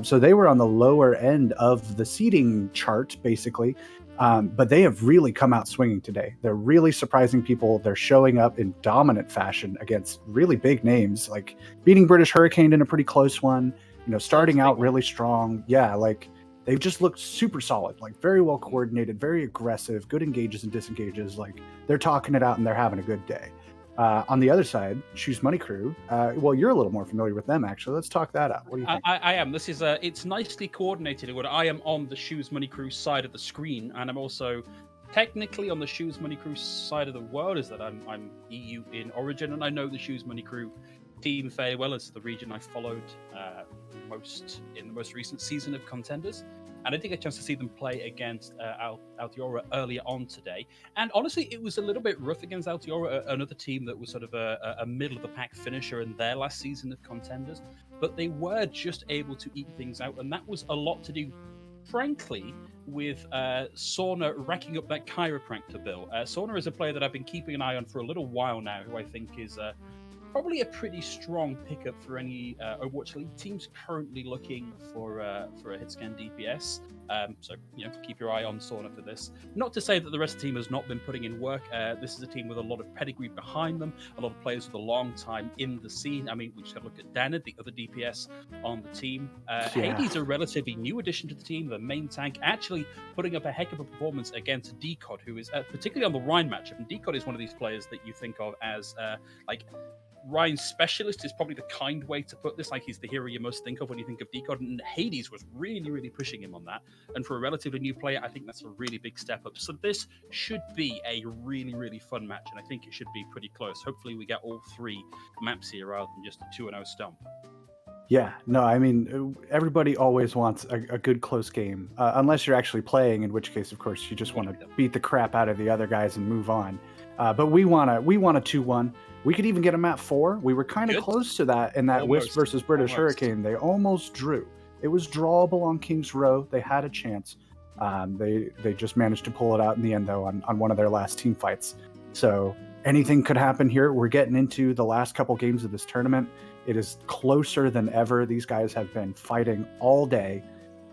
So they were on the lower end of the seeding chart, basically. But they have really come out swinging today. They're really surprising people. They're showing up in dominant fashion against really big names, like beating British Hurricane in a pretty close one, starting out really strong. Yeah, like they've just looked super solid, like very well coordinated, very aggressive, good engages and disengages. Like they're talking it out and they're having a good day. On the other side, Shoes Money Crew. Well, you're a little more familiar with them, actually. Let's talk that out. What do you think? I am. This is it's nicely coordinated. I am on the Shoes Money Crew side of the screen, and I'm also technically on the Shoes Money Crew side of the world. Is that I'm EU in origin, and I know the Shoes Money Crew team fairly well. It's the region I followed most in the most recent season of Contenders. And I did get a chance to see them play against Altiora earlier on today. And honestly, it was a little bit rough against Altiora, another team that was sort of a middle-of-the-pack finisher in their last season of Contenders. But they were just able to eke things out, and that was a lot to do, frankly, with Sauna racking up that chiropractor bill. Sauna is a player that I've been keeping an eye on for a little while now, who I think is probably a pretty strong pickup for any Overwatch League teams currently looking for a hitscan DPS. So keep your eye on Sauna for this. Not to say that the rest of the team has not been putting in work. This is a team with a lot of pedigree behind them, a lot of players with a long time in the scene. I mean, we just got to look at Dana, the other DPS on the team. Hades, a relatively new addition to the team, the main tank, actually putting up a heck of a performance against Decod, who is particularly on the Rhine matchup. And Decod is one of these players that you think of as Ryan's specialist is probably the kind way to put this. Like, he's the hero you must think of when you think of Decod, and Hades was really, really pushing him on that. And for a relatively new player, I think that's a really big step up. So this should be a really, really fun match, and I think it should be pretty close. Hopefully we get all 3 maps here rather than just a 2-0 stomp. Yeah, no, I mean, everybody always wants a good close game, unless you're actually playing, in which case, of course, you just want to beat the crap out of the other guys and move on. But we want a 2-1. We could even get a map 4. We were kind of close to that in that Wisp versus British Hurricane. They almost drew. It was drawable on King's Row. They had a chance. They just managed to pull it out in the end, though, on one of their last team fights. So anything could happen here. We're getting into the last couple games of this tournament. It is closer than ever. These guys have been fighting all day.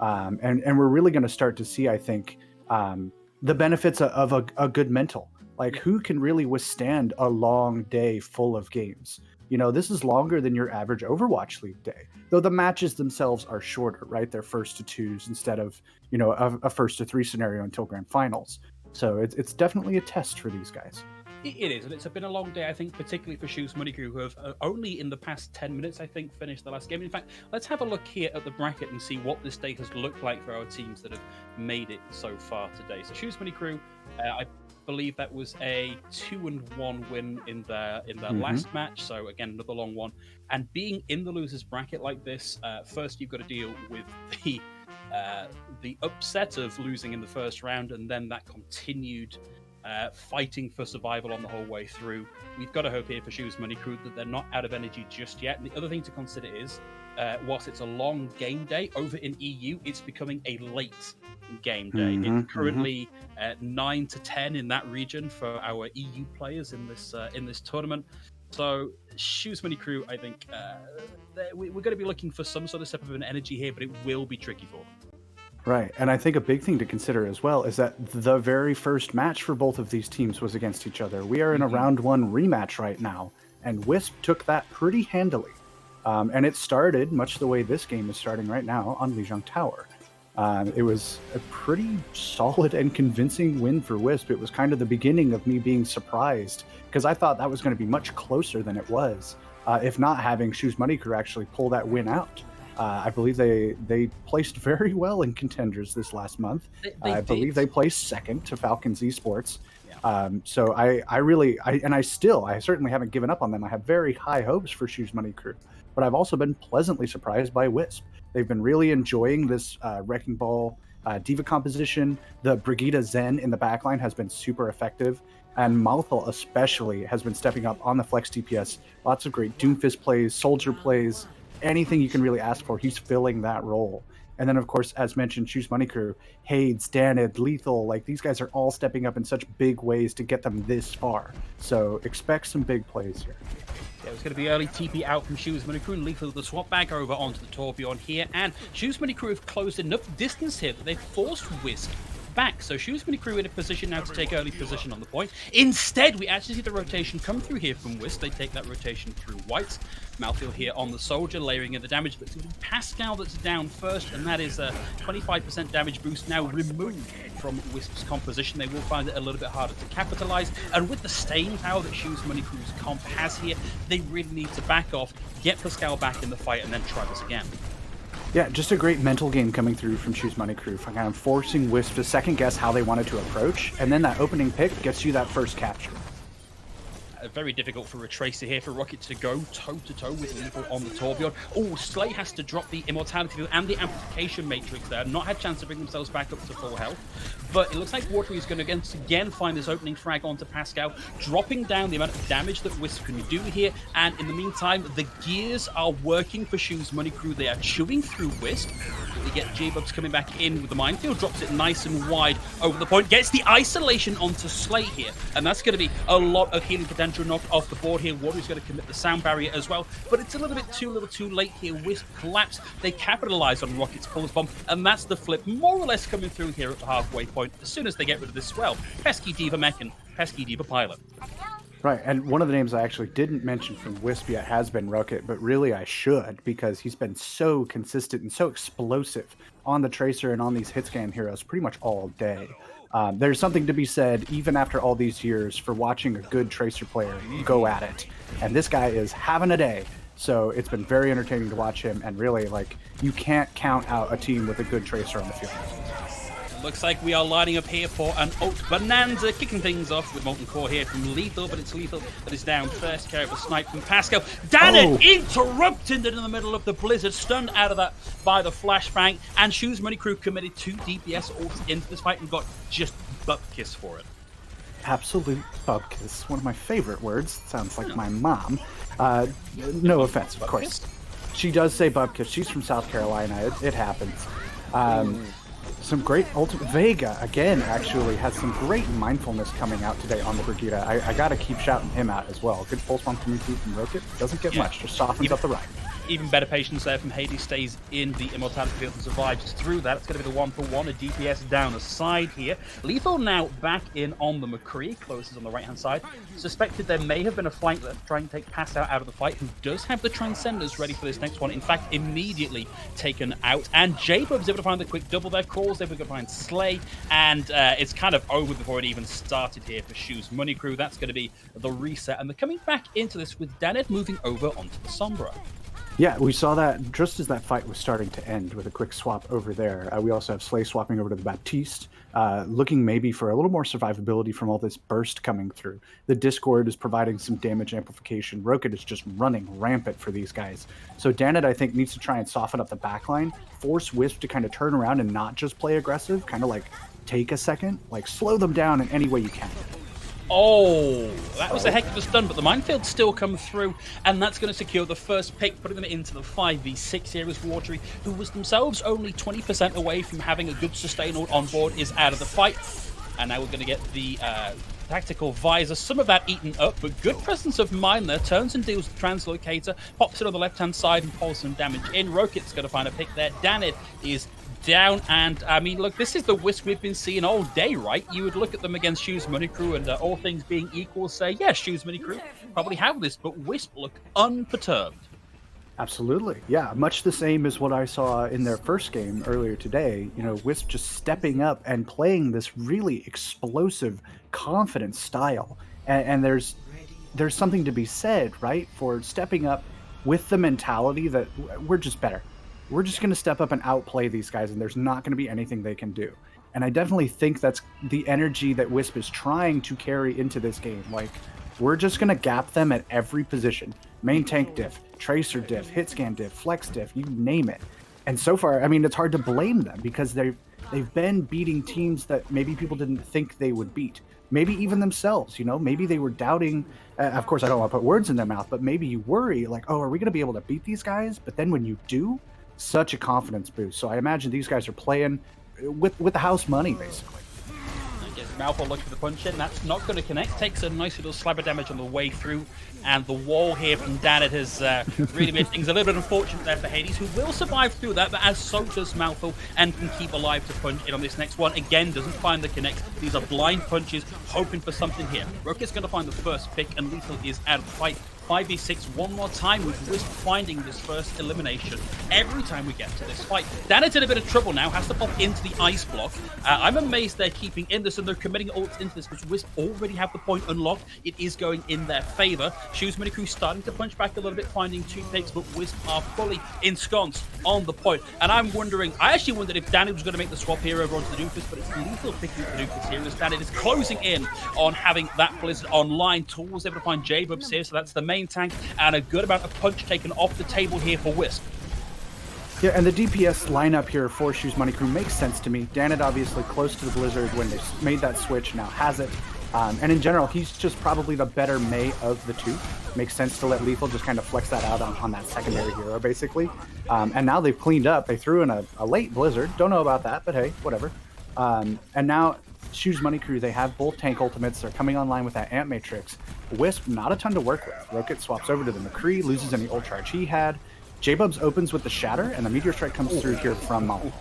And we're really going to start to see, I think, the benefits of a good mental. Like, who can really withstand a long day full of games? This is longer than your average Overwatch League day, though the matches themselves are shorter, right? They're 1st to 2s instead of, a 1st to 3 scenario until grand finals. So it's definitely a test for these guys. It is, and it's been a long day, I think, particularly for Shoes Money Crew, who have only in the past 10 minutes, I think, finished the last game. In fact, let's have a look here at the bracket and see what this day has looked like for our teams that have made it so far today. So Shoes Money Crew, I believe that was a 2-1 win in their last match. So again, another long one. And being in the losers bracket like this, first you've got to deal with the upset of losing in the first round, and then that continued fighting for survival on the whole way through. We've got to hope here for Shoes Money Crew that they're not out of energy just yet. And the other thing to consider is, whilst it's a long game day, over in EU, it's becoming a late game day. It's currently 9 to 10 in that region for our EU players in this tournament. So Shoes Money Crew, I think we're going to be looking for some sort of step of an energy here, but it will be tricky for them. Right, and I think a big thing to consider as well is that the very first match for both of these teams was against each other. We are in a round 1 rematch right now, and Wisp took that pretty handily. And it started much the way this game is starting right now on Lijiang Tower. It was a pretty solid and convincing win for Wisp. It was kind of the beginning of me being surprised because I thought that was going to be much closer than it was, if not having Shoes Money Crew actually pull that win out. I believe they placed very well in contenders this last month. I believe they placed second to Falcons Esports. So I certainly haven't given up on them. I have very high hopes for Shoes Money Crew, but I've also been pleasantly surprised by Wisp. They've been really enjoying this Wrecking Ball Diva composition. The Brigida Zen in the backline has been super effective, and Mouthful especially has been stepping up on the flex DPS. Lots of great Doomfist plays, Soldier plays, anything you can really ask for, he's filling that role. And then, of course, as mentioned, Shoes Money Crew, Hades, Danid, Lethal, like these guys are all stepping up in such big ways to get them this far. So expect some big plays here. Yeah, it was going to be early TP out from Shoes Money Crew, and Lethal the swap back over onto the Torbjorn here, and Shoes Money Crew have closed enough distance here that they've forced Wisp back. So Shoes Money Crew in a position now to take early position on the point. Instead, we actually see the rotation come through here from Wisp. They take that rotation through Whites. Malfield here on the Soldier, layering in the damage, but it's going to be Pascal that's down first, and that is a 25% damage boost now removed from Wisp's composition. They will find it a little bit harder to capitalize, and with the staying power that Shoes Money Crew's comp has here, they really need to back off, get Pascal back in the fight, and then try this again. Yeah, just a great mental game coming through from Shoes Money Crew, kind of forcing Wisp to second guess how they wanted to approach, and then that opening pick gets you that first capture. Very difficult for a Tracer here for Rocket to go toe-to-toe with Lethal on the Torbjorn. Oh, Slay has to drop the Immortality Field and the Amplification Matrix there. Not had a chance to bring themselves back up to full health. But it looks like Watery is going to again find this opening frag onto Pascal, dropping down the amount of damage that Wisp can do here. And in the meantime, the gears are working for Shoes Money Crew. They are chewing through Wisp. They get J-Bubs coming back in with the minefield, drops it nice and wide over the point, gets the isolation onto Slay here. And that's going to be a lot of healing potential knocked off the board here. Watery's going to commit the sound barrier as well, but it's a little bit too late here. Wisp collapse. They capitalize on Rocket's pulse bomb, and that's the flip more or less coming through here at the halfway point as soon as they get rid of this swell. Pesky Diva Mech and Pesky Diva Pilot. Right, and one of the names I actually didn't mention from Wisp yet has been Rocket, but really I should, because he's been so consistent and so explosive on the Tracer and on these hit scan heroes pretty much all day. There's something to be said, even after all these years, for watching a good Tracer player go at it. And this guy is having a day. So it's been very entertaining to watch him, and really, like, you can't count out a team with a good Tracer on the field. Looks like we are lining up here for an ult bonanza, kicking things off with Molten Core here from Lethal, but it's Lethal that is down first. Carry up a snipe from Pascal. Danid interrupted it in the middle of the blizzard, stunned out of that by the flashbang, and Shoes Money Crew committed 2 DPS ults into this fight and got just butt kiss for it. Absolute bub kiss, one of my favorite words. Sounds like my mom. No offense, of course. She does say bub kiss. She's from South Carolina. It happens. Some great ultimate. Vega, again, actually has some great mindfulness coming out today on the Brigida. I gotta keep shouting him out as well. Good pulse bomb coming through from Rocket. Doesn't get much, just softens up the ride. Even better patience there from Hades, stays in the Immortality Field and survives through that. It's going to be the 1-for-1, a DPS down the side here. Lethal now back in on the McCree, closes on the right-hand side. Suspected there may have been a flank that trying to take Pascal out of the fight, who does have the Transcenders ready for this next one. In fact, immediately taken out. And J-Bub's able to find the quick double there, Crawl's able to find Slay, and it's kind of over before it even started here for Shoes Money Crew. That's going to be the reset, and they're coming back into this with Danid moving over onto the Sombra. Yeah, we saw that just as that fight was starting to end with a quick swap over there. We also have Slay swapping over to the Baptiste, looking maybe for a little more survivability from all this burst coming through. The Discord is providing some damage amplification. Rocket is just running rampant for these guys. So Danid, I think, needs to try and soften up the backline, force Wisp to kind of turn around and not just play aggressive, kind of like take a second, like slow them down in any way you can. Oh, that was a heck of a stun, but the minefield still come through, and that's going to secure the first pick, putting them into the 5v6 here as Watery, who was themselves only 20% away from having a good sustain ult on board, is out of the fight. And now we're going to get the tactical visor, some of that eaten up, but good presence of mine there. Turns and deals with the translocator, pops it on the left-hand side and pulls some damage in. Rocket's going to find a pick there. Danid is down, and I mean, look, this is the Wisp we've been seeing all day, right? You would look at them against Shoes Money Crew, and all things being equal, say, yes, Shoes Money Crew probably have this, but Wisp look unperturbed. Absolutely. Yeah, much the same as what I saw in their first game earlier today. You know, Wisp just stepping up and playing this really explosive, confident style. And there's something to be said, right, for stepping up with the mentality that we're just better. We're just going to step up and outplay these guys, and there's not going to be anything they can do. And I definitely think that's the energy that Wisp is trying to carry into this game. Like, we're just going to gap them at every position. Main tank diff, tracer diff, hit scan diff, flex diff, you name it. And so far, I mean, it's hard to blame them because they've been beating teams that maybe people didn't think they would beat. Maybe even themselves, you know, maybe they were doubting. Of course, I don't want to put words in their mouth, but maybe you worry like, oh, are we going to be able to beat these guys? But then when you do, such a confidence boost. So I imagine these guys are playing with the house money, basically. Malfoy looking for the punch in. That's not going to connect. Takes a nice little slab of damage on the way through. And the wall here from Danit has really made things a little bit unfortunate there for Hades, who will survive through that, but as so does Malfoy, and can keep alive to punch in on this next one. Again, doesn't find the connect. These are blind punches, hoping for something here. Rooket's going to find the first pick, and Lethal is out of the fight. 5v6 one more time with Wisp finding this first elimination every time we get to this fight. Danit's in a bit of trouble now, has to pop into the ice block. I'm amazed they're keeping in this and they're committing ults into this because Wisp already have the point unlocked. It is going in their favor. Shoes Minikru starting to punch back a little bit, finding 2 picks, but Wisp are fully ensconced on the point. And I'm wondering, I actually wondered if Danit was going to make the swap here over onto the Doofus, but it's Lethal picking up the Doofus here as Danit is closing in on having that Blizzard online. Tools able to find J-Bubs here, so that's the main tank, and a good amount of punch taken off the table here for Wisp. Yeah, and the DPS lineup here for Shoes Money Crew makes sense to me. Danit obviously close to the Blizzard when they made that switch, now has it. And in general, he's just probably the better Mei of the two. Makes sense to let Lethal just kind of flex that out on that secondary hero, basically. And now they've cleaned up. They threw in a late Blizzard. Don't know about that, but hey, whatever. And now Shoes Money Crew, they have both tank ultimates. They're coming online with that Amp Matrix. Wisp, not a ton to work with. Rocket swaps over to the McCree, loses any ult charge he had. J-Bubs opens with the Shatter, and the Meteor Strike comes through here from Malfoy.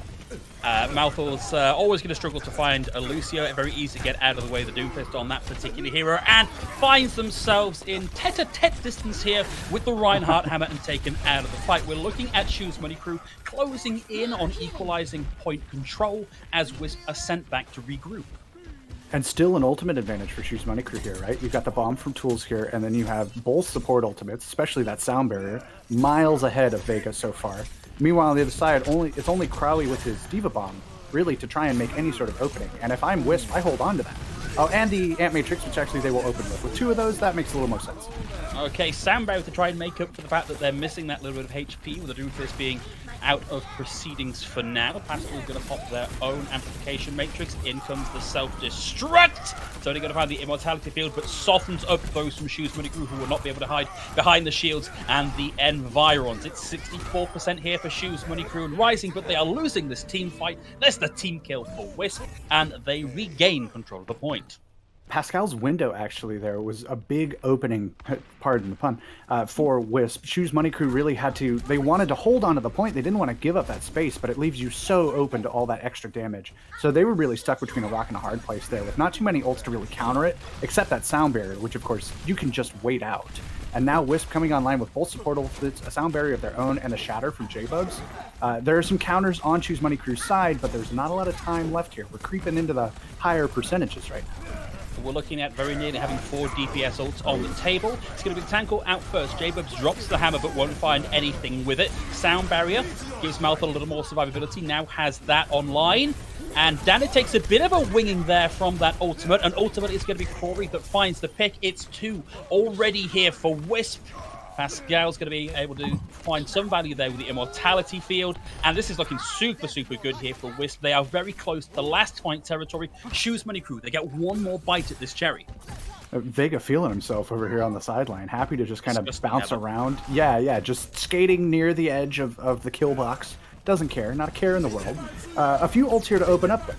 Malfoy's always going to struggle to find a Lucio. Very easy to get out of the way of the Doomfist on that particular hero, and finds themselves in tete-a-tete distance here with the Reinhardt hammer and taken out of the fight. We're looking at Shoes Money Crew closing in on equalizing point control as Wisp are sent back to regroup. And still an ultimate advantage for Shoes Money Crew here, right? You've got the bomb from Tools here, and then you have both support ultimates, especially that sound barrier, miles ahead of Vega so far. Meanwhile, on the other side, it's only Crowley with his Diva Bomb, really, to try and make any sort of opening. And if I'm Wisp, I hold on to that. Oh, and the Amp Matrix, which actually they will open with. With 2 of those, that makes a little more sense. Okay, Soundbarrier to try and make up for the fact that they're missing that little bit of HP, with the Doomfist being out of proceedings for now. Pascal's going to pop their own amplification matrix. In comes the self-destruct. It's only going to find the immortality field, but softens up those from Shoes Money Crew who will not be able to hide behind the shields and the environs. It's 64% here for Shoes Money Crew and Rising, but they are losing this team fight. There's the team kill for Wisp, and they regain control of the point. Pascal's window, actually, there was a big opening, pardon the pun, for Wisp. Shoes Money Crew really they wanted to hold on to the point. They didn't want to give up that space, but it leaves you so open to all that extra damage. So they were really stuck between a rock and a hard place there, with not too many ults to really counter it, except that sound barrier, which, of course, you can just wait out. And now Wisp coming online with both support ults, a sound barrier of their own, and a Shatter from J-Bubs. There are some counters on Shoes Money Crew's side, but there's not a lot of time left here. We're creeping into the higher percentages right now. We're looking at very nearly having 4 DPS ults on the table. It's going to be the tank ult out first. J-Bubs drops the hammer but won't find anything with it. Sound barrier gives Malfoy a little more survivability. Now has that online. And Danit takes a bit of a winging there from that ultimate. And ultimately it's going to be Corey that finds the pick. It's 2 already here for Wisp. Pascal's going to be able to find some value there with the immortality field, and this is looking super good here for Wisp. They are very close to the last point territory. Shoes Money Crew, they get one more bite at this cherry. Vega feeling himself over here on the sideline, happy to just kind of bounce around. Yeah, just skating near the edge of the kill box. Doesn't care, not a care in the world. A few ults here to open up then.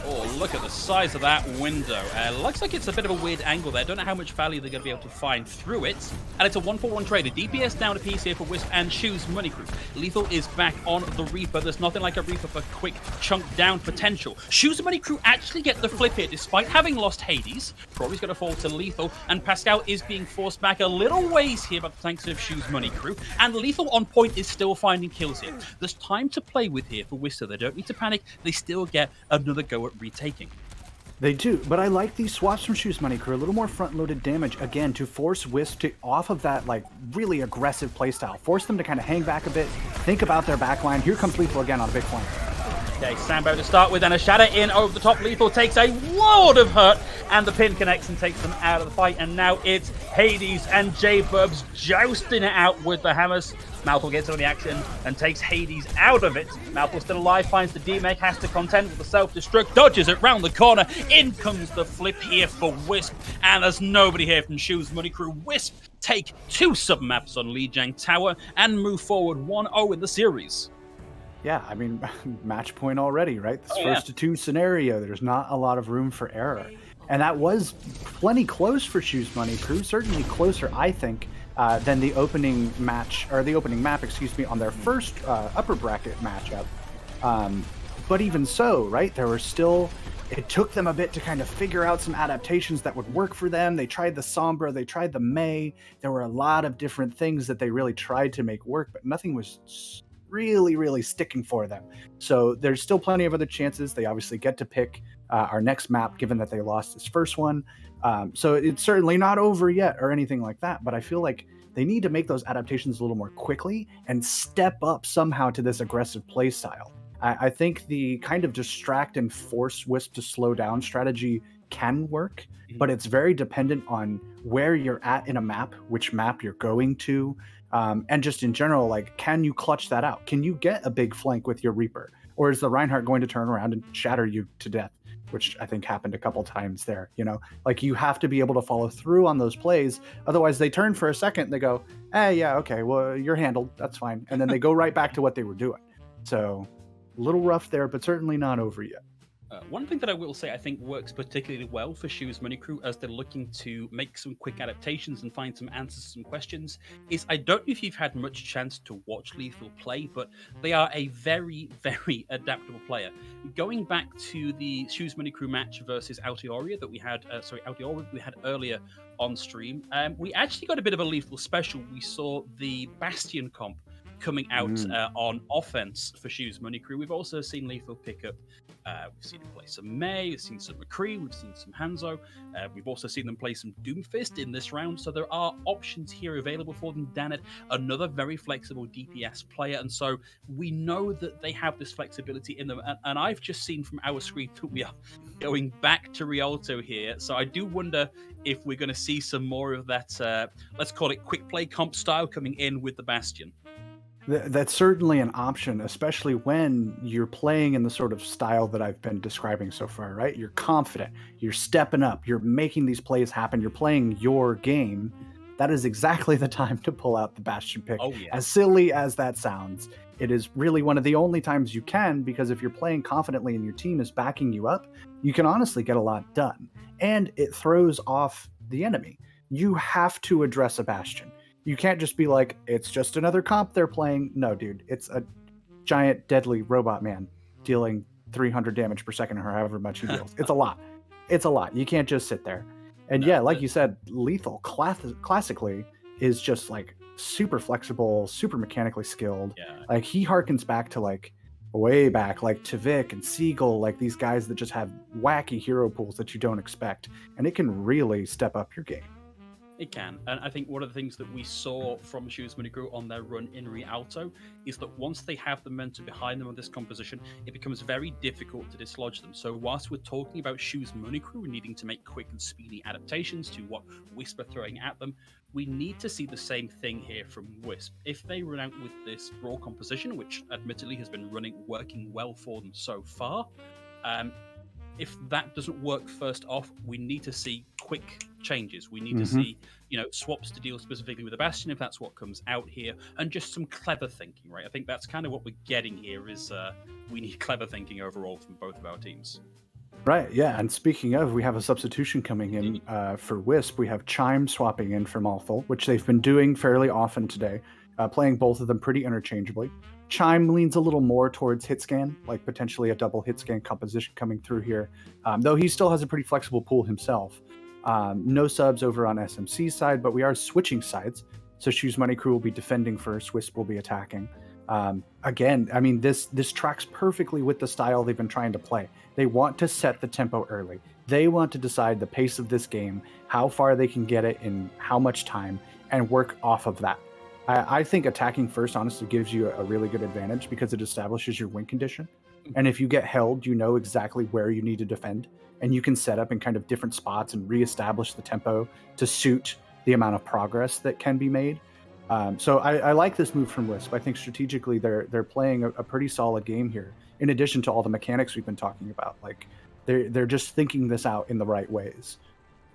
Oh, look at the size of that window. Looks like it's a bit of a weird angle there. Don't know how much value they're going to be able to find through it. And it's a 1-for-1 trade. A DPS down a piece here for Wisp and Shoes Money Crew. Lethal is back on the Reaper. There's nothing like a Reaper for quick chunk down potential. Shoes Money Crew actually get the flip here despite having lost Hades. Rory's going to fall to Lethal, and Pascal is being forced back a little ways here by the thanks of Shoes Money Crew. And Lethal on point is still finding kills here. There's time to play with here for Wisp. They don't need to panic. They still get another go at retaking. They do, but I like these swaps from Shoes Money Crew. A little more front-loaded damage, again, to force Wisp to off of that, like, really aggressive playstyle. Force them to kind of hang back a bit, think about their backline. Here comes Lethal again on a big flank. Okay, Sambo to start with, and a shatter in over the top. Lethal takes a world of hurt, and the pin connects and takes them out of the fight. And now it's Hades and J-Burbs jousting it out with the hammers. Malthor gets on the action and takes Hades out of it. Malthor still alive, finds the D-Mech, has to contend with the self-destruct, dodges it round the corner. In comes the flip here for Wisp, and there's nobody here from Shoes Money Crew. Wisp take 2 sub-maps on Lijiang Tower and move forward 1-0 in the series. Yeah, I mean, match point already, right? This first to 2 scenario, there's not a lot of room for error. And that was plenty close for Shoes Money Crew, certainly closer, I think, than the opening match, or the opening map, excuse me, on their first upper bracket matchup. But even so, right, there were still, it took them a bit to kind of figure out some adaptations that would work for them. They tried the Sombra, they tried the May. There were a lot of different things that they really tried to make work, but nothing was really sticking for them. So there's still plenty of other chances. They obviously get to pick our next map, given that they lost this first one. So it's certainly not over yet or anything like that, but I feel like they need to make those adaptations a little more quickly and step up somehow to this aggressive play style. I think the kind of distract and force Wisp to slow down strategy can work, but it's very dependent on where you're at in a map, which map you're going to, and just in general, like, can you clutch that out? Can you get a big flank with your Reaper? Or is the Reinhardt going to turn around and shatter you to death? Which I think happened a couple times there, you know? Like, you have to be able to follow through on those plays. Otherwise, they turn for a second, they go, yeah, okay, well, you're handled, that's fine. And then they go right back to what they were doing. So, a little rough there, but certainly not over yet. One thing that I will say I think works particularly well for Shoes Money Crew as they're looking to make some quick adaptations and find some answers to some questions is, I don't know if you've had much chance to watch Lethal play, but they are a very adaptable player. Going back to the Shoes Money Crew match versus Altiora that we had, earlier on stream, we actually got a bit of a Lethal special. We saw the Bastion comp coming out on offense for Shoes Money Crew. We've also seen Lethal pick up, we've seen him play some May, we've seen some McCree, we've seen some Hanzo, we've also seen them play some Doomfist in this round, so there are options here available for them. Danet, another very flexible DPS player, and so we know that they have this flexibility in them, and I've just seen from our screen that we are going back to Rialto here, so I do wonder if we're going to see some more of that, let's call it quick play comp style coming in with the Bastion. That's certainly an option, especially when you're playing in the sort of style that I've been describing so far, right? You're confident, you're stepping up, you're making these plays happen, you're playing your game. That is exactly the time to pull out the Bastion pick. Oh, yeah. As silly as that sounds, it is really one of the only times you can, because if you're playing confidently and your team is backing you up, you can honestly get a lot done. And it throws off the enemy. You have to address a Bastion. You can't just be like, it's just another comp they're playing. No, dude, it's a giant, deadly robot man dealing 300 damage per second or however much he deals. It's a lot. It's a lot. You can't just sit there. And yeah, like you said, Lethal classically is just like super flexible, super mechanically skilled. Yeah. Like, he harkens back to like way back, like Tavik and Seagull, like these guys that just have wacky hero pools that you don't expect. And it can really step up your game. It can, and I think one of the things that we saw from Shoes Money Crew on their run in Rialto is that once they have the momentum behind them on this composition, it becomes very difficult to dislodge them. So whilst we're talking about Shoes Money Crew needing to make quick and speedy adaptations to what Wisp are throwing at them, we need to see the same thing here from Wisp. If they run out with this raw composition, which admittedly has been working well for them so far, if that doesn't work first off, we need to see quick changes. We need to see, swaps to deal specifically with the Bastion, if that's what comes out here, and just some clever thinking, right? I think that's kind of what we're getting here is we need clever thinking overall from both of our teams. Right, yeah. And speaking of, we have a substitution coming in for Wisp. We have Chime swapping in for Malthal, which they've been doing fairly often today, playing both of them pretty interchangeably. Chime leans a little more towards hit scan, like potentially a double hit scan composition coming through here, though he still has a pretty flexible pool himself. No subs over on SMC's side, but we are switching sides. So Shoes Money Crew will be defending first, Wisp will be attacking. Again, I mean, this tracks perfectly with the style they've been trying to play. They want to set the tempo early. They want to decide the pace of this game, how far they can get it in how much time, and work off of that. I think attacking first honestly gives you a really good advantage because it establishes your win condition. And if you get held, you know exactly where you need to defend, and you can set up in kind of different spots and reestablish the tempo to suit the amount of progress that can be made. So I like this move from Wisp. I think strategically they're playing a pretty solid game here. In addition to all the mechanics we've been talking about, like they're just thinking this out in the right ways.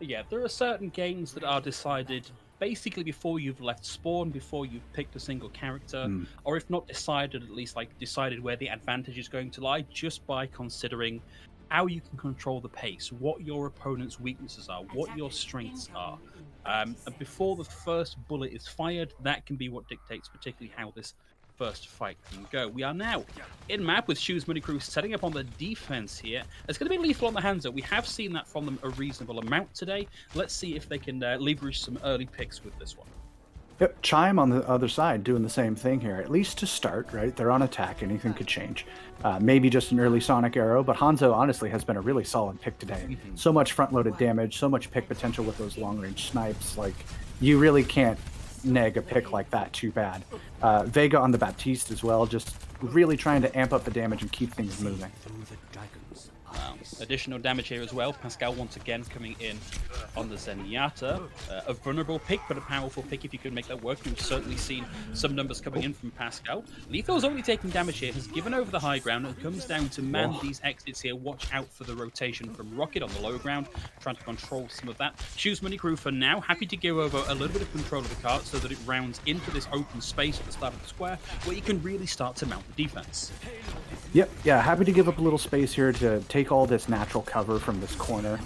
Yeah, there are certain games that are decided basically before you've left spawn, before you've picked a single character, or if not decided, at least like decided where the advantage is going to lie, just by considering how you can control the pace, what your opponent's weaknesses are, what your strengths are. And before the first bullet is fired, that can be what dictates particularly how this first fight can go. We are now in map with Shoes Money Crew setting up on the defense here. It's going to be lethal on the Hanzo. We have seen that from them a reasonable amount today. Let's see if they can leverage some early picks with this one. Yep, Chime on the other side doing the same thing here, at least to start, right? They're on attack, anything could change. Maybe just an early Sonic Arrow, but Hanzo honestly has been a really solid pick today. So much front-loaded damage, so much pick potential with those long-range snipes. Like, you really can't neg a pick like that too bad. Vega on the Baptiste as well, just really trying to amp up the damage and keep things moving. Additional damage here as well. Pascal once again coming in on the Zenyatta. A vulnerable pick, but a powerful pick if you could make that work. We've certainly seen some numbers coming in from Pascal. Lethal's only taking damage here, has given over the high ground, and comes down to man these exits here. Watch out for the rotation from Rocket on the low ground, trying to control some of that. Shoes Money Crew for now, happy to give over a little bit of control of the cart so that it rounds into this open space at the start of the square, where you can really start to mount the defense. Yep, yeah, happy to give up a little space here to take all this natural cover from this corner.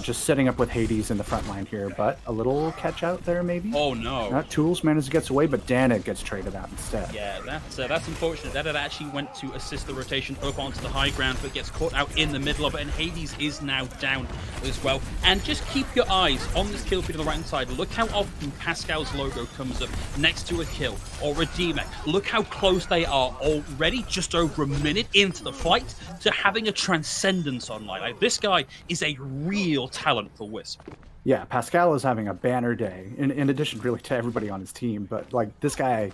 Just setting up with Hades in the front line here, but a little catch out there maybe? Oh no. Tools manages to get away, but Danik gets traded out instead. Yeah, that's unfortunate. That had actually went to assist the rotation up onto the high ground, but gets caught out in the middle of it, and Hades is now down as well. And just keep your eyes on this kill feed on the right hand side. Look how often Pascal's logo comes up next to a kill or a DMAC. Look how close they are already, just over a minute into the fight, to having a transcendence online. Like, this guy is a real talent for Wisp. Yeah, Pascal is having a banner day, in addition really to everybody on his team. But like this guy,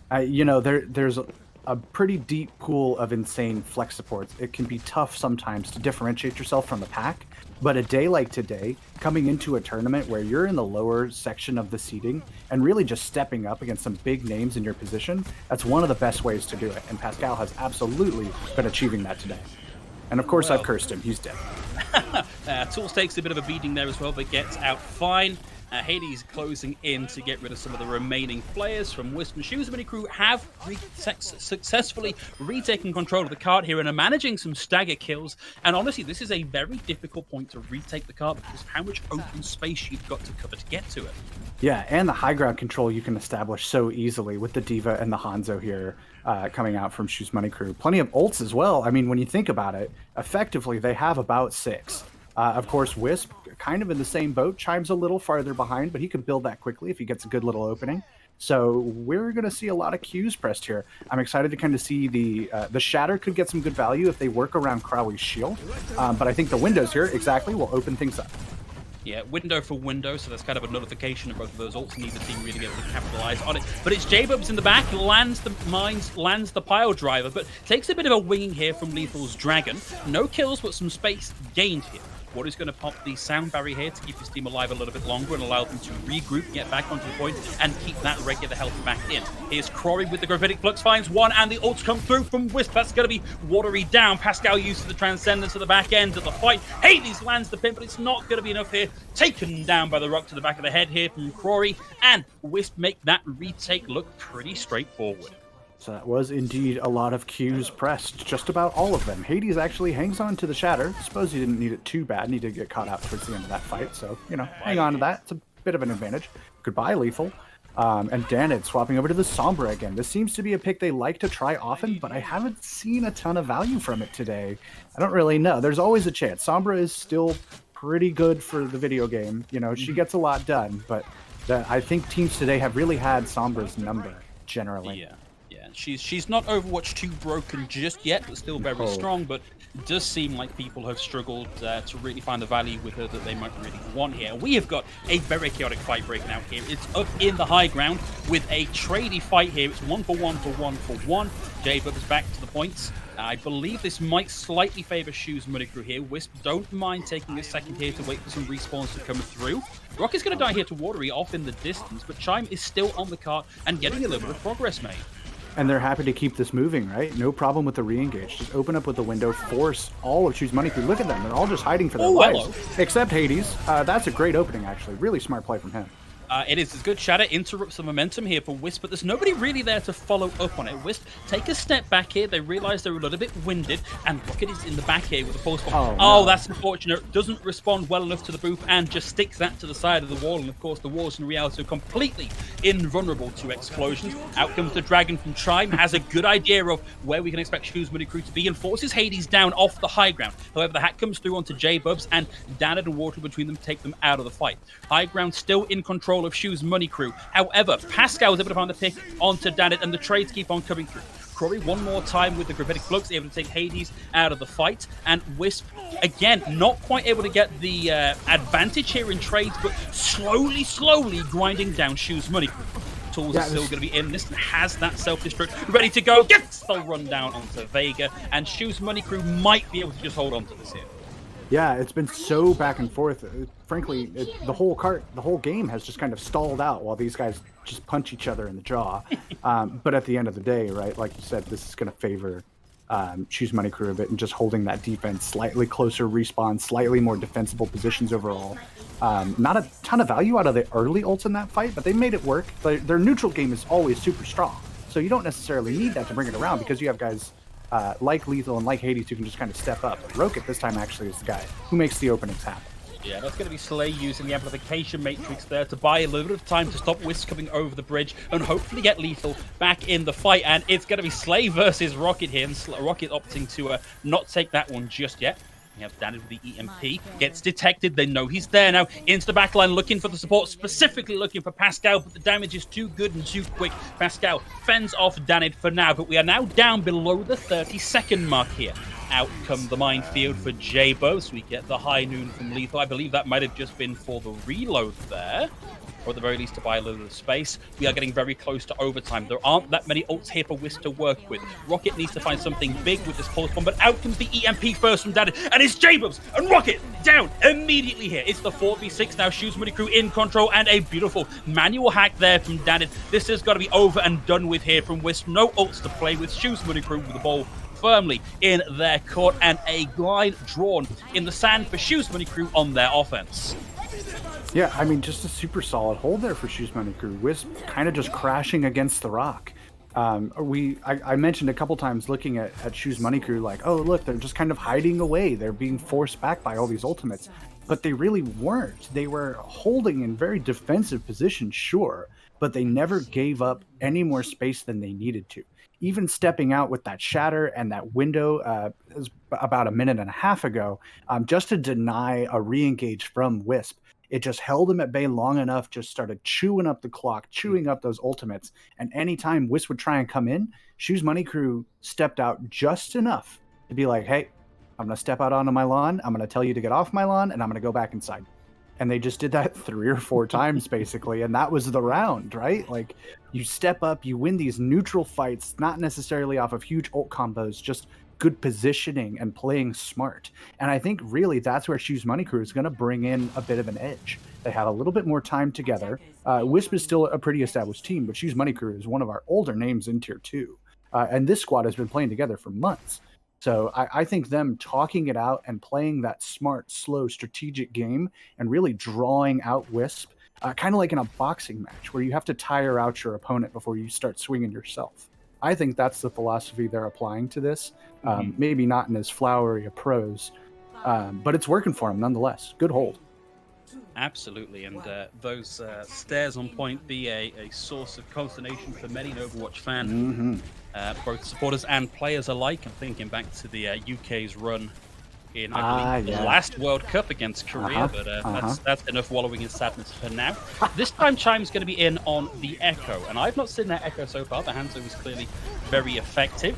there's a pretty deep pool of insane flex supports. It can be tough sometimes to differentiate yourself from the pack, but a day like today, coming into a tournament where you're in the lower section of the seeding and really just stepping up against some big names in your position, that's one of the best ways to do it. And Pascal has absolutely been achieving that today. And of course, I've cursed him. He's dead. Tools takes a bit of a beating there as well, but gets out fine. Hades closing in to get rid of some of the remaining players from Wisp. And Shoes Money Crew have successfully retaken control of the cart here and are managing some stagger kills. And honestly, this is a very difficult point to retake the cart because of how much open space you've got to cover to get to it. Yeah, and the high ground control you can establish so easily with the Diva and the Hanzo here coming out from Shoes Money Crew. Plenty of ults as well. I mean, when you think about it, effectively they have about 6. Of course, Wisp, kind of in the same boat. Chime's a little farther behind, but he can build that quickly if he gets a good little opening. So we're going to see a lot of Qs pressed here. I'm excited to kind of see the Shatter could get some good value if they work around Crowley's shield. But I think the windows here, exactly, will open things up. Yeah, window for window, so that's kind of a notification of both of those ults, and neither team really able to capitalize on it. But it's J-Bubs in the back, lands the mines, lands the pile driver, but takes a bit of a winging here from Lethal's Dragon. No kills, but some space gained here. What is going to pop the sound barrier here to keep his team alive a little bit longer and allow them to regroup, get back onto the point, and keep that regular health back in. Here's Crory with the Gravitic Flux, finds one, and the ults come through from Wisp. That's going to be watery down. Pascal uses the Transcendence at the back end of the fight. Hades lands the pin, but it's not going to be enough here. Taken down by the rock to the back of the head here from Crory, and Wisp make that retake look pretty straightforward. So that was indeed a lot of Qs pressed, just about all of them. Hades actually hangs on to the Shatter. Suppose he didn't need it too bad, and he did get caught out towards the end of that fight, so, you know, hang on to that. It's a bit of an advantage. Goodbye, Lethal. And Danid swapping over to the Sombra again. This seems to be a pick they like to try often, but I haven't seen a ton of value from it today. I don't really know. There's always a chance. Sombra is still pretty good for the video game. You know, she gets a lot done, but I think teams today have really had Sombra's number, generally. Yeah. She's not Overwatch 2 broken just yet, but still very strong. But it does seem like people have struggled to really find the value with her that they might really want here. We have got a very chaotic fight breaking out here. It's up in the high ground with a tradey fight here. It's 1-for-1 for 1-for-1. J-Bub is back to the points. I believe this might slightly favor Shoes Money Crew here. Wisp don't mind taking a second here to wait for some respawns to come through. Rock is going to die here to Watery off in the distance, but Chime is still on the cart and getting a little bit of progress made. And they're happy to keep this moving, right? No problem with the re-engage. Just open up with the window, force all of Choose Money Crew. Look at them. They're all just hiding for their lives. Except Hades. That's a great opening, actually. Really smart play from him. It is. It's good. Shatter interrupts the momentum here for Wisp, but there's nobody really there to follow up on it. Wisp take a step back here. They realize they're a little bit winded, and Rocket is in the back here with a pulse bomb. Oh, that's unfortunate. Doesn't respond well enough to the booth and just sticks that to the side of the wall. And of course, the walls in reality are completely invulnerable to explosions. Out comes the Dragon from Chime, has a good idea of where we can expect Shoes Money Crew to be, and forces Hades down off the high ground. However, the hack comes through onto J-Bubs, and Danid and Water between them take them out of the fight. High ground still in control of Shoes Money Crew. However, Pascal is able to find the pick onto Danit, and the trades keep on coming through. Crowley one more time with the Gravitic Flux, able to take Hades out of the fight, and Wisp, again, not quite able to get the advantage here in trades, but slowly grinding down Shoes Money Crew. Tools are still going to be in. This has that self-destruct ready to go. Gets the run down onto Vega, and Shoes Money Crew might be able to just hold on to this here. Yeah, it's been so back and forth. Frankly, the whole game has just kind of stalled out while these guys just punch each other in the jaw. But at the end of the day, right, like you said, this is going to favor Choose Money Crew a bit and just holding that defense, slightly closer respawn, slightly more defensible positions overall. Not a ton of value out of the early ults in that fight, but they made it work. Their neutral game is always super strong, so you don't necessarily need that to bring it around because you have guys like Lethal and like Hades who can just kind of step up. But Rocket this time actually is the guy who makes the openings happen. Yeah, that's going to be Slay using the amplification matrix there to buy a little bit of time to stop Wisp coming over the bridge and hopefully get Lethal back in the fight. And it's going to be Slay versus Rocket here, and Rocket opting to not take that one just yet. We have Danid with the EMP, gets detected, they know he's there now, into the backline looking for the support, specifically looking for Pascal, but the damage is too good and too quick. Pascal fends off Danid for now, but we are now down below the 30-second mark here. Out come the minefield for J-Bo, so we get the high noon from Lethal. I believe that might have just been for the reload there, or at the very least to buy a little bit of space. We are getting very close to overtime. There aren't that many ults here for Wisp to work with. Rocket needs to find something big with this pulse bomb, but out comes the EMP first from Danid, and it's J-Bubs and Rocket down immediately here. It's the 4v6 now. Shoes Money Crew in control, and a beautiful manual hack there from Danid. This has got to be over and done with here from Wisp. No ults to play with. Shoes Money Crew with the ball firmly in their court, and a line drawn in the sand for Shoes Money Crew on their offense. Yeah, I mean, just a super solid hold there for Shoes Money Crew. Wisp kind of just crashing against the rock. I mentioned a couple times looking at Shoes Money Crew like, oh, look, they're just kind of hiding away. They're being forced back by all these ultimates. But they really weren't. They were holding in very defensive positions, sure, but they never gave up any more space than they needed to. Even stepping out with that shatter and that window about a minute and a half ago, just to deny a re-engage from Wisp. It just held him at bay long enough, just started chewing up the clock, chewing up those ultimates. And anytime Wisp would try and come in, Shoes Money Crew stepped out just enough to be like, hey, I'm going to step out onto my lawn. I'm going to tell you to get off my lawn, and I'm going to go back inside. And they just did that 3 or 4 times, basically. And that was the round, right? Like, you step up, you win these neutral fights, not necessarily off of huge ult combos, just good positioning and playing smart. And I think really that's where Shoes Money Crew is going to bring in a bit of an edge. They had a little bit more time together. Wisp is still a pretty established team, but Shoes Money Crew is one of our older names in Tier 2. And this squad has been playing together for months. So I think them talking it out and playing that smart, slow, strategic game and really drawing out Wisp, kind of like in a boxing match where you have to tire out your opponent before you start swinging yourself. I think that's the philosophy they're applying to this. Maybe not in as flowery a prose, but it's working for them nonetheless. Good hold. Absolutely, and those stairs on point be a source of consternation for many an Overwatch fan, both supporters and players alike. I'm thinking back to the UK's run in, I believe, the last World Cup against Korea, but that's enough wallowing in sadness for now. This time, Chime's going to be in on the Echo, and I've not seen that Echo so far. The Hanzo was clearly very effective.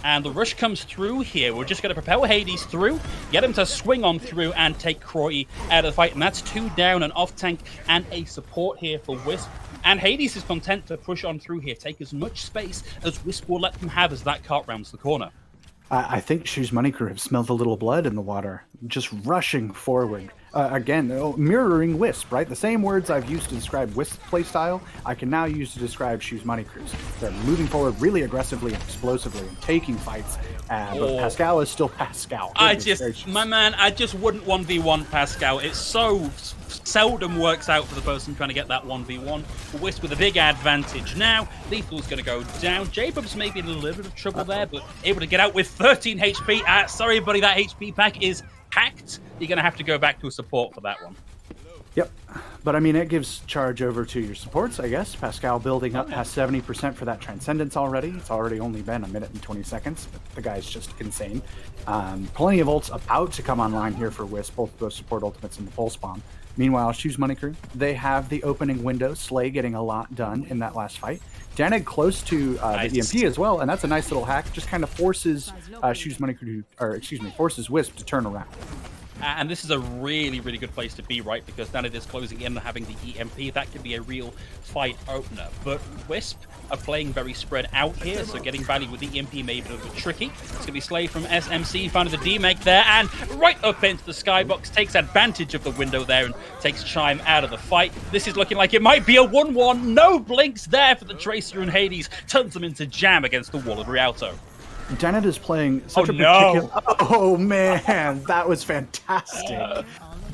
And the rush comes through here. We're just going to propel Hades through, get him to swing on through and take Croy out of the fight. And that's 2 down, an off-tank and a support here for Wisp. And Hades is content to push on through here, take as much space as Wisp will let them have as that cart rounds the corner. I think Shoes Money Crew have smelled a little blood in the water, just rushing forward. Again, mirroring Wisp, right? The same words I've used to describe Wisp's playstyle, I can now use to describe Shoes Money Crew's. They're moving forward really aggressively and explosively and taking fights, but Pascal is still Pascal. I just wouldn't 1v1 Pascal. It so seldom works out for the person trying to get that 1v1. Wisp with a big advantage now. Lethal's going to go down. J-Bub's maybe in a little bit of trouble there, but able to get out with 13 HP. Sorry, buddy, that HP pack is hacked. You're going to have to go back to a support for that one. Yep. But I mean, it gives charge over to your supports, I guess. Pascal building up past 70% for that Transcendence already. It's already only been 1 minute and 20 seconds, but the guy's just insane. Plenty of ults about to come online here for Wisp, both those support ultimates and the Pulse Bomb. Meanwhile, Shoes Money Crew, they have the opening window. Slay getting a lot done in that last fight. Danid close to the EMP as well, and that's a nice little hack. Just kind of forces Shoes Money Crew, forces Wisp to turn around. And this is a really, really good place to be, right? Because Danid is closing in and having the EMP. That could be a real fight opener. But Wisp are playing very spread out here, so getting value with the EMP may be a little bit tricky. It's going to be Slay from SMC, finding the D-Make there, and right up into the skybox, takes advantage of the window there and takes Chime out of the fight. This is looking like it might be a 1-1. No blinks there for the Tracer, and Hades turns them into jam against the wall of Rialto. Danid is playing such a particular... Oh, man, that was fantastic.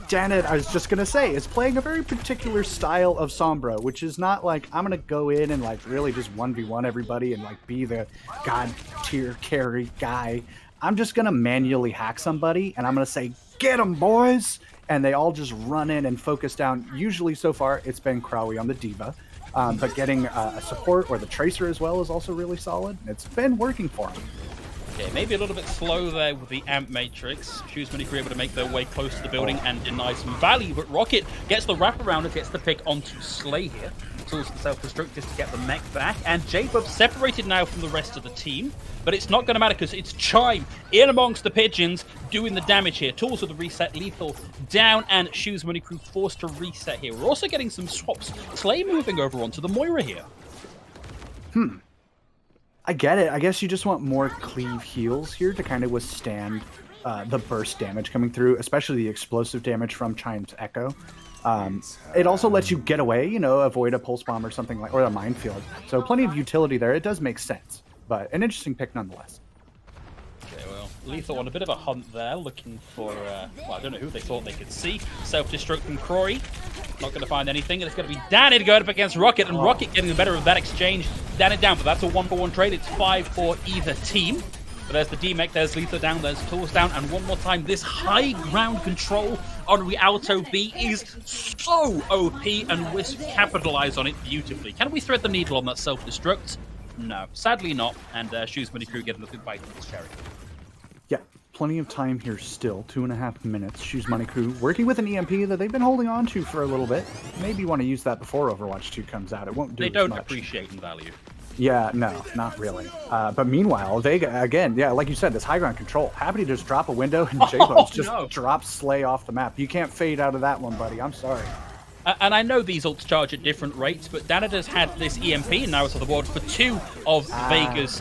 Danid, I was just going to say, is playing a very particular style of Sombra, which is not like, I'm going to go in and like really just 1v1 everybody and like be the god tier carry guy. I'm just going to manually hack somebody and I'm going to say, get them, boys! And they all just run in and focus down. Usually so far, it's been Crowy on the Diva. But getting a support or the Tracer as well is also really solid. It's been working for him. Okay, maybe a little bit slow there with the Amp Matrix. Shoes Money Crew able to make their way close to the building and deny some value, but Rocket gets the wraparound and gets the pick onto Slay here. Tools the self-destruct just to get the mech back, and J-Bub separated now from the rest of the team, but it's not going to matter because it's Chime in amongst the pigeons doing the damage here. Tools with the reset, Lethal down, and Shoes Money Crew forced to reset here. We're also getting some swaps. Slay moving over onto the Moira here. I get it. I guess you just want more cleave heals here to kind of withstand the burst damage coming through, especially the explosive damage from Chime's Echo. It also lets you get away, you know, avoid a pulse bomb or something like, or a minefield. So plenty of utility there. It does make sense, but an interesting pick nonetheless. Okay, well, Lethal on a bit of a hunt there, looking for, well, I don't know who they thought they could see. Self-destruct from Croy. Not going to find anything, and it's going to be Danid going up against Rocket, and Rocket getting the better of that exchange. Danid down, but that's a 1-for-1 trade. It's 5 for either team. But there's the D-Mech, there's Lethal down, there's Tools down, and one more time, this high ground control on Rialto B is so OP, and Wisp capitalize on it beautifully. Can we thread the needle on that self-destruct? No, sadly not, and Shoes Money Crew getting a good bite from this cherry. Yeah, plenty of time here still, 2.5 minutes. Shoes Money Crew working with an EMP that they've been holding on to for a little bit. Maybe want to use that before Overwatch 2 comes out. It won't do They as don't much. appreciate and value. Yeah, no, not really. But meanwhile, Vega, again, yeah, like you said, this high ground control. Happy to just drop a window and J-Bones just drop Slay off the map. You can't fade out of that one, buddy. I'm sorry. And I know these ults charge at different rates, but Danid has had this EMP and now it's on the board for two of Vega's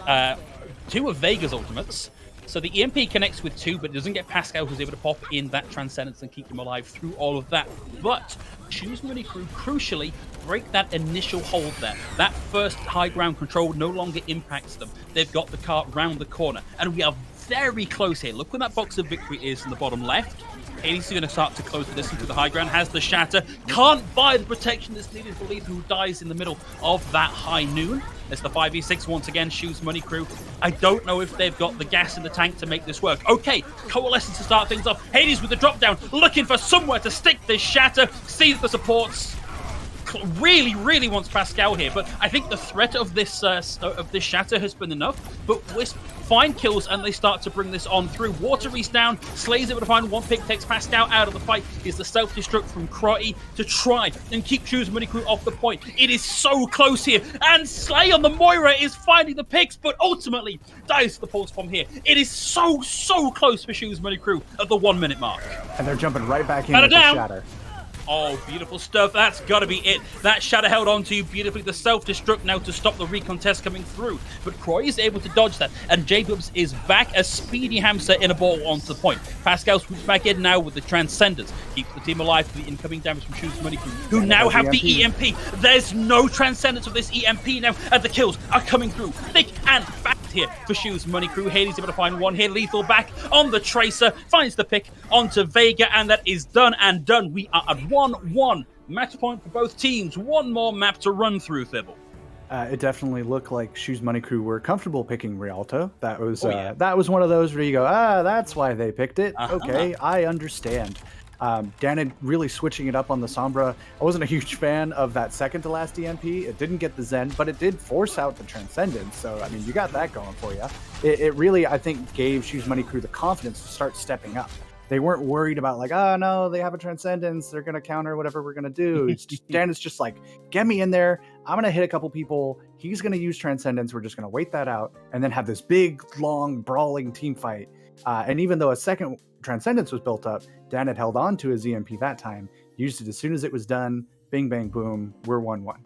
ultimates. So the EMP connects with 2, but doesn't get Pascal, who's able to pop in that Transcendence and keep him alive through all of that. But Shoes Money Crew, crucially, break that initial hold there. That first high ground control no longer impacts them. They've got the cart round the corner. And we are very close here. Look where that box of victory is in the bottom left. Hades is going to start to close the distance to the high ground, has the shatter, can't buy the protection that's needed for Lethal, who dies in the middle of that high noon. It's the 5v6 once again, Shoes Money Crew. I don't know if they've got the gas in the tank to make this work. Okay, Coalescence to start things off. Hades with the drop down, looking for somewhere to stick this shatter, sees the supports. Really wants Pascal here, but I think the threat of this shatter has been enough. But Wisp find kills and they start to bring this on through. Watery's down, Slay's able to find one pick, takes Pascal out of the fight. Is the self-destruct from Crotty to try and keep Shoes Money Crew off the point. It is so close here, and Slay on the Moira is finding the picks, but ultimately dies to the pulse bomb here. It is so close for Shoes Money Crew at the 1 minute mark. And they're jumping right back in with the shatter. Oh, beautiful stuff. That's got to be it. That shatter held on to beautifully. The self-destruct now to stop the recontest coming through. But Croy is able to dodge that. And J-Dubs is back, a speedy hamster in a ball onto the point. Pascal swoops back in now with the Transcendence. Keeps the team alive for the incoming damage from Shoes Money Crew, who now have the EMP. There's no Transcendence of this EMP now. And the kills are coming through thick and fast here for Shoes Money Crew. Hades able to find one here. Lethal back on the Tracer. Finds the pick onto Vega. And that is done and done. We are at 1-1. Match point for both teams. One more map to run through, Thibble. It definitely looked like Shoes Money Crew were comfortable picking Rialto. That was one of those where you go, that's why they picked it. Okay, I understand. Danid really switching it up on the Sombra. I wasn't a huge fan of that second to last EMP. It didn't get the Zen, but it did force out the Transcendence. So, I mean, you got that going for you. It really, I think, gave Shoes Money Crew the confidence to start stepping up. They weren't worried about like, oh no, they have a Transcendence, they're gonna counter whatever we're gonna do. It's just, Dan is just like, get me in there, I'm gonna hit a couple people, he's gonna use Transcendence, we're just gonna wait that out, and then have this big, long, brawling team fight. And even though a second Transcendence was built up, Dan had held on to his EMP that time, used it as soon as it was done, bing, bang, boom, we're 1-1.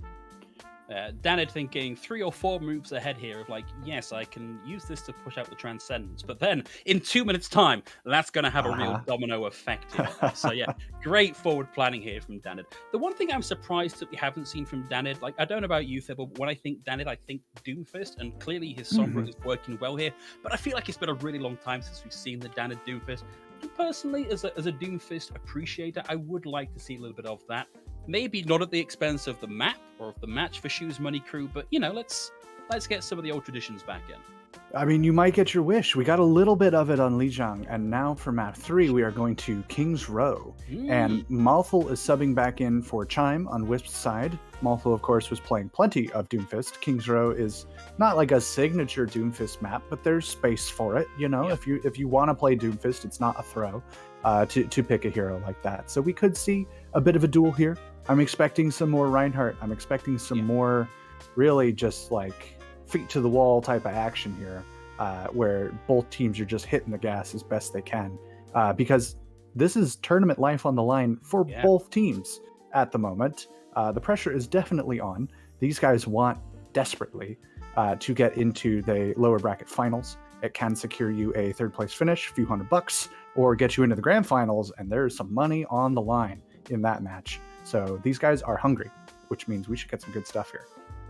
Danid thinking 3 or 4 moves ahead here of like, yes, I can use this to push out the Transcendence, but then in 2 minutes time, that's going to have a real domino effect here. So yeah, great forward planning here from Danid. The one thing I'm surprised that we haven't seen from Danid, like I don't know about you, Thibble, but when I think Danid, I think Doomfist, and clearly his Sombra is working well here, but I feel like it's been a really long time since we've seen the Danid Doomfist. And personally, as a Doomfist appreciator, I would like to see a little bit of that. Maybe not at the expense of the map or of the match for Shoes Money Crew, but you know, let's get some of the old traditions back in. I mean, you might get your wish. We got a little bit of it on Lijiang, and now for map 3, we are going to King's Row. And Malthul is subbing back in for Chime on Wisp's side. Malthul, of course, was playing plenty of Doomfist. King's Row is not like a signature Doomfist map, but there's space for it. You know, if you want to play Doomfist, it's not a throw to pick a hero like that. So we could see a bit of a duel here. I'm expecting some more Reinhardt. I'm expecting some more really just like feet to the wall type of action here, where both teams are just hitting the gas as best they can, because this is tournament life on the line for both teams at the moment. The pressure is definitely on. These guys want desperately to get into the lower bracket finals. It can secure you a third place finish, a few $100, or get you into the grand finals, and there's some money on the line in that match. So these guys are hungry, which means we should get some good stuff here.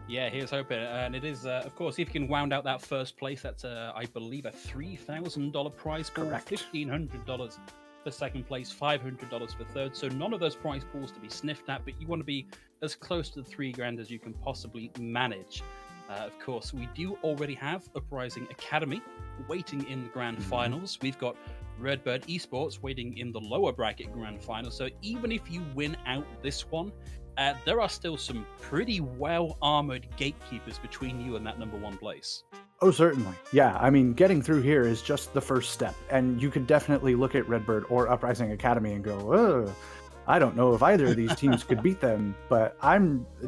Yeah, here's hoping. And it is, of course, if you can wound out that first place, that's, I believe, a $3,000 prize pool, $1,500 for second place, $500 for third. So none of those prize pools to be sniffed at, but you want to be as close to the $3,000 as you can possibly manage. Of course, we do already have Uprising Academy waiting in the grand finals. We've got Redbird Esports waiting in the lower bracket grand final. So even if you win out this one, there are still some pretty well-armored gatekeepers between you and that number 1 place. Oh, certainly. Yeah, I mean, getting through here is just the first step. And you could definitely look at Redbird or Uprising Academy and go, I don't know if either of these teams could beat them. But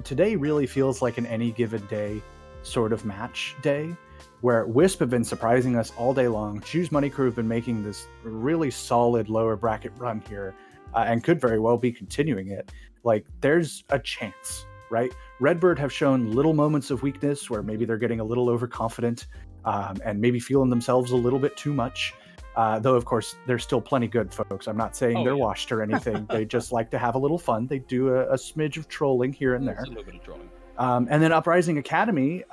today really feels like an any given day sort of match day, where Wisp have been surprising us all day long. Shoes Money Crew have been making this really solid lower bracket run here, and could very well be continuing it. Like, there's a chance, right? Redbird have shown little moments of weakness where maybe they're getting a little overconfident, and maybe feeling themselves a little bit too much. Though, of course, they're still plenty good, folks. I'm not saying they're washed or anything. They just like to have a little fun. They do a smidge of trolling here and there. A little bit of trolling. And then Uprising Academy,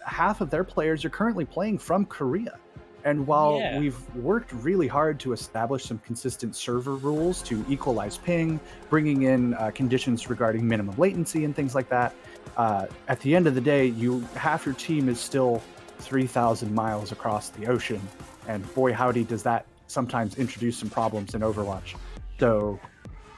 half of their players are currently playing from Korea. And while Yeah. we've worked really hard to establish some consistent server rules to equalize ping, bringing in conditions regarding minimum latency and things like that, at the end of the day, half your team is still 3,000 miles across the ocean. And boy, howdy, does that sometimes introduce some problems in Overwatch. So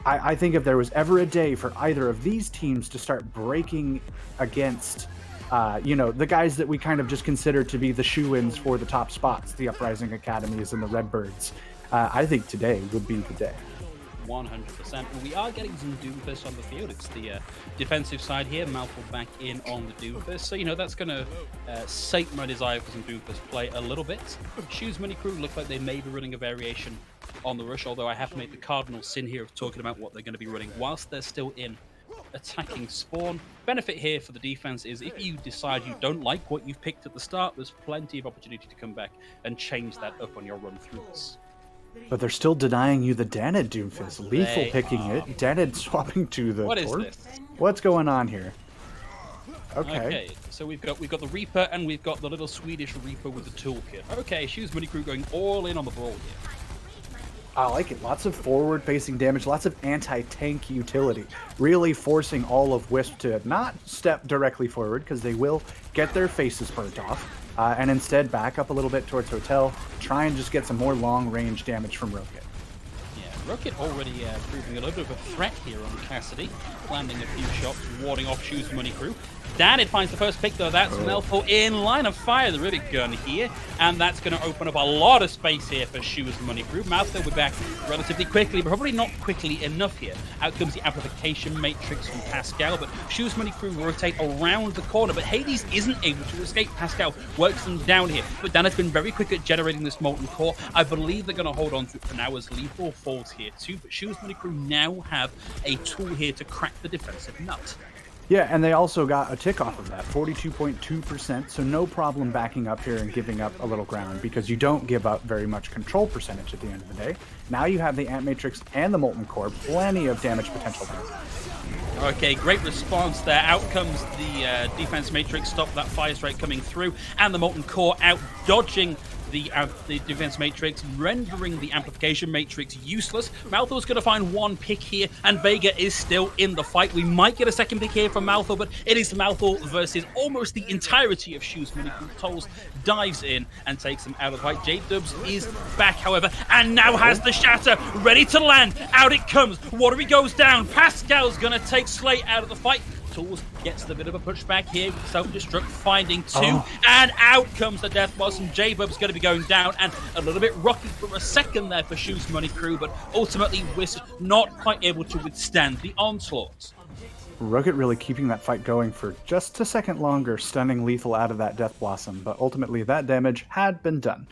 I think if there was ever a day for either of these teams to start breaking against the guys that we kind of just consider to be the shoo-ins for the top spots, the Uprising Academies and the Redbirds, I think today would be the day. 100%. And we are getting some Doomfist on the field. It's the defensive side here. Malfoy back in on the Doomfist. So, that's going to sate my desire for some Doomfist play a little bit. Shoes Money Crew look like they may be running a variation on the rush, although I have made the cardinal sin here of talking about what they're going to be running whilst they're still in attacking spawn. Benefit here for the defense is if you decide you don't like what you've picked at the start, there's plenty of opportunity to come back and change that up on your run through this. But they're still denying you the Danid Doomfist. Lethal picking it, Danid swapping to the What is Torp. this? What's going on here? Okay. So we've got the Reaper and we've got the little Swedish Reaper with the toolkit. Okay, Shoes Money Crew going all in on the ball here. I like it. Lots of forward-facing damage, lots of anti-tank utility. Really forcing all of Wisp to not step directly forward because they will get their faces burnt off. And instead back up a little bit towards Hotel, try and just get some more long-range damage from Rocket. Yeah, Rocket already proving a little bit of a threat here on Cassidy, landing a few shots, warding off Shoes Money Crew. Danid finds the first pick though, that's Melfo in line of fire, the Rivet gun here, and that's going to open up a lot of space here for Shoes Money Crew. Malfo will be back relatively quickly, but probably not quickly enough here. Out comes the amplification matrix from Pascal, but Shoes Money Crew rotate around the corner, but Hades isn't able to escape. Pascal works them down here, but Danid's been very quick at generating this molten core. I believe they're going to hold on to it for now as Lethal falls here too, but Shoes Money Crew now have a tool here to crack the defensive nut. Yeah, and they also got a tick off of that, 42.2%, so no problem backing up here and giving up a little ground because you don't give up very much control percentage at the end of the day. Now you have the Ant Matrix and the Molten Core, plenty of damage potential there. Okay, great response there. Out comes the defense matrix, stop that fire strike coming through, and the Molten Core out dodging the defense matrix, rendering the amplification matrix useless. Malthor's going to find one pick here, and Vega is still in the fight. We might get a second pick here from Malthor, but it is Malthor versus almost the entirety of Shoes Money Crew. Tolls dives in and takes him out of the fight. J-Dubs is back, however, and now has the shatter ready to land. Out it comes. Watery goes down. Pascal's going to take Slate out of the fight. Tools gets the bit of a pushback here. Self-destruct finding two, and out comes the Death Blossom. J-Bub's going to be going down, and a little bit rocky for a second there for Shoes Money Crew, but ultimately Wisp not quite able to withstand the onslaught. Rocket really keeping that fight going for just a second longer, stunning Lethal out of that Death Blossom, but ultimately that damage had been done.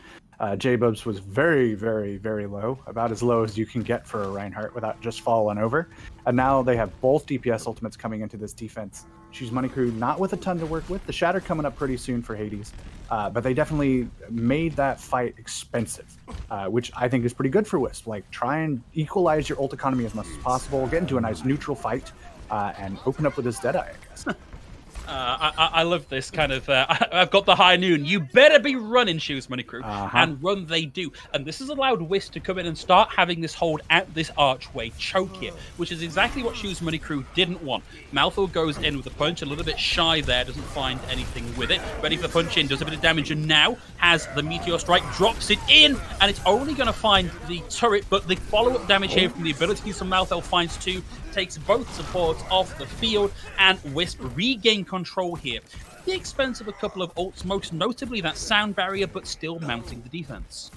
J-Bubs was very, very, very low, about as low as you can get for a Reinhardt without just falling over. And now they have both DPS ultimates coming into this defense. Shoes Money Crew not with a ton to work with. The Shatter coming up pretty soon for Hades. But they definitely made that fight expensive, which I think is pretty good for Wisp. Like, try and equalize your ult economy as much as possible, get into a nice neutral fight, and open up with this Deadeye, I guess. I love this kind of, I've got the high noon. You better be running, Shoes Money Crew. And run they do. And this has allowed Wisp to come in and start having this hold out this archway choke here, which is exactly what Shoes Money Crew didn't want. Malthor goes in with a punch, a little bit shy there, doesn't find anything with it. Ready for the punch in, does a bit of damage, and now has the Meteor Strike, drops it in, and it's only going to find the turret, but the follow-up damage here from the abilities from Malthor finds two, takes both supports off the field, and Wisp regain control here. At the expense of a couple of ults, most notably that sound barrier, but still mounting the defense.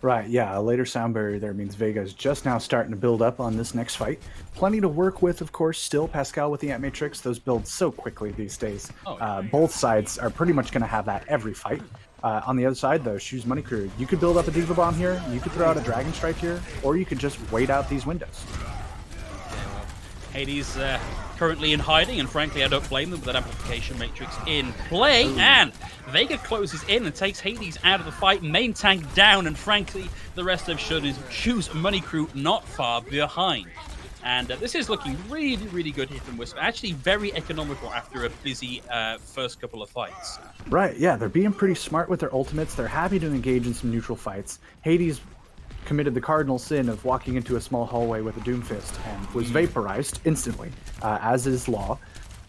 Right, yeah, a later sound barrier there means Vega is just now starting to build up on this next fight. Plenty to work with, of course, still. Pascal with the Ant Matrix, those build so quickly these days. Both sides are pretty much going to have that every fight. On the other side, though, Shoes Money Crew, you could build up a Diva Bomb here, you could throw out a Dragon Strike here, or you could just wait out these windows. Hades currently in hiding, and frankly, I don't blame them with that amplification matrix in play. And Vega closes in and takes Hades out of the fight, main tank down, and frankly, the rest of Shoes Money Crew not far behind. And this is looking really, really good here from Wisp. Actually, very economical after a busy first couple of fights. Right, yeah, they're being pretty smart with their ultimates. They're happy to engage in some neutral fights. Hades committed the cardinal sin of walking into a small hallway with a Doomfist and was vaporized instantly, as is law.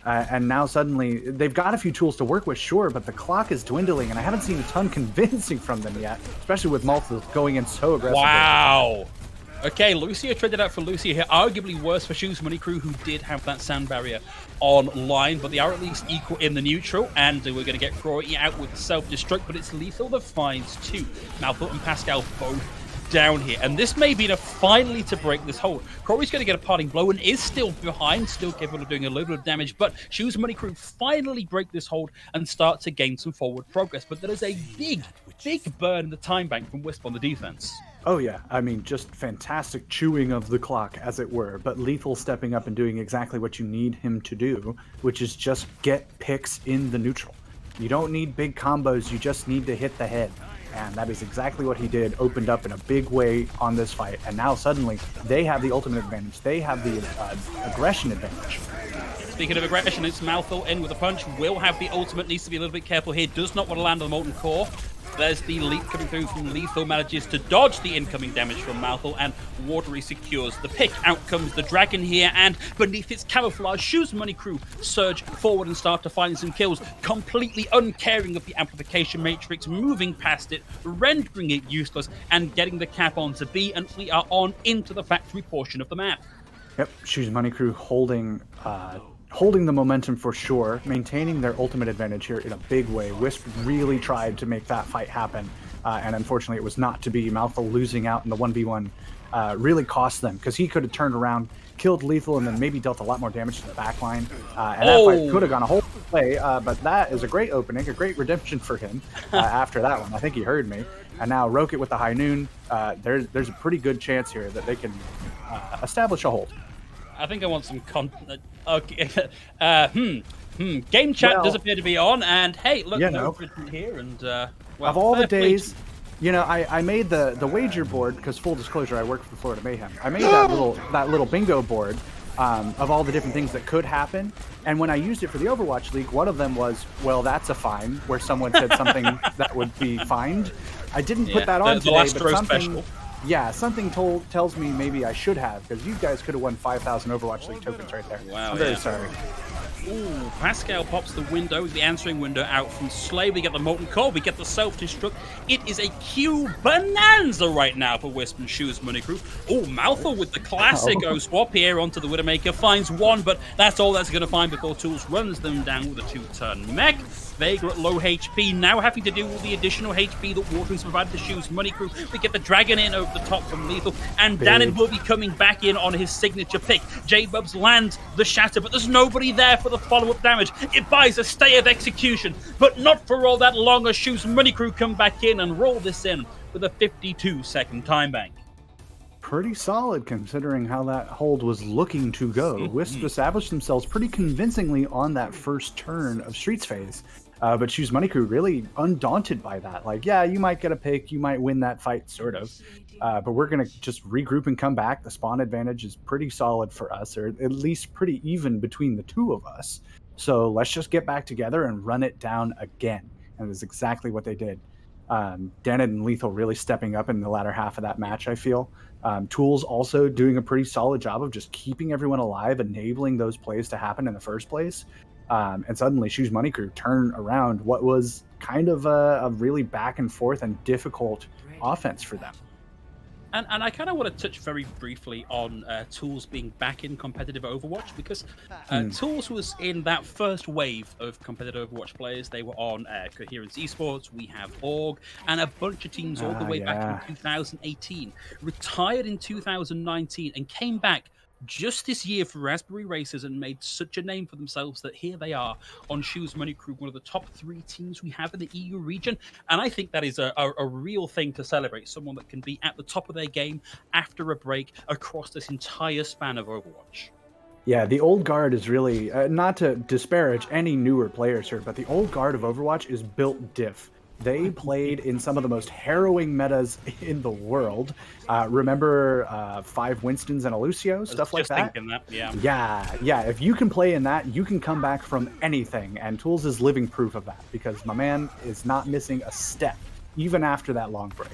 And now suddenly, they've got a few tools to work with, sure, but the clock is dwindling, and I haven't seen a ton convincing from them yet, especially with Malthus going in so aggressively. Wow! Okay, Lucio traded out for Lucio here. Arguably worse for Shoes Money Crew, who did have that sound barrier online, but they are at least equal in the neutral, and we're going to get Croy out with self-destruct, but it's lethal that finds two. Malthus and Pascal both down here, and this may be enough finally to break this hold. Corey's going to get a parting blow and is still behind, still capable of doing a little bit of damage, but Shoes Money Crew finally break this hold and start to gain some forward progress. But there is a big burn in the time bank from Wisp on the defense. Oh yeah, I mean, just fantastic chewing of the clock, as it were, but Lethal stepping up and doing exactly what you need him to do, which is just get picks in the neutral. You don't need big combos, you just need to hit the head. And that is exactly what he did, opened up in a big way on this fight. And now suddenly, they have the ultimate advantage. They have the aggression advantage. Speaking of aggression, it's Malthus in with a punch. Will have the ultimate, needs to be a little bit careful here. Does not want to land on the Molten Core. There's the leap coming through from Lethal, manages to dodge the incoming damage from Malthus, and Watery secures the pick. Out comes the Dragon here, and beneath its camouflage, Shoes Money Crew surge forward and start to find some kills, completely uncaring of the amplification matrix, moving past it, rendering it useless, and getting the cap onto B, and we are on into the factory portion of the map. Yep, Shoes Money Crew holding the momentum for sure, maintaining their ultimate advantage here in a big way. Wisp really tried to make that fight happen, and unfortunately it was not to be. Malthus losing out in the 1v1 really cost them, because he could have turned around, killed Lethal, and then maybe dealt a lot more damage to the backline, and that fight could have gone a whole way, but that is a great opening, a great redemption for him after that one. I think he heard me. And now Rocket with the High Noon, there's a pretty good chance here that they can establish a hold. I think I want some okay. Game chat does appear to be on, and hey, look, no here, and well, of all the days, you know, I made the wager board, because full disclosure, I work for the Florida Mayhem. I made that little bingo board of all the different things that could happen, and when I used it for the Overwatch League, one of them was, well, that's a fine, where someone said something that would be fined. I didn't put that on today, but something. Special. Yeah, something tells me maybe I should have, because you guys could have won 5,000 Overwatch League tokens right there. Wow, I'm very sorry. Ooh, Pascal pops the window, the answering window out from Slay. We get the Molten Core, we get the self-destruct. It is a Q bonanza right now for Wisp and Shoes Money Crew. Ooh, Malthus with the classic O-swap here onto the Widowmaker, finds one, but that's all that's going to find before Tools runs them down with a two-turn mech. Vega at low HP, now having to deal with the additional HP that Watery's provided to Shoes Money Crew. We get the Dragon in over the top from Lethal, and Danin will be coming back in on his signature pick. J-Bubs lands the Shatter, but there's nobody there for the follow-up damage. It buys a stay of execution, but not for all that long as Shoes Money Crew come back in and roll this in with a 52-second time bank. Pretty solid, considering how that hold was looking to go. Wisp established themselves pretty convincingly on that first turn of Streets phase. But Shoes Money Crew really undaunted by that. Like, yeah, you might get a pick, you might win that fight, sort of. But we're going to just regroup and come back. The spawn advantage is pretty solid for us, or at least pretty even between the two of us. So let's just get back together and run it down again. And that's exactly what they did. Danin and Lethal really stepping up in the latter half of that match, I feel. Tools also doing a pretty solid job of just keeping everyone alive, enabling those plays to happen in the first place. And suddenly Shoes Money Crew turn around what was kind of a really back and forth and difficult offense for them. And I kind of want to touch very briefly on Tools being back in competitive Overwatch, because Tools was in that first wave of competitive Overwatch players. They were on Coherence Esports, we have Org, and a bunch of teams all the way back in 2018. Retired in 2019 and came back just this year for Raspberry Racers and made such a name for themselves that here they are on Shoes Money Crew, one of the top 3 teams we have in the EU region. And I think that is a real thing to celebrate, someone that can be at the top of their game after a break across this entire span of Overwatch. Yeah, the old guard is really, not to disparage any newer players here, but the old guard of Overwatch is built diff. They played in some of the most harrowing metas in the world. Remember 5 Winstons and a Lucio, stuff like that? Thinking that, yeah. Yeah. If you can play in that, you can come back from anything. And Tools is living proof of that because my man is not missing a step, even after that long break.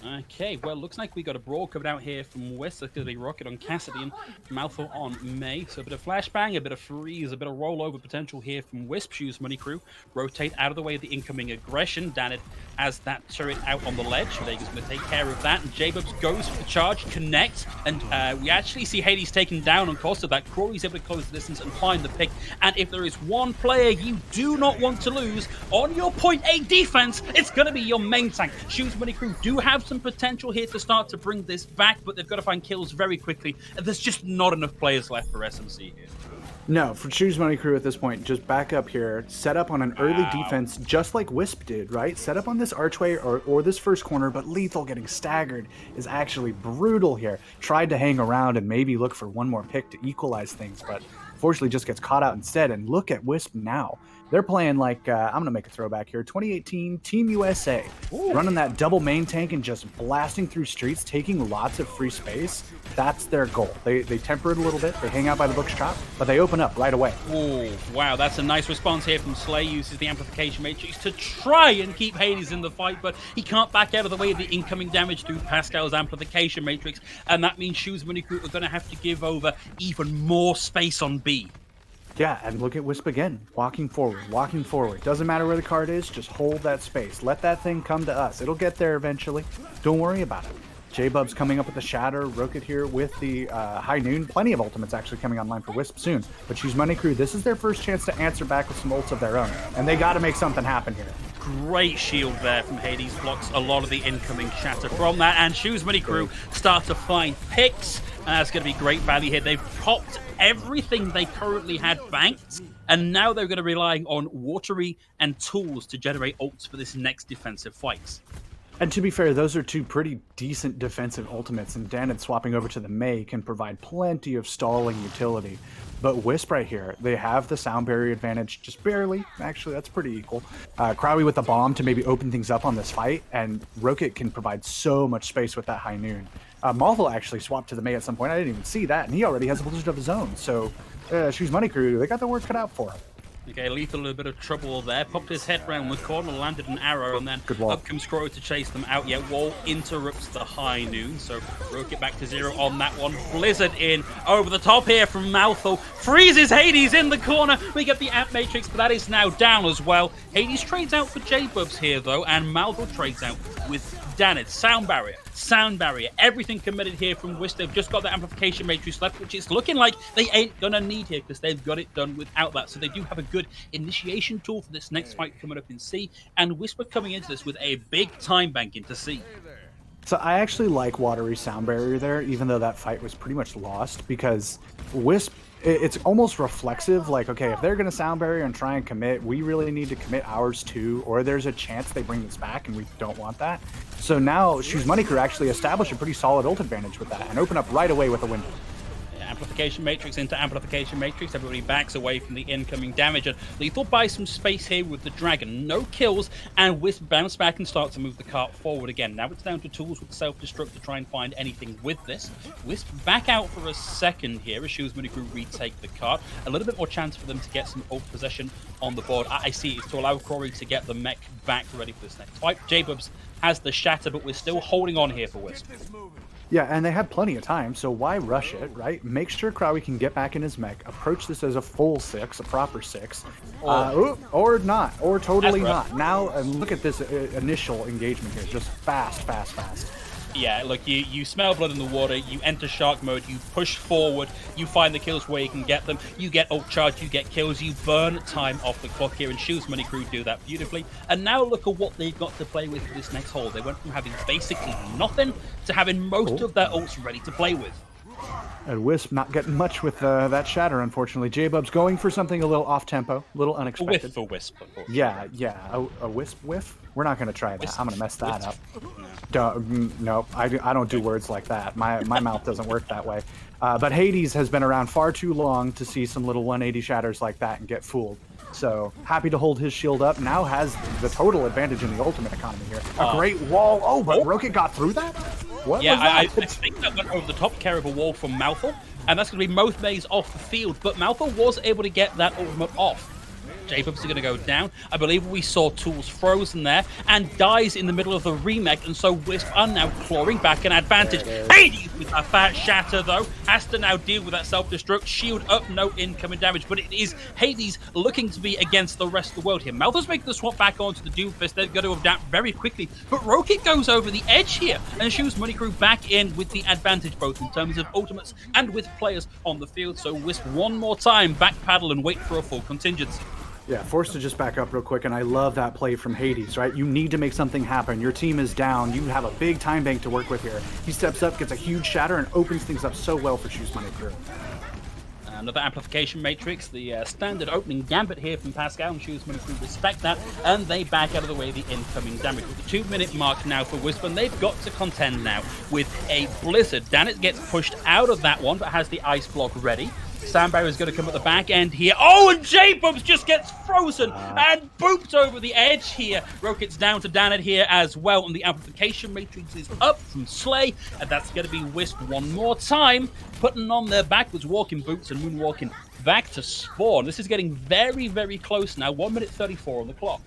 Okay, well, looks like we got a brawl coming out here from West. There's going to be Rocket on Cassidy and Malfoy on May. So a bit of flashbang, a bit of freeze, a bit of rollover potential here from Wisp. Shoes Money Crew rotate out of the way of the incoming aggression. Danid has that turret out on the ledge. Vega's going to take care of that. And J-Bubs goes for the charge, connects. And we actually see Hades taken down on cost of that. Crawley's able to close the distance and find the pick. And if there is one player you do not want to lose on your point A defense, it's going to be your main tank. Shoes Money Crew do have some potential here to start to bring this back, but they've got to find kills very quickly, and there's just not enough players left for SMC here. No, for Choose Money Crew at this point, just back up here, set up on an early defense, just like Wisp did, right? Set up on this archway or this first corner, but Lethal getting staggered is actually brutal here. Tried to hang around and maybe look for one more pick to equalize things, but fortunately just gets caught out instead. And look at Wisp now. They're playing like, I'm going to make a throwback here, 2018 Team USA. Ooh. Running that double main tank and just blasting through streets, taking lots of free space. That's their goal. They temper it a little bit. They hang out by the book shop, but they open up right away. Oh, wow. That's a nice response here from Slay. Uses the amplification matrix to try and keep Hades in the fight, but he can't back out of the way of the incoming damage through Pascal's amplification matrix. And that means Shoes Money Crew are going to have to give over even more space on B. Yeah, and look at Wisp again. Walking forward. Doesn't matter where the card is, just hold that space. Let that thing come to us. It'll get there eventually. Don't worry about it. J-Bub's coming up with the Shatter. Rocket here with the High Noon. Plenty of ultimates actually coming online for Wisp soon. But Choose Money Crew, this is their first chance to answer back with some ults of their own. And they got to make something happen here. Great shield there from Hades. Blocks a lot of the incoming Shatter from that. And Shoes Money Crew start to find picks. And that's going to be great value here. They've popped everything they currently had banked. And now they're going to be relying on Watery and Tools to generate ults for this next defensive fight. And to be fair, those are two pretty decent defensive ultimates, and Danid swapping over to the May can provide plenty of stalling utility. But Wisp right here, they have the sound barrier advantage just barely. Actually, that's pretty equal. Crowley with the bomb to maybe open things up on this fight, and Rocket can provide so much space with that High Noon. Malvo actually swapped to the May at some point. I didn't even see that, and he already has a blizzard of his own. So, Shoes Money Crew, they got their work cut out for him. Okay, Lethal a bit of trouble there. Popped his head round the corner, landed an arrow, and then up comes Crow to chase them out. Yeah, Wall interrupts the High Noon, so Rocket back to 0 on that one. Blizzard in over the top here from Maltho. Freezes Hades in the corner. We get the Amp Matrix, but that is now down as well. Hades trades out for J-Bubs here, though, and Maltho trades out with Danid. Sound barrier, everything committed here from Wisp. They've just got the amplification matrix left, which is looking like they ain't gonna need here because they've got it done without that. So they do have a good initiation tool for this next fight coming up in C, and Wisp are coming into this with a big time bank into C. So I actually like Watery sound barrier there, even though that fight was pretty much lost, because Wisp, it's almost reflexive, like, okay, if they're going to sound barrier and try and commit, we really need to commit ours too, or there's a chance they bring this back and we don't want that. So now Shoes Money Crew actually establish a pretty solid ult advantage with that and open up right away with a window. Amplification matrix into amplification matrix. Everybody backs away from the incoming damage, and Lethal buys some space here with the dragon. No kills, and Wisp bounce back and start to move the cart forward again. Now it's down to Tools with self-destruct to try and find anything with this. Wisp back out for a second here as Shoes Money Crew retake the cart. A little bit more chance for them to get some ult possession on the board. I see it's to allow Corey to get the mech back ready for this next fight. J-Bubs has the Shatter, but we're still holding on here for Wisp. Yeah, and they had plenty of time, so why rush it, right? Make sure Crowley can get back in his mech, approach this as a full 6, a proper 6, or not, or totally not. Now, look at this initial engagement here, just fast. Yeah, look, you smell blood in the water, you enter shark mode, you push forward, you find the kills where you can get them, you get ult charge, you get kills, you burn time off the clock here, and Shoes Money Crew do that beautifully. And now look at what they've got to play with for this next hole. They went from having basically nothing to having most of their ults ready to play with. And Wisp not getting much with that Shatter, unfortunately. J-Bub's going for something a little off-tempo, a little unexpected. A whiff for Wisp, of course. Yeah, a Wisp whiff? We're not going to try that. I'm going to mess that up. No, I don't do words like that. My mouth doesn't work that way. But Hades has been around far too long to see some little 180 Shatters like that and get fooled. So happy to hold his shield up. Now has the total advantage in the ultimate economy here. A great wall. Oh, but Rocket got through that? What Yeah, was that? I think that went over the top care of a wall from Malthal, and that's going to be both Mays off the field, but Malthal was able to get that ultimate off. J-Bubs are going to go down. I believe we saw Tools frozen there and dies in the middle of the remake, and so Wisp are now clawing back an advantage. Hades with a fat shatter, though, has to now deal with that self-destruct. Shield up, no incoming damage, but it is Hades looking to be against the rest of the world here. Malthus making the swap back onto the Doomfist. They're going to adapt very quickly, but Rocket goes over the edge here and shoots Money Crew back in with the advantage, both in terms of ultimates and with players on the field. So Wisp one more time, backpedal and wait for a full contingency. Yeah, forced to just back up real quick, and I love that play from Hades, right? You need to make something happen. Your team is down. You have a big time bank to work with here. He steps up, gets a huge shatter, and opens things up so well for Shoes Money Crew. Another amplification matrix, the standard opening gambit here from Pascal, and Shoes Money Crew respect that, and they back out of the way the incoming damage. With the 2-minute mark now for Wisp, and they've got to contend now with a Blizzard. Danit gets pushed out of that one, but has the ice block ready. Sandbarrier is going to come at the back end here. Oh, and J-Bubs just gets frozen and booped over the edge here. Rocket's down to Danit here as well, and the amplification matrix is up from Slay, and that's going to be Wisp one more time, putting on their backwards walking boots and moonwalking back to spawn. This is getting very, very close now. 1 minute 34 on the clock.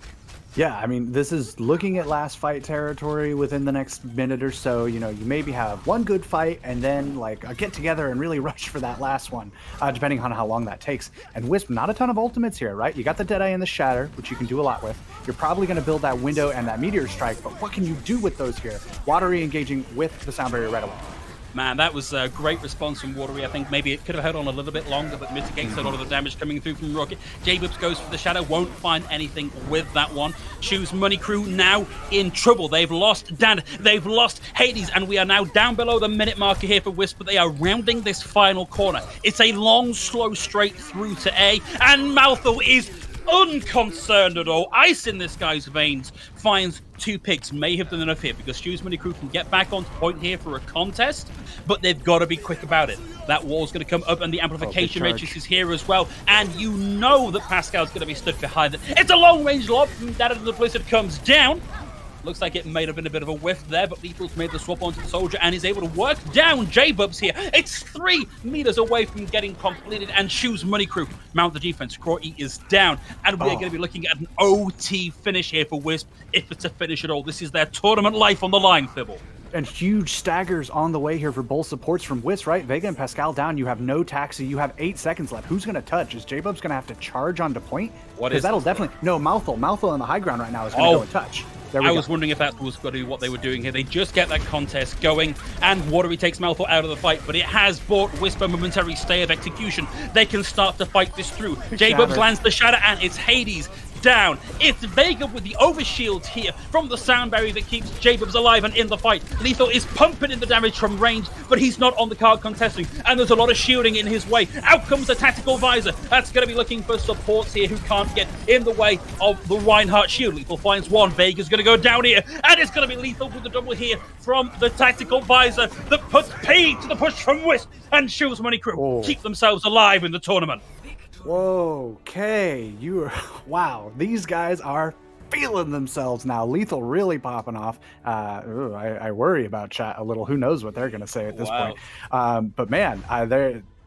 Yeah, I mean, this is looking at last fight territory within the next minute or so. You know, you maybe have one good fight and then like a get together and really rush for that last one, depending on how long that takes. And Wisp, not a ton of ultimates here, right? You got the Deadeye and the Shatter, which you can do a lot with. You're probably going to build that window and that Meteor Strike, but what can you do with those here? Watery engaging with the Sound Barrier right away. Man, that was a great response from Watery. I think maybe it could have held on a little bit longer, but mitigates a lot of the damage coming through from Rocket. J-Bubs goes for the Shadow, won't find anything with that one. Shoes Money Crew now in trouble. They've lost Dan, they've lost Hades, and we are now down below the minute marker here for Wisp, but they are rounding this final corner. It's a long, slow straight through to A, and Malthal is unconcerned at all. Ice in this guy's veins. Finds 2 picks. May have done enough here because Shoes Money Crew can get back onto point here for a contest, but they've got to be quick about it. That wall's going to come up and the amplification matrix is here as well, and you know that Pascal's going to be stood behind it. It's a long range lob from that of the Blizzard comes down. Looks like it may have been a bit of a whiff there, but Lethal's made the swap onto the Soldier and is able to work down J-Bubs here. It's 3 meters away from getting completed, and Shoes Money Crew mount the defense. Crotty is down, and we are going to be looking at an OT finish here for Wisp, if it's a finish at all. This is their tournament life on the line, Fibble. And huge staggers on the way here for both supports from Wisp, right? Vega and Pascal down. You have no taxi. You have 8 seconds left. Who's going to touch? Is J-Bubs going to have to charge onto point? Because that'll definitely... No, Malthal on the high ground right now is going to go and touch. I was wondering if that was going to be what they were doing here. They just get that contest going, and Watery takes Malthal out of the fight, but it has bought Wisp a momentary stay of execution. They can start to fight this through. J-Bubs lands the Shatter, and it's Hades down. It's Vega with the overshield here from the Sound Barrier that keeps J-Bubs alive and in the fight. Lethal is pumping in the damage from range, but he's not on the card contesting, and there's a lot of shielding in his way. Out comes the Tactical Visor. That's going to be looking for supports here who can't get in the way of the Reinhardt shield. Lethal finds one. Vega's going to go down here, and it's going to be Lethal with the double here from the Tactical Visor that puts paid to the push from Wisp, and Shoes Money Crew keep themselves alive in the tournament. Whoa, okay. Wow, these guys are feeling themselves now. Lethal really popping off. I worry about chat a little. Who knows what they're going to say at this point. But man,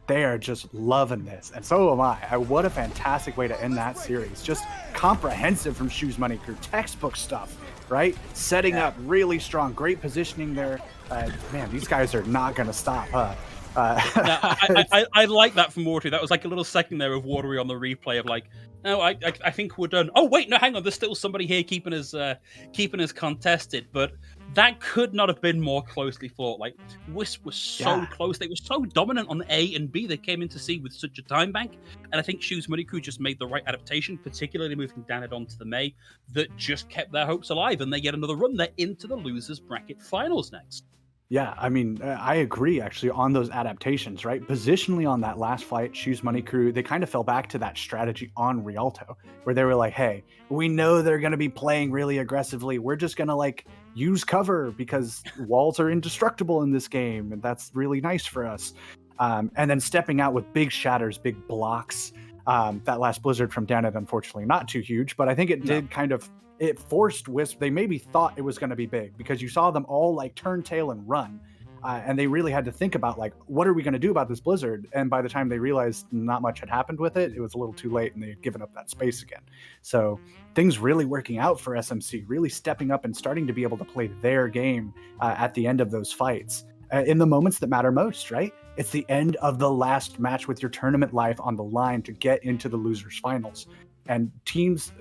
they are just loving this, and so am I. What a fantastic way to end that series. Just comprehensive from Shoes Money Crew. Textbook stuff, right? Setting up really strong. Great positioning there. Man, these guys are not going to stop, huh? I like that from Watery. That was like a little second there of Watery on the replay of like, no, I think we're done. Oh wait, no, hang on. There's still somebody here keeping us contested, but that could not have been more closely fought. Like Wisp was so close. They were so dominant on A and B. They came into C with such a time bank, and I think Shoes Money Crew just made the right adaptation, particularly moving Danit onto the May, that just kept their hopes alive, and they get another run. They're into the losers bracket finals next. Yeah, I mean, I agree actually on those adaptations, right? Positionally on that last fight, Shoes Money Crew, they kind of fell back to that strategy on Rialto, where they were like, hey, we know they're going to be playing really aggressively. We're just going to like use cover because walls are indestructible in this game, and that's really nice for us. And then stepping out with big shatters, big blocks. That last blizzard from Danet, unfortunately, not too huge, but I think it did kind of, it forced Wisp. They maybe thought it was going to be big because you saw them all like turn tail and run. And they really had to think about like, what are we going to do about this blizzard? And by the time they realized not much had happened with it, it was a little too late and they had given up that space again. So things really working out for SMC, really stepping up and starting to be able to play their game at the end of those fights in the moments that matter most, right? It's the end of the last match with your tournament life on the line to get into the losers finals. And teams,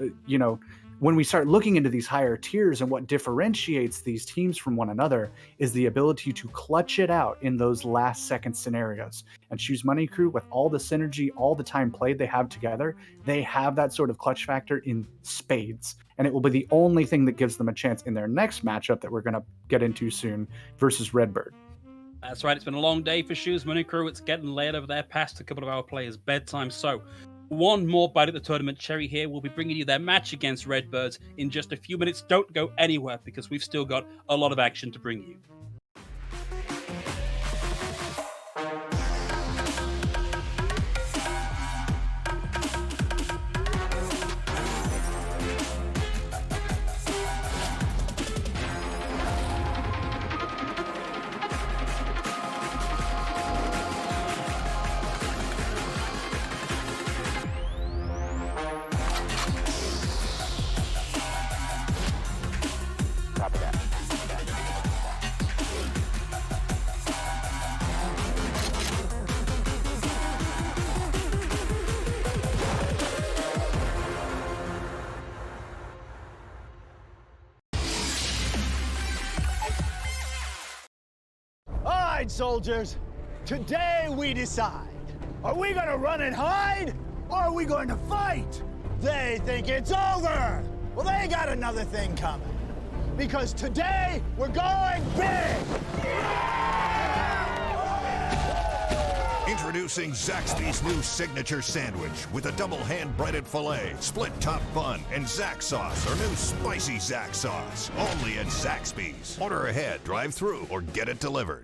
when we start looking into these higher tiers, and what differentiates these teams from one another is the ability to clutch it out in those last second scenarios. And Shoes Money Crew, with all the synergy, all the time played they have together, they have that sort of clutch factor in spades. And it will be the only thing that gives them a chance in their next matchup that we're going to get into soon versus Redbird. That's right. It's been a long day for Shoes Money Crew. It's getting late over there, past a couple of our players' bedtime. So one more bite at the tournament cherry here. We'll be bringing you their match against Redbirds in just a few minutes. Don't go anywhere because we've still got a lot of action to bring you. All right, soldiers. Today we decide. Are we gonna run and hide, or are we going to fight? They think it's over. Well, they got another thing coming. Because today we're going big. Introducing Zaxby's new signature sandwich with a double hand-breaded filet, split top bun, and Zax sauce, our new spicy Zax sauce. Only at Zaxby's. Order ahead, drive through, or get it delivered.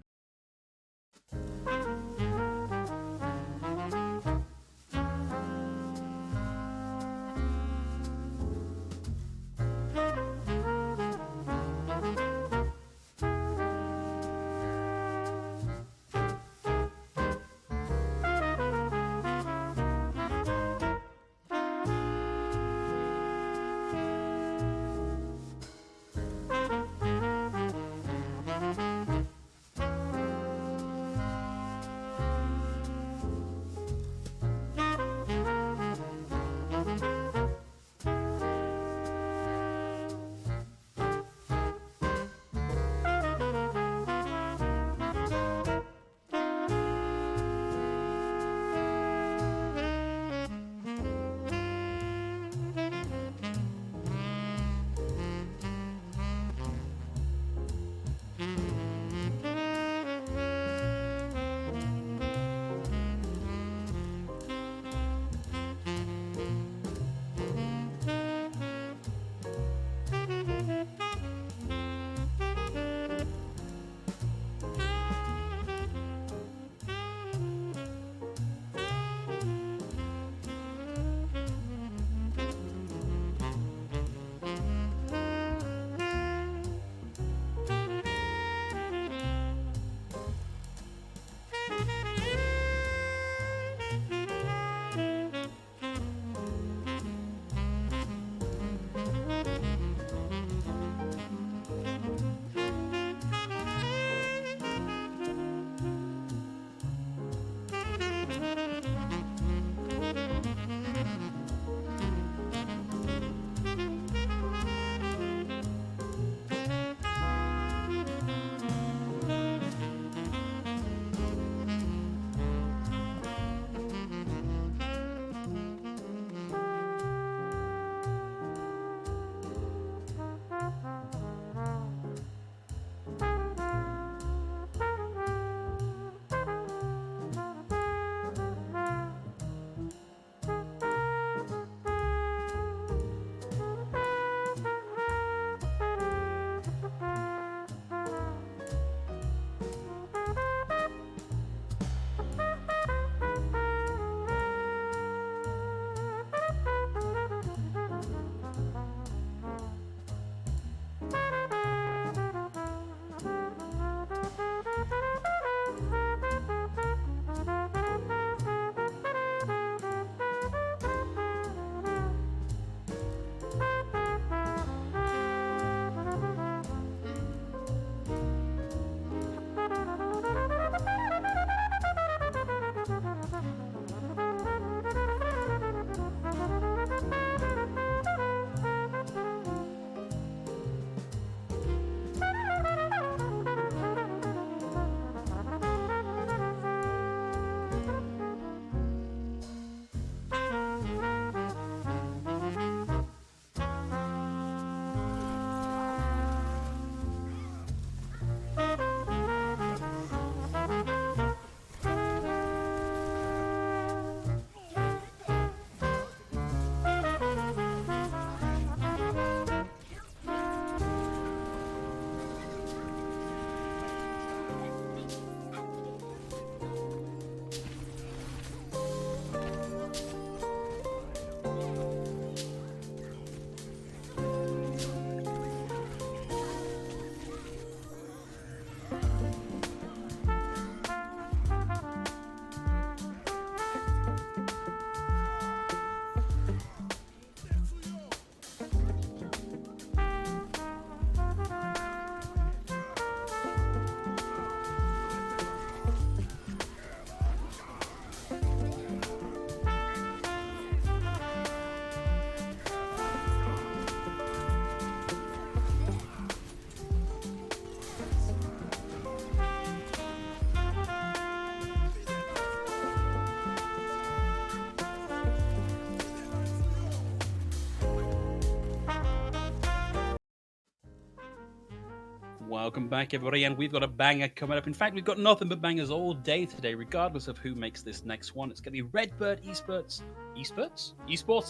Welcome back, everybody, and we've got a banger coming up. In fact, we've got nothing but bangers all day today, regardless of who makes this next one. It's going to be Redbird Esports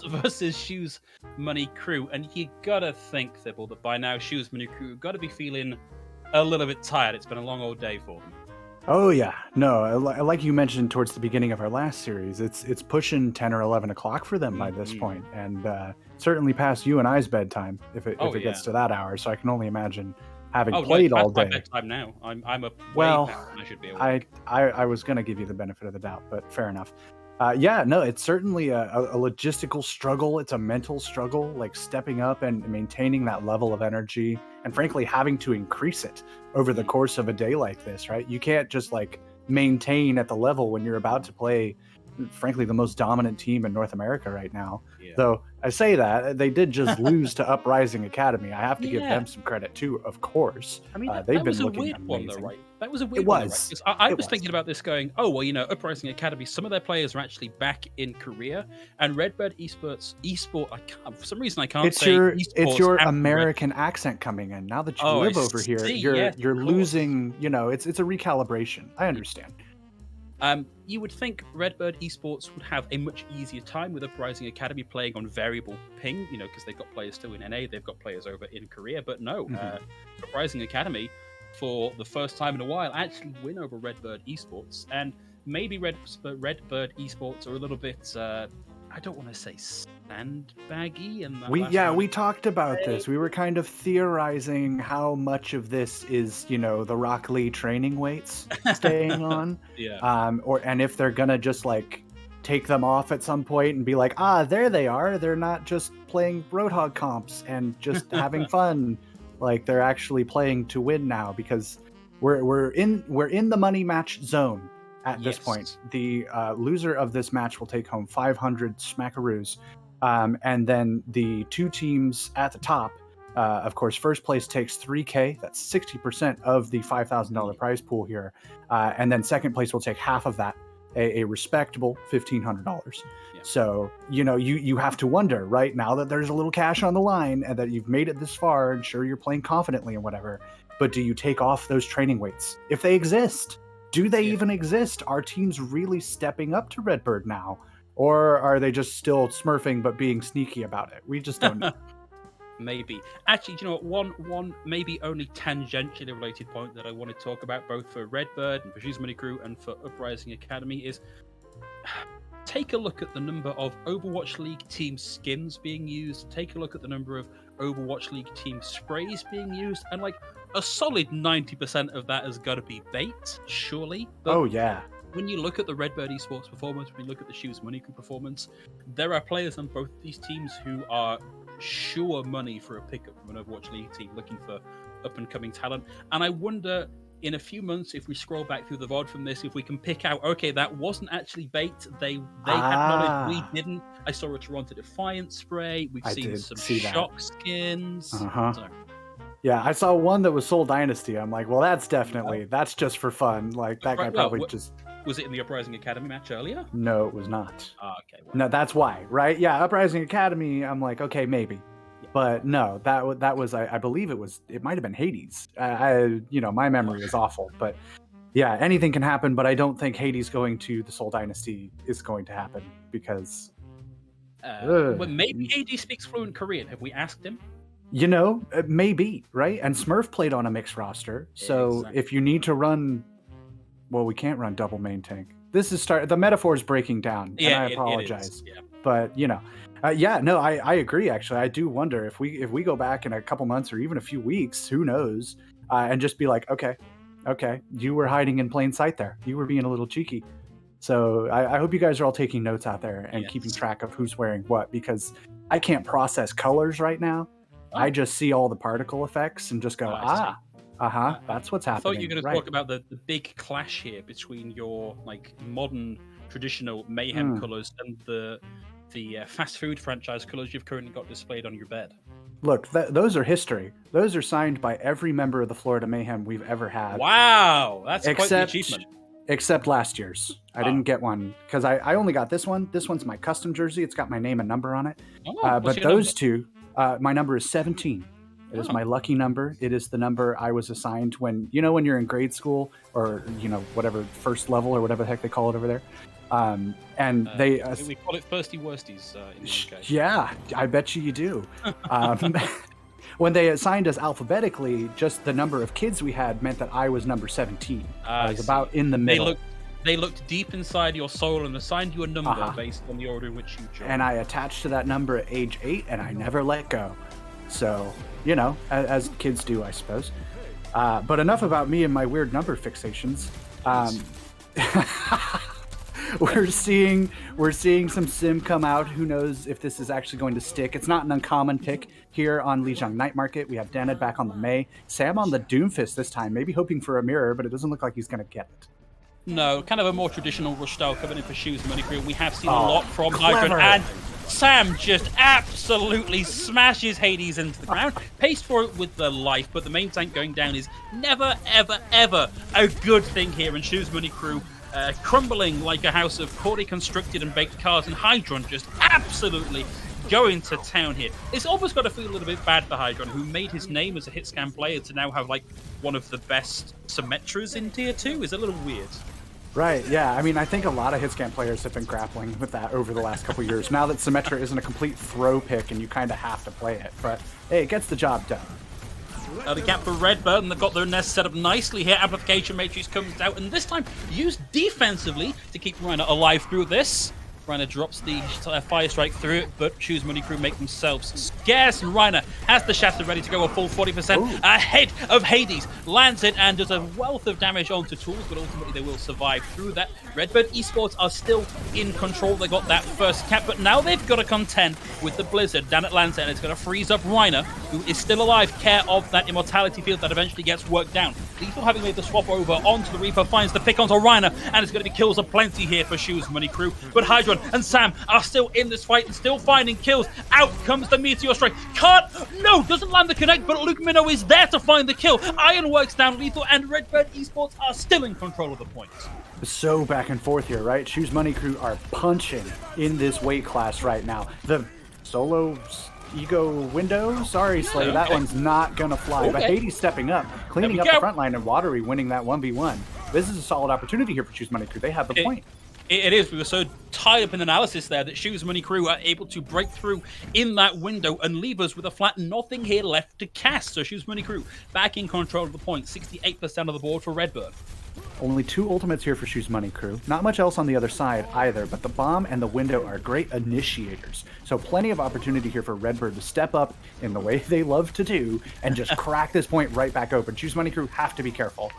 versus Shoes Money Crew, and you gotta think, Thibble, that by now Shoes Money Crew got to be feeling a little bit tired. It's been a long old day for them. Oh yeah, no, like you mentioned towards the beginning of our last series, it's pushing 10 or 11 o'clock for them by this point, and certainly past you and I's bedtime if it gets to that hour. So I can only imagine having played all day. My bedtime now. I'm up. Well, way past when I should be awake. I was going to give you the benefit of the doubt, but fair enough. Yeah, no, it's certainly a logistical struggle. It's a mental struggle, like stepping up and maintaining that level of energy, and frankly, having to increase it over the course of a day like this, right? You can't just like maintain at the level when you're about to play, frankly, the most dominant team in North America right now. Yeah. Though I say that, they did just lose to Uprising Academy. I have to give them some credit too, of course. I mean, they've been was a looking weird amazing. one, though, right? That was a weird one, right? I was thinking about this going, oh, well, you know, Uprising Academy, some of their players are actually back in Korea, and Redbird Esports, for some reason I can't say It's your American accent coming in. Now that you live over here, you're losing, you know, it's a recalibration. I understand. You would think Redbird Esports would have a much easier time with Uprising Academy playing on variable ping, you know, because they've got players still in NA, they've got players over in Korea, but no, Uprising Academy, for the first time in a while, actually win over Redbird Esports, and maybe Redbird Esports are a little bit, I don't want to say sandbaggy. And we talked about this. We were kind of theorizing how much of this is, you know, the Rock Lee training weights staying on, and if they're gonna just like take them off at some point and be like, there they are. They're not just playing Roadhog comps and just having fun. Like they're actually playing to win now, because we're in the money match zone. At this point, the loser of this match will take home 500 smackaroos. And then the two teams at the top, of course, first place takes $3K. That's 60% of the $5,000 prize pool here. And then second place will take half of that, a respectable $1,500. Yeah. So, you know, you have to wonder, right, now that there's a little cash on the line and that you've made it this far, and sure, you're playing confidently and whatever, but do you take off those training weights? If they exist. Do they even exist? Are teams really stepping up to Redbird now? Or are they just still smurfing but being sneaky about it? We just don't know. Maybe. Actually, do you know what? One maybe only tangentially related point that I want to talk about, both for Redbird and for Shoes Money Crew and for Uprising Academy, is take a look at the number of Overwatch League team skins being used. Take a look at the number of Overwatch League team sprays being used, and like a solid 90% of that has got to be bait, surely. But when you look at the Redbird Esports performance, when you look at the Shoes Money Crew performance, there are players on both of these teams who are sure money for a pickup from an Overwatch League team looking for up-and-coming talent. And I wonder, in a few months, if we scroll back through the VOD from this, if we can pick out, okay, that wasn't actually bait. They had knowledge, we didn't. I saw a Toronto Defiant spray. We've seen some shock skins. So. Yeah, I saw one that was Soul Dynasty. I'm like, well, that's that's just for fun. Like, that guy probably just... Was it in the Uprising Academy match earlier? No, it was not. Okay. Well. No, that's why, right? Yeah, Uprising Academy, I'm like, okay, maybe. Yeah. But no, that was, I believe it might have been Hades. You know, my memory is awful. But yeah, anything can happen, but I don't think Hades going to the Soul Dynasty is going to happen, because... Well, maybe Hades speaks fluent Korean. Have we asked him? You know, maybe, right? And Smurf played on a mixed roster. So if you need to run, well, we can't run double main tank. This is the metaphor is breaking down, and I apologize. It is. Yeah. But you know, I agree. Actually, I do wonder if we go back in a couple months or even a few weeks, who knows, and just be like, okay, you were hiding in plain sight there. You were being a little cheeky. So I hope you guys are all taking notes out there and keeping track of who's wearing what, because I can't process colors right now. I just see all the particle effects and just go, that's what's happening. I thought you were going to talk about the big clash here between your like modern traditional Mayhem colors and the fast food franchise colors you've currently got displayed on your bed. Look, those are history. Those are signed by every member of the Florida Mayhem we've ever had. Wow, that's quite the achievement. Except last year's. I didn't get one because I only got this one. This one's my custom jersey. It's got my name and number on it. But those two... my number is 17. It is my lucky number. It is the number I was assigned when you're in grade school or, whatever, first level or whatever the heck they call it over there. And we call it firsty worsties in the UK. Yeah, I bet you do. When they assigned us alphabetically, just the number of kids we had meant that I was number 17. I was about in the middle. They looked deep inside your soul and assigned you a number based on the order in which you chose. And I attached to that number at age 8, and I never let go. So, as kids do, I suppose. But enough about me and my weird number fixations. We're seeing some sim come out. Who knows if this is actually going to stick? It's not an uncommon pick here on Lijiang Night Market. We have Danid back on the Mei, Sam on the Doomfist this time, maybe hoping for a mirror, but it doesn't look like he's going to get it. No, kind of a more traditional rush style coming in for Shoes Money Crew. We have seen a lot from Hydron, and Sam just absolutely smashes Hades into the ground. Pays for it with the life, but the main tank going down is never, ever, ever a good thing here. And Shoes Money Crew crumbling like a house of poorly constructed and baked cars, and Hydron just absolutely going to town here. It's almost got to feel a little bit bad for Hydron, who made his name as a hit scan player to now have like one of the best Symmetras in tier 2. Is a little weird. Right, yeah. I mean, I think a lot of hitscan players have been grappling with that over the last couple years. Now that Symmetra isn't a complete throw pick and you kind of have to play it. But, hey, it gets the job done. The gap for Redbird, and they've got their nest set up nicely here. Amplification Matrix comes out, and this time used defensively to keep Reiner alive through this. Reiner drops the fire strike through it, but Shoes Money Crew make themselves scarce, and Reiner has the shatter ready to go a full 40% ahead of Hades. Lands it and does a wealth of damage onto tools, but ultimately they will survive through that. Redbird Esports are still in control. They got that first cap, but now they've got to contend with the Blizzard down at Lancer, and it's going to freeze up Reiner, who is still alive, care of that immortality field that eventually gets worked down. Lethal, having made the swap over onto the Reaper, finds the pick onto Reiner, and it's going to be kills aplenty here for Shoes Money Crew. But Hydron and Sam are still in this fight and still finding kills. Out comes the Meteor Strike. Doesn't land the connect, but Luke Minnow is there to find the kill. Iron works down Lethal, and Redbird Esports are still in control of the points. So back and forth here, right? Shoes Money Crew are punching in this weight class right now. The solo ego window? Sorry, Slay, that one's not gonna fly. But Hades stepping up, cleaning up the front line, and Watery winning that 1v1. This is a solid opportunity here for Shoes Money Crew. They have the point. It is. We were so tied up in analysis there that Shoes Money Crew are able to break through in that window and leave us with a flat nothing here left to cast. So Shoes Money Crew back in control of the point. 68% of the board for Redbird. Only 2 ultimates here for Shoes Money Crew. Not much else on the other side either, but the bomb and the window are great initiators. So plenty of opportunity here for Redbird to step up in the way they love to do and just crack this point right back open. Shoes Money Crew have to be careful.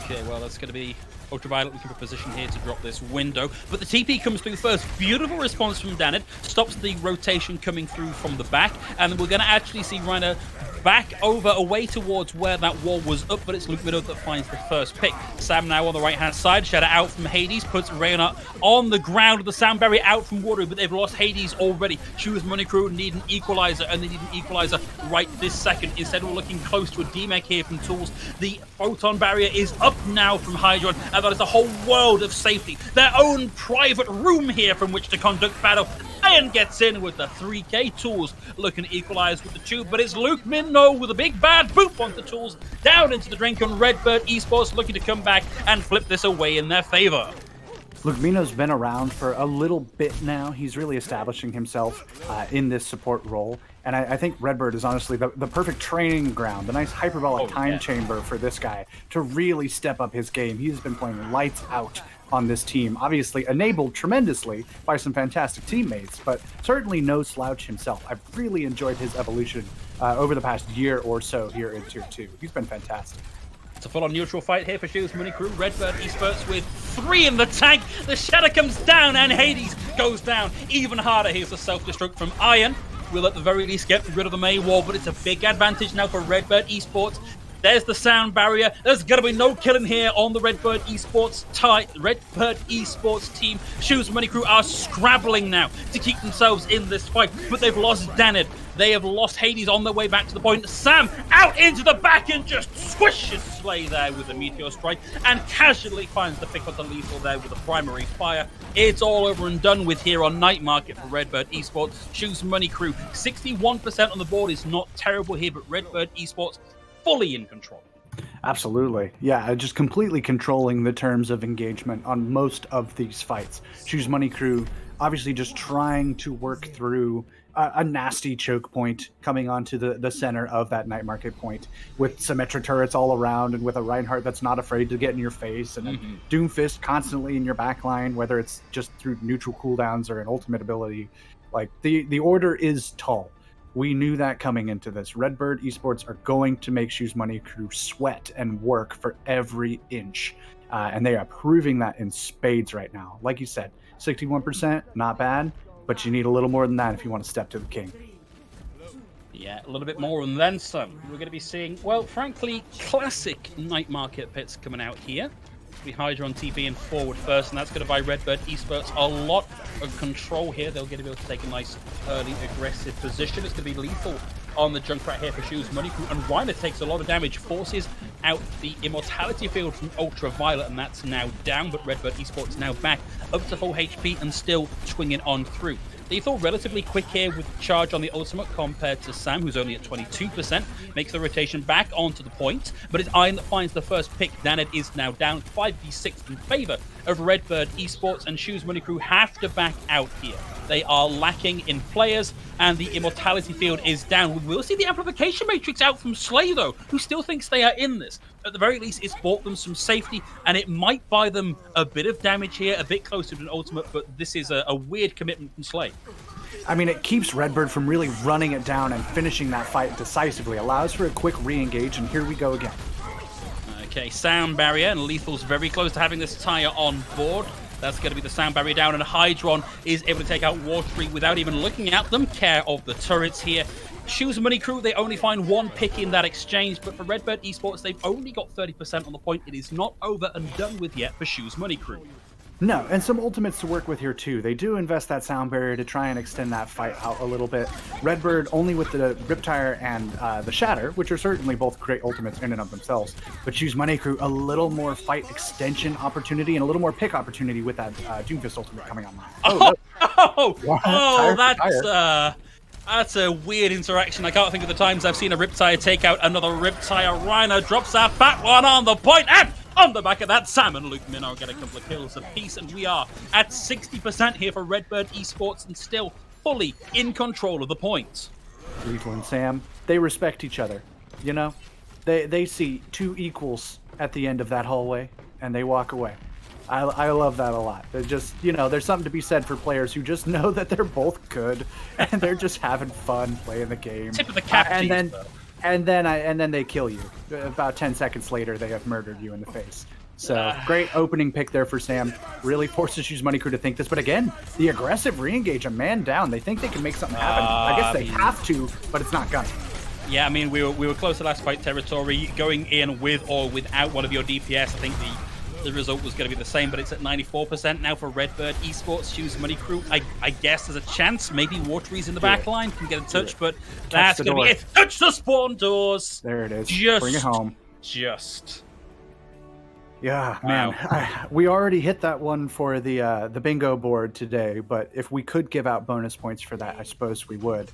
Okay, well, that's going to be Ultraviolet looking for position here to drop this window. But the TP comes through first. Beautiful response from Danid. Stops the rotation coming through from the back. And we're going to actually see Reiner back over away towards where that wall was up, but it's Luke Minnow that finds the first pick. Sam now on the right-hand side. Shadow out from Hades. Puts Rayna on the ground with the sound barrier out from Water, but they've lost Hades already. Shoes Money Crew need an equalizer, and they need an equalizer right this second. Instead, we're looking close to a D-Mech here from Tools. The photon barrier is up now from Hydron, and that is a whole world of safety. Their own private room here from which to conduct battle. Iron gets in with the 3K. Tools looking to equalize with the 2, but it's Luke Minnow with a big bad boop onto Tools, down into the drink, and Redbird Esports looking to come back and flip this away in their favor. Look, Minow's been around for a little bit now. He's really establishing himself in this support role. And I think Redbird is honestly the perfect training ground, the nice hyperbolic time chamber for this guy to really step up his game. He's been playing lights out on this team, obviously enabled tremendously by some fantastic teammates, but certainly no slouch himself. I've really enjoyed his evolution over the past year or so here in Tier 2. He's been fantastic. It's a full-on neutral fight here for Shoes Money Crew. Redbird Esports with 3 in the tank. The Shadow comes down and Hades goes down even harder. Here's the self-destruct from Iron. We'll at the very least get rid of the May wall, but it's a big advantage now for Redbird Esports. There's the sound barrier. There's going to be no killing here on the Redbird Esports team. Shoes Money Crew are scrabbling now to keep themselves in this fight, but they've lost Danid. They have lost Hades on their way back to the point. Sam out into the back and just squishes Slay there with the Meteor Strike and casually finds the pick on the lethal there with the primary fire. It's all over and done with here on Night Market for Redbird Esports. Shoes Money Crew, 61% on the board is not terrible here, but Redbird Esports fully in control. Absolutely. Yeah, just completely controlling the terms of engagement on most of these fights. Choose Money Crew obviously just trying to work through a nasty choke point coming onto the center of that night market point with symmetric turrets all around and with a Reinhardt that's not afraid to get in your face and a Doomfist constantly in your backline, whether it's just through neutral cooldowns or an ultimate ability. Like the order is tall. We knew that coming into this. Redbird Esports are going to make Shoes Money Crew sweat and work for every inch. And they are proving that in spades right now. Like you said, 61%, not bad, but you need a little more than that if you want to step to the king. Yeah, a little bit more and then some. We're going to be seeing, well, frankly, classic night market pits coming out here. We Hydra on TV and forward first, and that's going to buy Redbird Esports a lot of control here. They'll get to be able to take a nice early aggressive position. It's going to be lethal on the Junkrat here for Shoes Money Crew, and Reiner takes a lot of damage, forces out the Immortality field from Ultraviolet, and that's now down, but Redbird Esports now back up to full HP and still swinging on through. Lethal relatively quick here with the charge on the ultimate compared to Sam, who's only at 22%. Makes the rotation back onto the point, but it's Iron that finds the first pick. Danid is now down 5v6 in favor of Redbird Esports, and Shoes Money Crew have to back out here. They are lacking in players, and the Immortality field is down. We will see the Amplification Matrix out from Slay, though, who still thinks they are in this. At the very least, it's bought them some safety, and it might buy them a bit of damage here, a bit closer to an ultimate, but this is a weird commitment from Slay. I mean, it keeps Redbird from really running it down and finishing that fight decisively. Allows for a quick re-engage, and here we go again. Okay, sound barrier, and Lethal's very close to having this tire on board. That's going to be the sound barrier down, and Hydron is able to take out Watery without even looking at them. Care of the turrets here. Shoes Money Crew, they only find one pick in that exchange, but for Redbird Esports, they've only got 30% on the point. It is not over and done with yet for Shoes Money Crew. No, and some ultimates to work with here too. They do invest that sound barrier to try and extend that fight out a little bit. Redbird only with the Riptire and the Shatter, which are certainly both great ultimates in and of themselves. But Choose Money Crew, a little more fight extension opportunity and a little more pick opportunity with that Doomfist ultimate coming online. That's a weird interaction. I can't think of the times I've seen a Riptire take out another Riptire. Reiner drops that fat one on the point, and on the back of that, Sam and Luke Minnow get a couple of kills apiece, and we are at 60% here for Redbird Esports and still fully in control of the points. Lethal and Sam, they respect each other. You know, they see two equals at the end of that hallway, and they walk away. I love that a lot. They're just, you know, there's something to be said for players who just know that they're both good, and they're just having fun playing the game. Tip of the cap, and then they kill you. About 10 seconds later, they have murdered you in the face. So great opening pick there for Sam. Really forces Shoes Money Crew to think this. But again, the aggressive re-engage, a man down. They think they can make something happen. I guess they have to, but it's not gonna. Yeah, I mean, we were close to last fight territory. Going in with or without one of your DPS, I think the result was going to be the same, but it's at 94% now for Redbird Esports. Shoes Money Crew, I guess there's a chance. Maybe Watery's in the back line, can get a touch, but that's going to be it. Touch the spawn doors! There it is. Bring it home. Yeah, wow. Man. We already hit that one for the bingo board today, but if we could give out bonus points for that, I suppose we would.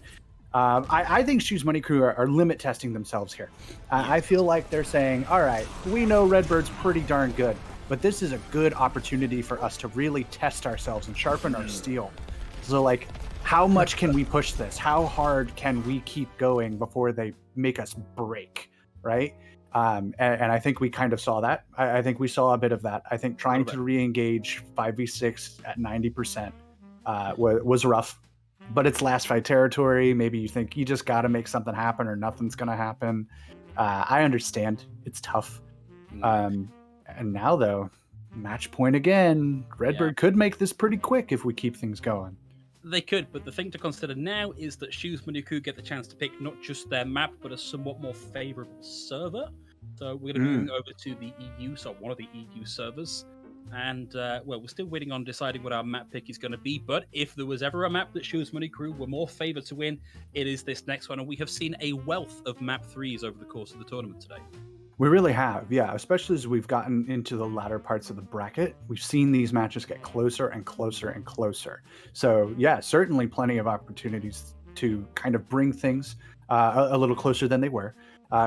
I think Shoes Money Crew are limit testing themselves here. I feel like they're saying, all right, we know Redbird's pretty darn good, but this is a good opportunity for us to really test ourselves and sharpen our steel. So, like, how much can we push this? How hard can we keep going before they make us break, right? And I think we kind of saw that. I think we saw a bit of that. I think trying to re-engage 5v6 at 90% was rough. But it's last fight territory. Maybe you think you just got to make something happen or nothing's going to happen. I understand. It's tough. And now, though, match point again. Redbird could make this pretty quick if we keep things going. They could, but the thing to consider now is that Shoes Money Crew get the chance to pick not just their map, but a somewhat more favorable server. So we're going to be moving over to the EU, so one of the EU servers. and well, we're still waiting on deciding what our map pick is going to be. But if there was ever a map that Shoes Money Crew were more favored to win, it is this next one, and we have seen a wealth of map 3s over the course of the tournament today. We really have, yeah, especially as we've gotten into the latter parts of the bracket. We've seen these matches get closer and closer and closer. So, yeah, certainly plenty of opportunities to kind of bring things a little closer than they were.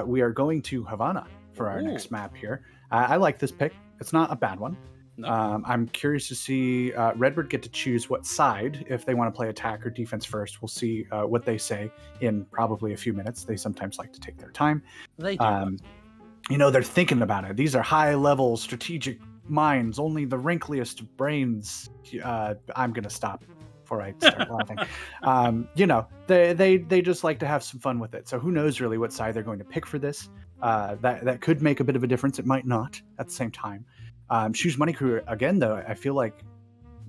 We are going to Havana for our next map here. I like this pick. It's not a bad one. No. I'm curious to see Redbird get to choose what side, if they want to play attack or defense first. We'll see what they say in probably a few minutes. They sometimes like to take their time. They do. You know, they're thinking about it. These are high-level strategic minds. Only the wrinkliest brains. I'm gonna stop before I start laughing. You know, they just like to have some fun with it. So who knows really what side they're going to pick for this? That could make a bit of a difference. It might not at the same time. Shoes Money Crew again, though. I feel like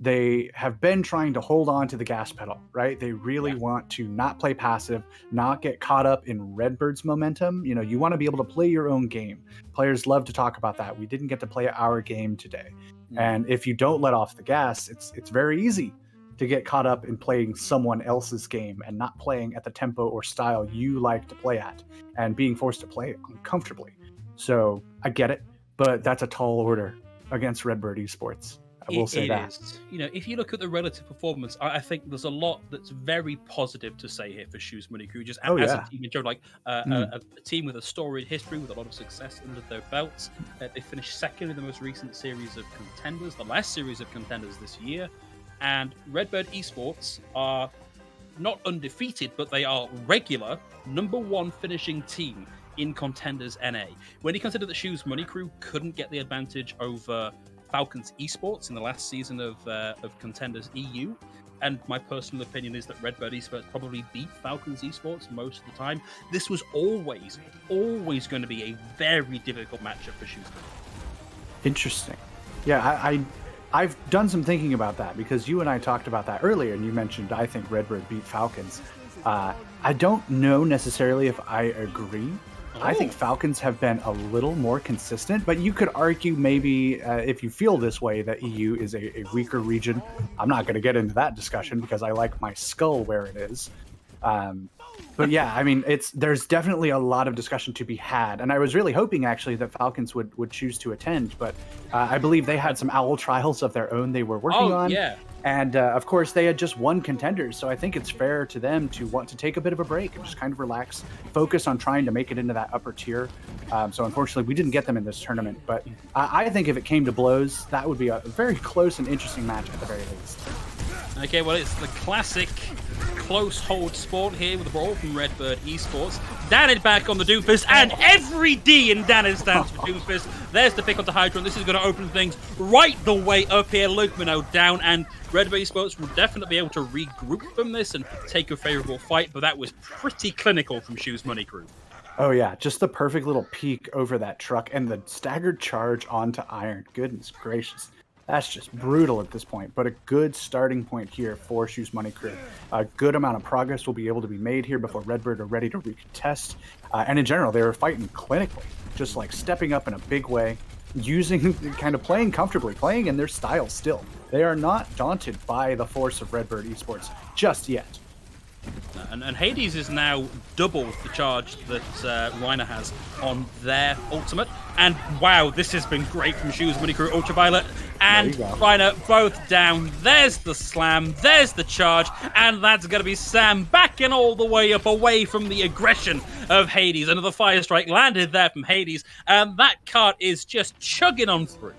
they have been trying to hold on to the gas pedal, right? They really want to not play passive, not get caught up in Redbird's momentum. You know, you want to be able to play your own game. Players love to talk about that. We didn't get to play our game today. And if you don't let off the gas, it's very easy to get caught up in playing someone else's game and not playing at the tempo or style you like to play at and being forced to play uncomfortably. So I get it, but that's a tall order against Redbird Esports. I will say that. Is. You know, if you look at the relative performance, I think there's a lot that's very positive to say here for Shoes Money Crew. Just as a team, enjoyed like a team with a storied history with a lot of success under their belts. They finished second in the most recent series of contenders, the last series of contenders this year. And Redbird Esports are not undefeated, but they are regular #1 finishing team in Contenders NA. When you consider that Shoes Money Crew couldn't get the advantage over Falcons Esports in the last season of Contenders EU, and my personal opinion is that Redbird Esports probably beat Falcons Esports most of the time, this was always going to be a very difficult matchup for Shoes Money. Interesting. Yeah, I've done some thinking about that because you and I talked about that earlier, and you mentioned I think Redbird beat Falcons. I don't know necessarily if I agree. I think Falcons have been a little more consistent, but you could argue maybe if you feel this way that EU is a weaker region. I'm not going to get into that discussion because I like my skull where it is. But yeah, I mean, there's definitely a lot of discussion to be had, and I was really hoping actually that Falcons would choose to attend, but I believe they had some OWL trials of their own they were working on. Yeah. And of course, they had just won contenders, so I think it's fair to them to want to take a bit of a break and just kind of relax, focus on trying to make it into that upper tier. So unfortunately, we didn't get them in this tournament, but I think if it came to blows, that would be a very close and interesting match at the very least. Okay, well, it's the classic close hold sport here with the brawl from Redbird Esports. Danid back on the Doomfist, and every D in Danid stands for Doomfist. There's the pick onto Hydron. This is going to open things right the way up here. Luke Minot down, and Redbird Esports will definitely be able to regroup from this and take a favorable fight, but that was pretty clinical from Shoes Money Crew. Oh yeah, just the perfect little peek over that truck and the staggered charge onto Iron. Goodness gracious. That's just brutal at this point, but a good starting point here for Shoes Money Crew. A good amount of progress will be able to be made here before Redbird are ready to recontest. And in general, they were fighting clinically, just like stepping up in a big way, using, kind of playing comfortably, playing in their style still. They are not daunted by the force of Redbird Esports just yet. And Hades is now double the charge that Reiner has on their ultimate. And wow, this has been great from Shoes Money Crew. Ultraviolet and Reiner both down. There's the slam, there's the charge, and that's going to be Sam backing all the way up away from the aggression of Hades. Another fire strike landed there from Hades, and that cart is just chugging on through.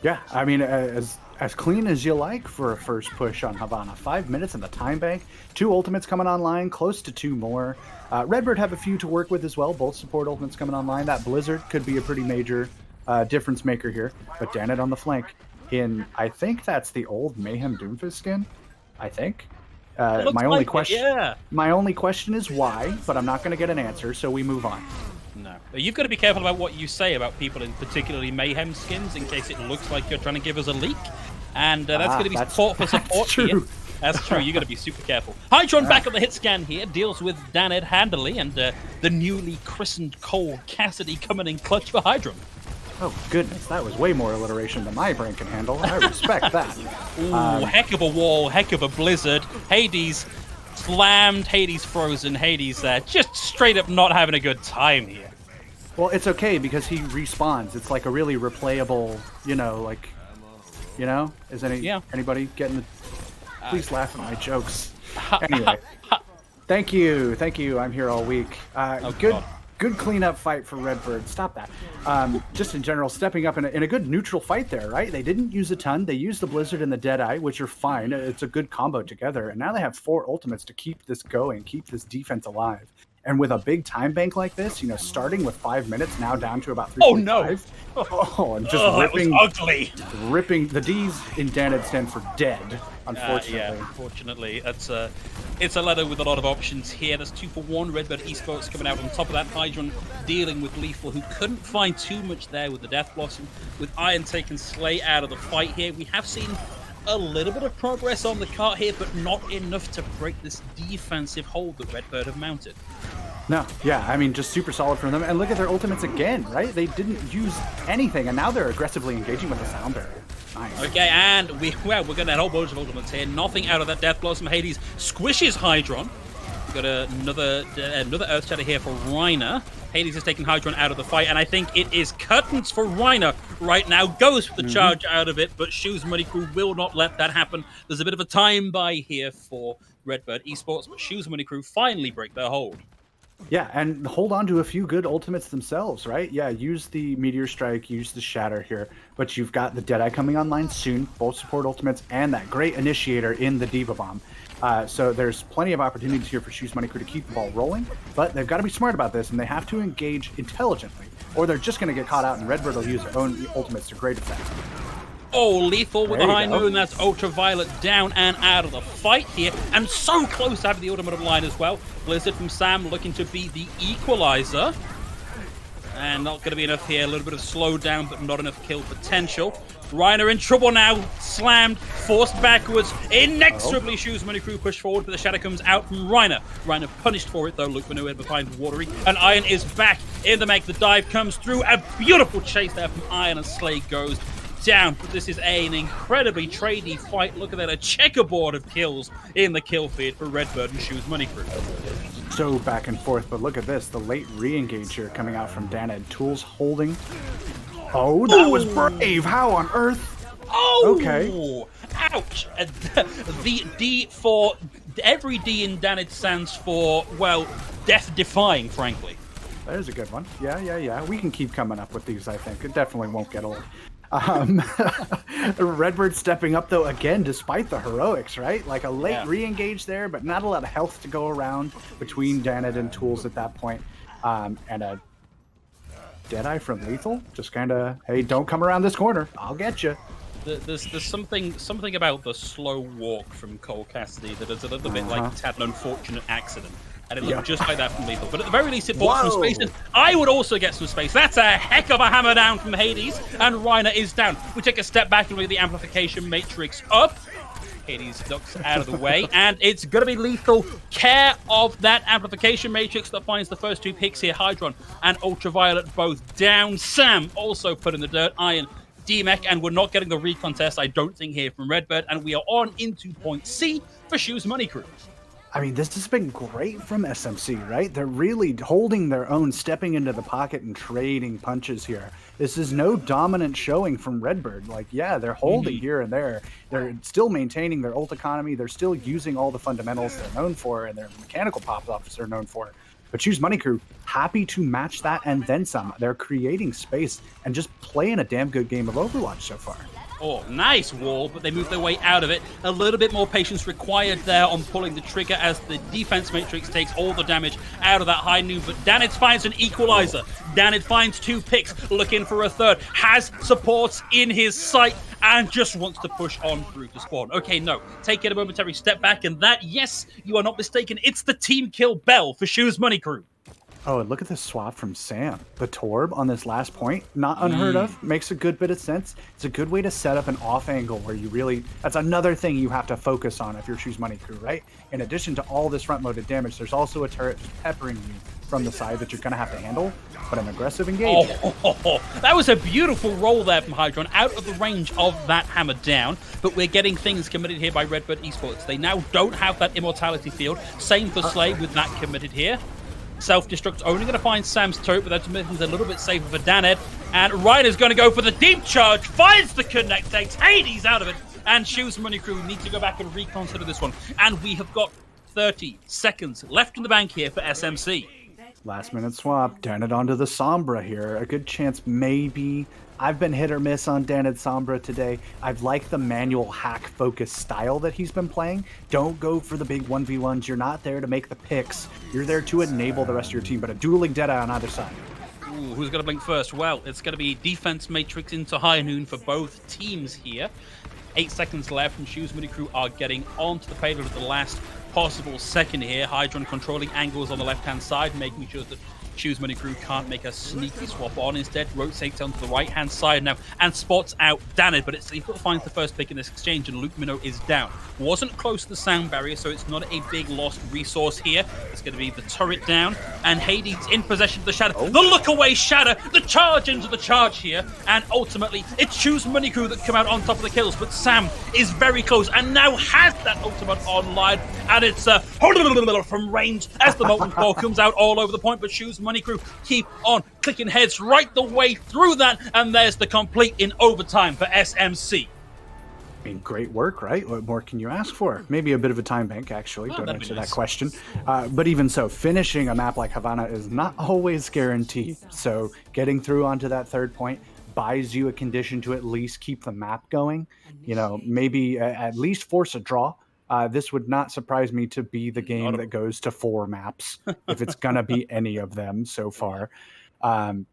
Yeah, I mean, as clean as you like for a first push on Havana. 5 minutes in the time bank, 2 ultimates coming online, close to 2 more. Redbird have a few to work with as well, both support ultimates coming online. That Blizzard could be a pretty major difference maker here, but Danit on the flank in, I think that's the old Mayhem Doomfist skin, I think. My only question is why, but I'm not going to get an answer, so we move on. No. You've got to be careful about what you say about people in particularly Mayhem skins in case it looks like you're trying to give us a leak. And that's going to be support for support here. That's true. You've got to be super careful. Hydron back on the hit scan here. Deals with Danid handily. And the newly christened Cole Cassidy coming in clutch for Hydron. Oh, goodness, that was way more alliteration than my brain can handle. I respect that. Ooh, heck of a wall, heck of a blizzard. Hades slammed, Hades frozen, Hades just straight up not having a good time here. Well, it's okay because he respawns. It's like a really replayable, is anybody getting the... Please laugh at my jokes. Anyway, thank you. I'm here all week. Good cleanup fight for Redbird. Stop that. Just in general, stepping up in a good neutral fight there, right? They didn't use a ton. They used the Blizzard and the Deadeye, which are fine. It's a good combo together. And now they have 4 ultimates to keep this going, keep this defense alive. And with a big time bank like this, starting with 5 minutes, now down to about 3.5. Oh, no. And just ripping. That was ugly. Ripping. The D's in Danid stand for dead, unfortunately. Yeah, unfortunately. It's a ladder with a lot of options here. There's 2 for 1. Redbird Esports coming out on top of that. Hydron dealing with Lethal, who couldn't find too much there with the Death Blossom. With Iron taking Slay out of the fight here, we have seen a little bit of progress on the cart here, but not enough to break this defensive hold that Redbird have mounted. No, yeah, I mean, just super solid from them. And look at their ultimates again, right? They didn't use anything, and now they're aggressively engaging with the sound barrier. Nice. Okay, and we're getting a whole bunch of ultimates here. Nothing out of that Death Blossom. Hades squishes Hydron. We've got another Earth Shatter here for Reiner. Hades is taking Hydron out of the fight, and I think it is curtains for Reiner right now. Goes for the charge out of it, but Shoes Money Crew will not let that happen. There's a bit of a time buy here for Redbird Esports, but Shoes Money Crew finally break their hold. Yeah, and hold on to a few good ultimates themselves, right? Yeah, use the Meteor Strike, use the Shatter here, but you've got the Deadeye coming online soon, both support ultimates, and that great initiator in the Diva Bomb. So there's plenty of opportunities here for Shoes Money Crew to keep the ball rolling, but they've got to be smart about this, and they have to engage intelligently, or they're just going to get caught out, and Redbird will use their own ultimates to great effect. Oh, Lethal with the high moon. That's Ultraviolet down and out of the fight here. And so close to having the automatic line as well. Blizzard from Sam looking to be the equalizer. And not going to be enough here. A little bit of slowdown, but not enough kill potential. Reiner in trouble now. Slammed, forced backwards. Inexorably, Shoes Money Crew push forward, but the shadow comes out from Reiner. Reiner punished for it, though. Luke Manu behind Watery. And Iron is back in the make. The dive comes through. A beautiful chase there from Iron, and Slay goes down. But this is an incredibly tradey fight. Look at that, a checkerboard of kills in the kill feed for Redbird and Shoes Money Crew. So back and forth, but look at this, the late re-engage here coming out from Danid. Tools holding. Oh, that was brave. How on earth? Oh, okay. Ouch. The D for every D in Danid stands for, well, death defying, frankly. There's a good one. Yeah. We can keep coming up with these, I think. It definitely won't get old. Redbird stepping up, though, again, despite the heroics, right? Like a late re-engage there, but not a lot of health to go around between Danid and Tools at that point. And a Deadeye from Lethal, just kind of, hey, don't come around this corner. I'll get you. There's something about the slow walk from Cole Cassidy that is a little bit like it's had an unfortunate accident. And it looked just like that from Lethal. But at the very least, it bought some space. And I would also get some space. That's a heck of a hammer down from Hades. And Reiner is down. We take a step back and look at the amplification matrix up. Hades ducks out of the way. And it's going to be Lethal care of that amplification matrix that finds the first 2 picks here. Hydron and Ultraviolet both down. Sam also put in the dirt. Iron, D-Mech, and we're not getting the recontest, I don't think, here from Redbird. And we are on into point C for Shoes Money Crew. I mean, this has been great from SMC, right? They're really holding their own, stepping into the pocket and trading punches here. This is no dominant showing from Redbird. Like, yeah, they're holding here and there. They're still maintaining their ult economy. They're still using all the fundamentals they're known for and their mechanical pop-ups they're known for. But Choose Money Crew, happy to match that and then some. They're creating space and just playing a damn good game of Overwatch so far. Oh, nice wall, but they move their way out of it. A little bit more patience required there on pulling the trigger as the defense matrix takes all the damage out of that high noon. But Danid finds an equalizer. Danid finds 2 picks, looking for a third. Has supports in his sight and just wants to push on through to spawn. Okay, no. Taking a momentary step back, and that, yes, you are not mistaken, it's the team kill bell for Shoes Money Crew. Oh, and look at this swap from Sam. The Torb on this last point, not unheard of. Makes a good bit of sense. It's a good way to set up an off angle where you really, that's another thing you have to focus on if you're Choose Money Crew, right? In addition to all this front-loaded damage, there's also a turret peppering you from the side that you're going to have to handle, but an aggressive engage. That was a beautiful roll there from Hydron, out of the range of that hammer down, but we're getting things committed here by Redbird Esports. They now don't have that immortality field. Same for Slay with that committed here. Self-destruct's only going to find Sam's turret, but that's a little bit safer for Daned. And Ryder's going to go for the deep charge, finds the connect, takes Hades out of it, and Choose Money Crew need to go back and reconsider this one. And we have got 30 seconds left in the bank here for SMC. Last minute swap, Daned onto the Sombra here. A good chance maybe. I've been hit or miss on Daned Sombra today. I've liked the manual hack focus style that he's been playing. Don't go for the big 1v1s. You're not there to make the picks. You're there to enable the rest of your team, but a dueling Deadeye on either side. Ooh, who's going to blink first? Well, it's going to be defense matrix into high noon for both teams here. 8 seconds left, and Choose Money Crew are getting onto the payload at the last possible second here. Hydron controlling angles on the left-hand side, making sure that Choose Money Crew can't make a sneaky swap on. Instead, rotates onto the right-hand side now and spots out Daned, but it's Sleeper that finds the first pick in this exchange, and Luke Minnow is down. Wasn't close to the sound barrier, so it's not a big lost resource here. It's going to be the turret down, and Hades in possession of the Shadow. The look-away Shadow, the charge into the charge here, and ultimately, it's Choose Money Crew that come out on top of the kills, but Sam is very close, and now has that ultimate online, and it's from range as the Molten Core comes out all over the point, but Choose Money Crew keep on clicking heads right the way through that, and there's the complete in overtime for SMC. I mean, great work, right? What more can you ask for? Maybe a bit of a time bank, actually. Don't answer that question. But even so, finishing a map like Havana is not always guaranteed. So getting through onto that third point buys you a condition to at least keep the map going. You know, maybe at least force a draw. This would not surprise me to be the game that goes to 4 maps, if it's going to be any of them so far. And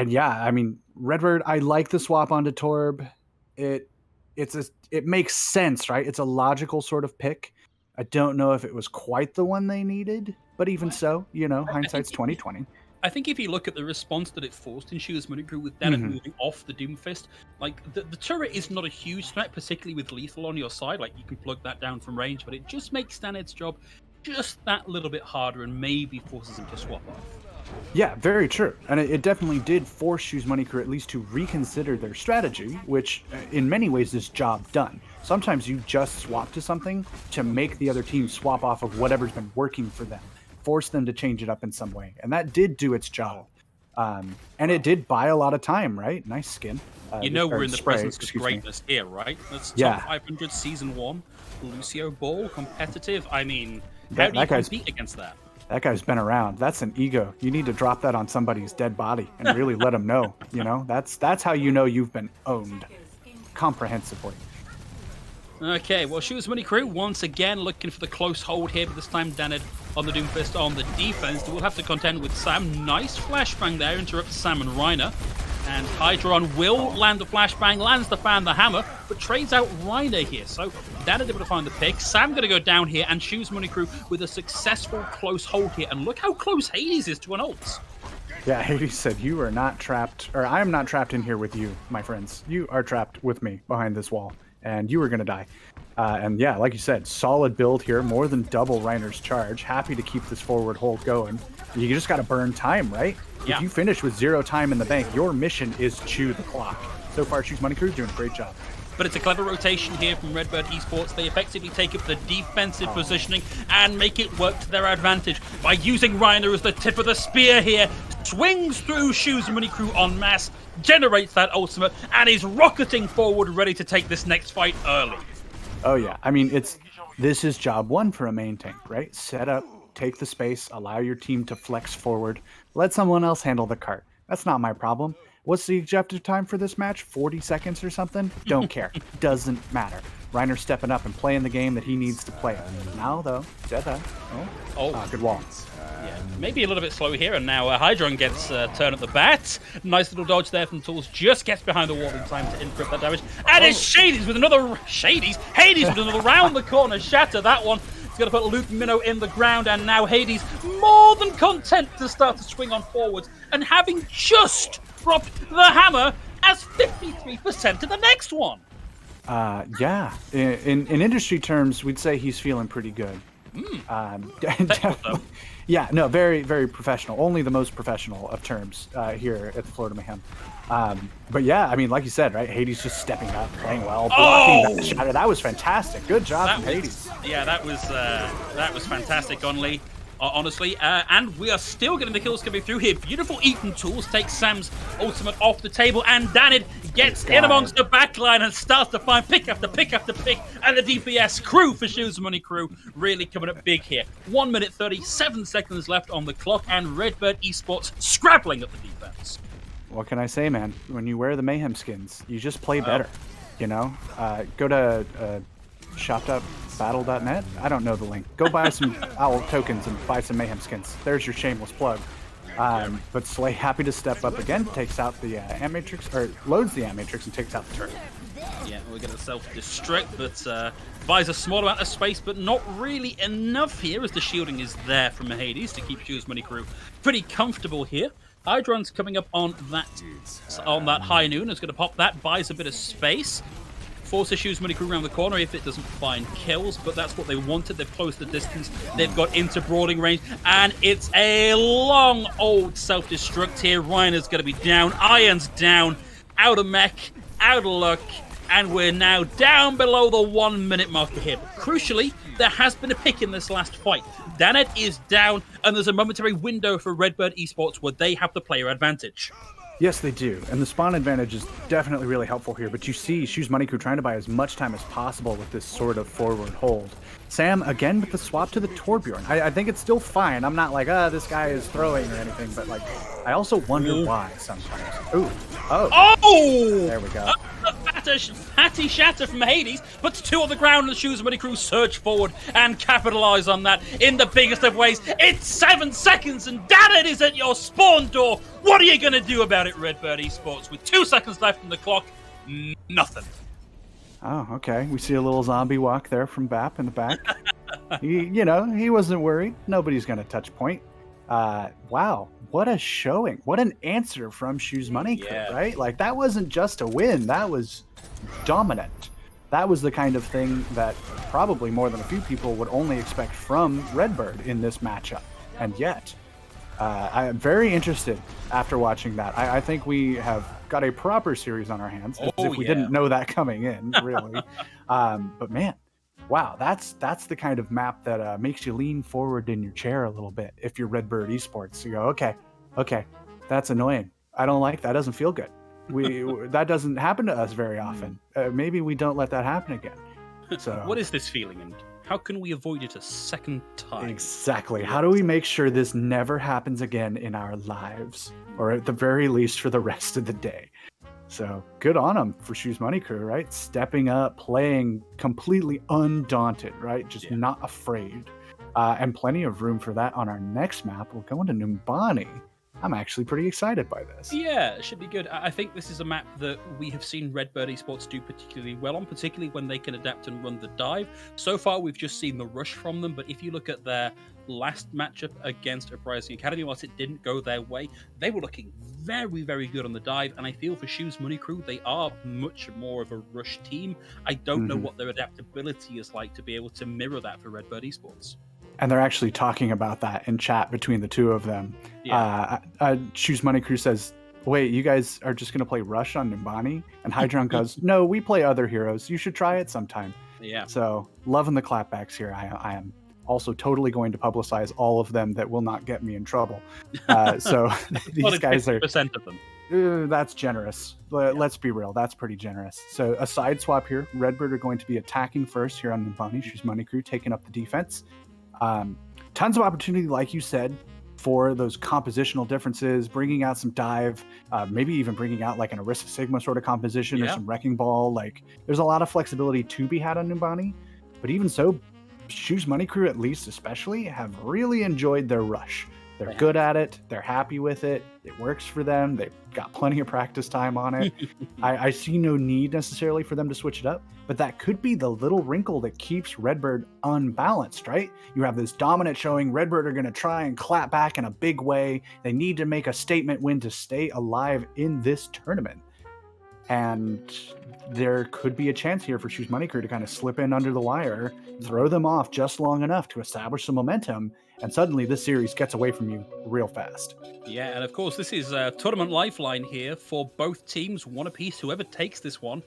yeah, I mean, Redbird, I like the swap onto Torb. It makes sense, right? It's a logical sort of pick. I don't know if it was quite the one they needed, but even so, you know, hindsight's 20/20. I think if you look at the response that it forced in Choose Money Crew with Daned moving off the Doomfist, like the turret is not a huge threat, particularly with lethal on your side. Like you can plug that down from range, but it just makes Daned's job just that little bit harder and maybe forces him to swap off. Yeah, very true. And it definitely did force Choose Money Crew at least to reconsider their strategy, which in many ways is job done. Sometimes you just swap to something to make the other team swap off of whatever's been working for them, force them to change it up in some way. And that did do its job. And it did buy a lot of time, right? Nice skin. You know we're in the presence of greatness here, right? That's top 500 Season 1, Lucio Ball, competitive. I mean, how do you compete against that? That guy's been around. That's an ego. You need to drop that on somebody's dead body and really let them know. You know, that's how you know you've been owned comprehensively. Okay, well, Choose Money Crew once again looking for the close hold here, but this time Daned on the Doomfist on the defense. We'll have to contend with Sam. Nice flashbang there, interrupts Sam and Reiner. And Hydron will land the flashbang, lands the fan, the hammer, but trades out Reiner here. So Daned able to find the pick. Sam going to go down here and Choose Money Crew with a successful close hold here. And look how close Hades is to an ult. Yeah, Hades said, you are not trapped, or I am not trapped in here with you, my friends. You are trapped with me behind this wall, and you are going to die. And yeah, like you said, solid build here, more than double Reiner's charge. Happy to keep this forward hold going. You just got to burn time, right? Yeah. If you finish with 0 time in the bank, your mission is chew the clock. So far, Choose Money Crew doing a great job. But it's a clever rotation here from Redbird Esports. They effectively take up the defensive positioning and make it work to their advantage by using Reiner as the tip of the spear here. Swings through Choose Money Crew en masse, generates that ultimate, and is rocketing forward, ready to take this next fight early. Oh yeah, I mean, this is job 1 for a main tank, right? Set up, take the space, allow your team to flex forward, let someone else handle the cart. That's not my problem. What's the objective time for this match? 40 seconds or something? Don't care. Doesn't matter. Reiner stepping up and playing the game that he needs to play. Now, though, Zeta. Good wall. Yeah, maybe a little bit slow here, and now Hydron gets turn at the bat. Nice little dodge there from Tools. Just gets behind the wall in time to interrupt that damage. And it's Hades with another round the corner. Shatter that one. He's going to put Luke Minnow in the ground, and now Hades more than content to start to swing on forwards, and having just dropped the hammer, has 53% to the next one. Yeah. In industry terms, we'd say he's feeling pretty good. Yeah, no, very, very professional. Only the most professional of terms here at the Florida Mayhem. But yeah, I mean, like you said, right? Hades just stepping up, playing well, blocking that shot. That was fantastic. Good job from Hades. Yeah, that was fantastic, honestly. And we are still getting the kills coming through here. Beautiful Eaton tools takes Sam's ultimate off the table, and Danid gets in amongst the backline and starts to find pick after pick after pick. And the DPS crew for Shoes Money Crew really coming up big here. 1 minute 37 seconds left on the clock, and Redbird Esports scrabbling at the defense. What can I say, man? When you wear the Mayhem skins, you just play better. You know, go to shop.battle.net. I don't know the link. Go buy some Owl tokens and buy some Mayhem skins. There's your shameless plug. But Slay happy to step up again, takes out the Ant Matrix, or loads the Ant Matrix and takes out the turret. Yeah, we're going to self-destruct, but buys a small amount of space, but not really enough here, as the shielding is there from Hades to keep Shoes Money Crew pretty comfortable here. Hydron's coming up on that high noon. Is going to pop that, buys a bit of space. Forces Shoes Money Crew around the corner if it doesn't find kills, but that's what they wanted. They've closed the distance. They've got into broading range, and it's a long old self-destruct here. Ryan is going to be down. Iron's down. Out of mech. Out of luck. And we're now down below the 1 minute marker here. But crucially, there has been a pick in this last fight. Danet is down, and there's a momentary window for Redbird Esports where they have the player advantage. Yes, they do. And the spawn advantage is definitely really helpful here. But you see Shoes Money Crew trying to buy as much time as possible with this sort of forward hold. Sam, again, with the swap to the Torbjorn. I think it's still fine. I'm not like, this guy is throwing or anything. But, like, I also wonder why sometimes. Ooh. Oh! There we go. Fatty shatter from Hades, puts two on the ground, and the Shoes Money Crew surge forward and capitalize on that in the biggest of ways. It's 7 seconds, and Danet is at your spawn door. What are you going to do about it, Redbird Esports? With 2 seconds left on the clock, nothing. Oh, okay. We see a little zombie walk there from Bap in the back. He wasn't worried. Nobody's going to touch point. Wow, what a showing. What an answer from Shoes Money Crew, right? Like, that wasn't just a win. That was dominant. That was the kind of thing that probably more than a few people would only expect from Redbird in this matchup. And yet, I am very interested after watching that. I think we have got a proper series on our hands, as if we didn't know that coming in, really. But man, wow, that's the kind of map that makes you lean forward in your chair a little bit if you're Redbird Esports. You go, okay, that's annoying. I don't like that. Doesn't feel good. That doesn't happen to us very often. Maybe we don't let that happen again. So, what is this feeling, and how can we avoid it a second time? Exactly. How do we make sure this never happens again in our lives, or at the very least for the rest of the day? So good on them for Shoes Money Crew, right? Stepping up, playing completely undaunted, right? Just not afraid. And plenty of room for that on our next map. We're going to Numbani. I'm actually pretty excited by this. Yeah, it should be good. I think this is a map that we have seen Redbird Esports do particularly well on, particularly when they can adapt and run the dive. So far, we've just seen the rush from them, but if you look at their last matchup against Uprising Academy, whilst it didn't go their way, they were looking very, very good on the dive, and I feel for Shoes Money Crew, they are much more of a rush team. I don't know what their adaptability is like to be able to mirror that for Redbird Esports. And they're actually talking about that in chat between the two of them. Yeah. Shoes Money Crew says, wait, you guys are just going to play Rush on Numbani? And Hydron goes, no, we play other heroes. You should try it sometime. Yeah. So, loving the clapbacks here. I am also totally going to publicize all of them that will not get me in trouble. So, these guys are... 50% of them. That's generous. Let's be real. That's pretty generous. So, a side swap here. Redbird are going to be attacking first here on Numbani. Shoes Money Crew taking up the defense. Tons of opportunity, like you said, for those compositional differences, bringing out some dive, maybe even bringing out like an Arista Sigma sort of composition or some Wrecking Ball. Like, there's a lot of flexibility to be had on Numbani, but even so, Shoes Money Crew, at least especially, have really enjoyed their rush. They're good at it. They're happy with it. It works for them. They've got plenty of practice time on it. I see no need necessarily for them to switch it up, but that could be the little wrinkle that keeps Redbird unbalanced, right? You have this dominant showing. Redbird are going to try and clap back in a big way. They need to make a statement win to stay alive in this tournament. And there could be a chance here for Shoes Money Crew to kind of slip in under the wire, throw them off just long enough to establish some momentum, and suddenly this series gets away from you real fast. Yeah, and of course, this is a tournament lifeline here for both teams, one apiece. Whoever takes this one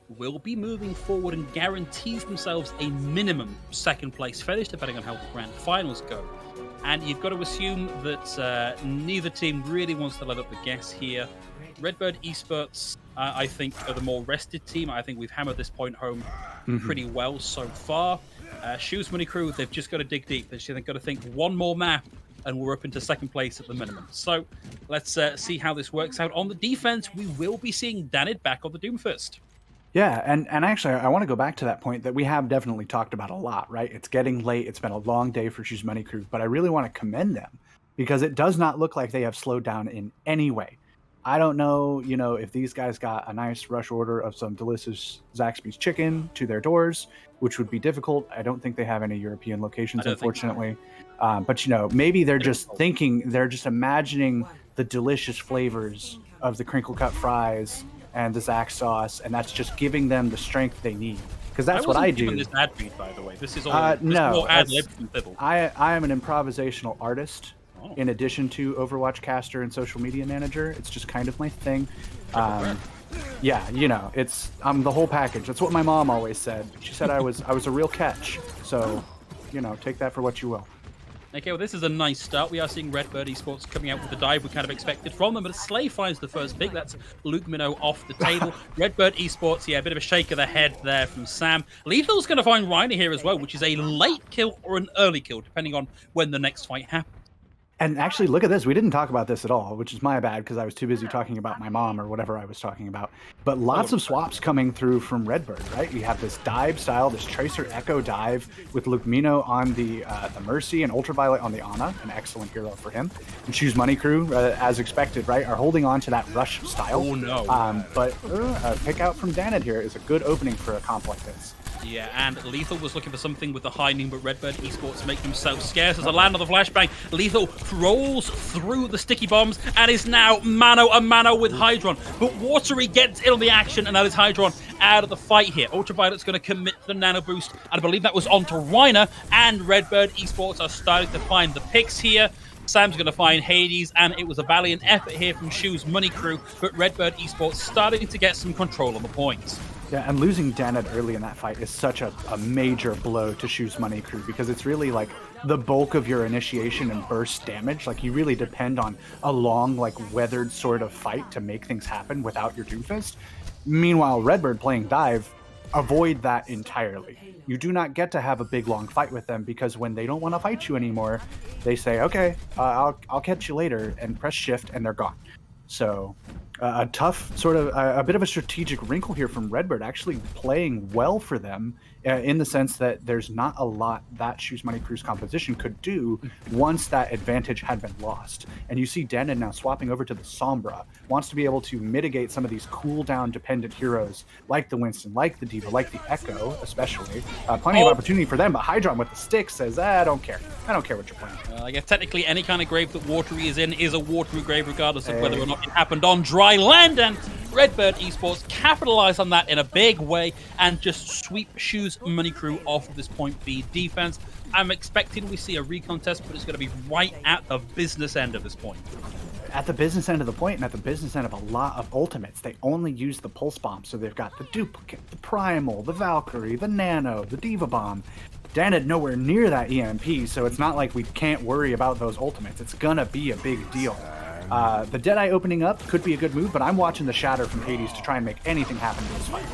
will be moving forward and guarantees themselves a minimum second place finish, depending on how the grand finals go. And you've got to assume that neither team really wants to let up the gas here. Redbird Esports, I think, are the more rested team. I think we've hammered this point home pretty well so far. Shoes Money Crew, they've just got to dig deep. They've got to think one more map, and we're up into second place at the minimum. So let's see how this works out. On the defense, we will be seeing Danid back on the Doomfist. Yeah, and actually, I want to go back to that point that we have definitely talked about a lot, right? It's getting late. It's been a long day for Shoes Money Crew, but I really want to commend them because it does not look like they have slowed down in any way. I don't know, if these guys got a nice rush order of some delicious Zaxby's chicken to their doors, which would be difficult. I don't think they have any European locations, unfortunately. But, maybe they're just imagining the delicious flavors of the crinkle cut fries and the Zax sauce, and that's just giving them the strength they need. Because that's what I do. This ad read, by the way. This is all ad lib from Bibble. I am an improvisational artist. In addition to Overwatch caster and social media manager, it's just kind of my thing. Yeah, I'm the whole package. That's what my mom always said. She said I was a real catch. So, take that for what you will. Okay, well, this is a nice start. We are seeing Redbird Esports coming out with the dive we kind of expected from them, but Slay finds the first pick. That's Luke Minnow off the table. Redbird Esports, yeah, a bit of a shake of the head there from Sam. Lethal's going to find Reiner here as well, which is a late kill or an early kill, depending on when the next fight happens. And actually, look at this. We didn't talk about this at all, which is my bad because I was too busy talking about my mom or whatever I was talking about. But lots of swaps coming through from Redbird, right? You have this dive style, this Tracer Echo dive with Lukmino on the Mercy and Ultraviolet on the Ana, an excellent hero for him. And Shoes Money Crew, as expected, right, are holding on to that rush style. Oh, no. But a pick out from Danid here is a good opening for a comp like this. Yeah, and Lethal was looking for something with the high noon, but Redbird Esports make themselves scarce as a land on the flashbang. Lethal rolls through the sticky bombs and is now mano a mano with Hydron. But Watery gets in on the action, and that is Hydron out of the fight here. Ultraviolet's going to commit to the nano boost, and I believe that was onto Reiner, and Redbird Esports are starting to find the picks here. Sam's going to find Hades, and it was a valiant effort here from Shoes Money Crew, but Redbird Esports starting to get some control on the points. Yeah, and losing Danid early in that fight is such a major blow to Shoes Money Crew because it's really like the bulk of your initiation and burst damage. Like you really depend on a long, weathered sort of fight to make things happen without your Doomfist. Meanwhile, Redbird playing dive, avoid that entirely. You do not get to have a big long fight with them because when they don't want to fight you anymore, they say, okay, I'll catch you later, and press shift and they're gone. So a tough sort of a bit of a strategic wrinkle here from Redbird, actually playing well for them in the sense that there's not a lot that Shoes Money Crew's composition could do once that advantage had been lost. And you see Danid now swapping over to the Sombra, wants to be able to mitigate some of these cooldown dependent heroes like the Winston, like the D.Va, like the Echo especially. Plenty of opportunity for them, but Hydron with the stick says, I don't care. I don't care what you're playing. I guess technically any kind of grave that Watery is in is a Watery grave regardless of whether or not it happened on dry land, and Redbird Esports capitalize on that in a big way and just sweep Shoes Money Crew off of this point B defense. I'm expecting we see a recontest, but it's going to be right at the business end of this point. At the business end of the point and at the business end of a lot of ultimates, they only use the pulse bomb. So they've got the duplicate, the primal, the Valkyrie, the nano, the D.Va bomb. Danid nowhere near that EMP, so it's not like we can't worry about those ultimates. It's gonna be a big deal. The Deadeye opening up could be a good move, but I'm watching the Shatter from Hades to try and make anything happen in this fight.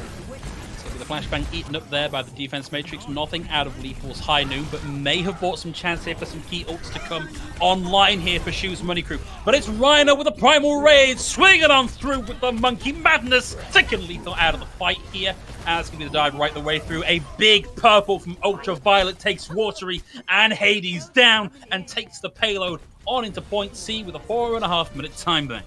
The flashbang eaten up there by the defense matrix. Nothing out of Lethal's high noon, but may have bought some chance here for some key ults to come online here for Shoes Money Crew. But it's Reiner with a primal raid, swinging on through with the monkey madness, taking Lethal out of the fight here. And it's going to be the dive right the way through. A big purple from Ultraviolet takes Watery and Hades down and takes the payload on into point C with a 4.5-minute time bank.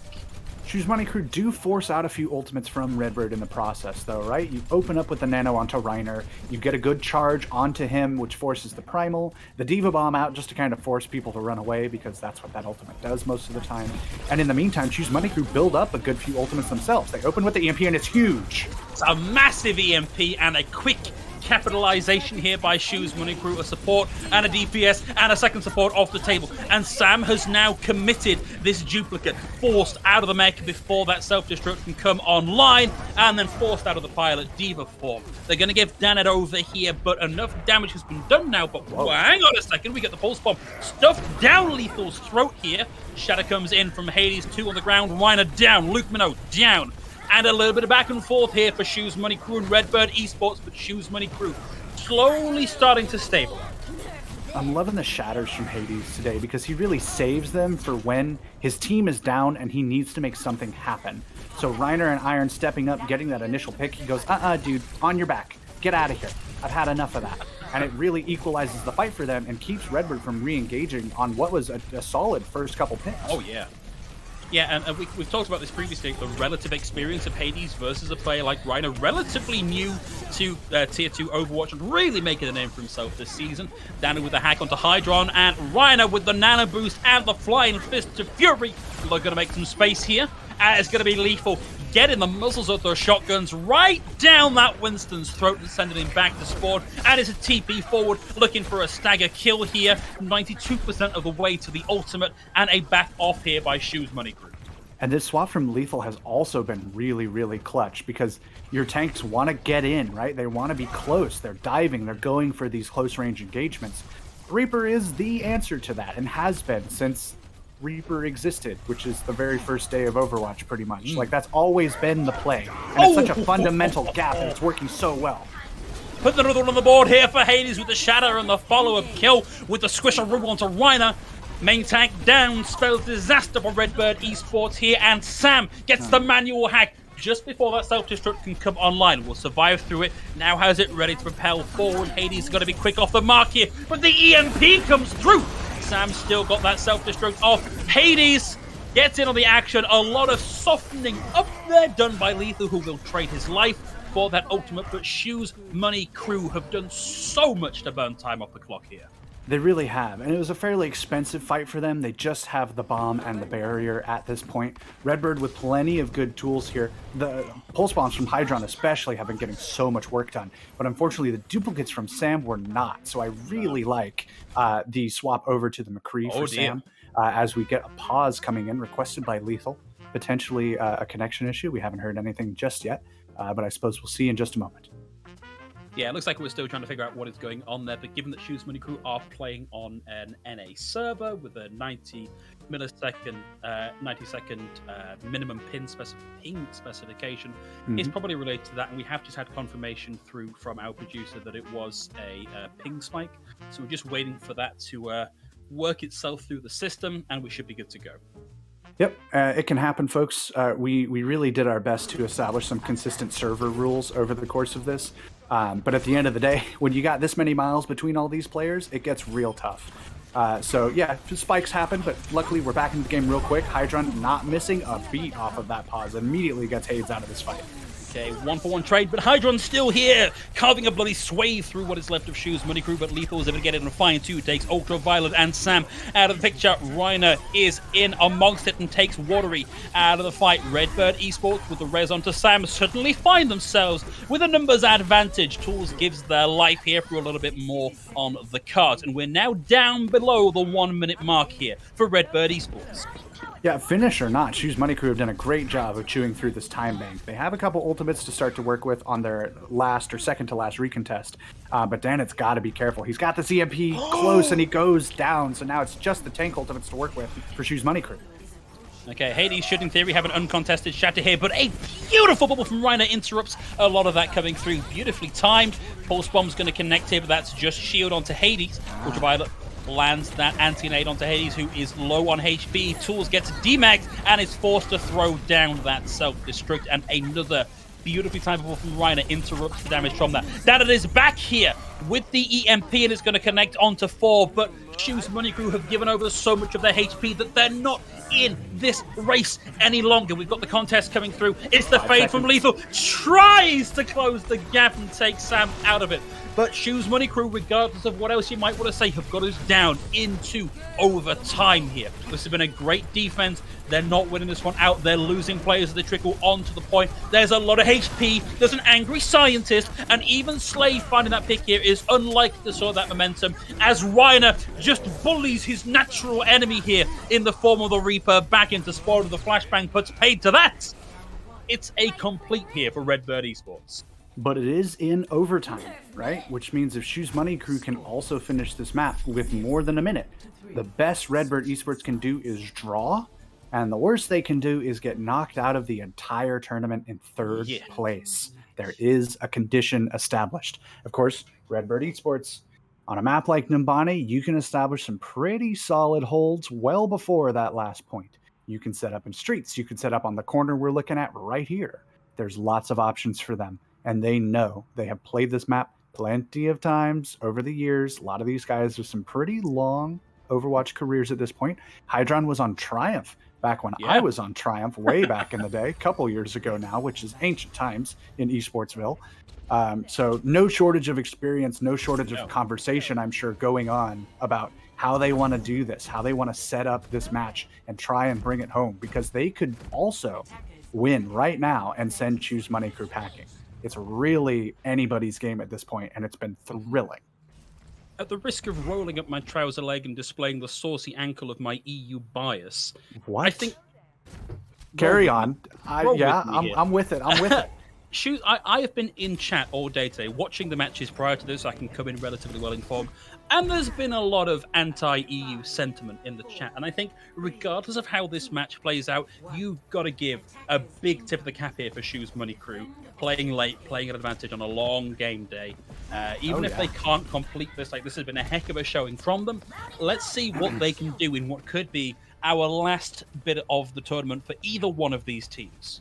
Shoes Money Crew do force out a few ultimates from Redbird in the process, though, right? You open up with the Nano onto Reiner, you get a good charge onto him, which forces the Primal, the Diva Bomb out just to kind of force people to run away, because that's what that ultimate does most of the time. And in the meantime, Shoes Money Crew build up a good few ultimates themselves. They open with the EMP, and it's huge. It's a massive EMP and a quick capitalization here by Shoes Money Crew, a support and a DPS and a second support off the table. And Sam has now committed this duplicate, forced out of the mech before that self-destruct can come online, and then forced out of the pilot Diva form. They're going to give Danet over here, but enough damage has been done now. But hang on a second, we get the pulse bomb stuffed down Lethal's throat here. Shatter comes in from Hades, 2 on the ground, Reiner down, Luke Minot down. And a little bit of back and forth here for Shoes Money Crew and Redbird Esports, but Shoes Money Crew slowly starting to stabilize. I'm loving the shatters from Hades today because he really saves them for when his team is down and he needs to make something happen. So Reiner and Iron stepping up, getting that initial pick, he goes, dude, on your back. Get out of here. I've had enough of that. And it really equalizes the fight for them and keeps Redbird from re-engaging on what was a solid first couple picks. Oh, yeah. Yeah, and we've talked about this previously, the relative experience of Hades versus a player like Reiner, relatively new to Tier 2 Overwatch and really making a name for himself this season. Danny with the hack onto Hydron, and Reiner with the Nano Boost and the Flying Fist of Fury. They're going to make some space here. It's going to be lethal. Getting the muzzles of those shotguns right down that Winston's throat and sending him back to spawn. And it's a TP forward, looking for a stagger kill here. 92% of the way to the ultimate, and a back off here by Shoes Money Crew. And this swap from Lethal has also been really, really clutch because your tanks want to get in, right? They want to be close. They're diving. They're going for these close range engagements. Reaper is the answer to that and has been since Reaper existed, which is the very first day of Overwatch, pretty much. Like, that's always been the play. And it's such a fundamental gap, and it's working so well. Put another one on the board here for Hades with the Shatter and the follow-up kill with the Squisharoo onto Reiner. Main tank down, spells disaster for Redbird Esports here, and Sam gets the manual hack just before that self-destruct can come online. Will survive through it, now has it ready to propel forward. Hades is going to be quick off the mark here, but the EMP comes through. Sam's still got that self-destruct off. Hades gets in on the action. A lot of softening up there done by Lethal, who will trade his life for that ultimate. But Shoes Money Crew have done so much to burn time off the clock here. They really have, and it was a fairly expensive fight for them. They just have the bomb and the barrier at this point. Redbird with plenty of good tools here. The pulse bombs from Hydron especially have been getting so much work done, but unfortunately the duplicates from Sam were not. So I really like the swap over to the McCree for Sam as we get a pause coming in requested by Lethal. Potentially a connection issue. We haven't heard anything just yet, but I suppose we'll see in just a moment. Yeah, it looks like we're still trying to figure out what is going on there, but given that Shoes Money Crew are playing on an NA server with a 90 second minimum ping specification, it's probably related to that, and we have just had confirmation through from our producer that it was a ping spike, so we're just waiting for that to work itself through the system, and we should be good to go. Yep, it can happen, folks. We really did our best to establish some consistent server rules over the course of this. But at the end of the day, when you got this many miles between all these players, it gets real tough. So yeah, spikes happen, but luckily we're back in the game real quick. Hydron not missing a beat off of that pause. Immediately gets Hades out of this fight. Okay, 1-for-1 trade, but Hydron's still here, carving a bloody swathe through what is left of Shoes Money Crew, but Lethal is able to get it in a fine too, takes Ultraviolet and Sam out of the picture. Reiner is in amongst it and takes Watery out of the fight. Redbird Esports with the res onto Sam suddenly find themselves with a numbers advantage. Tools gives their life here for a little bit more on the cards, and we're now down below the 1 minute mark here for Redbird Esports. Yeah, finish or not, Shoes Money Crew have done a great job of chewing through this time bank. They have a couple ultimates to start to work with on their last or second to last recontest, but Danet's got to be careful. He's got this EMP close and he goes down, so now it's just the tank ultimates to work with for Shoes Money Crew. Okay, Hades should in theory have an uncontested shatter here, but a beautiful bubble from Reiner interrupts a lot of that coming through. Beautifully timed. Pulse Bomb's going to connect here, but that's just shield onto Hades. Ultraviolet lands that anti-nade onto Hades, who is low on HP. Tools gets demagged and is forced to throw down that self-destruct, and another beautifully timed bubble from Reiner interrupts the damage from that. Danet is back here with the EMP and it's going to connect onto 4, but Shoes Money Crew have given over so much of their HP that they're not in this race any longer. We've got the contest coming through. It's the fade from Lethal. Tries to close the gap and take Sam out of it. But Shoes Money Crew, regardless of what else you might want to say, have got us down into overtime here. This has been a great defense. They're not winning this one out. They're losing players as they trickle onto the point. There's a lot of HP. There's an angry scientist. And even Slade finding that pick here is unlikely to sort that momentum as Reiner just bullies his natural enemy here in the form of the Reaper back into spawn. The flashbang puts paid to that. It's a complete here for Redbird Esports. But it is in overtime, right? Which means if Shoes Money Crew can also finish this map with more than a minute, the best Redbird Esports can do is draw, and the worst they can do is get knocked out of the entire tournament in third place. There is a condition established. Of course, Redbird Esports, on a map like Numbani, you can establish some pretty solid holds well before that last point. You can set up in streets. You can set up on the corner we're looking at right here. There's lots of options for them. And they know they have played this map plenty of times over the years. A lot of these guys with some pretty long Overwatch careers at this point. Hydron was on Triumph back when I was on Triumph way back in the day, a couple years ago now, which is ancient times in Esportsville. So no shortage of experience, no shortage of conversation, I'm sure, going on about how they want to do this, how they want to set up this match and try and bring it home, because they could also win right now and send Choose Money Crew packing. It's really anybody's game at this point, and it's been thrilling. At the risk of rolling up my trouser leg and displaying the saucy ankle of my EU bias, what? I think... Carry on. I'm with it. I'm with it. Shoot, I have been in chat all day today, watching the matches prior to this, so I can come in relatively well informed. And there's been a lot of anti-EU sentiment in the chat. And I think regardless of how this match plays out, you've got to give a big tip of the cap here for Shoes Money Crew. Playing late, playing at advantage on a long game day. Even if they can't complete this, like this has been a heck of a showing from them. Let's see what they can do in what could be our last bit of the tournament for either one of these teams.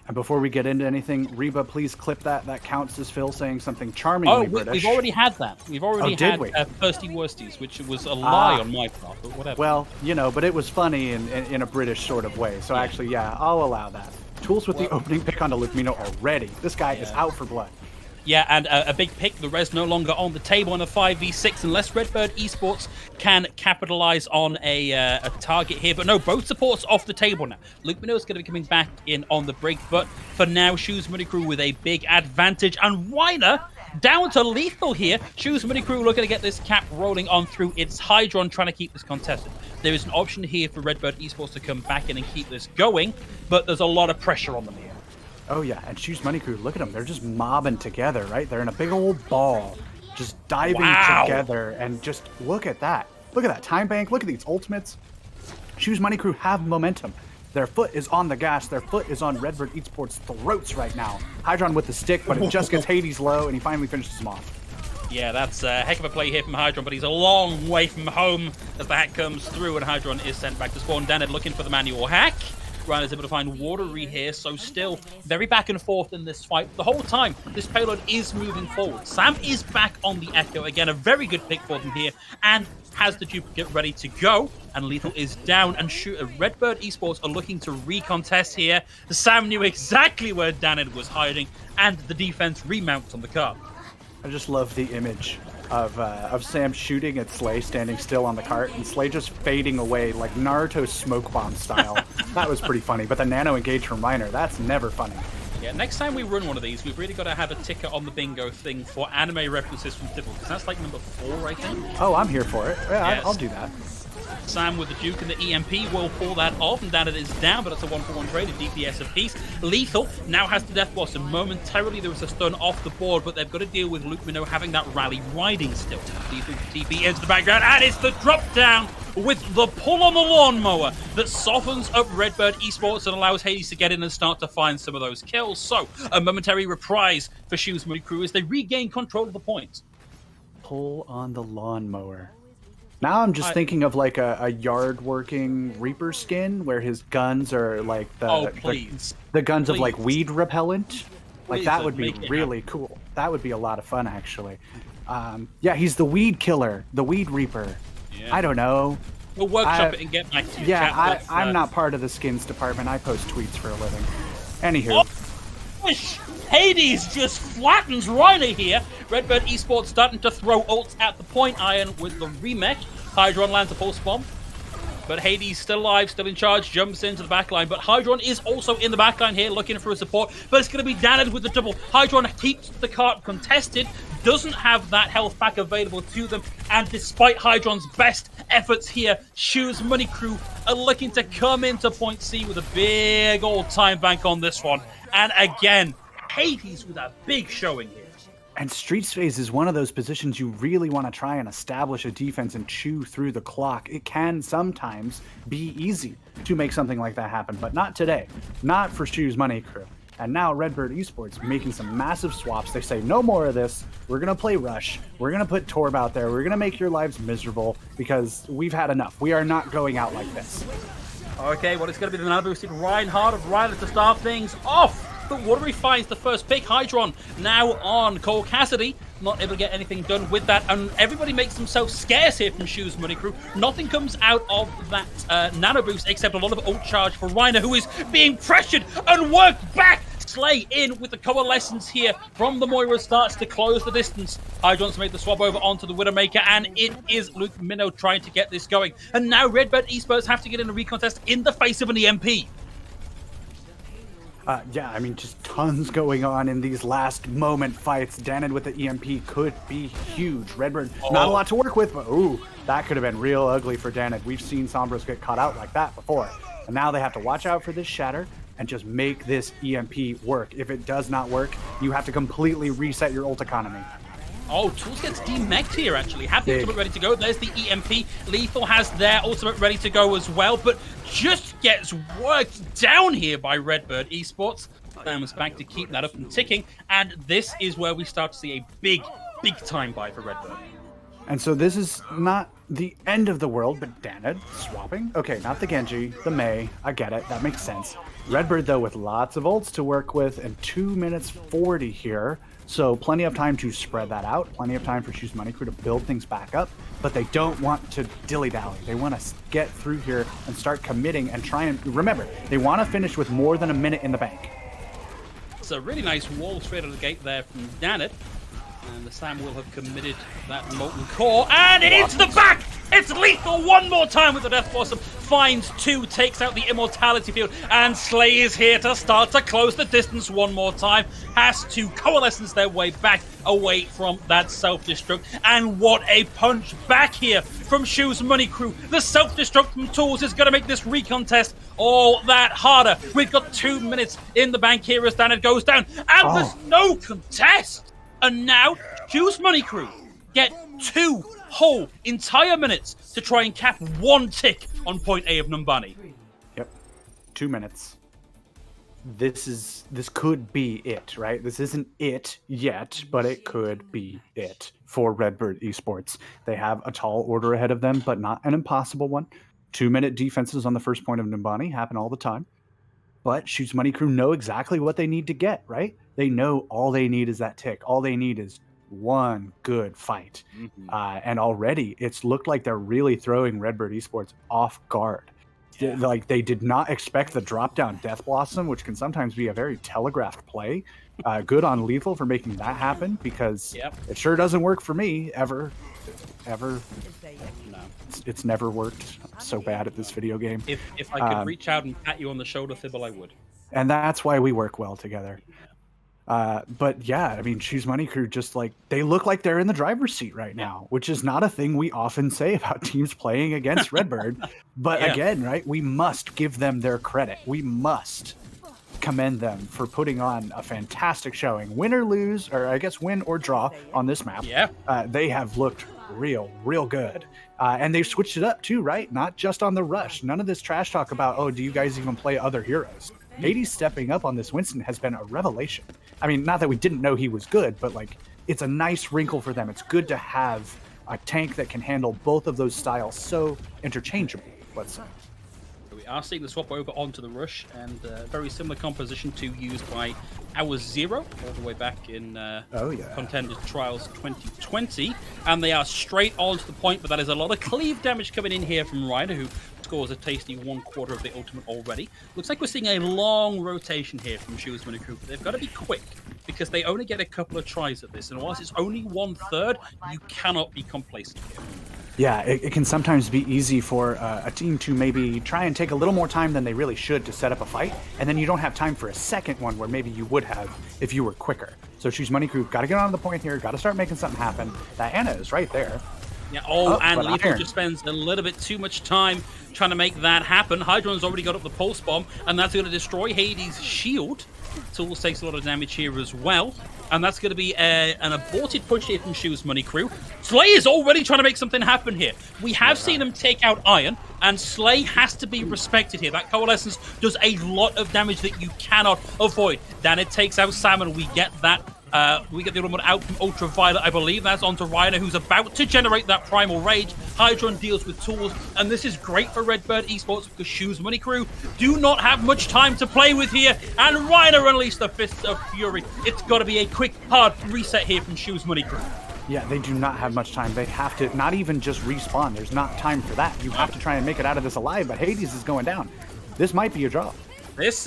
And before we get into anything, Reba, please clip that. That counts as Phil saying something charmingly British. We've already had that. We've already had Thirsty Worsties, which was a lie on my part, but whatever. Well, but it was funny in a British sort of way. So actually, I'll allow that. Tools with the opening pick onto Luke Mino already. This guy is out for blood. Yeah, and a big pick. The res no longer on the table in a 5v6 unless Redbird Esports can capitalize on a target here. But no, both supports off the table now. Luke Mino's going to be coming back in on the break. But for now, Shoes Money Crew with a big advantage. And Weiner down to Lethal here. Shoes Money Crew looking to get this cap rolling on through. It's Hydron trying to keep this contested. There is an option here for Redbird Esports to come back in and keep this going. But there's a lot of pressure on them here. Oh, yeah, and Shoes Money Crew, look at them. They're just mobbing together, right? They're in a big old ball, just diving together, and just look at that. Look at that time bank. Look at these ultimates. Shoes Money Crew have momentum. Their foot is on the gas. Their foot is on Redbird Esports' throats right now. Hydron with the stick, but it just gets Hades low, and he finally finishes him off. Yeah, that's a heck of a play here from Hydron, but he's a long way from home as the hack comes through, and Hydron is sent back to spawn. Daned looking for the manual hack. Ryan is able to find Watery here, so still very back and forth in this fight. The whole time, this payload is moving forward. Sam is back on the Echo. Again, a very good pick for them here, and has the duplicate ready to go. And Lethal is down, and Redbird Esports are looking to recontest here. Sam knew exactly where Daned was hiding, and the defense remounts on the cart. I just love the image of Sam shooting at Slay standing still on the cart and Slay just fading away like Naruto smoke bomb style. That was pretty funny. But the nano engage from Reiner, that's never funny. Yeah, next time we run one of these, we've really got to have a ticker on the bingo thing for anime references from Dibble, because that's like number 4, I think. Oh, I'm here for it. Yeah, yes. I'll do that. Sam with the Duke and the EMP will pull that off, and Daned is down, but it's a 1-for-1 trade, a DPS apiece. Lethal now has the Death Blossom. Momentarily there was a stun off the board, but they've got to deal with Luke Minot having that rally riding still. Lethal TP into the background, and it's the drop down with the pull on the lawnmower that softens up Redbird Esports and allows Hades to get in and start to find some of those kills. So, a momentary reprise for Shoes Money Crew as they regain control of the point. Pull on the lawnmower. Now I'm just thinking of like a yard working Reaper skin where his guns are like the guns of like weed repellent. Like that would be really cool. That would be a lot of fun actually. Yeah, he's the weed killer, the weed reaper. I don't know. We'll workshop it and get back to you. Yeah, I'm not part of the skins department. I post tweets for a living. Anywho. Hades just flattens Reiner here. Redbird Esports starting to throw ults at the point iron with the remech. Hydron lands a pulse bomb. But Hades still alive, still in charge, jumps into the backline. But Hydron is also in the backline here, looking for a support. But it's going to be Danid with the double. Hydron keeps the cart contested, doesn't have that health pack available to them. And despite Hydron's best efforts here, Shoes Money Crew are looking to come into point C with a big old time bank on this one. And again, Hades with a big showing here. And Street Space is one of those positions you really want to try and establish a defense and chew through the clock. It can sometimes be easy to make something like that happen, but not today. Not for Shoes Money Crew. And now Redbird Esports making some massive swaps. They say, no more of this. We're going to play Rush. We're going to put Torb out there. We're going to make your lives miserable because we've had enough. We are not going out like this. Okay, well, it's going to be the now-boosted Reinhardt of Ryder to start things off. But Watery finds the first pick. Hydron now on Cole Cassidy. Not able to get anything done with that. And everybody makes themselves scarce here from Shoes Money Crew. Nothing comes out of that nano boost except a lot of ult charge for Reiner, who is being pressured and worked back. Slay in with the coalescence here from the Moira starts to close the distance. Hydron's made the swap over onto the Widowmaker, and it is Luke Minnow trying to get this going. And now Redbird Esports have to get in a recontest in the face of an EMP. Yeah, I mean, just tons going on in these last moment fights. Danid with the EMP could be huge. Redbird, not a lot to work with, but ooh, that could have been real ugly for Danid. We've seen Sombros get caught out like that before. And now they have to watch out for this Shatter and just make this EMP work. If it does not work, you have to completely reset your ult economy. Oh, Tools gets demeched here, actually. Have the ultimate ready to go. There's the EMP. Lethal has their ultimate ready to go as well, but just gets worked down here by Redbird Esports. Thermos back to keep that up and ticking, and this is where we start to see a big time buy for Redbird. And so this is not the end of the world, but Danid swapping. Okay, not the Genji, the Mei. I get it. That makes sense. Redbird, though, with lots of ults to work with, and 2 minutes 40 here. So plenty of time to spread that out, plenty of time for Shoes Money Crew to build things back up, but they don't want to dilly-dally. They want to get through here and start committing and try and, remember, they want to finish with more than a minute in the bank. It's a really nice wall straight out of the gate there from Danid. And the Sam will have committed that Molten Core, and into the back! It's Lethal one more time with the Death Blossom. Finds two, takes out the Immortality Field, and Slay is here to start to close the distance one more time. Has to coalescence their way back away from that self-destruct. And what a punch back here from Shoes Money Crew. The self-destruct from Tools is going to make this recontest all that harder. We've got 2 minutes in the bank here as Danid goes down, and there's no contest. And now, Shoes Money Crew get 2 whole entire minutes to try and cap 1 tick on point A of Numbani. Yep, 2 minutes. This could be it, right? This isn't it yet, but it could be it for Redbird Esports. They have a tall order ahead of them, but not an impossible one. 2-minute defenses on the first point of Numbani happen all the time. But Shoes Money Crew know exactly what they need to get, right? They know all they need is that tick. All they need is one good fight. And already it's looked like they're really throwing Redbird Esports off guard. Yeah. Like they did not expect the drop down Death Blossom, which can sometimes be a very telegraphed play. Good on Lethal for making that happen, because it sure doesn't work for me ever. No. It's never worked. I'm so bad at this video game. If I could reach out and pat you on the shoulder, Thibble, I would. And that's why we work well together. But yeah, I mean, Shoes Money Crew just like, they look like they're in the driver's seat right now, which is not a thing we often say about teams playing against Redbird. But again, right, we must give them their credit. We must commend them for putting on a fantastic showing. Win or lose, or I guess win or draw on this map. They have looked real good. And they've switched it up too, right? Not just on the rush. None of this trash talk about, oh, do you guys even play other heroes? Hades stepping up on this Winston has been a revelation. I mean, not that we didn't know he was good, but like, it's a nice wrinkle for them. It's good to have a tank that can handle both of those styles so interchangeably, let's say. we are seeing the swap over onto the Rush, and very similar composition to used by our Zero all the way back in Contenders Trials 2020. And they are straight on to the point, but that is a lot of cleave damage coming in here from Ryder, who scores a tasty 1/4 of the ultimate already. Looks like we're seeing a long rotation here from Shoes Money Crew, but they've got to be quick because they only get a couple of tries at this, and whilst it's only 1/3, you cannot be complacent here. Yeah, it can sometimes be easy for a team to maybe try and take a little more time than they really should to set up a fight, and then you don't have time for a second one where maybe you would have if you were quicker. So Shoes Money Crew got to get on the point here, got to start making something happen. Diana is right there. Yeah, and Lethal just spends a little bit too much time trying to make that happen. Hydron's already got up the pulse bomb, and that's going to destroy Hades' shield. Tools takes a lot of damage here as well, and that's going to be an aborted push here from Shoes Money Crew. Slay is already trying to make something happen here. We have seen him take out Iron, and Slay has to be respected here. That Coalescence does a lot of damage that you cannot avoid. Then it takes out Salmon. We get that. We get the ultimate out from Ultraviolet, I believe. That's onto Ryder, who's about to generate that Primal Rage. Hydron deals with tools, and this is great for Redbird Esports because Shoes Money Crew do not have much time to play with here, and Ryder unleashed the Fists of Fury. It's got to be a quick, hard reset here from Shoes Money Crew. Yeah, they do not have much time. They have to not even just respawn. There's not time for that. You have to try and make it out of this alive, but Hades is going down. This might be a draw. This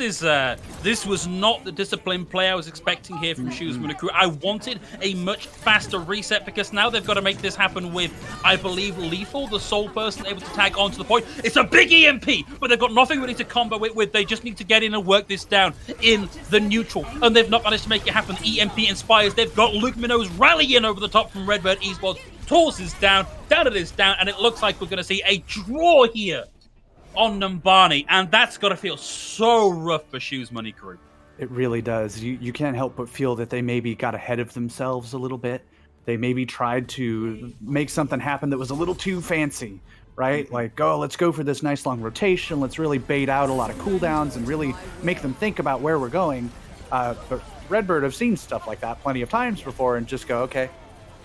was not the disciplined play I was expecting here from Shoes Money Crew. I wanted a much faster reset because now they've got to make this happen with, I believe, Lethal, the sole person able to tag onto the point. It's a big EMP, but they've got nothing really to combo it with. They just need to get in and work this down in the neutral, and they've not managed to make it happen. EMP inspires. They've got Luke Minnows rallying over the top from Redbird Esports. Tools is down it is down, and it looks like we're going to see a draw here on Numbani, and that's got to feel so rough for Shoes Money Crew. It really does. You can't help but feel that they maybe got ahead of themselves a little bit. They maybe tried to make something happen that was a little too fancy, right? Like, oh, let's go for this nice long rotation. Let's really bait out a lot of cooldowns and really make them think about where we're going. But Redbird have seen stuff like that plenty of times before and just go, okay,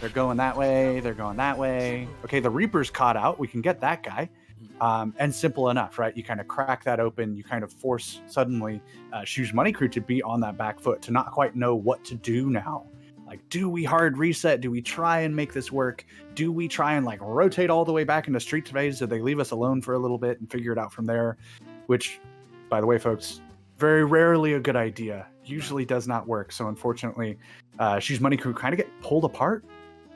they're going that way. They're going that way. Okay, the Reaper's caught out. We can get that guy. And simple enough, right? You kind of crack that open. You kind of force suddenly Shoes Money Crew to be on that back foot, to not quite know what to do now. Like, do we hard reset? Do we try and make this work? Do we try and like rotate all the way back into street phase? Do they leave us alone for a little bit and figure it out from there? Which, by the way, folks, very rarely a good idea. Usually does not work. So unfortunately, Shoes Money Crew kind of get pulled apart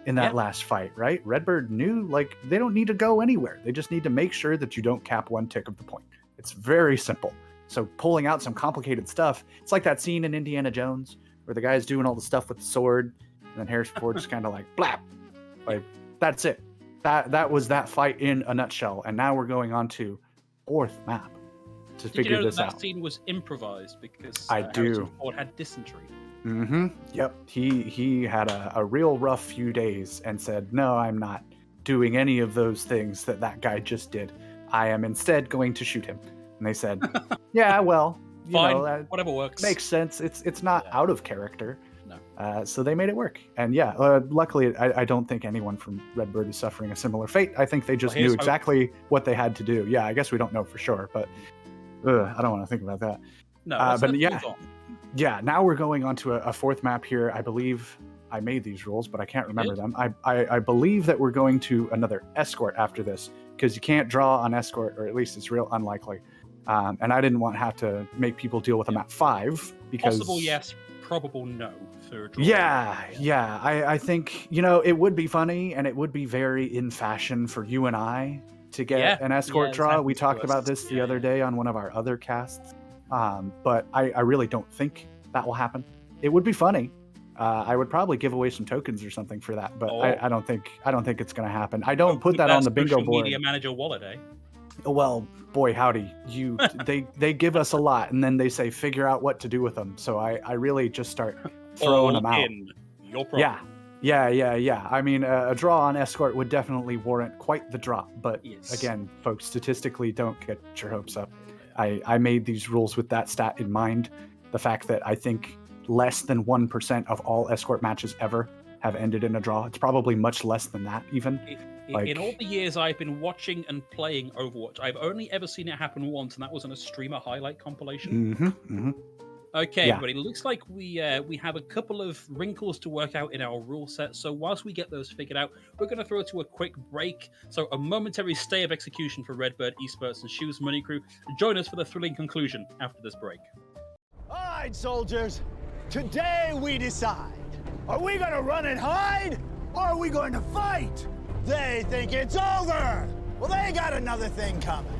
in that last fight, right? Redbird knew, like, they don't need to go anywhere. They just need to make sure that you don't cap one tick of the point. It's very simple. So pulling out some complicated stuff, it's like that scene in Indiana Jones where the guy's doing all the stuff with the sword, and then Harrison Ford just kind of like, blap. Like, that's it. That was that fight in a nutshell. And now we're going on to fourth map to figure this out. That scene was improvised because Harrison Ford had dysentery. Mm-hmm. Yep. He had a real rough few days and said, no, I'm not doing any of those things that guy just did. I am instead going to shoot him. And they said, yeah, well, fine, that whatever works. Makes sense. It's not out of character. No. So they made it work. And luckily, I don't think anyone from Redbird is suffering a similar fate. I think they just knew exactly what they had to do. Yeah, I guess we don't know for sure, but I don't want to think about that. No, but yeah, now we're going on to a fourth map here. I believe I made these rules, but I can't remember them. I believe that we're going to another escort after this, because you can't draw on escort, or at least it's real unlikely. And I didn't want to have to make people deal with a map 5 because possible yes, probable no for a draw. Yeah. I think it would be funny and it would be very in fashion for you and I to get an escort draw. We talked about this the other day on one of our other casts. But I really don't think that will happen. It would be funny. I would probably give away some tokens or something for that, but I don't think it's going to happen. I don't put that on the bingo board. Media manager wallet, eh? Well, boy, howdy. They give us a lot, and then they say figure out what to do with them. So I really just start throwing them out. Your problem. Yeah. I mean, a draw on escort would definitely warrant quite the drop. But again, folks, statistically, don't get your hopes up. I made these rules with that stat in mind. The fact that I think less than 1% of all escort matches ever have ended in a draw. It's probably much less than that even. In all the years I've been watching and playing Overwatch, I've only ever seen it happen once, and that was on a streamer highlight compilation. Okay, everybody, looks like we have a couple of wrinkles to work out in our rule set. So whilst we get those figured out, we're going to throw to a quick break. So a momentary stay of execution for Redbird, Esports, and Shoes Money Crew. Join us for the thrilling conclusion after this break. All right, soldiers. Today we decide. Are we gonna run and hide, or are we going to fight? They think it's over. Well, they got another thing coming.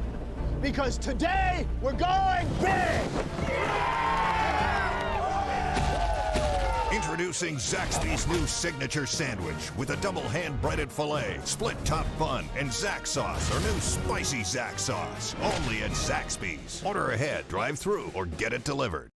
Because today we're going big. Introducing Zaxby's new signature sandwich with a double hand-breaded filet, split top bun, and Zax sauce, or new spicy Zax sauce. Only at Zaxby's. Order ahead, drive through, or get it delivered.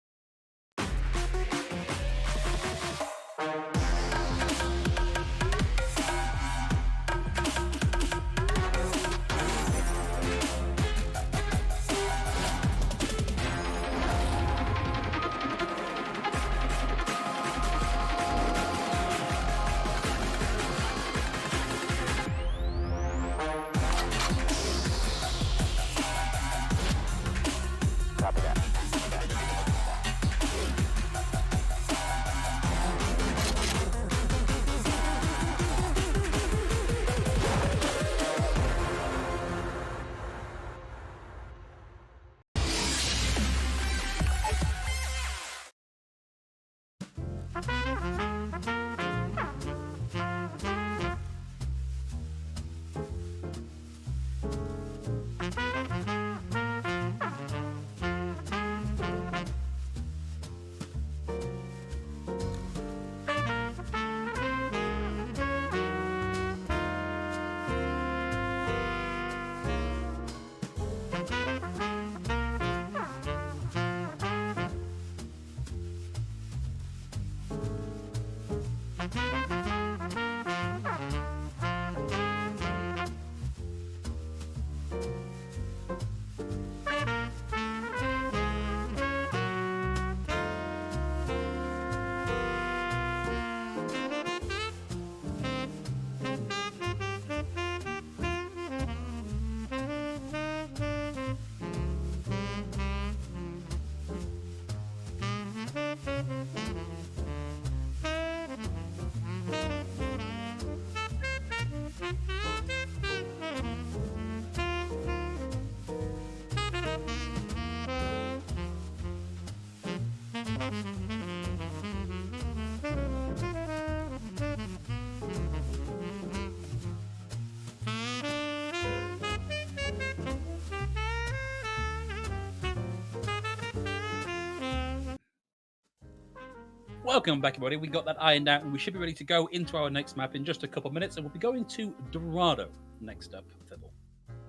Welcome back, everybody. We got that ironed out, and we should be ready to go into our next map in just a couple of minutes, and we'll be going to Dorado next up, Fiddle.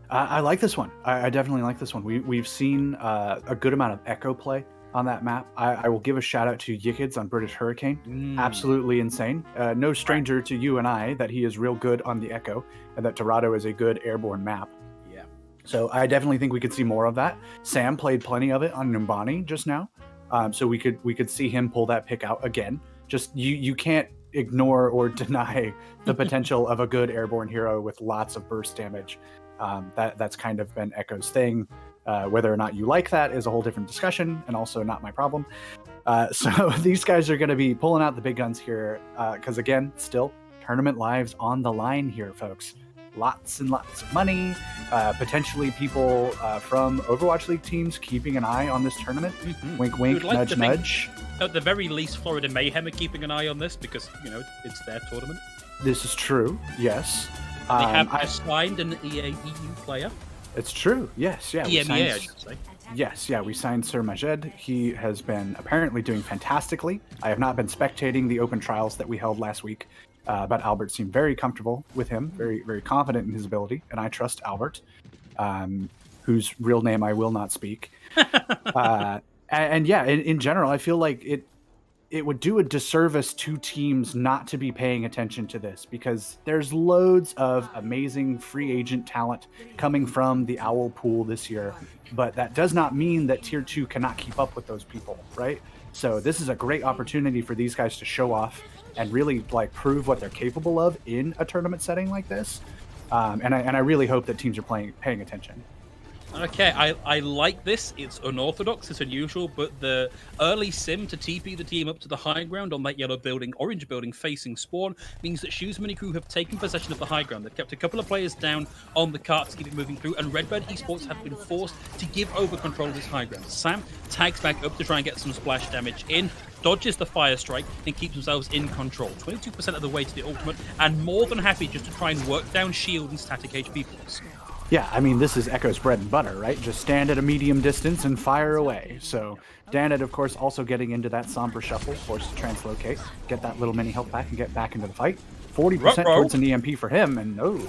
I like this one. I definitely like this one. We've seen a good amount of echo play on that map. I will give a shout out to Yikids on British Hurricane. Absolutely insane. No stranger to you and I that he is real good on the echo, and that Dorado is a good airborne map. Yeah. So I definitely think we could see more of that. Sam played plenty of it on Numbani just now. So we could see him pull that pick out again. Just you can't ignore or deny the potential of a good airborne hero with lots of burst damage. That's kind of been Echo's thing. Whether or not you like that is a whole different discussion, and also not my problem. So these guys are going to be pulling out the big guns here, because again, still tournament lives on the line here, folks. Lots and lots of money, potentially people from Overwatch League teams keeping an eye on this tournament. Wink, wink, nudge, nudge. At the very least, Florida Mayhem are keeping an eye on this because, it's their tournament. This is true, yes. They have signed an EU player. It's true, yes, yeah. EMEA, I should say. Yes, yeah, we signed Sir Majed. He has been apparently doing fantastically. I have not been spectating the open trials that we held last week, but Albert seemed very comfortable with him, very, very confident in his ability, and I trust Albert, whose real name I will not speak. And yeah, in general, I feel like it would do a disservice to teams not to be paying attention to this, because there's loads of amazing free agent talent coming from the Owl pool this year, but that does not mean that Tier 2 cannot keep up with those people, right? So this is a great opportunity for these guys to show off and really prove what they're capable of in a tournament setting like this. And I really hope that teams are paying attention. Okay, I like this. It's unorthodox, it's unusual, but the early sim to TP the team up to the high ground on that yellow building, orange building facing spawn means that Shoes Money Crew have taken possession of the high ground. They've kept a couple of players down on the cart to keep it moving through, and Redbird Esports have been forced to give over control of this high ground. Sam tags back up to try and get some splash damage in, dodges the fire strike, and keeps themselves in control. 22% of the way to the ultimate, and more than happy just to try and work down shield and static HP pulls. Yeah, I mean, this is Echo's bread and butter, right? Just stand at a medium distance and fire away. So Danid, of course, also getting into that somber shuffle, forced to translocate, get that little mini health back and get back into the fight. 40% towards an EMP for him, and no.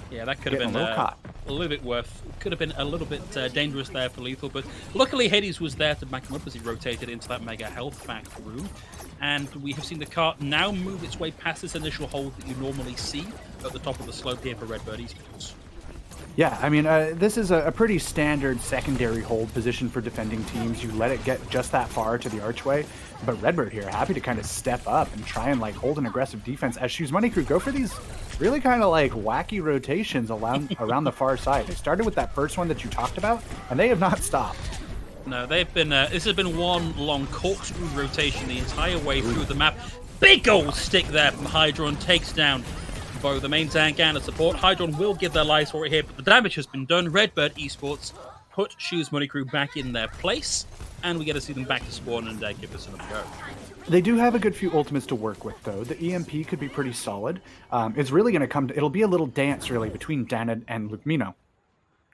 Yeah, that could have been a little bit worth. Could have been a little bit dangerous there for Lethal, but luckily Hades was there to back him up as he rotated into that mega health pack room. And we have seen the cart now move its way past this initial hold that you normally see at the top of the slope here for Redbird Esports. Yeah, I mean, this is a pretty standard secondary hold position for defending teams. You let it get just that far to the archway. But Redbird here, happy to kind of step up and try and like hold an aggressive defense as Shoes Money Crew go for these really kind of like wacky rotations around the far side. They started with that first one that you talked about, and they have not stopped. No, they've been. This has been one long corkscrew rotation the entire way through the map. Big old stick there from Hydron, takes down both the main tank and the support. Hydron will give their lives for it here, but the damage has been done. Redbird Esports put Shoes Money Crew back in their place, and we get to see them back to spawn and give this another go. They do have a good few ultimates to work with, though. The EMP could be pretty solid. It's really going to come to... It'll be a little dance, really, between Danid and Luke Mino.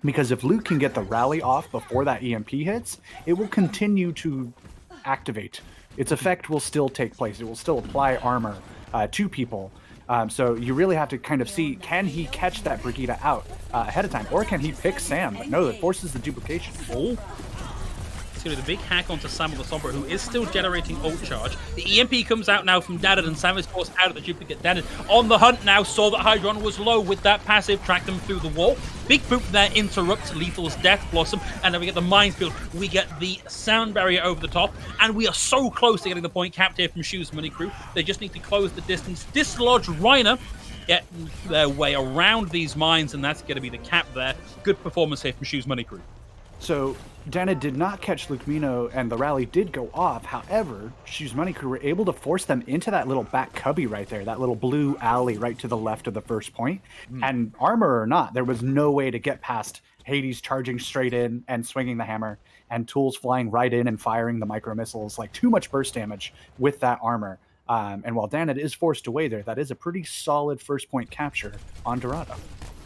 Because if Luke can get the rally off before that EMP hits, it will continue to activate. Its effect will still take place. It will still apply armor to people. So you really have to kind of see, can he catch that Brigitte out ahead of time? Or can he pick Sam? But no, it forces the duplication. Oh. It's going to be the big hack onto Sam the Sombra, who is still generating ult charge. The EMP comes out now from Danid, and Sam is forced out of the duplicate. Danid on the hunt now, saw that Hydron was low with that passive, tracked them through the wall. Big boop there interrupts Lethal's Death Blossom, and then we get the minefield. We get the sound barrier over the top, and we are so close to getting the point capped here from Shoes Money Crew. They just need to close the distance, dislodge Reiner, get their way around these mines, and that's going to be the cap there. Good performance here from Shoes Money Crew. So Danid did not catch Luke Mino, and the rally did go off. However, Shoes Money Crew were able to force them into that little back cubby right there, that little blue alley right to the left of the first point. And armor or not, there was no way to get past Hades charging straight in and swinging the hammer, and Tools flying right in and firing the micro missiles. Like, too much burst damage with that armor. And while Danid is forced away there, that is a pretty solid first point capture on Dorado.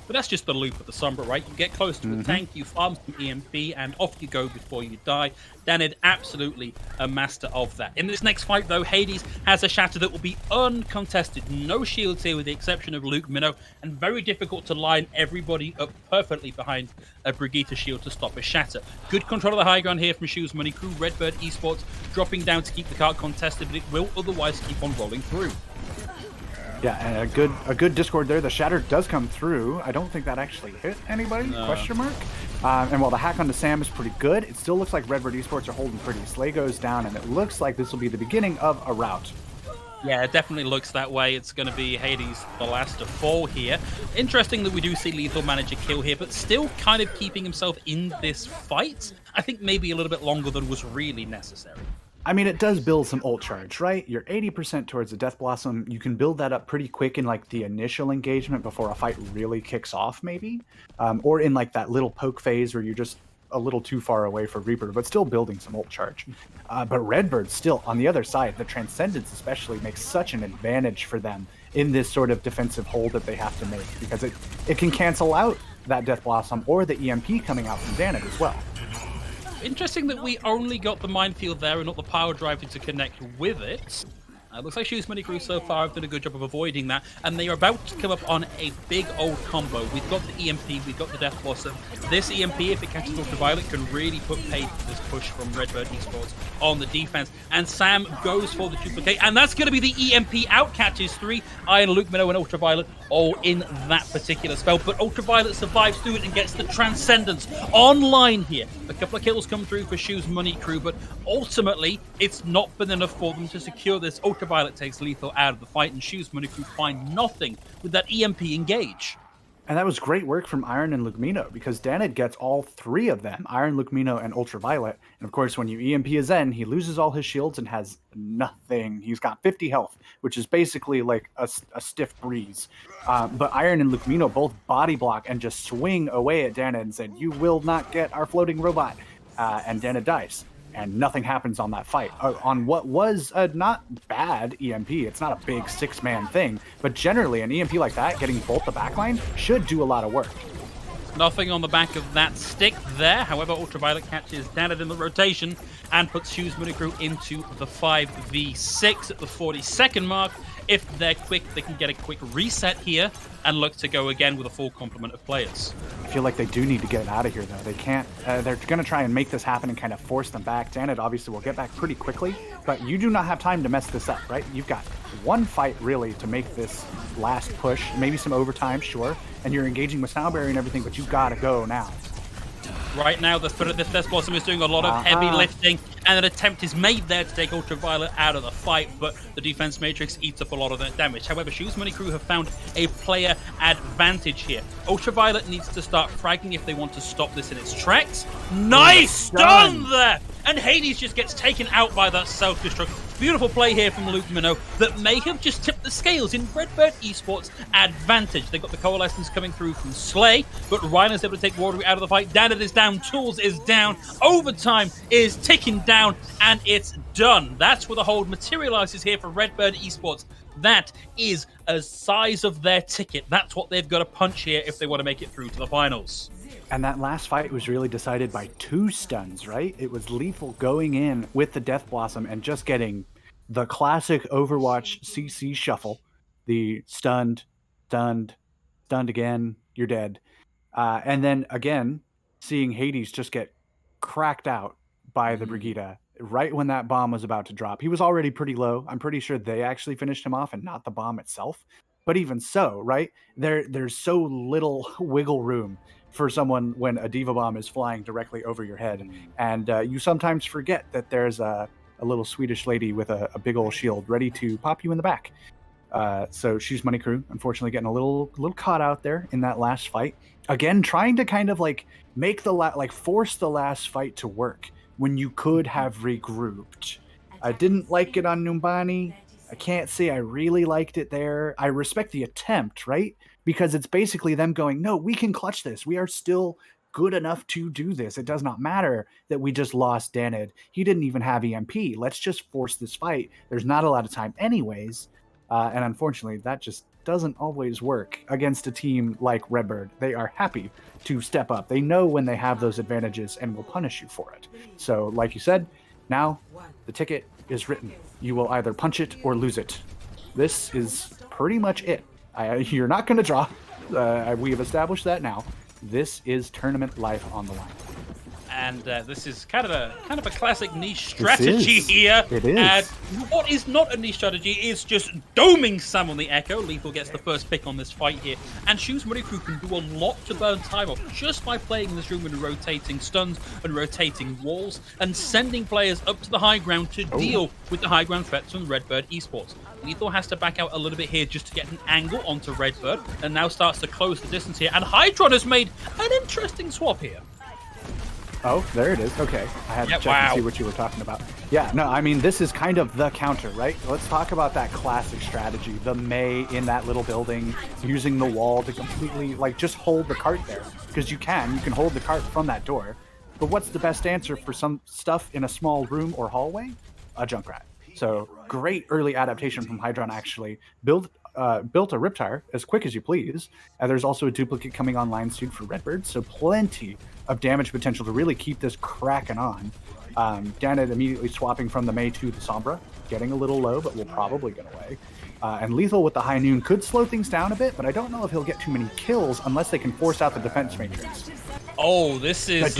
But that's just the loop of the Sombra, right? You get close to a tank, you farm some EMP, and off you go before you die. Danid, absolutely a master of that. In this next fight, though, Hades has a shatter that will be uncontested. No shields here with the exception of Luke Minnow, and very difficult to line everybody up perfectly behind a Brigitte shield to stop a shatter. Good control of the high ground here from Shoes Money Crew. Redbird Esports dropping down to keep the cart contested, but it will otherwise keep on rolling through. Yeah, and a good Discord there. The shatter does come through. I don't think that actually hit anybody, question mark. And while the hack onto Sam is pretty good, it still looks like Redbird Esports are holding pretty. Slay goes down, and it looks like this will be the beginning of a rout. Yeah, it definitely looks that way. It's going to be Hades the last to fall here. Interesting that we do see Lethal manage a kill here, but still kind of keeping himself in this fight. I think maybe a little bit longer than was really necessary. I mean, it does build some ult charge, right? You're 80% towards the Death Blossom. You can build that up pretty quick in like the initial engagement before a fight really kicks off, maybe. Or in like that little poke phase where you're just a little too far away for Reaper, but still building some ult charge. But Redbird still, on the other side, the Transcendence especially makes such an advantage for them in this sort of defensive hold that they have to make, because it can cancel out that Death Blossom or the EMP coming out from Danid as well. Interesting that we only got the minefield there and not the power driver to connect with it. Looks like Shoes Money Crew so far have done a good job of avoiding that, and they are about to come up on a big old combo. We've got the EMP, we've got the Death Blossom. This EMP, if it catches Ultraviolet, can really put paid to this push from Redbird Esports on the defense. And Sam goes for the duplicate, and that's going to be the EMP out, catches 3. Iron, Luke Minnow, and Ultraviolet all in that particular spell. But Ultraviolet survives through it and gets the Transcendence online here. A couple of kills come through for Shoes Money Crew, but ultimately, it's not been enough for them to secure this. Ultraviolet takes Lethal out of the fight, and Shoes Money Crew find nothing with that EMP engage. And that was great work from Iron and Lugmino, because Danid gets all 3 of them, Iron, Lugmino, and Ultraviolet. And of course, when you EMP a Zen, he loses all his shields and has nothing. He's got 50 health, which is basically like a stiff breeze. But Iron and Lugmino both body block and just swing away at Danid and said, "You will not get our floating robot." And Danid dies. And nothing happens on that fight. On what was a not bad EMP, it's not a big 6-man thing, but generally an EMP like that, getting both the backline, should do a lot of work. Nothing on the back of that stick there. However, Ultraviolet catches Danid in the rotation and puts Shoes Minikru into the 5v6 at the 40-second mark. If they're quick, they can get a quick reset here and look to go again with a full complement of players. I feel like they do need to get out of here, though. They can't. They're going to try and make this happen and kind of force them back. Danid obviously will get back pretty quickly, but you do not have time to mess this up, right? You've got one fight, really, to make this last push. Maybe some overtime, sure, and you're engaging with Sound Barrier and everything, but you've got to go now. Right now, the Death Blossom is doing a lot of heavy lifting, and an attempt is made there to take Ultraviolet out of the fight, but the defense matrix eats up a lot of that damage. However, Shoes Minikru have found a player advantage here. Ultraviolet needs to start fragging if they want to stop this in its tracks. Nice stun there! And Hades just gets taken out by that self-destruct. Beautiful play here from Luke Minnow that may have just tipped the scales in Redbird Esports' advantage. They've got the coalescence coming through from Slay, but Rhino's able to take Watery out of the fight. Danid is down, Tools is down, overtime is ticking down, and it's done. That's where the hold materializes here for Redbird Esports. That is a size of their ticket. That's what they've got to punch here if they want to make it through to the finals. And that last fight was really decided by 2 stuns, right? It was Lethal going in with the Death Blossom and just getting the classic Overwatch CC shuffle. The stunned again, you're dead. And then again, seeing Hades just get cracked out by the Brigitte right when that bomb was about to drop. He was already pretty low. I'm pretty sure they actually finished him off and not the bomb itself. But even so, right? There's so little wiggle room for someone when a Diva Bomb is flying directly over your head. And you sometimes forget that there's a little Swedish lady with a big old shield ready to pop you in the back. So Shoes Minikru, unfortunately, getting a little caught out there in that last fight. Again, trying to kind of like make the force the last fight to work when you could have regrouped. I didn't like it on Numbani. I can't say I really liked it there. I respect the attempt, right? Because it's basically them going, no, we can clutch this. We are still good enough to do this. It does not matter that we just lost Danid. He didn't even have EMP. Let's just force this fight. There's not a lot of time anyways. And unfortunately, that just doesn't always work against a team like Redbird. They are happy to step up. They know when they have those advantages and will punish you for it. So like you said, now the ticket is written. You will either punch it or lose it. This is pretty much it. You're not going to draw. We have established that now. This is tournament life on the line. And this is kind of a classic niche strategy here. It is. And what is not a niche strategy is just doming Sam on the Echo. Lethal gets the first pick on this fight here. And Shoes Minikru can do a lot to burn time off just by playing in this room and rotating stuns and rotating walls and sending players up to the high ground to deal with the high ground threats from Redbird Esports. Lethal has to back out a little bit here just to get an angle onto Redbird and now starts to close the distance here. And Hydron has made an interesting swap here. Oh, there it is. Okay. I had to check and see what you were talking about. Yeah, no, I mean, this is kind of the counter, right? Let's talk about that classic strategy. The May in that little building, using the wall to completely, just hold the cart there. Because you can hold the cart from that door. But what's the best answer for some stuff in a small room or hallway? A Junkrat. So, great early adaptation from Hydron, actually. Built a Riptire as quick as you please. And there's also a duplicate coming online soon for Redbird, so plenty of damage potential to really keep this cracking on. Danid immediately swapping from the May to the Sombra, getting a little low, but will probably get away. And Lethal with the High Noon could slow things down a bit, but I don't know if he'll get too many kills unless they can force out the defense matrix. Oh, this is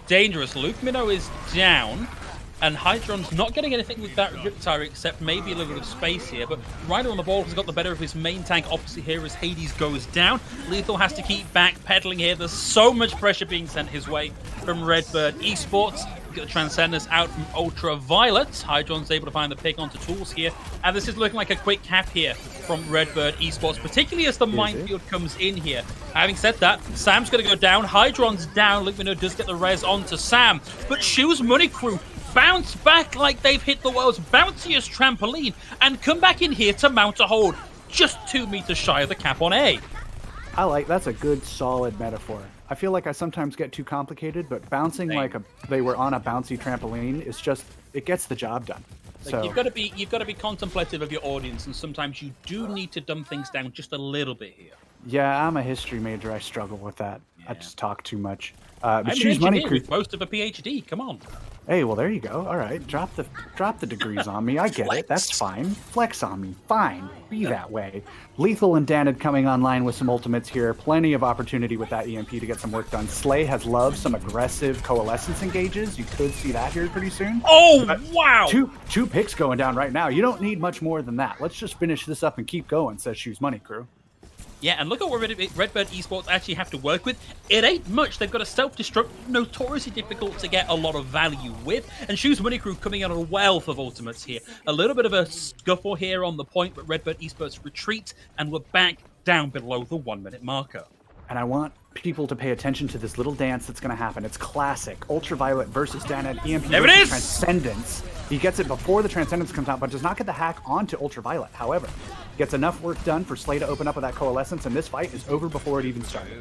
dangerous. Luke Minnow is down. And Hydron's not getting anything with that Riptire except maybe a little bit of space here. But Rhino on the ball has got the better of his main tank opposite here as Hades goes down. Lethal has to keep backpedaling here. There's so much pressure being sent his way from Redbird Esports. Got the Transcendence out from Ultraviolet. Hydron's able to find the pick onto tools here. And this is looking like a quick cap here from Redbird Esports, particularly as the minefield comes in here. Having said that, Sam's going to go down. Hydron's down. Lumino does get the res onto Sam. But Shoes Money Crew bounce back like they've hit the world's bounciest trampoline and come back in here to mount a hold just 2 meters shy of the cap on A. That's a good, solid metaphor. I feel like I sometimes get too complicated, but bouncing like they were on a bouncy trampoline is just, it gets the job done. Like, So you've got to be contemplative of your audience, and sometimes you do need to dumb things down just a little bit here. yeah, I'm a history major. I struggle with that. I just talk too much. I'm But an Shoes Money engineer Crew. with most of a PhD. Come on. Hey, well, there you go. All right, drop the degrees on me. I get it. That's fine. Flex on me. Fine. Be that way. Lethal and Danid coming online with some ultimates here. Plenty of opportunity with that EMP to get some work done. Slay has loved some aggressive coalescence engages. You could see that here pretty soon. Oh, But wow. Two picks going down right now. You don't need much more than that. Let's just finish this up and keep going, says Shoes Money Crew. Yeah, and look at what Redbird Esports actually have to work with. It ain't much. They've got a self-destruct, notoriously difficult to get a lot of value with. And Shoes Money Crew coming out on a wealth of ultimates here. A little bit of a scuffle here on the point, but Redbird Esports retreat, and we're back down below the 1 minute marker. And I want people to pay attention to this little dance that's going to happen. It's classic. Ultraviolet versus Danid. EMP There it versus is! Transcendence. He gets it before the Transcendence comes out, but does not get the hack onto Ultraviolet. However, gets enough work done for Slay to open up with that Coalescence, and this fight is over before it even started.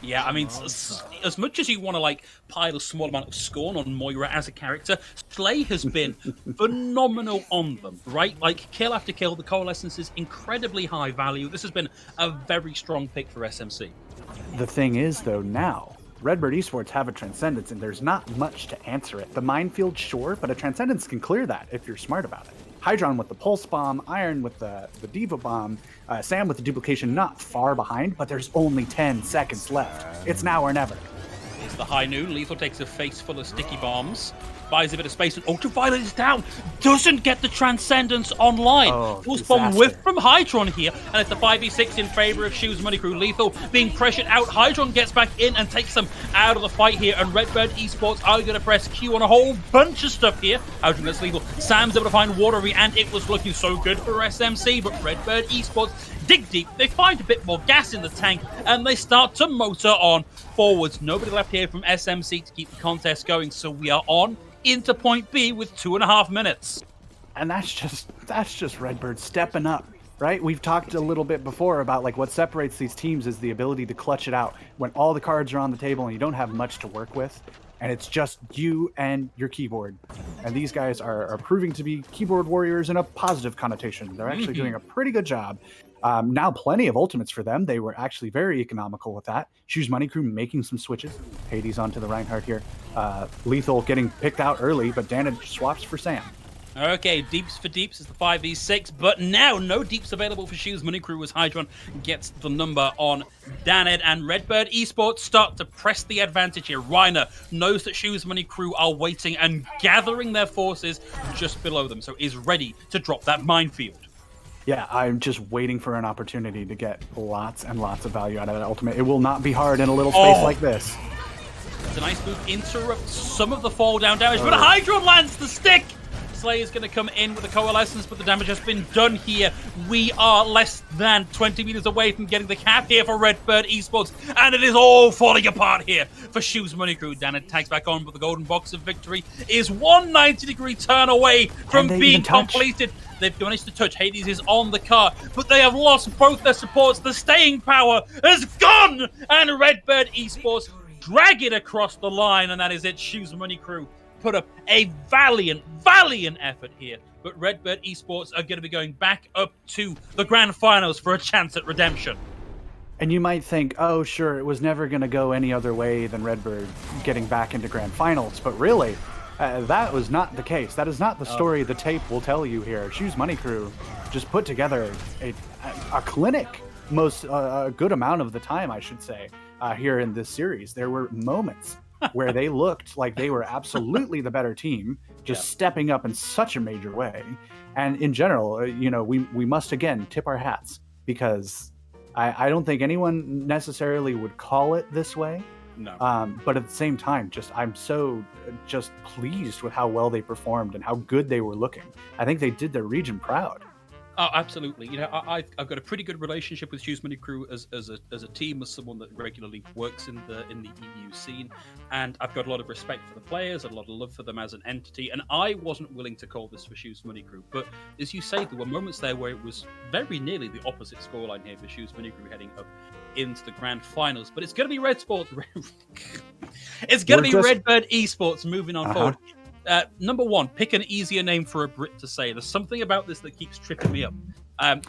Yeah, I mean, as much as you want to, like, pile a small amount of scorn on Moira as a character, Slay has been phenomenal on them, right? Like, kill after kill, the Coalescence is incredibly high value. This has been a very strong pick for SMC. The thing is, though, now, Redbird Esports have a Transcendence, and there's not much to answer it. The minefield, sure, but a Transcendence can clear that if you're smart about it. Hydron with the Pulse Bomb, Iron with the Diva Bomb, Sam with the Duplication not far behind, but there's only 10 seconds left. It's now or never. It's the high noon. Lethal takes a face full of sticky bombs, buys a bit of space, and Ultraviolet is down. Doesn't get the Transcendence online. Pulse Bomb disaster. whiff from Hydron here, and it's the 5v6 in favor of Shoes Money Crew. Lethal being pressured out. Hydron gets back in and takes them out of the fight here, and Redbird Esports are going to press Q on a whole bunch of stuff here. Hydron gets Lethal. Sam's able to find Watery, and it was looking so good for SMC, but Redbird Esports dig deep. They find a bit more gas in the tank, and they start to motor on forwards. Nobody left here from SMC to keep the contest going, so we are on into point B with 2.5 minutes. And that's just Redbird stepping up, right? We've talked a little bit before about like what separates these teams is the ability to clutch it out when all the cards are on the table and you don't have much to work with, and it's just you and your keyboard. And these guys are proving to be keyboard warriors in a positive connotation. They're actually doing a pretty good job. Now plenty of ultimates for them. They were actually very economical with that. Shoes Money Crew making some switches. Hades onto the Reinhardt here. Lethal getting picked out early, but Danid swaps for Sam. Okay, deeps for deeps is the 5v6, but now no deeps available for Shoes Money Crew as Hydron gets the number on Danid, and Redbird Esports start to press the advantage here. Reiner knows that Shoes Money Crew are waiting and gathering their forces just below them, so is ready to drop that minefield. Yeah, I'm just waiting for an opportunity to get lots and lots of value out of that ultimate. It will not be hard in a little space like this. It's a nice move, interrupts some of the fall down damage, but Hydron lands the stick! Slay is going to come in with the Coalescence, but the damage has been done here. We are less than 20 meters away from getting the cap here for Redbird Esports, and it is all falling apart here for Shoes Money Crew. Danid tags back on, but the golden box of victory is 190-degree turn away from being completed. They've managed to touch. Hades is on the car, but they have lost both their supports. The staying power has gone, and Redbird Esports drag it across the line, and that is it. Shoes Money Crew put up a valiant effort here, but Redbird Esports are going to be going back up to the grand finals for a chance at redemption. And you might think, oh, sure, it was never going to go any other way than Redbird getting back into grand finals, but really, that was not the case. That is not the story the tape will tell you here. Shoes Money Crew just put together a clinic, a good amount of the time, I should say, here in this series. There were moments where they looked like they were absolutely the better team, just stepping up in such a major way. And in general, we must again tip our hats, because I don't think anyone necessarily would call it this way, No. But at the same time, I'm so just pleased with how well they performed and how good they were looking. I think they did their region proud. Oh, absolutely. I've got a pretty good relationship with Shoes Money Crew as a team, as someone that regularly works in the EU scene, and I've got a lot of respect for the players, a lot of love for them as an entity. And I wasn't willing to call this for Shoes Money Crew, but as you say, there were moments there where it was very nearly the opposite scoreline here for Shoes Money Crew heading up into the grand finals. But it's going to be Redbird Esports moving on forward. Number one, pick an easier name for a Brit to say. There's something about this that keeps tripping me up.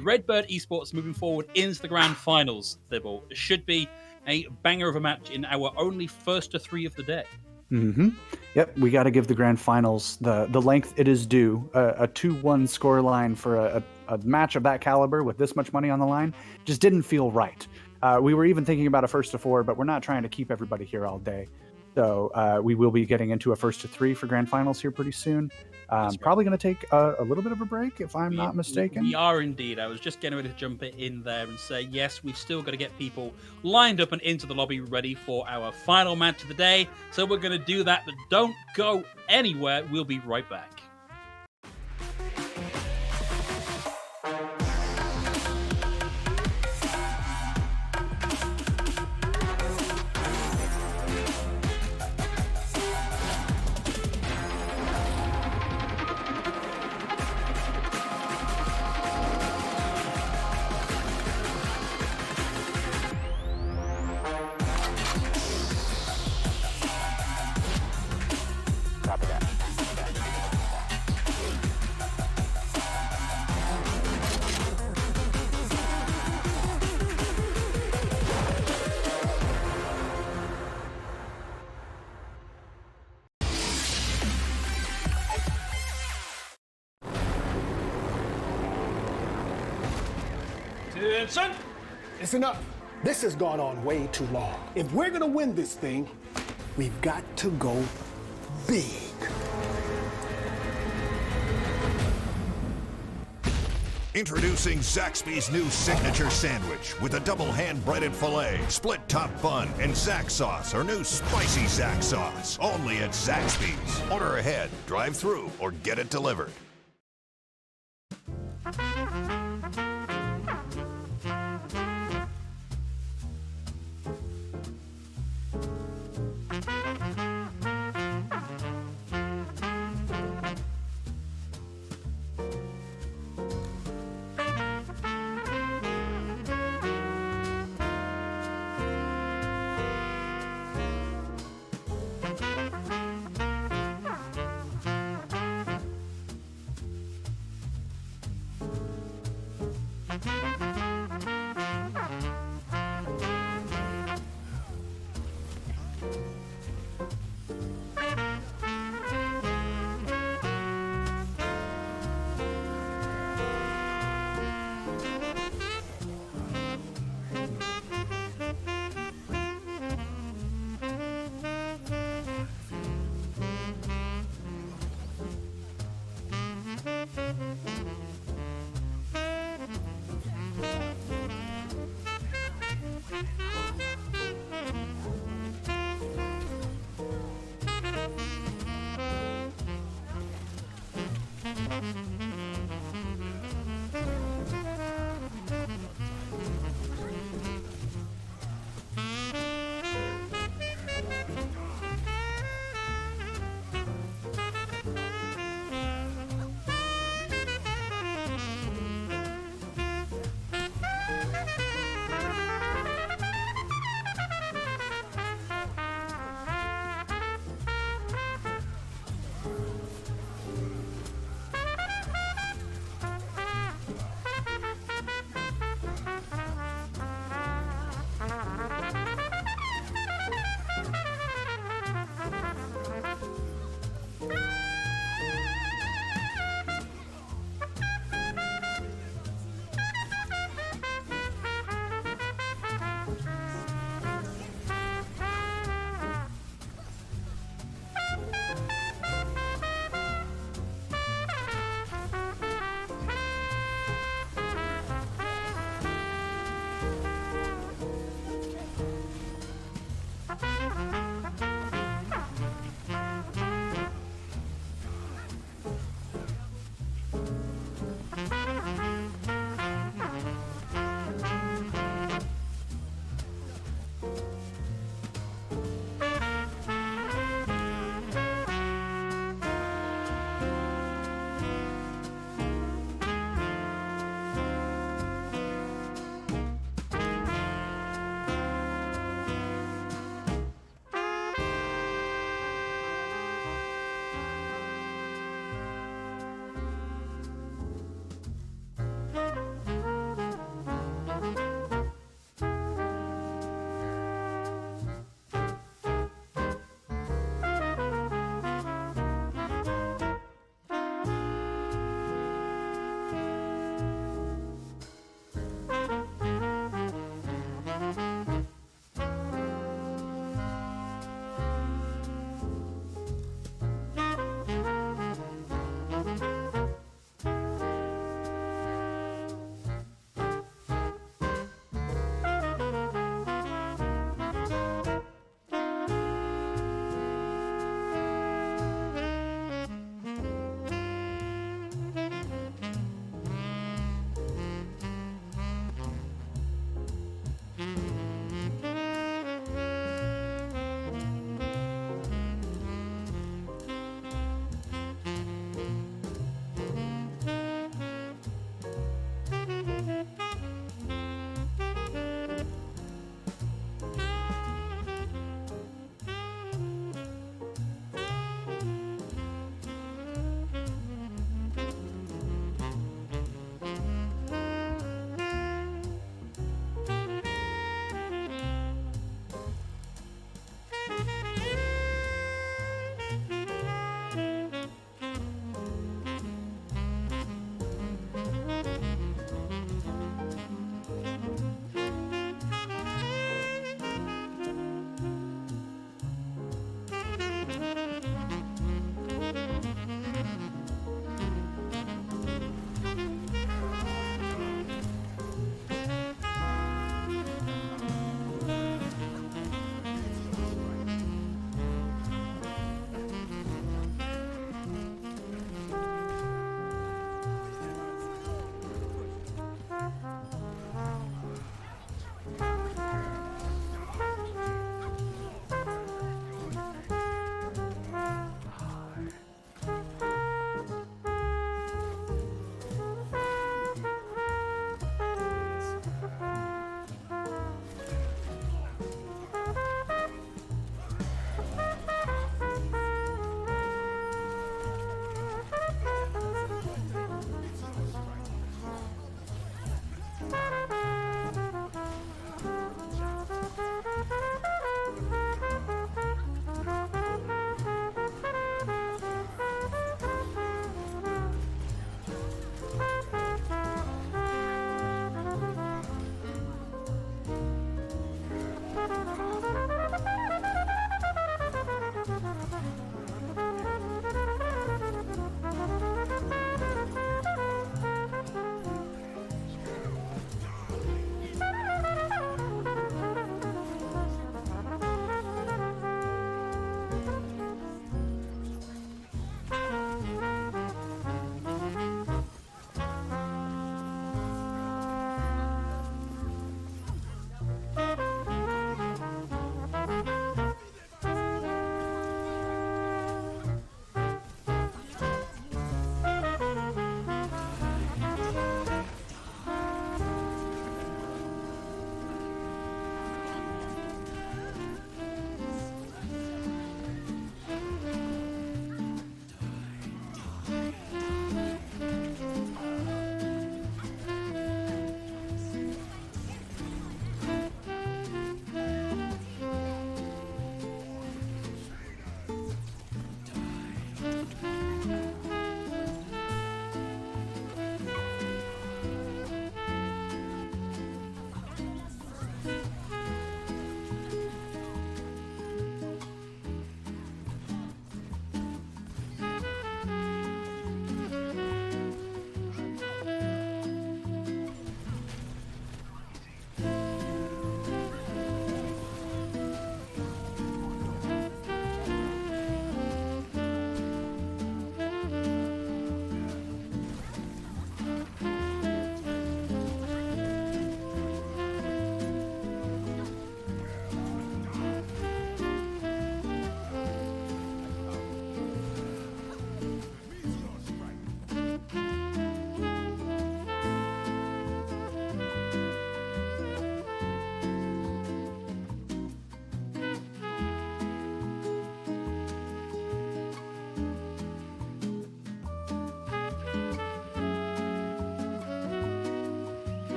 Redbird Esports moving forward into the grand finals. Thibble. It should be a banger of a match in our only first to 3 of the day. Mm-hmm. Yep, we got to give the grand finals the length it is due. A 2-1 scoreline for a match of that caliber with this much money on the line just didn't feel right. We were even thinking about a first to 4, but we're not trying to keep everybody here all day. So we will be getting into a first to 3 for grand finals here pretty soon. Right. Probably going to take a little bit of a break, if I'm not mistaken. We are indeed. I was just getting ready to jump it in there and say, yes, we've still got to get people lined up and into the lobby ready for our final match of the day. So we're going to do that, but don't go anywhere. We'll be right back. It's enough. This has gone on way too long. If we're gonna win this thing, we've got to go big. Introducing Zaxby's new signature sandwich with a double hand-breaded filet, split top bun, and Zax sauce, our new spicy Zax sauce. Only at Zaxby's. Order ahead, drive through, or get it delivered.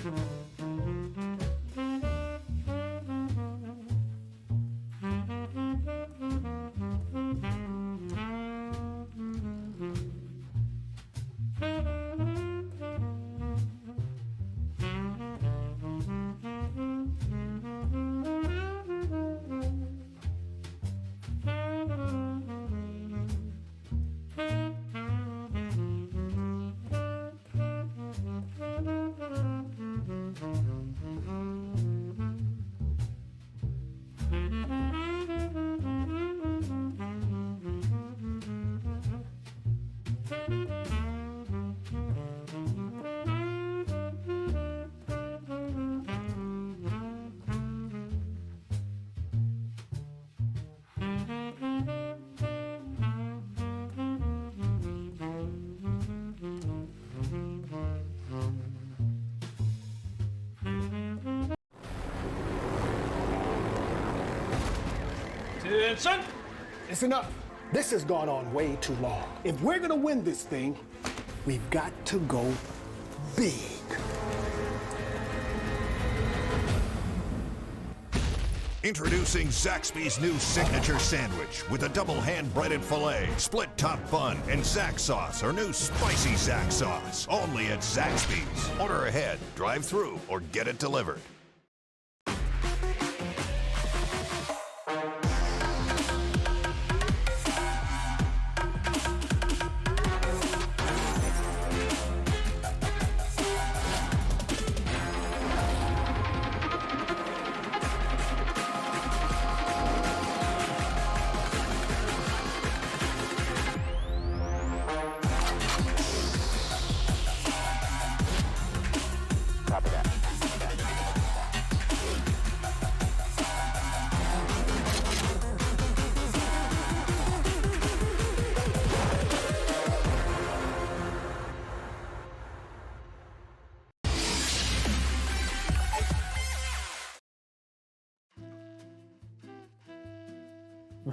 Attention! It's enough. This has gone on way too long. If we're gonna win this thing, we've got to go big. Introducing Zaxby's new signature sandwich with a double hand-breaded filet, split top bun, and Zax sauce, or new spicy Zax sauce. Only at Zaxby's. Order ahead, drive through, or get it delivered.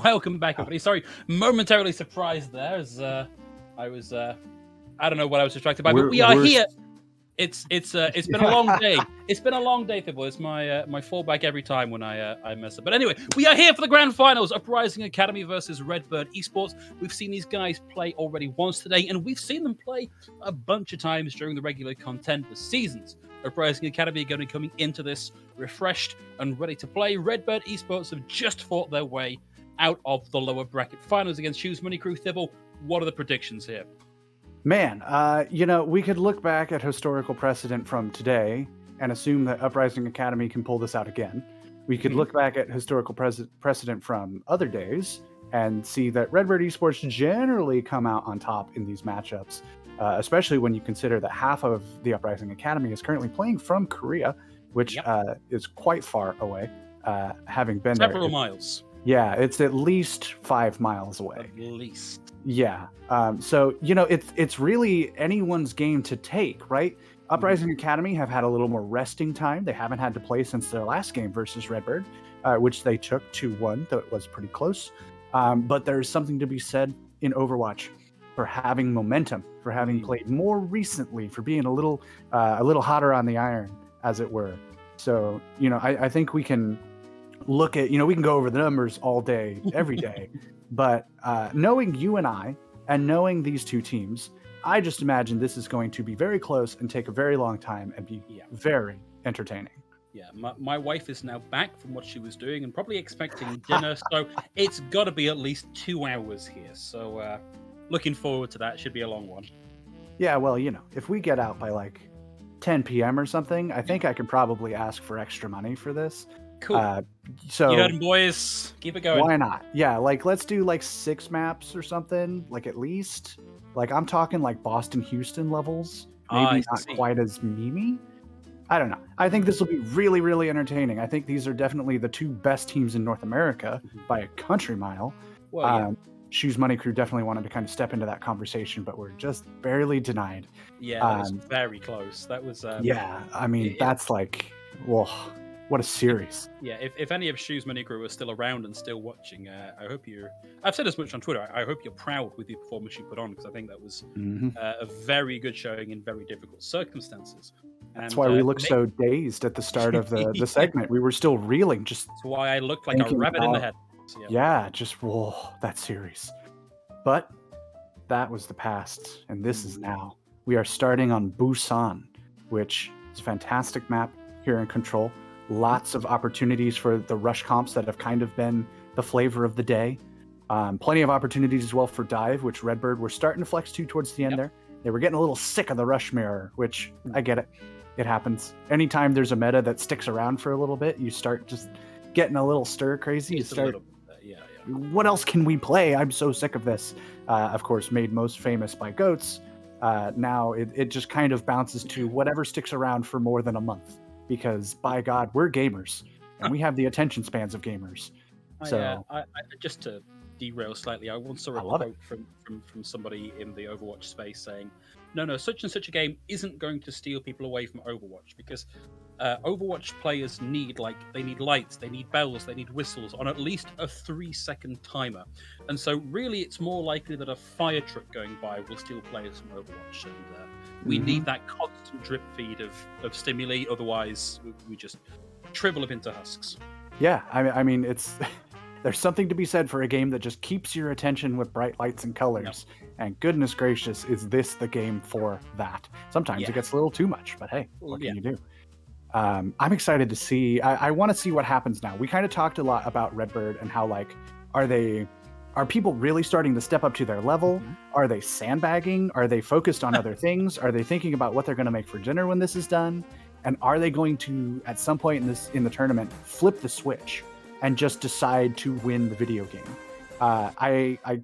Welcome back, everybody. Sorry, momentarily surprised there as I was I don't know what I was distracted by, but we are here. It's been a long day. It's been a long day, Fibble. It's my my fallback every time when I mess up. But anyway, we are here for the grand finals. Uprising Academy versus Redbird Esports. We've seen these guys play already once today, and we've seen them play a bunch of times during the regular contender seasons. Uprising Academy are going to be coming into this refreshed and ready to play. Redbird Esports have just fought their way out of the lower bracket finals against Shoes Money Crew. Thibble, what are the predictions here? Man, you know, we could look back at historical precedent from today and assume that Uprising Academy can pull this out again. We could look back at historical precedent from other days and see that Redbird Esports generally come out on top in these matchups, especially when you consider that half of the Uprising Academy is currently playing from Korea, which is quite far away, having been several there. miles. Yeah, it's at least 5 miles away. At least. Yeah. So, you know, it's really anyone's game to take, right? Uprising Academy have had a little more resting time. They haven't had to play since their last game versus Redbird, which they took 2-1, though it was pretty close. But there's something to be said in Overwatch for having momentum, for having played more recently, for being a little hotter on the iron, as it were. So, you know, I think we can look at, you know, we can go over the numbers all day, every day, but knowing you and I, and knowing these two teams, I just imagine this is going to be very close and take a very long time and be very entertaining. Yeah, my wife is now back from what she was doing and probably expecting dinner, so it's got to be at least 2 hours here. So looking forward to that. Should be a long one. Yeah, well, you know, if we get out by like 10 p.m. or something, I think I could probably ask for extra money for this. Cool. So you heard him, boys. Keep it going. Why not? Yeah, like let's do like 6 maps or something, like at least. Like I'm talking like Boston, Houston levels. Maybe not quite as memey. I don't know. I think this will be really, really entertaining. I think these are definitely the 2 best teams in North America by a country mile. Well, Shoes Money Crew definitely wanted to kind of step into that conversation, but we're just barely denied. Yeah, that was very close. That was. Yeah, I mean, that's like, whoa. What a series. Yeah, if any of Shoes Money Crew are still around and still watching, I hope you're... I've said as much on Twitter, I hope you're proud with the performance you put on, because I think that was a very good showing in very difficult circumstances. That's why we look so dazed at the start of the segment. We were still reeling. That's why I looked like a rabbit in the head. So, yeah, just whoa, that series. But that was the past, and this is now. We are starting on Busan, which is a fantastic map here in Control. Lots of opportunities for the rush comps that have kind of been the flavor of the day. Plenty of opportunities as well for dive, which Redbird were starting to flex to towards the end there. They were getting a little sick of the rush mirror, which I get it. It happens. Anytime there's a meta that sticks around for a little bit, you start just getting a little stir crazy. You start, what else can we play? I'm so sick of this. Of course, made most famous by GOATs. Now it just kind of bounces to whatever sticks around for more than a month. Because by God, we're gamers. And we have the attention spans of gamers. So I just to derail slightly, I once saw a quote from somebody in the Overwatch space saying, no, such and such a game isn't going to steal people away from Overwatch, because Overwatch players need lights, they need bells, they need whistles on at least a 3-second timer. And so really it's more likely that a fire truck going by will steal players from Overwatch. And we need that constant drip feed of stimuli, otherwise we just shrivel up into husks. Yeah, I mean it's there's something to be said for a game that just keeps your attention with bright lights and colors. Yep. And goodness gracious, is this the game for that? Sometimes it gets a little too much, but hey, what can you do? I'm excited to see. I want to see what happens now. We kind of talked a lot about Redbird and how, like, are people really starting to step up to their level? Are they sandbagging? Are they focused on other things? Are they thinking about what they're going to make for dinner when this is done? And are they going to, at some point in the tournament, flip the switch and just decide to win the video game? I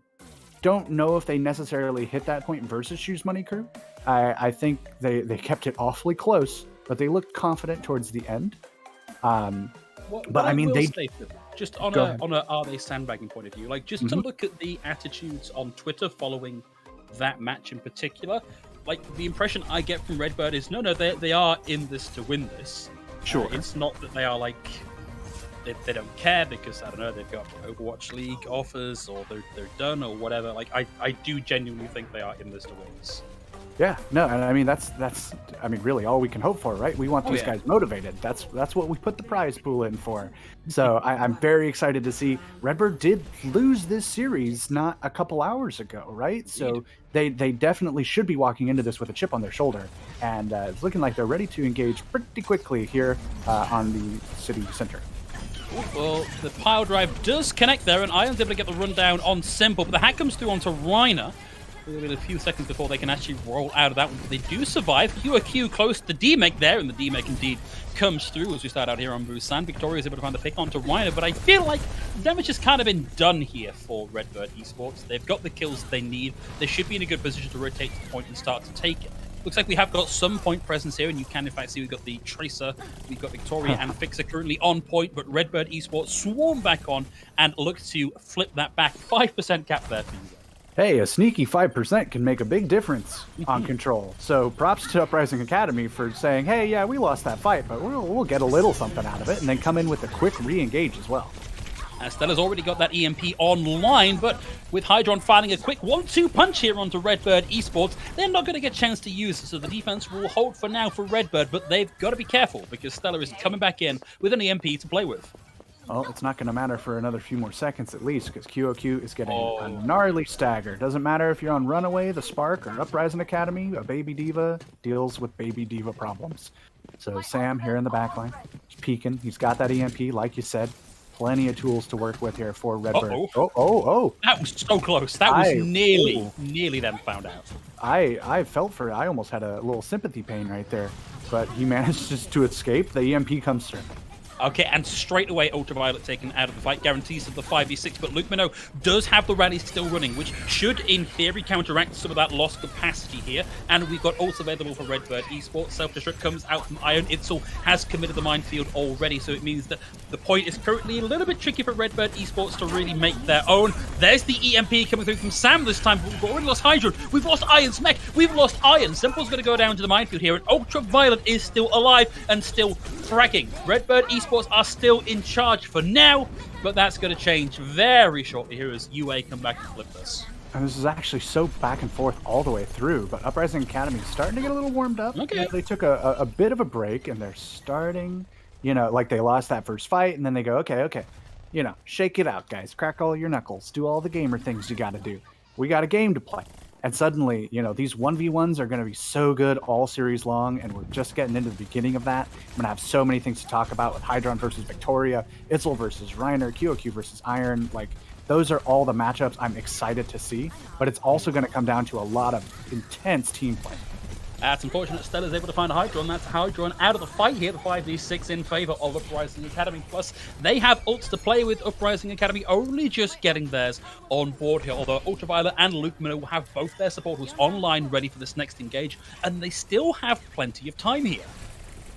don't know if they necessarily hit that point versus Shoes Money Crew. I think they kept it awfully close, but they looked confident towards the end. But I mean, they just on a are they sandbagging point of view, like just to look at the attitudes on Twitter following that match in particular. Like, the impression I get from Redbird is no, they are in this to win this. Sure, it's not that they are like they don't care because I don't know, they've got Overwatch League offers or they're done or whatever. Like I do genuinely think they are in this to win this. Yeah, no, and I mean that's I mean really all we can hope for, right? We want these guys motivated. That's what we put the prize pool in for. So I'm very excited to see. Redbird did lose this series not a couple hours ago, right? So they definitely should be walking into this with a chip on their shoulder, and it's looking like they're ready to engage pretty quickly here on the city center. Well, the pile drive does connect there, and Ion's able to get the rundown on Simple, but the hack comes through onto Reiner. A few seconds before they can actually roll out of that one, but they do survive. QQ close to D-Make there, and the D-Make indeed comes through as we start out here on Busan. Victoria is able to find the pick onto Reiner, but I feel like damage has kind of been done here for Redbird Esports. They've got the kills they need. They should be in a good position to rotate to the point and start to take it. Looks like we have got some point presence here, and you can in fact see we've got the Tracer, we've got Victoria and Fixer currently on point, but Redbird Esports swarm back on and look to flip that back. 5% cap there for you guys. Hey, a sneaky 5% can make a big difference on Control. So props to Uprising Academy for saying, hey, yeah, we lost that fight, but we'll get a little something out of it, and then come in with a quick re-engage as well. Stella's already got that EMP online, but with Hydron firing a quick 1-2 punch here onto Redbird Esports, they're not going to get a chance to use it, so the defense will hold for now for Redbird, but they've got to be careful because Stella is coming back in with an EMP to play with. Well, it's not going to matter for another few more seconds at least, because QOQ is getting a gnarly stagger. Doesn't matter if you're on Runaway, The Spark, or Uprising Academy, a Baby Diva deals with Baby Diva problems. So Sam here in the backline, he's peeking. He's got that EMP, like you said. Plenty of tools to work with here for Redbird. Oh. That was so close. That was nearly them found out. I felt for it. I almost had a little sympathy pain right there. But he managed just to escape. The EMP comes through. Okay, and straight away Ultraviolet taken out of the fight, guarantees of the 5v6, but Luke Minot does have the rally still running, which should, in theory, counteract some of that lost capacity here, and we've got ult available for Redbird Esports. Self-destruct comes out from Ion. Itzel has committed the minefield already, so it means that the point is currently a little bit tricky for Redbird Esports to really make their own. There's the EMP coming through from Sam this time, but we've already lost Hydron, we've lost Ion's mech, we've lost Ion. Simple's going to go down to the minefield here, and Ultraviolet is still alive and still fragging. Redbird Esports are still in charge for now, but that's going to change very shortly here as UA come back and flip this. And this is actually so back and forth all the way through, but Uprising Academy is starting to get a little warmed up. Okay. You know, they took a bit of a break, and they're starting, you know, like they lost that first fight, and then they go, okay, you know, shake it out, guys. Crack all your knuckles. Do all the gamer things you got to do. We got a game to play. And suddenly, you know, these 1v1s are going to be so good all series long, and we're just getting into the beginning of that. I'm going to have so many things to talk about with Hydron versus Victoria, Itzel versus Reiner, QOQ versus Iron. Like, those are all the matchups I'm excited to see, but it's also going to come down to a lot of intense team play. That's unfortunate. Stella's able to find a Hydron. That's Hydron out of the fight here. The 5v6 in favor of Uprising Academy. Plus, they have ults to play with. Uprising Academy only just getting theirs on board here. Although Ultraviolet and Luke Miller will have both their supporters online ready for this next engage. And they still have plenty of time here.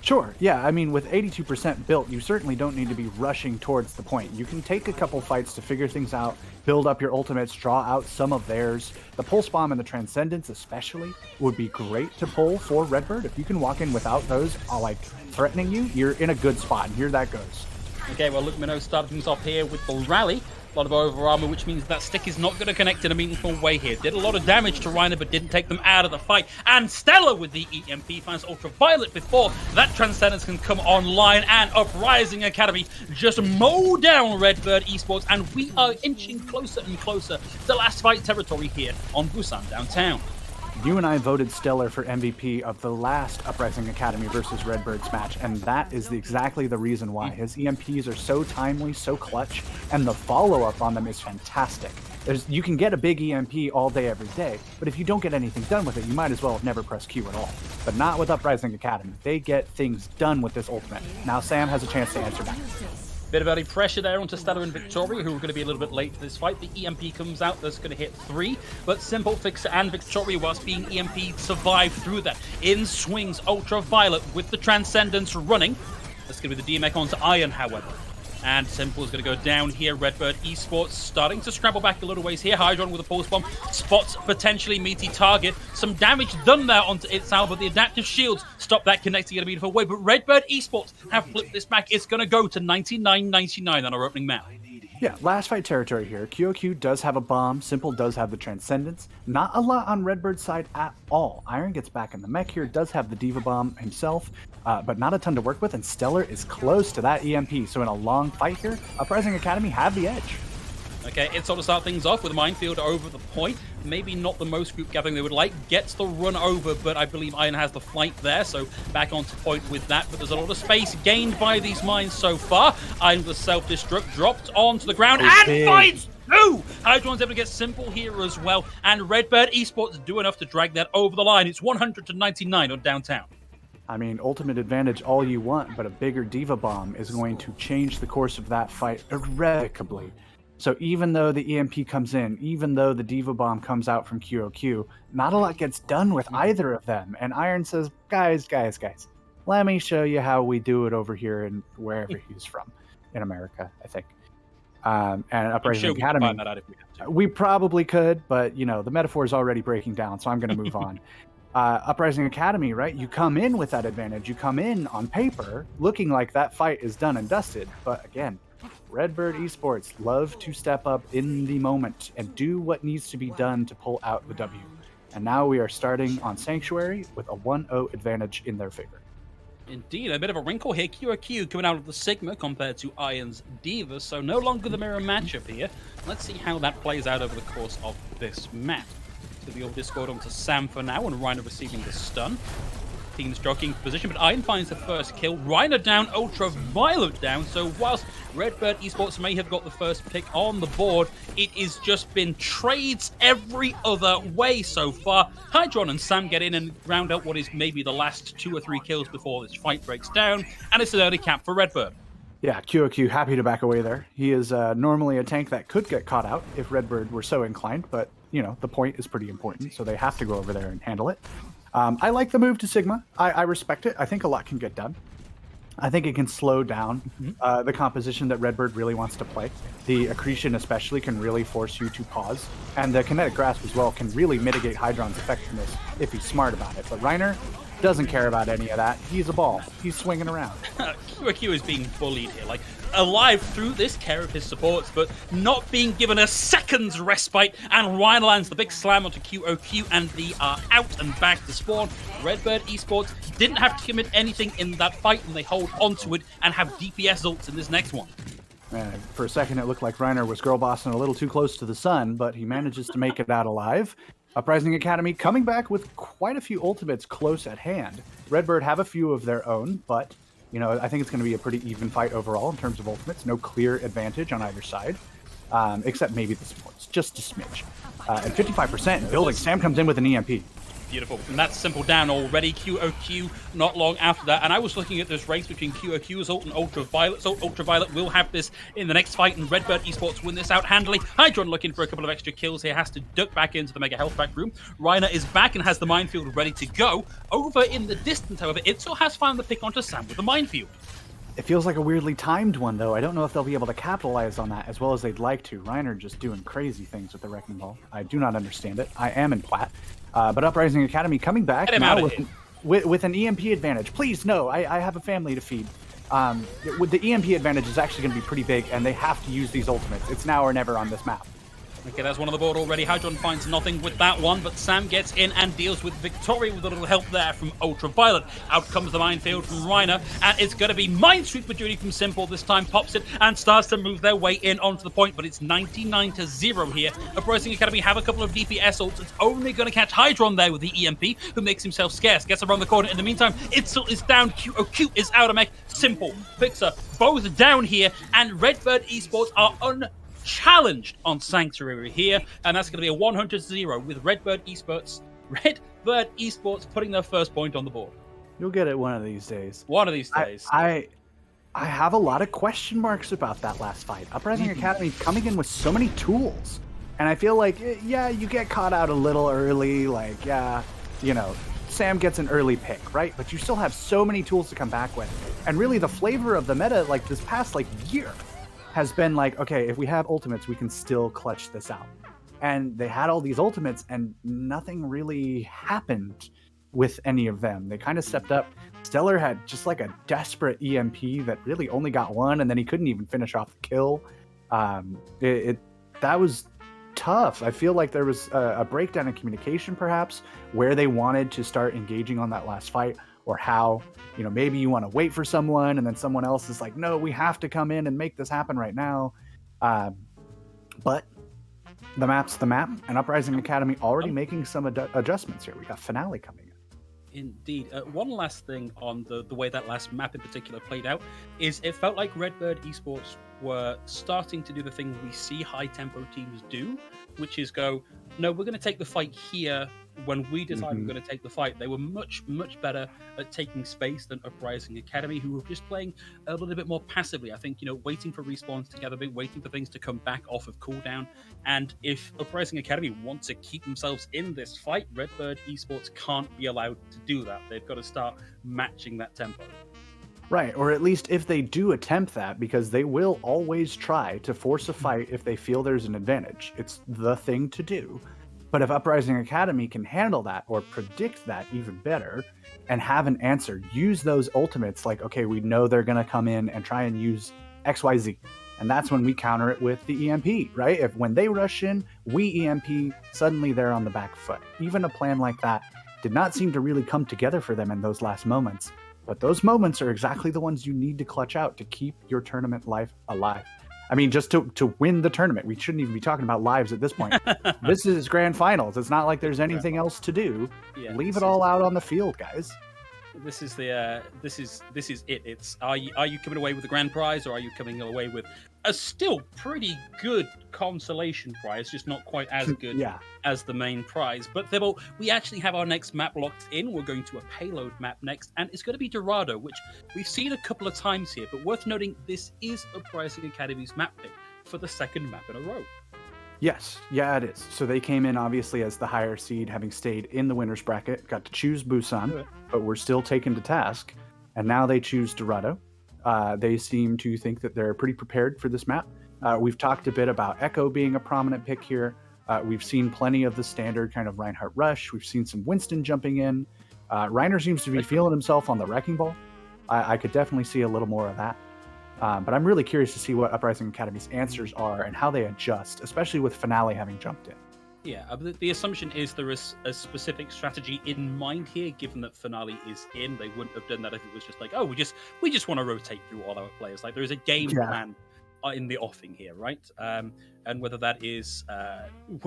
Sure, yeah, I mean, with 82% built, you certainly don't need to be rushing towards the point. You can take a couple fights to figure things out, build up your ultimates, draw out some of theirs. The Pulse Bomb and the Transcendence especially would be great to pull for Redbird. If you can walk in without those, like, threatening you, you're in a good spot, and here that goes. Okay, well, Luke Minnow started things off here with the rally. A lot of over armor, which means that stick is not going to connect in a meaningful way here. Did a lot of damage to Reiner, but didn't take them out of the fight. And Stella with the EMP finds Ultraviolet before that Transcendence can come online. And Uprising Academy just mow down Redbird Esports. And we are inching closer and closer to last fight territory here on Busan Downtown. You and I voted Stellar for MVP of the last Uprising Academy versus Redbirds match, and that is exactly the reason why. His EMPs are so timely, so clutch, and the follow-up on them is fantastic. You can get a big EMP all day, every day, but if you don't get anything done with it, you might as well have never pressed Q at all. But not with Uprising Academy. They get things done with this ultimate. Now Sam has a chance to answer back. Bit of early pressure there onto Stella and Victoria, who are going to be a little bit late for this fight. The EMP comes out, that's going to hit 3, but Simple Fixer and Victoria, whilst being EMP'd, survive through that. In swings Ultraviolet with the Transcendence running. That's going to be the DMX onto Iron, however. And Simple is going to go down here. Redbird Esports starting to scramble back a little ways here. Hydron with a pulse bomb. Spots potentially meaty target. Some damage done there onto Itzel, but the adaptive shields stop that connecting in a meaningful way. But Redbird Esports have flipped this back. It's going to go to 99.99 on our opening map. Yeah, last fight territory here. QOQ does have a bomb. Simple does have the Transcendence. Not a lot on Redbird's side at all. Iron gets back in the mech here, does have the Diva Bomb himself, but not a ton to work with, and Stellar is close to that EMP. So in a long fight here, Uprising Academy have the edge. Okay, it's sort of start things off with Minefield over the point. Maybe not the most group gathering they would like. Gets the run over, but I believe Iron has the flight there, so back onto point with that. But there's a lot of space gained by these mines so far. Iron with self-destruct dropped onto the ground and finds two! Hydron's able to get Simple here as well, and Redbird Esports do enough to drag that over the line. It's 100-99 on Downtown. I mean, ultimate advantage all you want, but a bigger Diva Bomb is going to change the course of that fight irrevocably. So even though the EMP comes in, even though the Diva Bomb comes out from QOQ, not a lot gets done with either of them. And Iron says, guys, let me show you how we do it over here and wherever he's from. In America, I think. And Uprising Academy, we probably could, but, you know, the metaphor is already breaking down, so I'm going to move on. Uprising Academy, right? You come in with that advantage. You come in on paper looking like that fight is done and dusted. But again, Redbird Esports love to step up in the moment and do what needs to be done to pull out the W. And now we are starting on Sanctuary with a 1-0 advantage in their favor. Indeed, a bit of a wrinkle here. QOQ coming out of the Sigma compared to Iron's Diva, so no longer the mirror matchup here. Let's see how that plays out over the course of this map. So the Discord onto Sam for now, and Reiner receiving the stun. Team's jockeying for position, but Iron finds the first kill. Reiner down, Ultraviolet down. So whilst Redbird Esports may have got the first pick on the board, it has just been trades every other way so far. Hydron and Sam get in and round out what is maybe the last 2 or 3 kills before this fight breaks down, and it's an early cap for Redbird. Yeah, QOQ happy to back away there. He is normally a tank that could get caught out if Redbird were so inclined, but, you know, the point is pretty important, so they have to go over there and handle it. I like the move to Sigma. I respect it. I think a lot can get done. I think it can slow down the composition that Redbird really wants to play. The accretion especially can really force you to pause. And the kinetic grasp as well can really mitigate Hydron's effectiveness if he's smart about it. But Reiner, Doesn't care about any of that. He's a ball. He's swinging around. QQ is being bullied here, like alive through this care of his supports, but not being given a second's respite. And Ryan lands the big slam onto QOQ, and they are out and back to spawn. Redbird Esports didn't have to commit anything in that fight, and they hold onto it and have DPS ults in this next one. For a second, it looked like Reiner was girl bossing a little too close to the sun, but he manages to make it out alive. Uprising Academy coming back with quite a few ultimates close at hand. Redbird have a few of their own, but I think it's going to be a pretty even fight overall in terms of ultimates. No clear advantage on either side, except maybe the supports, just a smidge. And 55% in building. Sam comes in with an EMP. Beautiful. And that's simple down already. QOQ not long after that. And I was looking at this race between QOQ's ult and Ultraviolet's ult. Ultraviolet will have this in the next fight, and Redbird Esports win this out handily. Hydron looking for a couple of extra kills here, has to duck back into the Mega Health Pack room. Reiner is back and has the minefield ready to go. Over in the distance, however, Itzel has found the pick onto Sam with the minefield. It feels like a weirdly timed one, though. I don't know if they'll be able to capitalize on that as well as they'd like to. Reiner just doing crazy things with the Wrecking Ball. I do not understand it. I am in plat. But Uprising Academy coming back now with an EMP advantage. Please, no, I have a family to feed. With the EMP advantage is actually going to be pretty big, and they have to use these ultimates. It's now or never on this map. Okay, that's one on the board already. Hydron finds nothing with that one, but Sam gets in and deals with Victoria with a little help there from Ultraviolet. Out comes the minefield from Reiner, and it's going to be Minesweeper duty from Simple. This time pops it and starts to move their way in onto the point, but it's 99-0 here. Uprising Academy have a couple of DPS ults. It's only going to catch Hydron there with the EMP, who makes himself scarce. Gets around the corner. In the meantime, Itzel is down. QOQ is out of mech. Simple picks her both down here, and Redbird Esports are challenged on Sanctuary here, and that's going to be a 100-0 with Redbird Esports putting their first point on the board. You'll get it one of these days. One of these days. I have a lot of question marks about that last fight. Uprising Academy coming in with so many tools, and I feel like, yeah, you get caught out a little early, like, yeah, Sam gets an early pick, right? But you still have so many tools to come back with, and really the flavor of the meta, like this past year, has been like, okay, if we have ultimates, we can still clutch this out. And they had all these ultimates, and nothing really happened with any of them. They kind of stepped up. Stellar had just like a desperate EMP that really only got one, and then he couldn't even finish off the kill. That was tough. I feel like there was a breakdown in communication, perhaps, where they wanted to start engaging on that last fight, or how, maybe you want to wait for someone and then someone else is like, no, we have to come in and make this happen right now. But the map's the map, and Uprising Academy already making some adjustments here. We got Finale coming in. Indeed. One last thing on the way that last map in particular played out is it felt like Redbird Esports were starting to do the thing we see high-tempo teams do, which is go, no, we're going to take the fight here when we decide we're going to take the fight. They were much, much better at taking space than Uprising Academy, who were just playing a little bit more passively. I think, waiting for respawns together, waiting for things to come back off of cooldown. And if Uprising Academy want to keep themselves in this fight, Redbird Esports can't be allowed to do that. They've got to start matching that tempo. Right, or at least if they do attempt that, because they will always try to force a fight if they feel there's an advantage. It's the thing to do. But if Uprising Academy can handle that or predict that even better and have an answer, use those ultimates like, okay, we know they're going to come in and try and use XYZ. And that's when we counter it with the EMP, right? If when they rush in, we EMP, suddenly they're on the back foot. Even a plan like that did not seem to really come together for them in those last moments. But those moments are exactly the ones you need to clutch out to keep your tournament life alive. I mean, just to win the tournament. We shouldn't even be talking about lives at this point. This is grand finals. It's not like there's anything else to do. Yeah, leave it all out on the field, guys. This is it. It's are you coming away with the grand prize, or are you coming away with a still pretty good consolation prize, just not quite as good as the main prize. But we actually have our next map locked in. We're going to a payload map next, and it's going to be Dorado, which we've seen a couple of times here, but worth noting, this is Uprising Academy's map pick for the second map in a row. Yes, yeah, it is. So they came in obviously as the higher seed, having stayed in the winner's bracket, got to choose Busan, but were still taken to task, and now they choose Dorado. They seem to think that they're pretty prepared for this map. We've talked a bit about Echo being a prominent pick here. We've seen plenty of the standard kind of Reinhardt rush. We've seen some Winston jumping in. Reiner seems to be feeling himself on the wrecking ball. I could definitely see a little more of that. But I'm really curious to see what Uprising Academy's answers are and how they adjust, especially with Finale having jumped in. Yeah, the assumption is there is a specific strategy in mind here, given that Finale is in. They wouldn't have done that if it was just like, oh, we just want to rotate through all our players. Like, there is a game plan in the offing here, right? And whether that is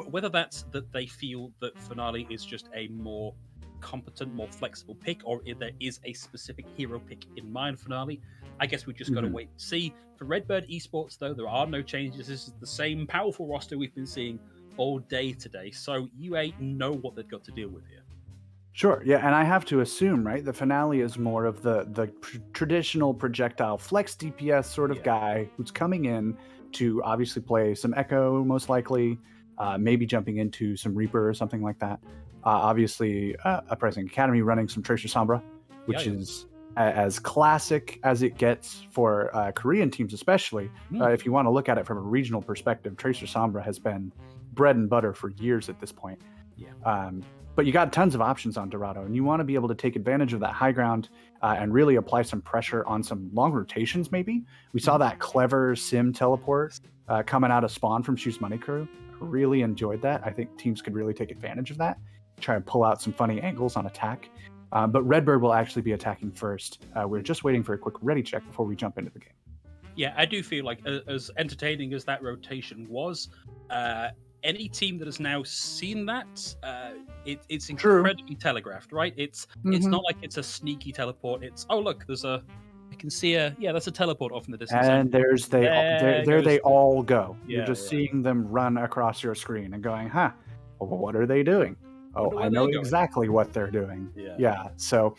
whether that's that they feel that Finale is just a more competent, more flexible pick, or if there is a specific hero pick in mind Finale, I guess we just got to wait and see. For Redbird Esports, though, there are no changes. This is the same powerful roster we've been seeing all day today, so UA know what they've got to deal with here. Sure, yeah, and I have to assume, right, the Finale is more of the traditional projectile flex DPS sort of guy who's coming in to obviously play some Echo, most likely, maybe jumping into some Reaper or something like that. Obviously, Uprising Academy running some Tracer Sombra, which is as classic as it gets for Korean teams, especially. If you want to look at it from a regional perspective, Tracer Sombra has been bread and butter for years at this point. But you got tons of options on Dorado, and you want to be able to take advantage of that high ground and really apply some pressure on some long rotations, maybe. We saw that clever sim teleport coming out of spawn from Shoes Money Crew. Really enjoyed that. I think teams could really take advantage of that, try and pull out some funny angles on attack. But Redbird will actually be attacking first. We're just waiting for a quick ready check before we jump into the game. Yeah, I do feel like as entertaining as that rotation was, any team that has now seen that, it's incredibly telegraphed, right? It's not like it's a sneaky teleport. It's, oh look, I can see that's a teleport off in the distance. And there they all go. You're just seeing them run across your screen and going, well, what are they doing? Oh, I know exactly what they're doing. Yeah. So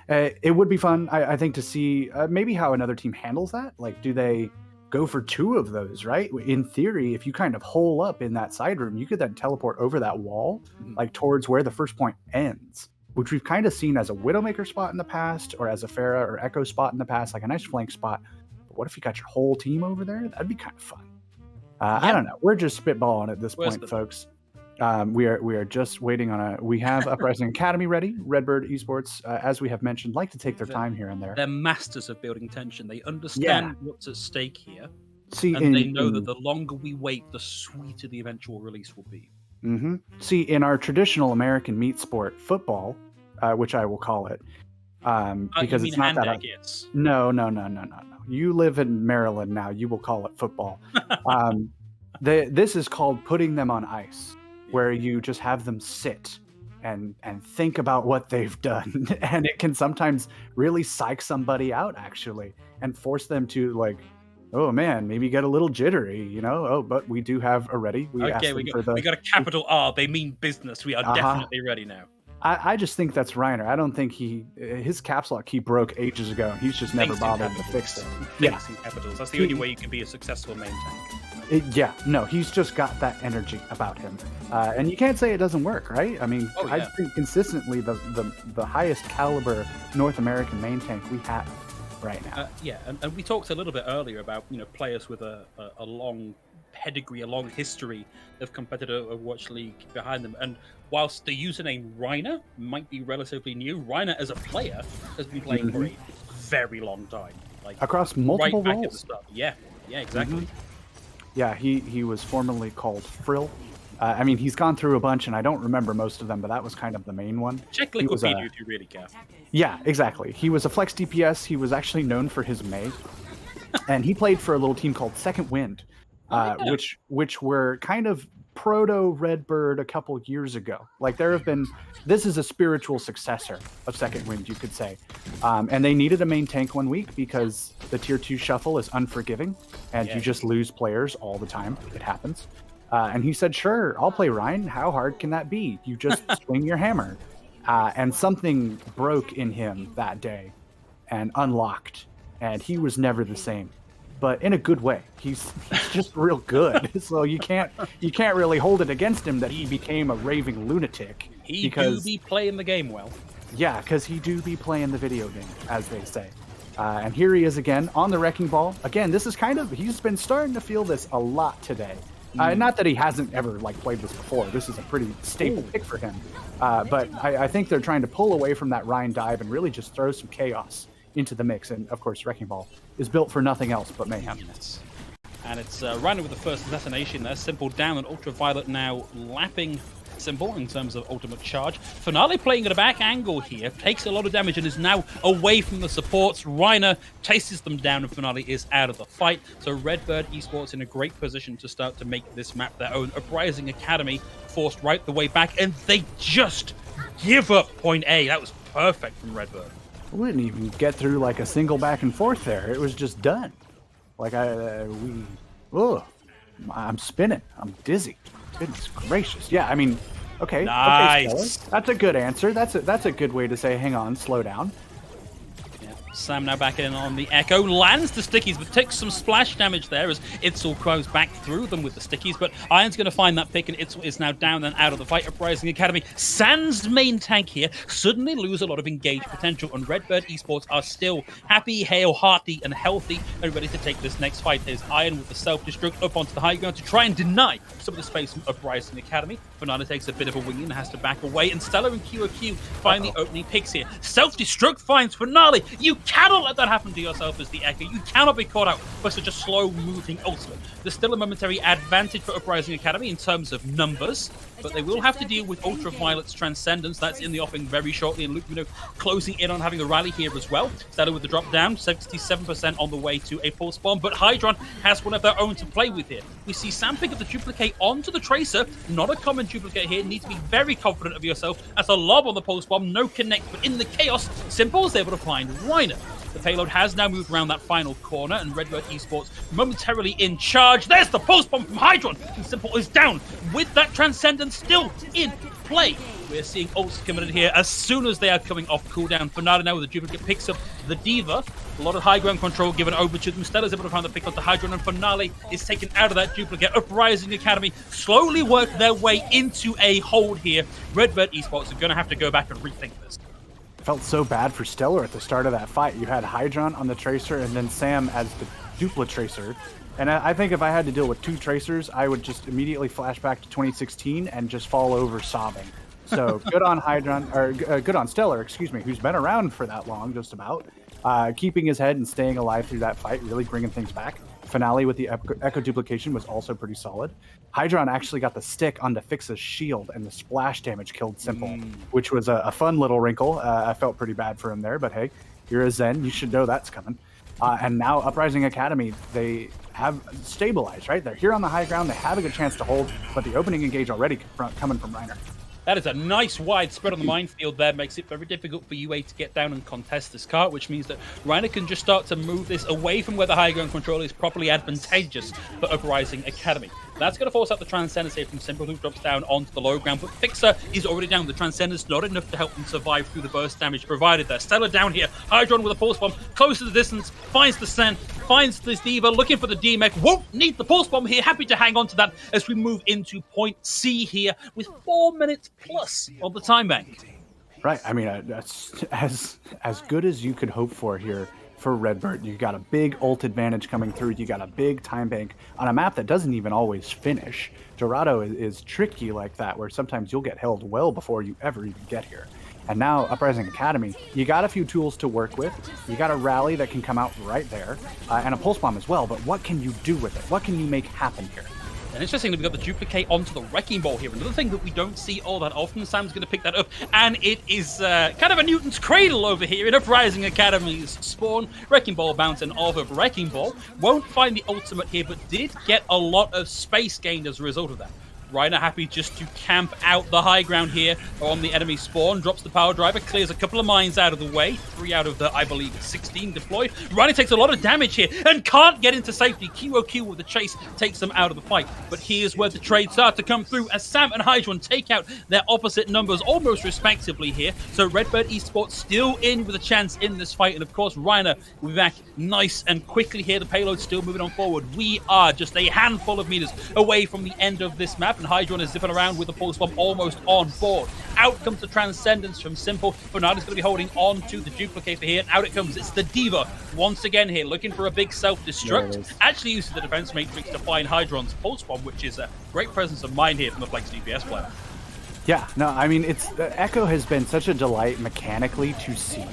it would be fun, I think, to see maybe how another team handles that. Like, do they go for two of those, right? In theory, if you kind of hole up in that side room, you could then teleport over that wall, like towards where the first point ends, which we've kind of seen as a Widowmaker spot in the past, or as a Pharah or Echo spot in the past, like a nice flank spot. But what if you got your whole team over there? That'd be kind of fun. I don't know. We're just spitballing at this point, folks. We are just waiting on we have Uprising Academy ready. Redbird Esports, as we have mentioned, like to take their time here and there. They're masters of building tension. They understand what's at stake here. They know that the longer we wait, the sweeter the eventual release will be. See, in our traditional American meat sport, football, which I will call it, because it's not that. No. You live in Maryland now. You will call it football. This is called putting them on ice, where you just have them sit and think about what they've done. And it can sometimes really psych somebody out, actually, and force them to, like, oh man, maybe get a little jittery, but we do have a ready. We got a capital R. They mean business. We are definitely ready now. I just think that's Reiner. I don't think his caps lock key broke ages ago, and he's just never bothered to fix it. Thinks in capitals. That's the only way you can be a successful main tank. He's just got that energy about him, and you can't say it doesn't work, right? I mean, I think consistently the highest caliber North American main tank we have right now. And we talked a little bit earlier about players with a long pedigree, a long history of competitive Watch League behind them. And whilst the username Reiner might be relatively new, Reiner as a player has been playing for a very long time, like across multiple right back roles. At the start. Yeah, exactly. Yeah, he was formerly called Frill. I mean, he's gone through a bunch, and I don't remember most of them, but that was kind of the main one. Check Liquipedia if you really care. Yeah, exactly. He was a flex DPS. He was actually known for his May, and he played for a little team called Second Wind, which were kind of proto Redbird a couple years ago. Like, this is a spiritual successor of Second Wind, you could say. And they needed a main tank 1 week because the tier 2 shuffle is unforgiving, and you just lose players all the time. It happens. And he said, sure, I'll play Ryan. How hard can that be? You just swing your hammer. And something broke in him that day and unlocked, and he was never the same. But in a good way. He's just real good. So you can't really hold it against him that he became a raving lunatic. He do be playing the game well. Yeah, because he do be playing the video game, as they say. And here he is again on the wrecking ball. Again, this is he's been starting to feel this a lot today. Not that he hasn't ever like played this before. This is a pretty staple pick for him. But I think they're trying to pull away from that Rhine dive and really just throw some chaos into the mix. And of course, Wrecking Ball is built for nothing else but mayhem. And it's Rhino with the first assassination there. Simple down, and Ultraviolet now lapping Simple in terms of ultimate charge. Finale playing at a back angle here, takes a lot of damage and is now away from the supports. Reiner chases them down, and Finale is out of the fight. So Redbird Esports in a great position to start to make this map their own. Uprising Academy forced right the way back, and they just give up point A. That was perfect from Redbird. We didn't even get through like a single back and forth there. It was just done. Like I'm spinning. I'm dizzy. Goodness gracious. Yeah, I mean, okay. Nice. Okay, that's a good answer. That's a good way to say, hang on, slow down. Yeah, Sam now back in on the Echo, lands the stickies, but takes some splash damage there as Itzel goes back through them with the stickies. But Iron's going to find that pick, and Itzel is now down and out of the fight. Uprising Academy, Sans main tank here, suddenly lose a lot of engaged potential, and Redbird Esports are still happy, hale, hearty, and healthy, and ready to take this next fight. There's Iron with the self-destruct up onto the high ground to try and deny some of the space from Uprising Academy. Banana takes a bit of a winging and has to back away, and Stellar and QOQ find the opening picks here. Self-destruct finds Finale. You cannot let that happen to yourself as the Echo. You cannot be caught out by such a slow-moving ultimate. There's still a momentary advantage for Uprising Academy in terms of numbers, but they will have to deal with Ultraviolet's Transcendence. That's in the offing very shortly, and Luke closing in on having a rally here as well. Stellar with the drop down, 67% on the way to a full spawn, but Hydron has one of their own to play with here. We see Sam pick up the duplicate onto the Tracer. Not a common duplicate here. Need to be very confident of yourself. As a lob on the pulse bomb, no connect, but in the chaos, Simple is able to find Reiner. The payload has now moved around that final corner, and Redbird Esports momentarily in charge. There's the pulse bomb from Hydron, and Simple is down with that Transcendence still in play. We're seeing ults coming in here as soon as they are coming off cooldown. Finale now with the duplicate picks up the Diva. A lot of high ground control given over to them. Stella's able to find the pick onto Hydron, and Finale is taken out of that duplicate. Uprising Academy slowly work their way into a hold here. Redbird Esports are going to have to go back and rethink this. Felt so bad for Stellar at the start of that fight. You had Hydron on the Tracer and then Sam as the dupla Tracer. And I think if I had to deal with two Tracers, I would just immediately flash back to 2016 and just fall over sobbing. So good on Hydron, or good on Stellar, excuse me, who's been around for that long, just about. Keeping his head and staying alive through that fight, really bringing things back. Finale with the Echo duplication was also pretty solid. Hydron actually got the stick onto Fix's shield, and the splash damage killed Simple, which was a fun little wrinkle. I felt pretty bad for him there, but hey, you're a Zen. You should know that's coming. And now Uprising Academy, they have stabilized, right? They're here on the high ground. They have a good chance to hold, but the opening engage already coming from Reiner. That is a nice wide spread on the minefield there. Makes it very difficult for UA to get down and contest this cart, which means that Reiner can just start to move this away from where the high ground control is properly advantageous for Uprising Academy. That's going to force out the Transcendence here from Simple, who drops down onto the low ground, but Fixer is already down. The Transcendence not enough to help them survive through the burst damage provided there. Stellar down here. Hydron with a pulse bomb, close to the distance, finds the Sen, finds this Diva, looking for the DMech. Won't need the pulse bomb here. Happy to hang on to that as we move into point C here with 4 minutes plus on the time bank. Right. I mean, that's as good as you could hope for here for Redbird. You got a big ult advantage coming through. You got a big time bank on a map that doesn't even always finish. Dorado is tricky like that, where sometimes you'll get held well before you ever even get here. And now Uprising Academy, you got a few tools to work with. You got a rally that can come out right there, and a pulse bomb as well. But what can you do with it? What can you make happen here? And interestingly, we've got the duplicate onto the Wrecking Ball here. Another thing that we don't see all that often. Sam's going to pick that up, and it is kind of a Newton's Cradle over here in Uprising Academy's spawn. Wrecking Ball bouncing off of Wrecking Ball. Won't find the ultimate here, but did get a lot of space gained as a result of that. Reiner happy just to camp out the high ground here on the enemy spawn. Drops the power driver, clears a couple of mines out of the way. 3 out of the, I believe, 16 deployed. Reiner takes a lot of damage here and can't get into safety. QOQ with the chase takes them out of the fight. But here's where the trades start to come through as Sam and Hydron take out their opposite numbers almost respectively here. So Redbird Esports still in with a chance in this fight. And of course, Reiner will be back nice and quickly here. The payload still moving on forward. We are just a handful of meters away from the end of this map. And Hydron is zipping around with the pulse bomb almost on board. Out comes the Transcendence from Simple. Bernardo's going to be holding on to the Duplicator here. Out it comes. It's the Diva once again here, looking for a big self-destruct. Actually uses the Defense Matrix to find Hydron's Pulse Bomb, which is a great presence of mind here from the Flex DPS player. Yeah, no, I mean, it's Echo has been such a delight mechanically to see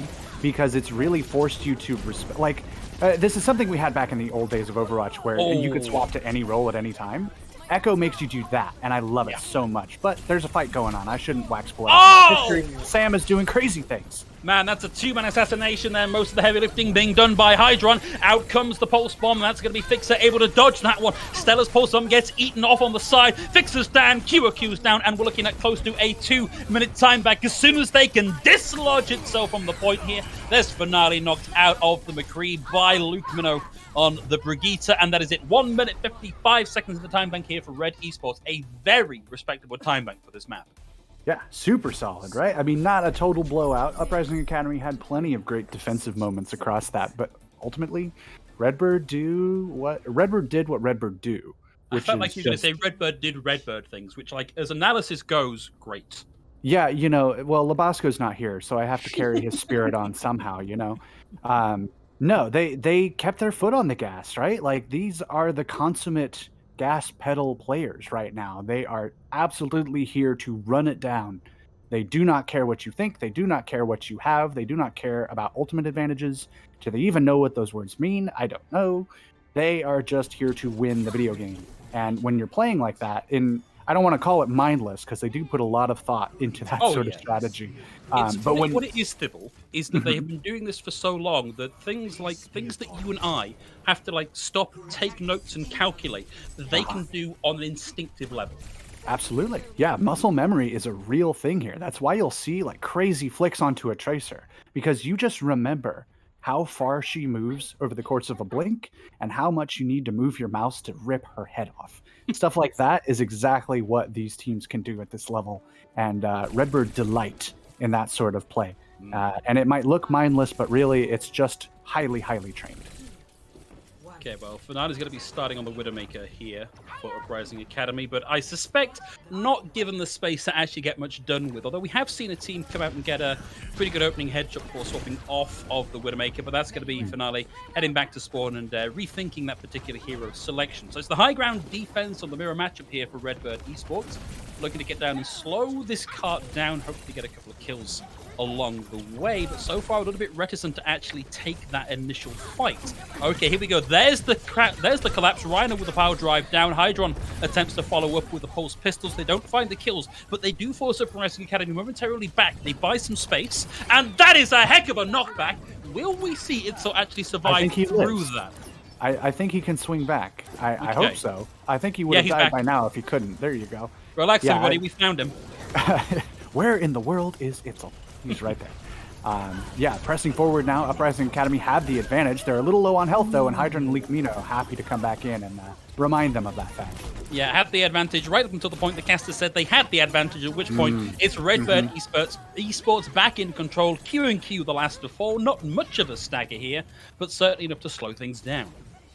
because it's really forced you to respect. Like, this is something we had back in the old days of Overwatch where you could swap to any role at any time. Echo makes you do that, and I love it so much. But there's a fight going on. I shouldn't wax poetic. Sam is doing crazy things. Man, that's a two-man assassination there. Most of the heavy lifting being done by Hydron. Out comes the Pulse Bomb. That's going to be Fixer able to dodge that one. Stella's Pulse Bomb gets eaten off on the side. Fixer's down, QOQ's down, and we're looking at close to a 2-minute time back. As soon as they can dislodge itself from the point here, there's Finale knocked out of the McCree by Luke Minnow on the Brigitte, and that is it. 1 minute 55 seconds of the time bank here for Red Esports. A very respectable time bank for this map. Yeah, super solid, right? I mean, not a total blowout. Uprising Academy had plenty of great defensive moments across that, but ultimately, Redbird did what Redbird do. I felt like you were going to say Redbird did Redbird things, which, like, as analysis goes, great. Yeah, you know, well, Labasco's not here, so I have to carry his spirit on somehow, you know? No, they kept their foot on the gas, right? Like, these are the consummate gas pedal players right now. They are absolutely here to run it down. They do not care what you think. They do not care what you have. They do not care about ultimate advantages. Do they even know what those words mean? I don't know. They are just here to win the video game. And when you're playing like that, I don't want to call it mindless because they do put a lot of thought into that sort of strategy. But what it is, Thibble, is that they have been doing this for so long that things that you and I have to like stop, take notes, and calculate that they can do on an instinctive level. Absolutely. Yeah, muscle memory is a real thing here. That's why you'll see like crazy flicks onto a Tracer, because you just remember how far she moves over the course of a blink and how much you need to move your mouse to rip her head off. Stuff like that is exactly what these teams can do at this level, and Redbird delight in that sort of play. And it might look mindless, but really it's just highly, highly trained. Okay, well, Fernando's going to be starting on the Widowmaker here for Uprising Academy, but I suspect not given the space to actually get much done with, although we have seen a team come out and get a pretty good opening headshot before swapping off of the Widowmaker, but that's going to be Finale heading back to spawn and rethinking that particular hero selection. So it's the high ground defense on the mirror matchup here for Redbird Esports, looking to get down and slow this cart down, hopefully get a couple of kills along the way, but so far a little bit reticent to actually take that initial fight. Okay, here we go. There's the collapse. Rhino with the power drive down. Hydron attempts to follow up with the pulse pistols. They don't find the kills, but they do force Uprising Academy momentarily back. They buy some space, and that is a heck of a knockback. Will we see Itzel actually survive through that? I think he can swing back. I hope so. I think he would have died by now if he couldn't. There you go. Relax, everybody. We found him. Where in the world is Itzel? He's right there. Pressing forward now. Uprising Academy had the advantage. They're a little low on health, though, and Hydra and Leak Mino happy to come back in and remind them of that fact. Yeah, had the advantage right up until the point the caster said they had the advantage, at which point it's Redbird Esports back in control. Q and Q, the last of four. Not much of a stagger here, but certainly enough to slow things down.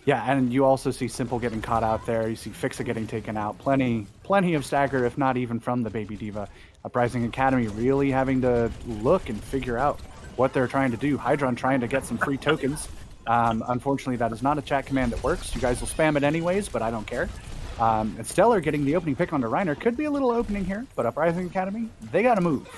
Yeah, and you also see Simple getting caught out there. You see Fixa getting taken out. Plenty of stagger, if not even from the Baby Diva. Uprising Academy really having to look and figure out what they're trying to do. Hydron trying to get some free tokens. Unfortunately, that is not a chat command that works. You guys will spam it anyways, but I don't care. And Stellar getting the opening pick onto Reiner could be a little opening here, but Uprising Academy, they got to move.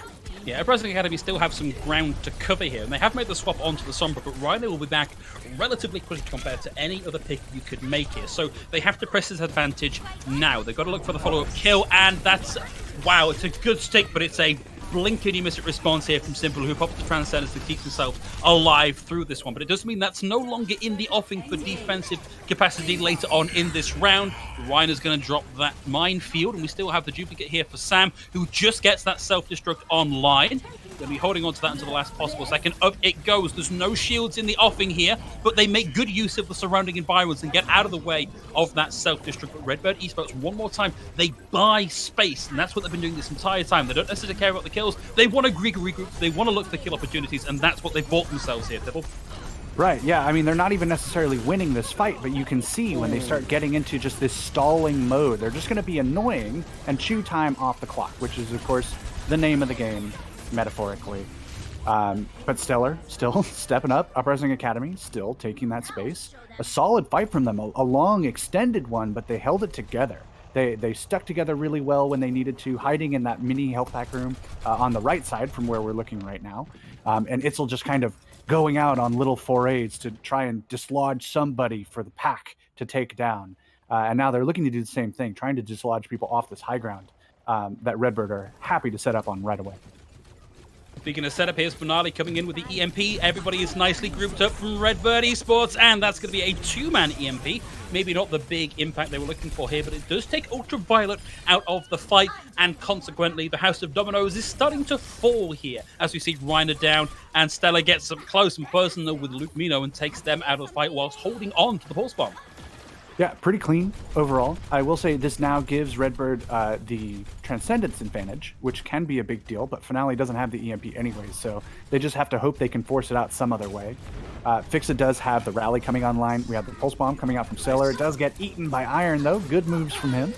Yeah, Uprising Academy still have some ground to cover here, and they have made the swap onto the Sombra, but Reiner will be back relatively quickly compared to any other pick you could make here. So they have to press this advantage now. They've got to look for the follow-up kill, and that's... Wow, it's a good stick, but it's a blink and you miss it response here from Simple, who popped the Transcendence to keep himself alive through this one. But it does mean that's no longer in the offing for defensive capacity later on in this round. Reiner's going to drop that minefield, and we still have the duplicate here for Sam, who just gets that self-destruct online. They'll be holding on to that until the last possible second. Up it goes. There's no shields in the offing here, but they make good use of the surrounding environments and get out of the way of that self-destruct. But Redbird Esports, one more time, they buy space, and that's what they've been doing this entire time. They don't necessarily care about the kills. They want to regroup. They want to look for kill opportunities, and that's what they've bought themselves here, Tibble. Right, yeah, I mean, they're not even necessarily winning this fight, but you can see when they start getting into just this stalling mode, they're just going to be annoying and chew time off the clock, which is, of course, the name of the game, metaphorically. But Stellar still stepping up. Uprising Academy still taking that space. A solid fight from them, a long, extended one, but they held it together. They stuck together really well when they needed to, hiding in that mini health pack room on the right side from where we're looking right now. And Itzel just kind of going out on little forays to try and dislodge somebody for the pack to take down. And now they're looking to do the same thing, trying to dislodge people off this high ground that Redbird are happy to set up on right away. Speaking of setup, here's Finale coming in with the EMP. Everybody is nicely grouped up from Redbird Esports, and that's going to be a two-man EMP. Maybe not the big impact they were looking for here, but it does take Ultraviolet out of the fight, and consequently, the House of Dominoes is starting to fall here, as we see Reiner down, and Stella gets up close and personal with Luke Mino and takes them out of the fight whilst holding on to the Pulse Bomb. Yeah, pretty clean overall. I will say this now gives Redbird the Transcendence advantage, which can be a big deal, but Finale doesn't have the EMP anyways, so they just have to hope they can force it out some other way. Fixa does have the Rally coming online. We have the Pulse Bomb coming out from Stellar. It does get eaten by Iron, though. Good moves from him.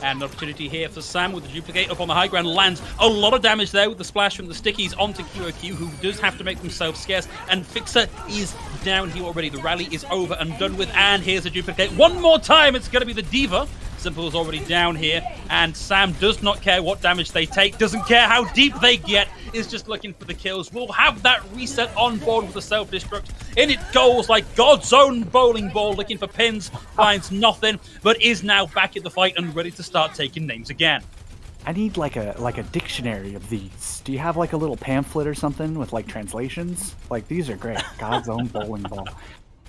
And an opportunity here for Sam with the duplicate up on the high ground. Lands a lot of damage there with the splash from the stickies onto QOQ, who does have to make themselves scarce. And Fixer is down here already. The rally is over and done with. And here's a duplicate. One more time, it's going to be the Diva. Simple is already down here. And Sam does not care what damage they take, doesn't care how deep they get, is just looking for the kills. We'll have that reset on board with the self-destruct. In it goes like God's own bowling ball, looking for pins, finds nothing, but is now back in the fight and ready to start taking names again. I need like a dictionary of these. Do you have like a little pamphlet or something with like translations? Like, these are great. God's own bowling ball.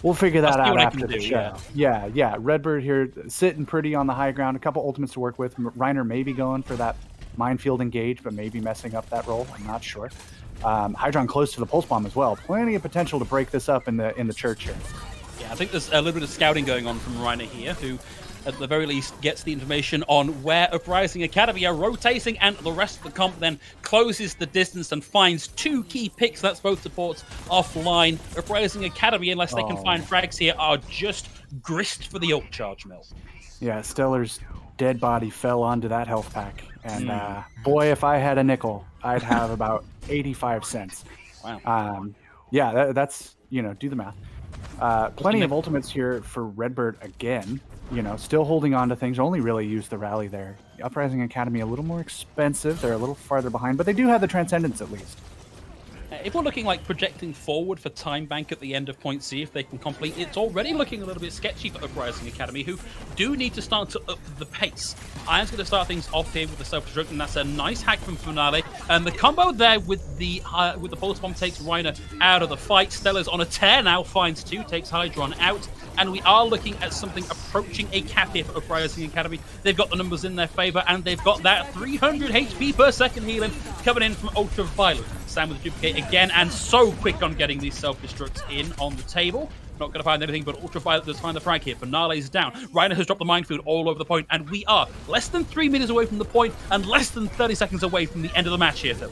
We'll figure that out after the show. Yeah. Redbird here sitting pretty on the high ground. A couple ultimates to work with. Reiner may be going for that minefield engage, but maybe messing up that role. I'm not sure. Hydron close to the Pulse Bomb as well. Plenty of potential to break this up in the church here. Yeah, I think there's a little bit of scouting going on from Reiner here, who at the very least gets the information on where Uprising Academy are rotating, and the rest of the comp then closes the distance and finds two key picks. That's both supports offline. Uprising Academy, unless they can find frags here, are just grist for the ult charge mill. Yeah, Stellar's dead body fell onto that health pack. And boy, if I had a nickel, I'd have about 85 cents. Wow. Yeah, that's, do the math. Plenty of ultimates here for Redbird again. Still holding on to things. Only really used the rally there. The Uprising Academy a little more expensive. They're a little farther behind, but they do have the Transcendence at least. If we're looking like projecting forward for Time Bank at the end of Point C, if they can complete, it's already looking a little bit sketchy for Uprising Academy, who do need to start to up the pace. Iron's going to start things off here with the self-destruct, and that's a nice hack from Finale. And the combo there with the Pulse Bomb takes Reiner out of the fight. Stella's on a tear now, finds two, takes Hydron out. And we are looking at something approaching a cap here for Uprising Academy. They've got the numbers in their favor, and they've got that 300 HP per second healing coming in from Ultraviolet. Sam with the duplicate again, and so quick on getting these self-destructs in on the table. Not going to find anything, but Ultraviolet does find the frag here. Finale's down. Reiner has dropped the minefield all over the point, and we are less than 3 meters away from the point and less than 30 seconds away from the end of the match here, Phil.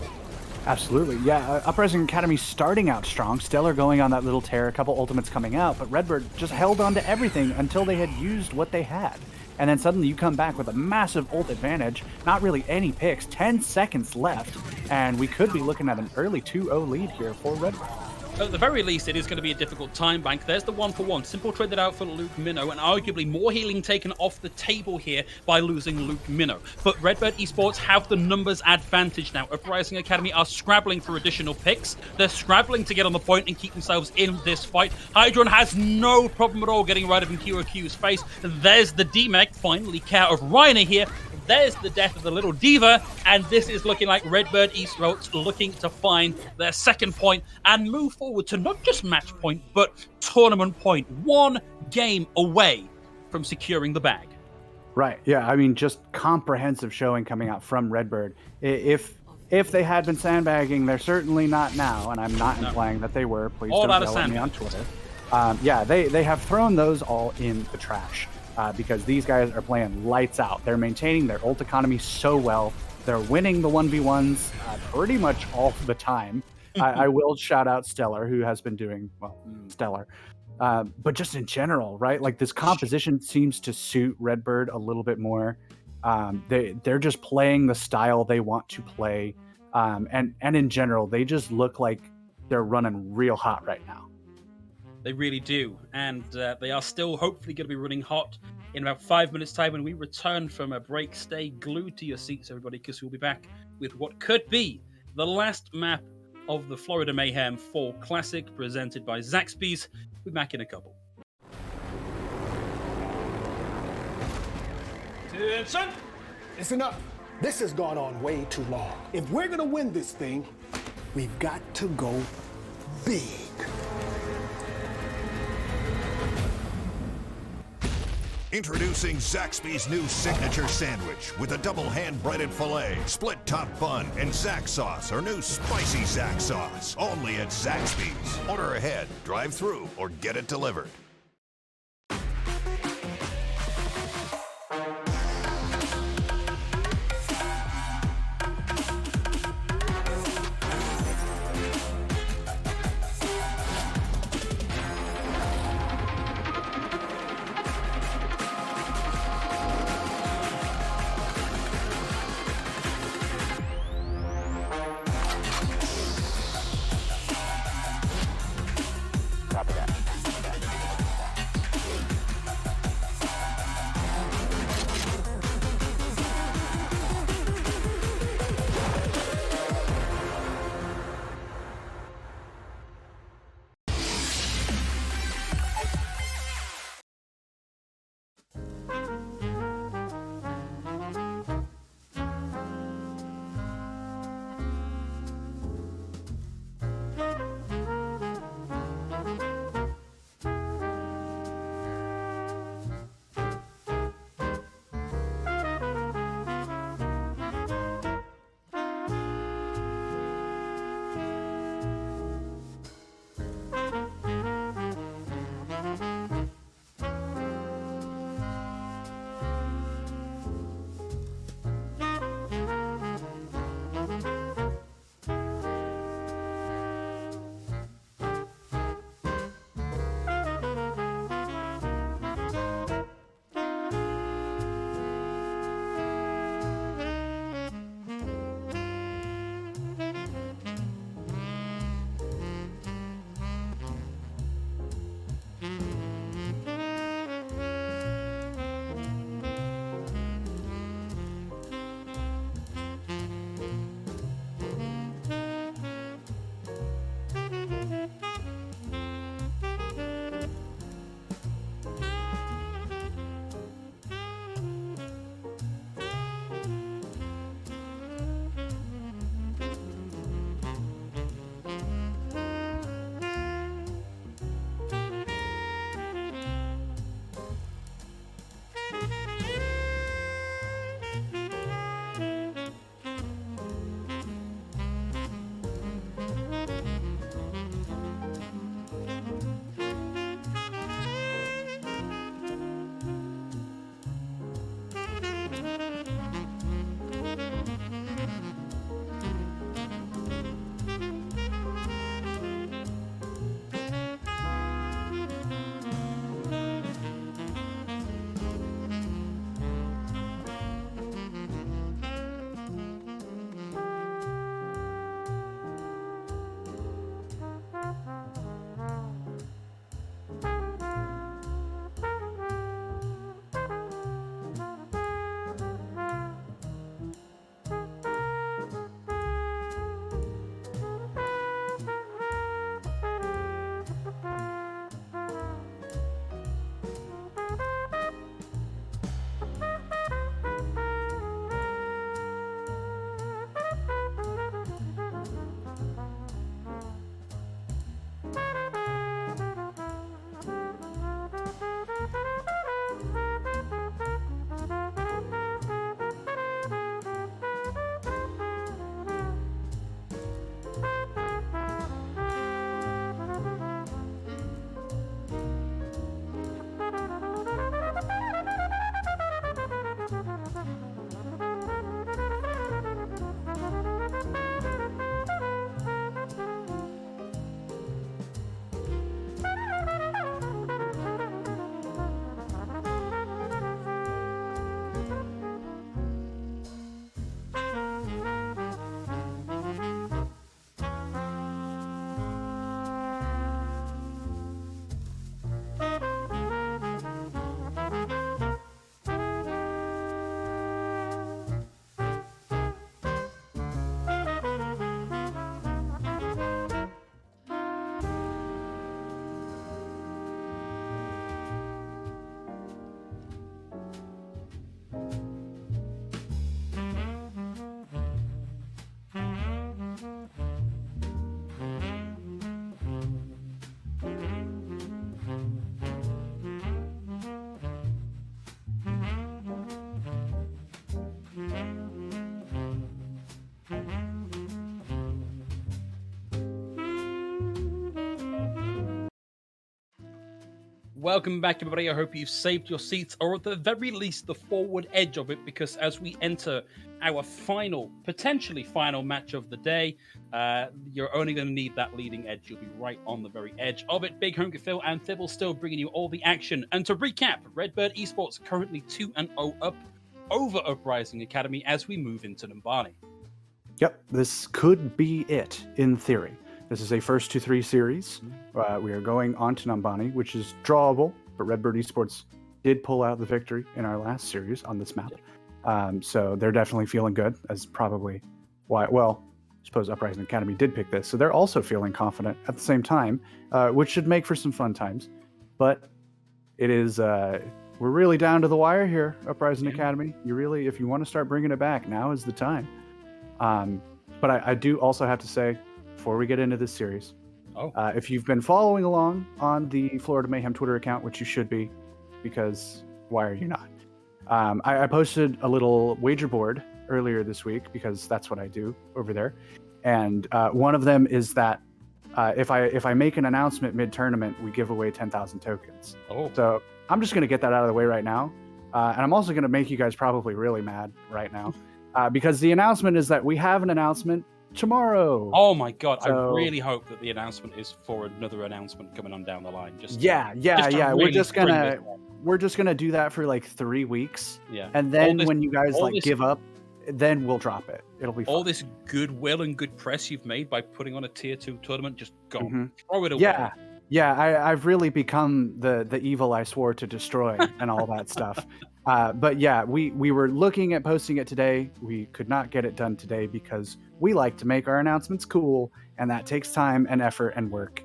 Absolutely. Yeah, Uprising Academy starting out strong. Stellar going on that little tear, a couple ultimates coming out, but Redbird just held on to everything until they had used what they had. And then suddenly you come back with a massive ult advantage, not really any picks, 10 seconds left, and we could be looking at an early 2-0 lead here for Redbird. At the very least, it is going to be a difficult time bank. There's the 1-for-1. Simple traded out for Luke Minnow, and arguably more healing taken off the table here by losing Luke Minnow. But Redbird Esports have the numbers advantage now. Uprising Academy are scrabbling for additional picks. They're scrabbling to get on the point and keep themselves in this fight. Hydron has no problem at all getting right up in QOQ's face. There's the D-Mech, finally care of Reiner here. There's the death of the little Diva, and this is looking like Redbird Esports looking to find their second point and move forward to not just match point, but tournament point. One game away from securing the bag. Right, yeah, I mean, just comprehensive showing coming out from Redbird. If they had been sandbagging, they're certainly not now, and I'm not implying that they were. Please all don't out of yell at me on sandbags. Twitter. Yeah, they have thrown those all in the trash. Because these guys are playing lights out. They're maintaining their ult economy so well. They're winning the 1v1s pretty much all the time. I will shout out Stellar, who has been doing, stellar. But just in general, right? Like, this composition seems to suit Redbird a little bit more. They're just playing the style they want to play, and in general, they just look like they're running real hot right now. They really do, and they are still hopefully going to be running hot in about 5 minutes' time when we return from a break. Stay glued to your seats, everybody, because we'll be back with what could be the last map of the Florida Mayhem Fall Classic, presented by Zaxby's. We'll be back in a couple. Attention! Listen up. This has gone on way too long. If we're gonna win this thing, we've got to go big. Introducing Zaxby's new signature sandwich with a double hand-breaded filet, split top bun, and Zax sauce, our new spicy Zax sauce. Only at Zaxby's. Order ahead, drive through, or get it delivered. Welcome back, everybody. I hope you've saved your seats, or at the very least, the forward edge of it, because as we enter our potentially final match of the day, you're only going to need that leading edge. You'll be right on the very edge of it. Big Hunk Phil and Thibble still bringing you all the action. And to recap, Redbird Esports currently 2-0 up over Uprising Academy as we move into Numbani. Yep, this could be it in theory. This is a first to 3 series. We are going on to Numbani, which is drawable, but Redbird Esports did pull out the victory in our last series on this map. So they're definitely feeling good, as probably why, well, I suppose Uprising Academy did pick this. So they're also feeling confident at the same time, which should make for some fun times. But it is, we're really down to the wire here, Uprising Academy. You really, if you want to start bringing it back, now is the time. But I do also have to say, before we get into this series, if you've been following along on the Florida Mayhem Twitter account, which you should be, because why are you not? I posted a little wager board earlier this week because that's what I do over there, and one of them is that if I make an announcement mid-tournament, we give away 10,000 tokens. So I'm just going to get that out of the way right now, and I'm also going to make you guys probably really mad right now because the announcement is that we have an announcement tomorrow. Oh my god, so, I really hope that the announcement is for another announcement coming on down the line. We're just gonna do that for like 3 weeks. Yeah. And then when you guys give up, then we'll drop it. It'll be fun. All this goodwill and good press you've made by putting on a tier 2 tournament, just go. Throw it away. Yeah, I've really become the evil I swore to destroy and all that stuff. But yeah, we were looking at posting it today. We could not get it done today because we like to make our announcements cool, and that takes time and effort and work.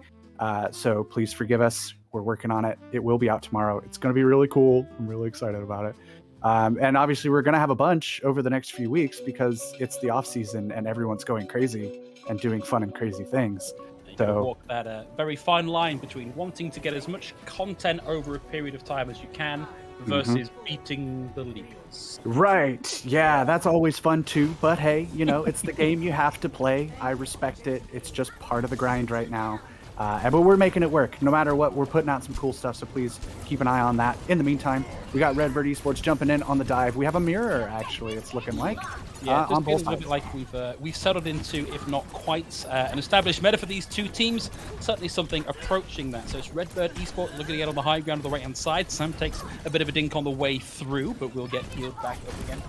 So please forgive us. We're working on it. It will be out tomorrow. It's going to be really cool. I'm really excited about it. And obviously, we're going to have a bunch over the next few weeks because it's the off season and everyone's going crazy and doing fun and crazy things. So walk that very fine line between wanting to get as much content over a period of time as you can versus beating the leaders. Right. Yeah, that's always fun too. But hey, it's the game you have to play. I respect it. It's just part of the grind right now. But we're making it work. No matter what, we're putting out some cool stuff, so please keep an eye on that. In the meantime, we got Redbird Esports jumping in on the dive. We have a mirror, actually, it's looking like. On both sides. Like we've settled into, if not quite an established meta for these two teams, certainly something approaching that. So it's Redbird Esports looking to get on the high ground on the right-hand side. Sam takes a bit of a dink on the way through, but will get healed back up again.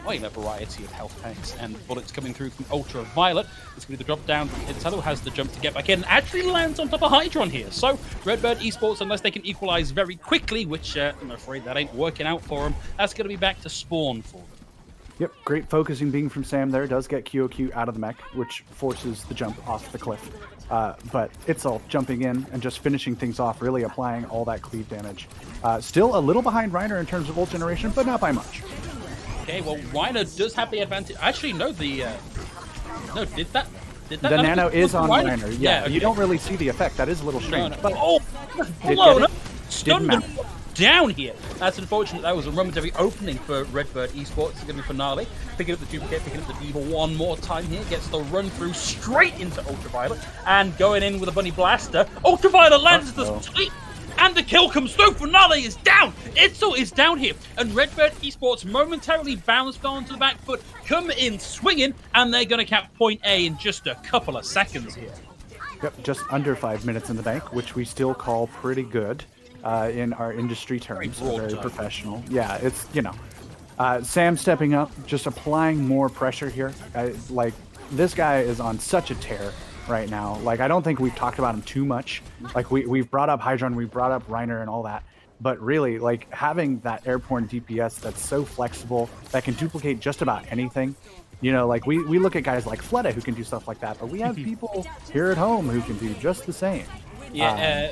A variety of health packs and bullets coming through from Ultraviolet. It's going to be the drop down. Italo has the jump to get back in. Actually lands on top of Hydron here. So Redbird Esports, unless they can equalize very quickly, which I'm afraid that ain't working out for them, that's going to be back to spawn for them. Yep, great focusing being from Sam there. Does get QOQ out of the mech, which forces the jump off the cliff. But it's all jumping in and just finishing things off, really applying all that cleave damage. Still a little behind Reiner in terms of ult generation, but not by much. Okay, well, Reiner does have the advantage. Actually, no, did that? The nano is on Reiner. Yeah, okay. You don't really see the effect. That is a little strange. No. But blown up. Stunned down here. That's unfortunate. That was a momentary opening for Redbird Esports. It's going to be finale. Picking up the duplicate, picking up the diva one more time here. Gets the run through straight into Ultraviolet. And going in with a bunny blaster. Ultraviolet lands the sleep. And the kill comes through. Finale is down. Itzel is down here. And Redbird Esports momentarily bounced onto the back foot. Come in swinging. And they're going to cap point A in just a couple of seconds here. Yep, just under 5 minutes in the bank, which we still call pretty good. In our industry terms, very professional. Yeah, it's, Sam stepping up, just applying more pressure here. This guy is on such a tear right now. I don't think we've talked about him too much. We've brought up Hydron, we've brought up Reiner and all that. But really, having that airborne DPS that's so flexible, that can duplicate just about anything. We look at guys like Fleta who can do stuff like that, but we have people here at home who can do just the same. Yeah,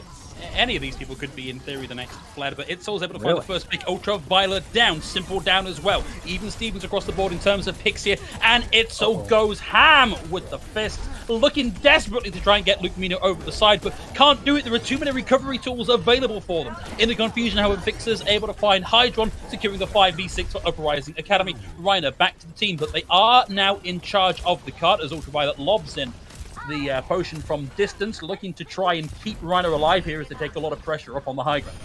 any of these people could be, in theory, the next Fled, but Itzel's able to find the first pick. Ultraviolet down, Simple down as well. Even Stevens across the board in terms of picks here, and Itzel goes ham with the fist, looking desperately to try and get Luke Mino over the side, but can't do it. There are too many recovery tools available for them. In the confusion, however, Fixer's able to find Hydron, securing the 5v6 for Uprising Academy. Reiner back to the team, but they are now in charge of the cart as Ultraviolet lobs in the potion from distance, looking to try and keep Rhino alive here as they take a lot of pressure up on the high ground.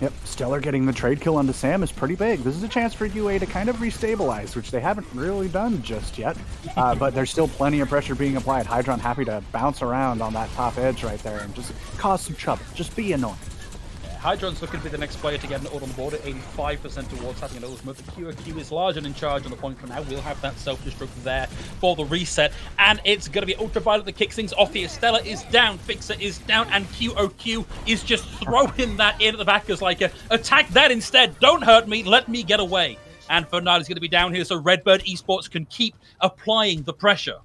Yep, Stellar getting the trade kill onto Sam is pretty big. This is a chance for UA to kind of restabilize, which they haven't really done just yet. But there's still plenty of pressure being applied. Hydron happy to bounce around on that top edge right there and just cause some trouble. Just be annoying. Hydron's looking to be the next player to get an ult on the board at 85% towards having an ultimate. The QOQ is large and in charge on the point for now. We'll have that self-destruct there for the reset. And it's going to be Ultraviolet that kicks things off here. Stella is down, Fixer is down, and QOQ is just throwing that in at the back as like a attack that instead. Don't hurt me, let me get away. And Fernand is going to be down here so Redbird Esports can keep applying the pressure.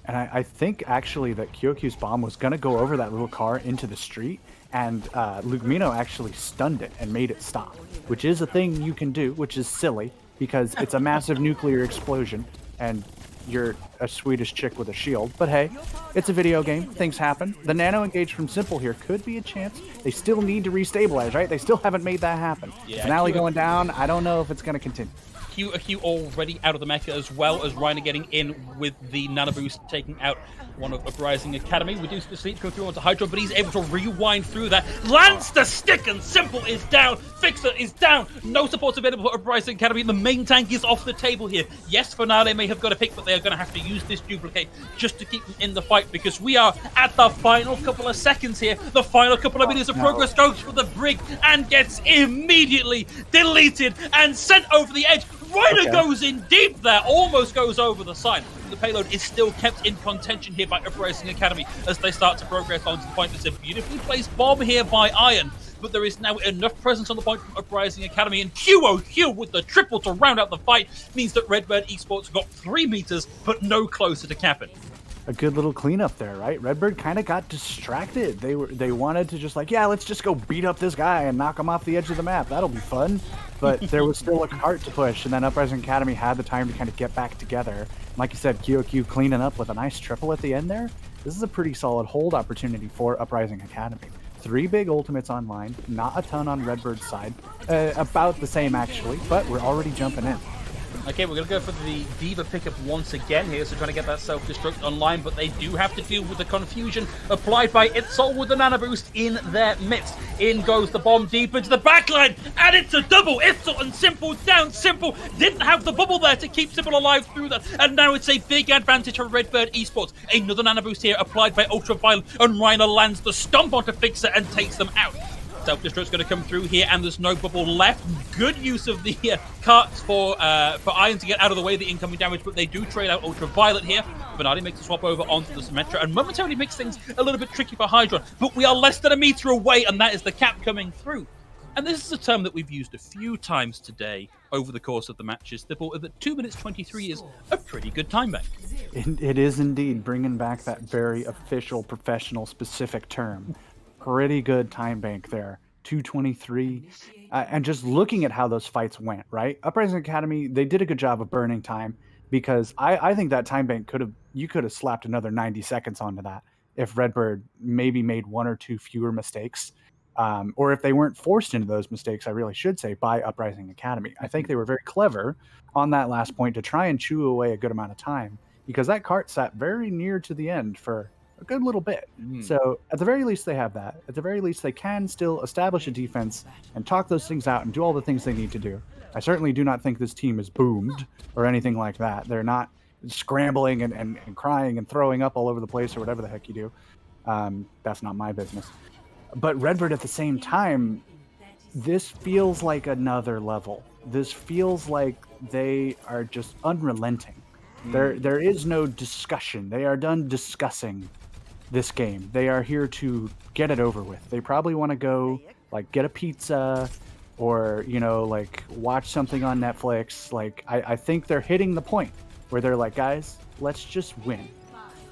And I think actually that QOQ's bomb was going to go over that little car into the street. And Lugmino actually stunned it and made it stop, which is a thing you can do, which is silly because it's a massive nuclear explosion and you're a Swedish chick with a shield. But hey, it's a video game. Things happen. The nano engage from Simple here could be a chance. They still need to restabilize, right? They still haven't made that happen. Yeah, Finale going down. I don't know if it's going to continue. QOQ already out of the mecha, as well as Reiner getting in with the nano boost, taking out one of Uprising Academy. We do see it go through onto Hydro, but he's able to rewind through that. Lands the stick, and Simple is down. Fixer is down. No supports available for Uprising Academy. The main tank is off the table here. Yes, Finale may have got a pick, but they are going to have to use this duplicate just to keep them in the fight, because we are at the final couple of seconds here. The final couple of minutes of progress goes for the Brig and gets immediately deleted and sent over the edge. Reiner goes in deep there, almost goes over the side. The payload is still kept in contention here by Uprising Academy as they start to progress onto the point. There's a beautifully placed bomb here by Iron, but there is now enough presence on the point from Uprising Academy, and QOQ with the triple to round out the fight means that Redbird Esports got 3 meters, but no closer to capping. A good little cleanup there, right? Redbird kind of got distracted. They wanted to just like, yeah, let's just go beat up this guy and knock him off the edge of the map. That'll be fun. But there was still a cart to push, and then Uprising Academy had the time to kind of get back together. Like you said, QOQ cleaning up with a nice triple at the end there. This is a pretty solid hold opportunity for Uprising Academy. 3 big ultimates online, not a ton on Redbird's side. About the same, actually, but we're already jumping in. Okay, we're going to go for the Diva pickup once again here, so trying to get that self-destruct online, but they do have to deal with the confusion applied by Itzol with the nano boost in their midst. In goes the bomb deep into the backline, and it's a double! Itzol and Simple down. Simple didn't have the bubble there to keep Simple alive through that, and now it's a big advantage for Redbird Esports. Another nano boost here applied by Ultraviolet, and Reiner lands the stomp onto Fixer and takes them out. Self-destruct's going to come through here, and there's no bubble left. Good use of the carts for Iron to get out of the way of the incoming damage, but they do trade out Ultraviolet here. Bernardi makes a swap over onto the Symmetra, and momentarily makes things a little bit tricky for Hydron, but we are less than a meter away, and that is the cap coming through. And this is a term that we've used a few times today over the course of the matches. That 2 minutes 23 is a pretty good time bank. It is indeed bringing back that very official, professional, specific term. Pretty good time bank there. 2:23. And just looking at how those fights went, right? Uprising Academy, they did a good job of burning time, because I think that time bank you could have slapped another 90 seconds onto that if Redbird maybe made 1 or 2 fewer mistakes. Or if they weren't forced into those mistakes, I really should say, by Uprising Academy. I think they were very clever on that last point to try and chew away a good amount of time, because that cart sat very near to the end for a good little bit. So at the very least they have that. At the very least they can still establish a defense and talk those things out and do all the things they need to do. I certainly do not think this team is boomed or anything like that. They're not scrambling and crying and throwing up all over the place or whatever the heck you do. That's not my business. But Redbird at the same time, this feels like another level. This feels like they are just unrelenting. There is no discussion. They are done discussing this game. They are here to get it over with. They probably want to go like get a pizza or, like watch something on Netflix. Like I think they're hitting the point where they're like, guys, let's just win.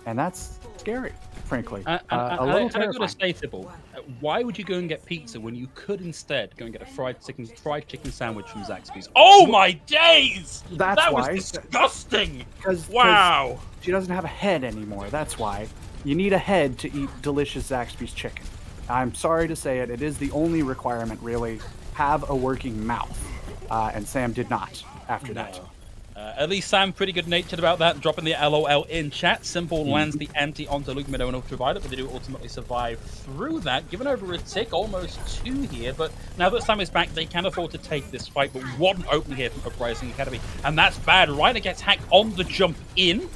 And that's scary, frankly. A little terrifying. I've got to say, Thibault, why would you go and get pizza when you could instead go and get a fried chicken sandwich from Zaxby's? Oh my days! That was disgusting! Wow! She doesn't have a head anymore, that's why. You need a head to eat delicious Zaxby's chicken. I'm sorry to say it, it is the only requirement, really. Have a working mouth. And Sam did not after that. At least Sam pretty good-natured about that, dropping the LOL in chat. Simple lands the anti onto Luke Minnow and Ultraviolet, but they do ultimately survive through that. Given over a tick, almost 2 here, but now that Sam is back, they can afford to take this fight. But what an opening here from Uprising Academy, and that's bad. Reiner gets hacked on the jump in.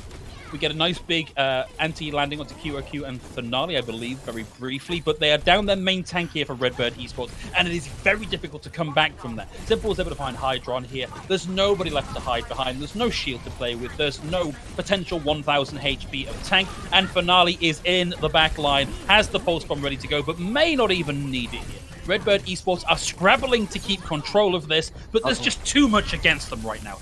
We get a nice big anti-landing onto QOQ and Finale, I believe, very briefly. But they are down their main tank here for Redbird Esports, and it is very difficult to come back from that. Simple is able to find Hydron here. There's nobody left to hide behind. There's no shield to play with. There's no potential 1,000 HP of tank. And Finale is in the back line, has the pulse bomb ready to go, but may not even need it here. Redbird Esports are scrabbling to keep control of this, but there's just too much against them right now.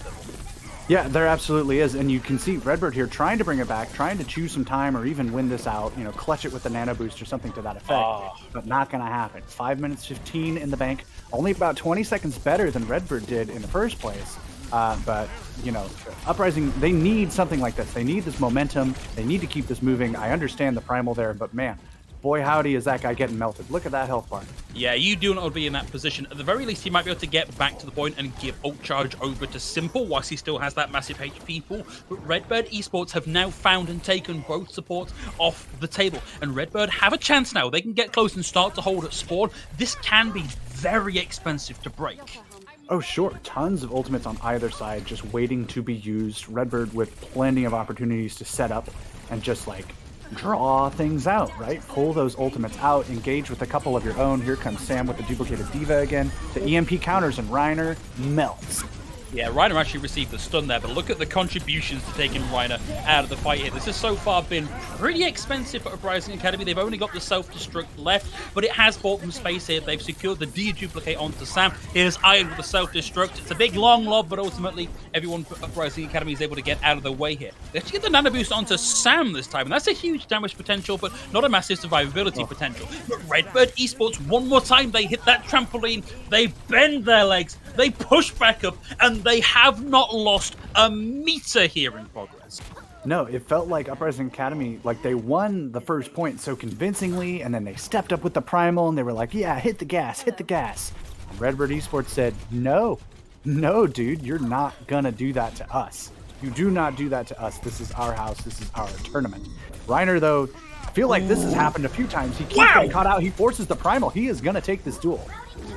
Yeah, there absolutely is, and you can see Redbird here trying to bring it back, trying to choose some time or even win this out, you know, clutch it with the nano boost or something to that effect, but not going to happen. 5 minutes 15 in the bank, only about 20 seconds better than Redbird did in the first place, but, you know, Uprising, they need something like this. They need this momentum. They need to keep this moving. I understand the primal there, but man, boy howdy is that guy getting melted. Look at that health bar. Yeah, you do not be in that position. At the very least, he might be able to get back to the point and give ult charge over to Simple whilst he still has that massive HP pool. But Redbird Esports have now found and taken both supports off the table. And Redbird have a chance now. They can get close and start to hold at spawn. This can be very expensive to break. Oh, sure. Tons of ultimates on either side just waiting to be used. Redbird with plenty of opportunities to set up and just, like, draw things out, right? Pull those ultimates out, engage with a couple of your own. Here comes Sam with the duplicated diva again. The EMP counters and Reiner melts. Yeah, Reiner actually received the stun there, but look at the contributions to taking Reiner out of the fight here. This has so far been pretty expensive for Uprising Academy. They've only got the self-destruct left, but it has bought them space here. They've secured the de-duplicate onto Sam. Here's Iron with the self-destruct. It's a big long lob, but ultimately everyone for Uprising Academy is able to get out of the way here. They actually get the nano boost onto Sam this time, and that's a huge damage potential, but not a massive survivability potential. But Redbird Esports, one more time, they hit that trampoline, they bend their legs, they push back up, and they have not lost a meter here in progress. No, it felt like Uprising Academy, like they won the first point so convincingly, and then they stepped up with the primal, and they were like, yeah, hit the gas, hit the gas. And Redbird Esports said, no, dude, you're not gonna do that to us. You do not do that to us. This is our house. This is our tournament. Reiner, though, I feel like this has happened a few times. He keeps getting caught out. He forces the primal. He is gonna take this duel.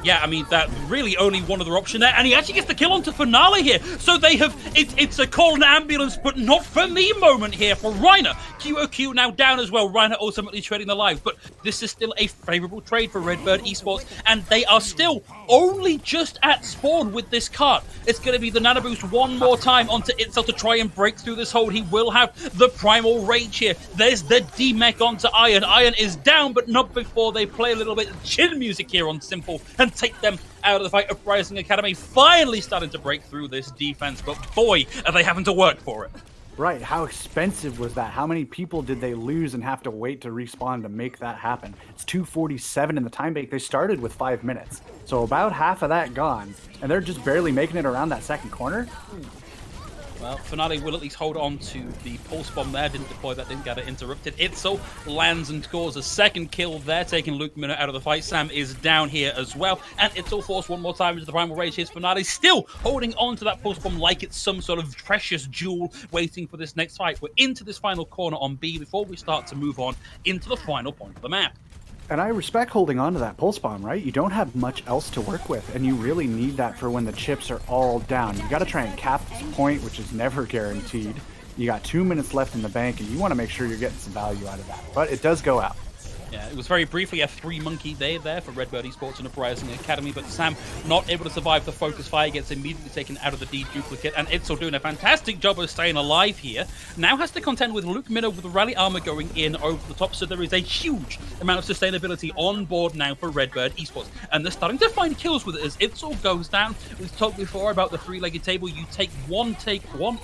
Yeah, I mean, that really only one other option there, and he actually gets the kill onto Finale here. So they have, it's a call an ambulance, but not for me moment here for Reiner. QOQ now down as well, Reiner ultimately trading the lives, but this is still a favorable trade for Redbird Esports, and they are still only just at spawn with this card. It's going to be the nano boost one more time onto Itzel to try and break through this hold. He will have the primal rage here. There's the D-mech onto Iron. Iron is down, but not before they play a little bit of chin music here on Simple and take them out of the fight. Uprising Academy finally starting to break through this defense, but boy, are they having to work for it. Right, how expensive was that? How many people did they lose and have to wait to respawn to make that happen? It's 2:47 in the time bank. They started with 5 minutes. So about half of that gone, and they're just barely making it around that second corner. Well, Finale will at least hold on to the pulse bomb there. Didn't deploy that, didn't get it interrupted. Itzel lands and scores a second kill there, taking Luke Minnow out of the fight. Sam is down here as well. And Itzel forced one more time into the primal rage. Here's Finale still holding on to that pulse bomb like it's some sort of precious jewel waiting for this next fight. We're into this final corner on B before we start to move on into the final point of the map. And I respect holding on to that pulse bomb, right? You don't have much else to work with, and you really need that for when the chips are all down. You got to try and cap this point, which is never guaranteed. You got 2 minutes left in the bank, and you want to make sure you're getting some value out of that. But it does go out. Yeah, it was very briefly a 3-monkey day there for Redbird Esports and Uprising Academy, but Sam not able to survive the focus fire, gets immediately taken out of the D-duplicate, and Itzel doing a fantastic job of staying alive here. Now has to contend with Luke Minnow with the rally armor going in over the top, so there is a huge amount of sustainability on board now for Redbird Esports, and they're starting to find kills with it as Itzel goes down. We've talked before about the 3-legged table. You take one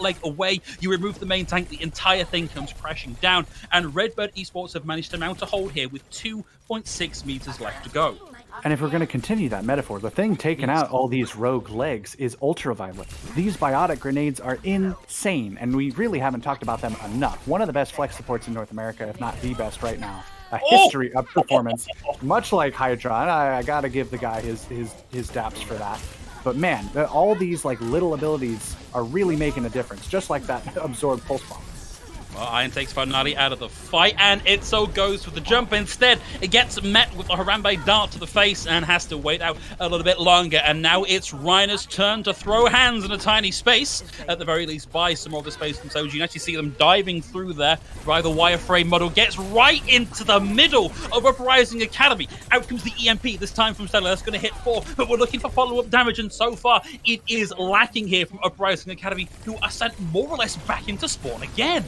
leg away, you remove the main tank, the entire thing comes crashing down, and Redbird Esports have managed to mount a hold here with 2.6 meters left to go. And if we're going to continue that metaphor, the thing taking out all these rogue legs is ultraviolet. These biotic grenades are insane, and we really haven't talked about them enough. One of the best flex supports in North America, if not the best right now. A history of performance, much like Hydron. I got to give the guy his daps for that. But man, all these like little abilities are really making a difference, just like that absorbed pulse bomb. Well, Iron takes Finale out of the fight, and Itzo goes for the jump. Instead, it gets met with a Harambe dart to the face and has to wait out a little bit longer. And now it's Reiner's turn to throw hands in a tiny space, at the very least buy some more of the space themselves. You can actually see them diving through there by the wireframe model. Gets right into the middle of Uprising Academy. Out comes the EMP, this time from Stella. That's going to hit 4, but we're looking for follow-up damage, and so far it is lacking here from Uprising Academy, who are sent more or less back into spawn again.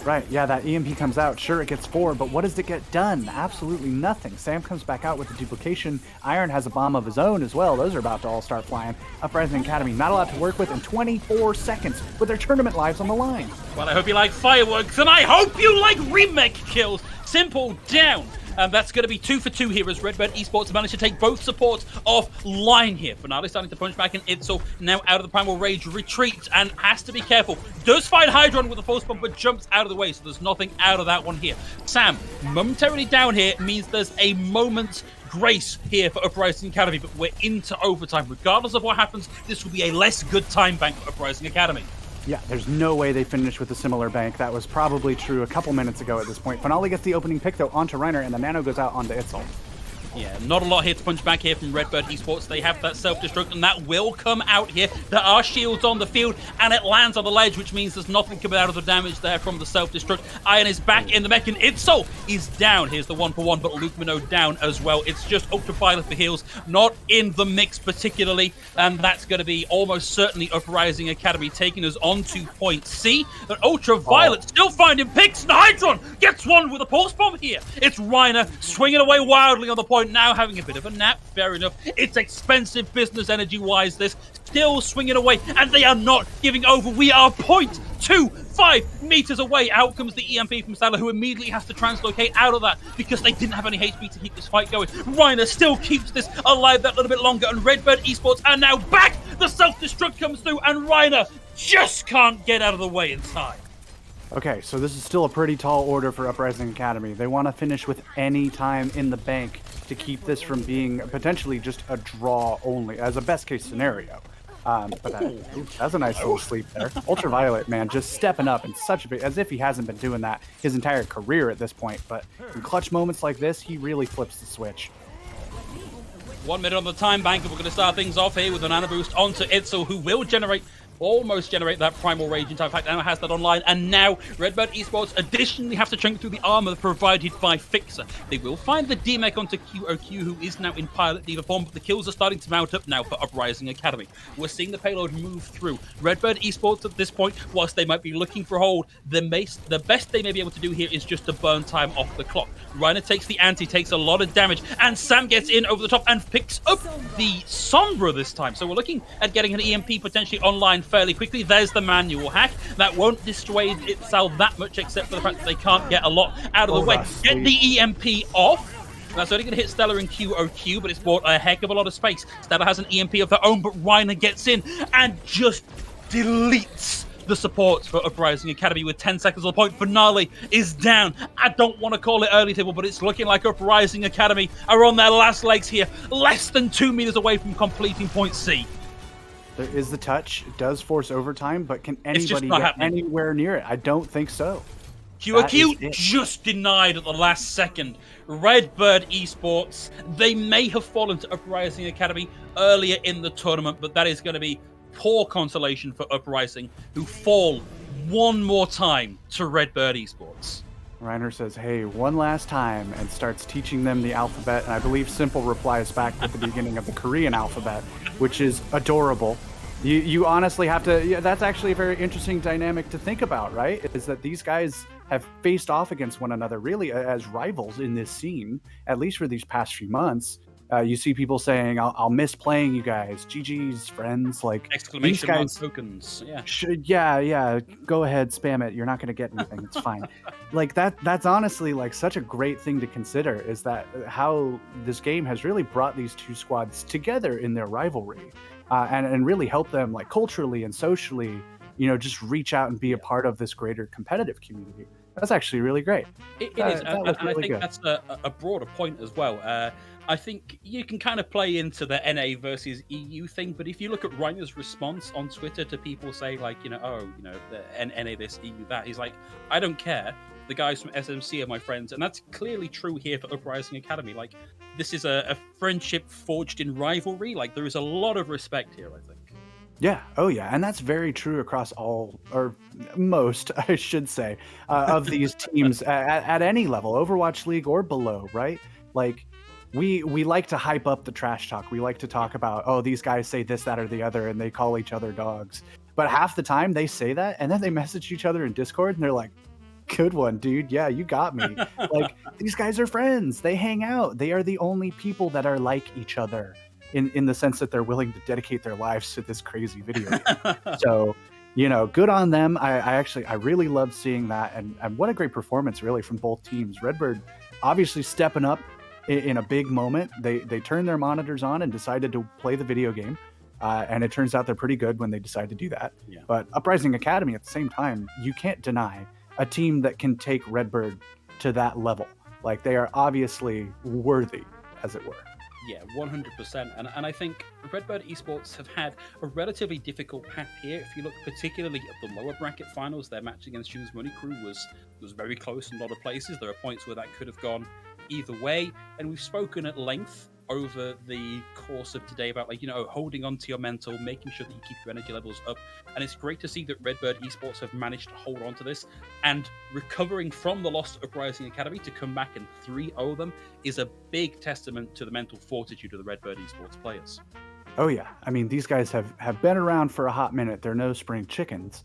Right, yeah, that EMP comes out. Sure, it gets 4, but what does it get done? Absolutely nothing. Sam comes back out with the duplication. Iron has a bomb of his own as well. Those are about to all start flying. Uprising Academy not allowed to work with in 24 seconds with their tournament lives on the line. Well, I hope you like fireworks, and I hope you like remake kills. Simple down. That's going to be 2 for 2 here as Redbird Esports managed to take both supports offline here. Finale starting to punch back, and Itzel now out of the Primal Rage retreats and has to be careful. Does find Hydron with a false bump, but jumps out of the way, so there's nothing out of that one here. Sam, momentarily down here means there's a moment's grace here for Uprising Academy, but we're into overtime. Regardless of what happens, this will be a less good time bank for Uprising Academy. Yeah, there's no way they finish with a similar bank. That was probably true a couple minutes ago at this point. Finale gets the opening pick, though, onto Reiner, and the nano goes out onto Itzel. Yeah, not a lot here to punch back here from Redbird Esports. They have that self-destruct, and that will come out here. There are shields on the field, and it lands on the ledge, which means there's nothing coming out of the damage there from the self-destruct. Iron is back in the mech, and Itzel is down. Here's the 1-for-1, but Luke Minot down as well. It's just Ultraviolet for heals, not in the mix particularly, and that's going to be almost certainly Uprising Academy taking us on to point C. But Ultraviolet still finding picks, and Hydron gets one with a pulse bomb here. It's Reiner swinging away wildly on the point, now having a bit of a nap. Fair enough. It's expensive business energy-wise, this. Still swinging away, and they are not giving over. We are 0.25 meters away. Out comes the EMP from Salah, who immediately has to translocate out of that because they didn't have any HP to keep this fight going. Reiner still keeps this alive that little bit longer, and Redbird Esports are now back. The self-destruct comes through, and Reiner just can't get out of the way in time. Okay, so this is still a pretty tall order for Uprising Academy. They want to finish with any time in the bank to keep this from being potentially just a draw only, as a best-case scenario. But that's a nice little sleep there. Ultraviolet, man, just stepping up in such a big, as if he hasn't been doing that his entire career at this point. But in clutch moments like this, he really flips the switch. 1 minute on the time bank, and we're going to start things off here with an Nano Boost onto Itzel, who will almost generate that Primal Rage in time. In fact, now has that online, and now Redbird Esports additionally have to chunk through the armor provided by Fixer. They will find the D-Mech onto QOQ, who is now in Pilot Diva form, but the kills are starting to mount up now for Uprising Academy. We're seeing the payload move through. Redbird Esports at this point, whilst they might be looking for a hold, the best they may be able to do here is just to burn time off the clock. Reiner takes the anti, takes a lot of damage, and Sam gets in over the top and picks up the Sombra this time. So we're looking at getting an EMP potentially online fairly quickly. There's the manual hack. That won't dissuade itself that much, except for the fact that they can't get a lot out of the way. Get the EMP off. That's only going to hit Stella and QOQ, but it's bought a heck of a lot of space. Stella has an EMP of her own, but Reiner gets in and just deletes the supports for Uprising Academy with 10 seconds on the point. Finale is down. I don't want to call it early table, but it's looking like Uprising Academy are on their last legs here, less than 2 meters away from completing point C. There is the touch. It does force overtime, but can anybody get anywhere near it? I don't think so. QOQ just denied at the last second. Redbird Esports, they may have fallen to Uprising Academy earlier in the tournament, but that is going to be poor consolation for Uprising, who fall one more time to Redbird Esports. Reiner says, hey, one last time, and starts teaching them the alphabet, and I believe Simple replies back at the beginning of the Korean alphabet, which is adorable. You honestly have to, yeah, that's actually a very interesting dynamic to think about, right? Is that these guys have faced off against one another really as rivals in this scene, at least for these past few months. You see people saying, I'll miss playing you guys. GG's, friends. Like, exclamation mark tokens. Yeah. Yeah. Go ahead, spam it. You're not going to get anything. It's fine. Like, that's honestly like such a great thing to consider, is that how this game has really brought these two squads together in their rivalry, and really helped them, like, culturally and socially, you know, just reach out and be a part of this greater competitive community. That's actually really great. It is, That and, was and I really think good. that's a broader point as well. I think you can kind of play into the NA versus EU thing, but if you look at Reiner's response on Twitter to people say like, the NA this, EU that, he's like, I don't care. The guys from SMC are my friends, and that's clearly true here for Uprising Academy. Like, this is a friendship forged in rivalry. Like, there is a lot of respect here, I think. Yeah. Oh, yeah. And that's very true across all, or most, I should say, of these teams at any level, Overwatch League or below, right? Like, we like to hype up the trash talk. We like to talk about, oh, these guys say this, that, or the other, and they call each other dogs. But half the time they say that, and then they message each other in Discord, and they're like, good one, dude. Yeah, you got me. Like, these guys are friends. They hang out. They are the only people that are like each other. In the sense that they're willing to dedicate their lives to this crazy video game. So, good on them. I really loved seeing that, and what a great performance really from both teams. Redbird obviously stepping up in a big moment. They turned their monitors on and decided to play the video game, and it turns out they're pretty good when they decide to do that. Yeah. But Uprising Academy at the same time, you can't deny a team that can take Redbird to that level. Like, they are obviously worthy, as it were. Yeah, 100%. And I think Redbird Esports have had a relatively difficult path here. If you look particularly at the lower bracket finals, their match against Shoes Money Crew was very close in a lot of places. There are points where that could have gone either way. And we've spoken at length over the course of today about, holding on to your mental, making sure that you keep your energy levels up. And it's great to see that Redbird Esports have managed to hold on to this, and recovering from the loss of Uprising Academy to come back and 3-0 them is a big testament to the mental fortitude of the Redbird Esports players. Oh yeah, I mean, these guys have been around for a hot minute. They're no spring chickens.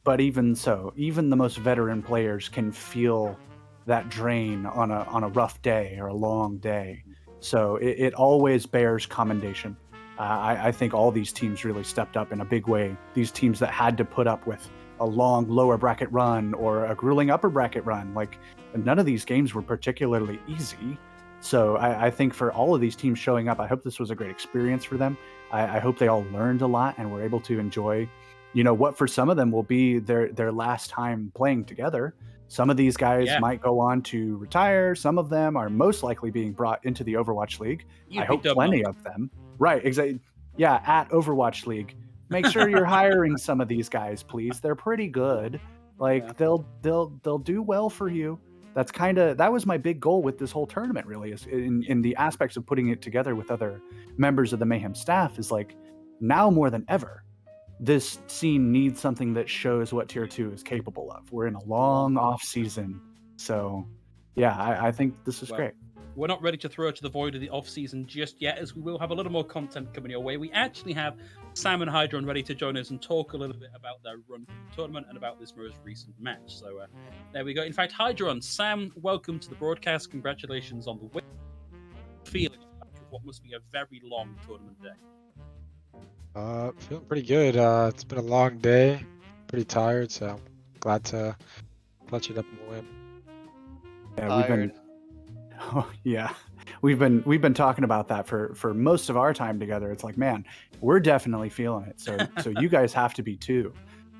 But even so, even the most veteran players can feel that drain on a rough day or a long day. So it always bears commendation. I think all these teams really stepped up in a big way. These teams that had to put up with a long lower bracket run or a grueling upper bracket run, like, none of these games were particularly easy. So I think for all of these teams showing up, I hope this was a great experience for them. I hope they all learned a lot and were able to enjoy, what for some of them will be their last time playing together. Some of these guys might go on to retire. Some of them are most likely being brought into the Overwatch League. I hope plenty of them. Right, exactly. Yeah, at Overwatch League. Make sure you're hiring some of these guys, please. They're pretty good. Like, they'll do well for you. That was my big goal with this whole tournament, really, is in the aspects of putting it together with other members of the Mayhem staff, is like, now more than ever, this scene needs something that shows what Tier 2 is capable of. We're in a long off season. So yeah, I think this is great. We're not ready to throw it to the void of the off season just yet, as we will have a little more content coming your way. We actually have Sam and Hydron ready to join us and talk a little bit about their run through the tournament and about this most recent match. So there we go. In fact, Hydron, Sam, welcome to the broadcast. Congratulations on the win. Feeling after what must be a very long tournament day. Feeling pretty good. It's been a long day, pretty tired, so glad to clutch it up and win. Yeah, we've been talking about that for most of our time together. It's like, man, we're definitely feeling it. So you guys have to be too.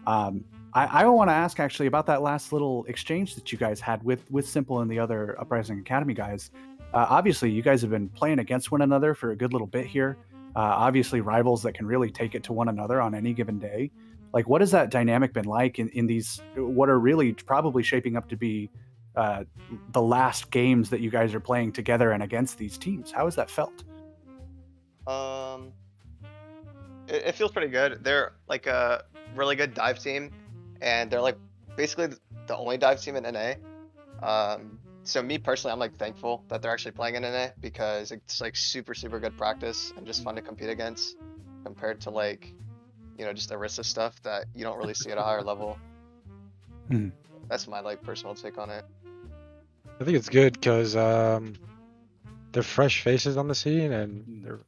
I want to ask actually about that last little exchange that you guys had with Simple and the other Uprising Academy guys. Obviously, you guys have been playing against one another for a good little bit here. Obviously, rivals that can really take it to one another on any given day. Like, what has that dynamic been like in these, what are really probably shaping up to be the last games that you guys are playing together and against these teams? How has that felt? It feels pretty good. They're like a really good dive team, and they're like basically the only dive team in NA. So me personally, I'm like thankful that they're actually playing in NA, because it's like super good practice and just fun to compete against, compared to like, just Arista stuff that you don't really see at a higher level. That's my like personal take on it. I think it's good because they're fresh faces on the scene, and they're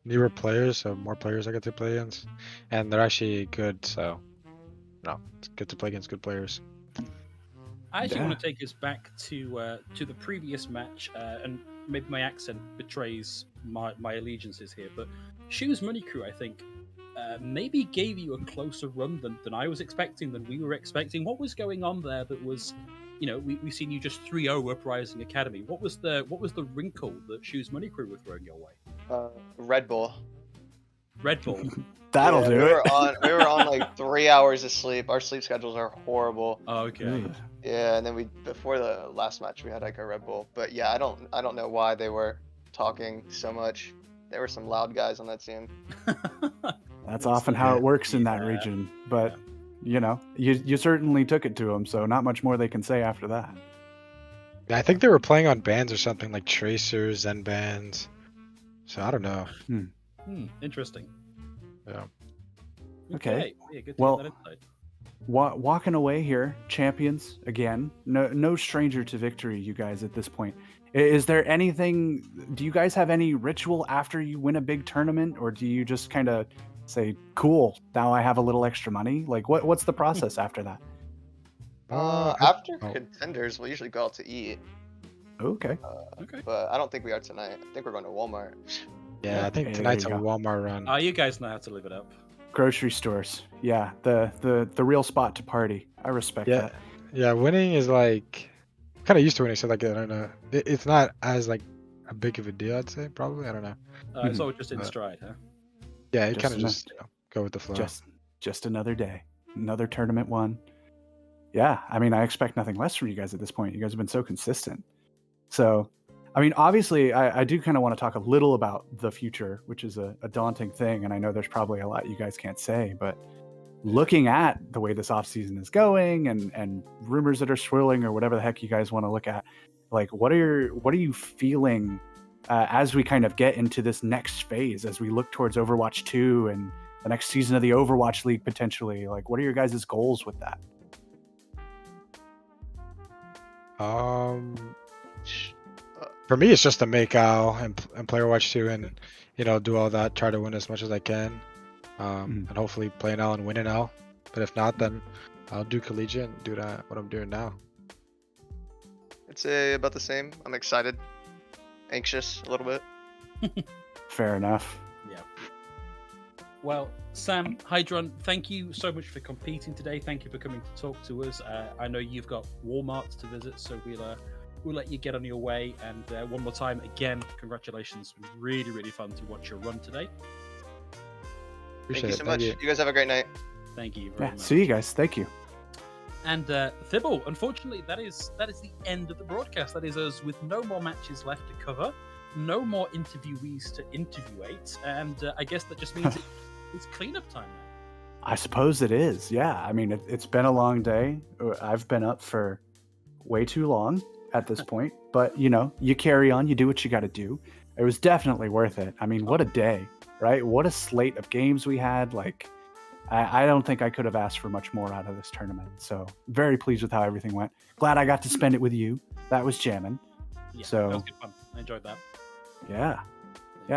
newer players, so more players I get to play against, and they're actually good. So it's good to play against good players. I actually want to take us back to the previous match, and maybe my accent betrays my allegiances here, but Shoes Money Crew, I think, maybe gave you a closer run than I was expecting, than we were expecting. What was going on there that was, we've seen you just 3-0 Uprising Academy. What was the wrinkle that Shoes Money Crew were throwing your way? Red Bull. Red Bull. That'll do we it. We were on like 3 hours of sleep. Our sleep schedules are horrible. Oh, okay. Yeah, and then before the last match we had like a Red Bull. But yeah, I don't know why they were talking so much. There were some loud guys on that team. That's often how it works in that region. But you certainly took it to them, so not much more they can say after that. Yeah, I think they were playing on bands or something like tracers and bands. So I don't know. Interesting. Yeah. Okay. Yeah, good to Well, get that insight. Walking away here, champions again. No stranger to victory, you guys. At this point, is there anything? Do you guys have any ritual after you win a big tournament, or do you just kind of say, "Cool, now I have a little extra money"? Like, what's the process after that? After contenders, we'll usually go out to eat. Okay. Okay. But I don't think we are tonight. I think we're going to Walmart. Yeah, I think Hey, tonight's a there you go. Walmart run. Oh, you guys know how to live it up. Grocery stores. Yeah, the real spot to party. I respect Yeah. that. Yeah, winning is like kind of used to winning, so like I don't know. It's not as like a big of a deal, I'd say. Probably, I don't know. It's all just in stride, huh? Yeah, you Just kind of enough. just go with the flow. Just another day, another tournament won. Yeah, I mean, I expect nothing less from you guys at this point. You guys have been so consistent. So, I mean, obviously, I do kind of want to talk a little about the future, which is a daunting thing, and I know there's probably a lot you guys can't say, but looking at the way this offseason is going and rumors that are swirling or whatever the heck you guys want to look at, like, what are you feeling as we kind of get into this next phase, as we look towards Overwatch 2 and the next season of the Overwatch League potentially? Like, what are your guys' goals with that? For me, it's just to make Al and play Overwatch 2 and do all that, try to win as much as I can, and hopefully play an Al and win an Al. But if not, then I'll do collegiate and do that what I'm doing now. I'd say about the same. I'm excited, anxious a little bit. Fair enough. Yeah. Well, Sam, Hydron, thank you so much for competing today. Thank you for coming to talk to us. I know you've got Walmart to visit, so we'll let you get on your way. And one more time, again, congratulations. Really, really fun to watch your run today. Appreciate Thank you it. so much. You guys have a great night. Thank you very Yeah, much. see you guys. Thank you. And Thibble, unfortunately, that is the end of the broadcast. That is us with no more matches left to cover, no more interviewees to interviewate, and I guess that just means it's cleanup time now. I suppose it is. Yeah. I mean, it's been a long day. I've been up for way too long at this point, but you carry on, you do what you got to do. It was definitely worth it. I mean, what a day, right? What a slate of games we had. Like, I don't think I could have asked for much more out of this tournament. So very pleased with how everything went. Glad I got to spend it with you. That was jamming. Yeah, So- that was good fun. I enjoyed that. Yeah.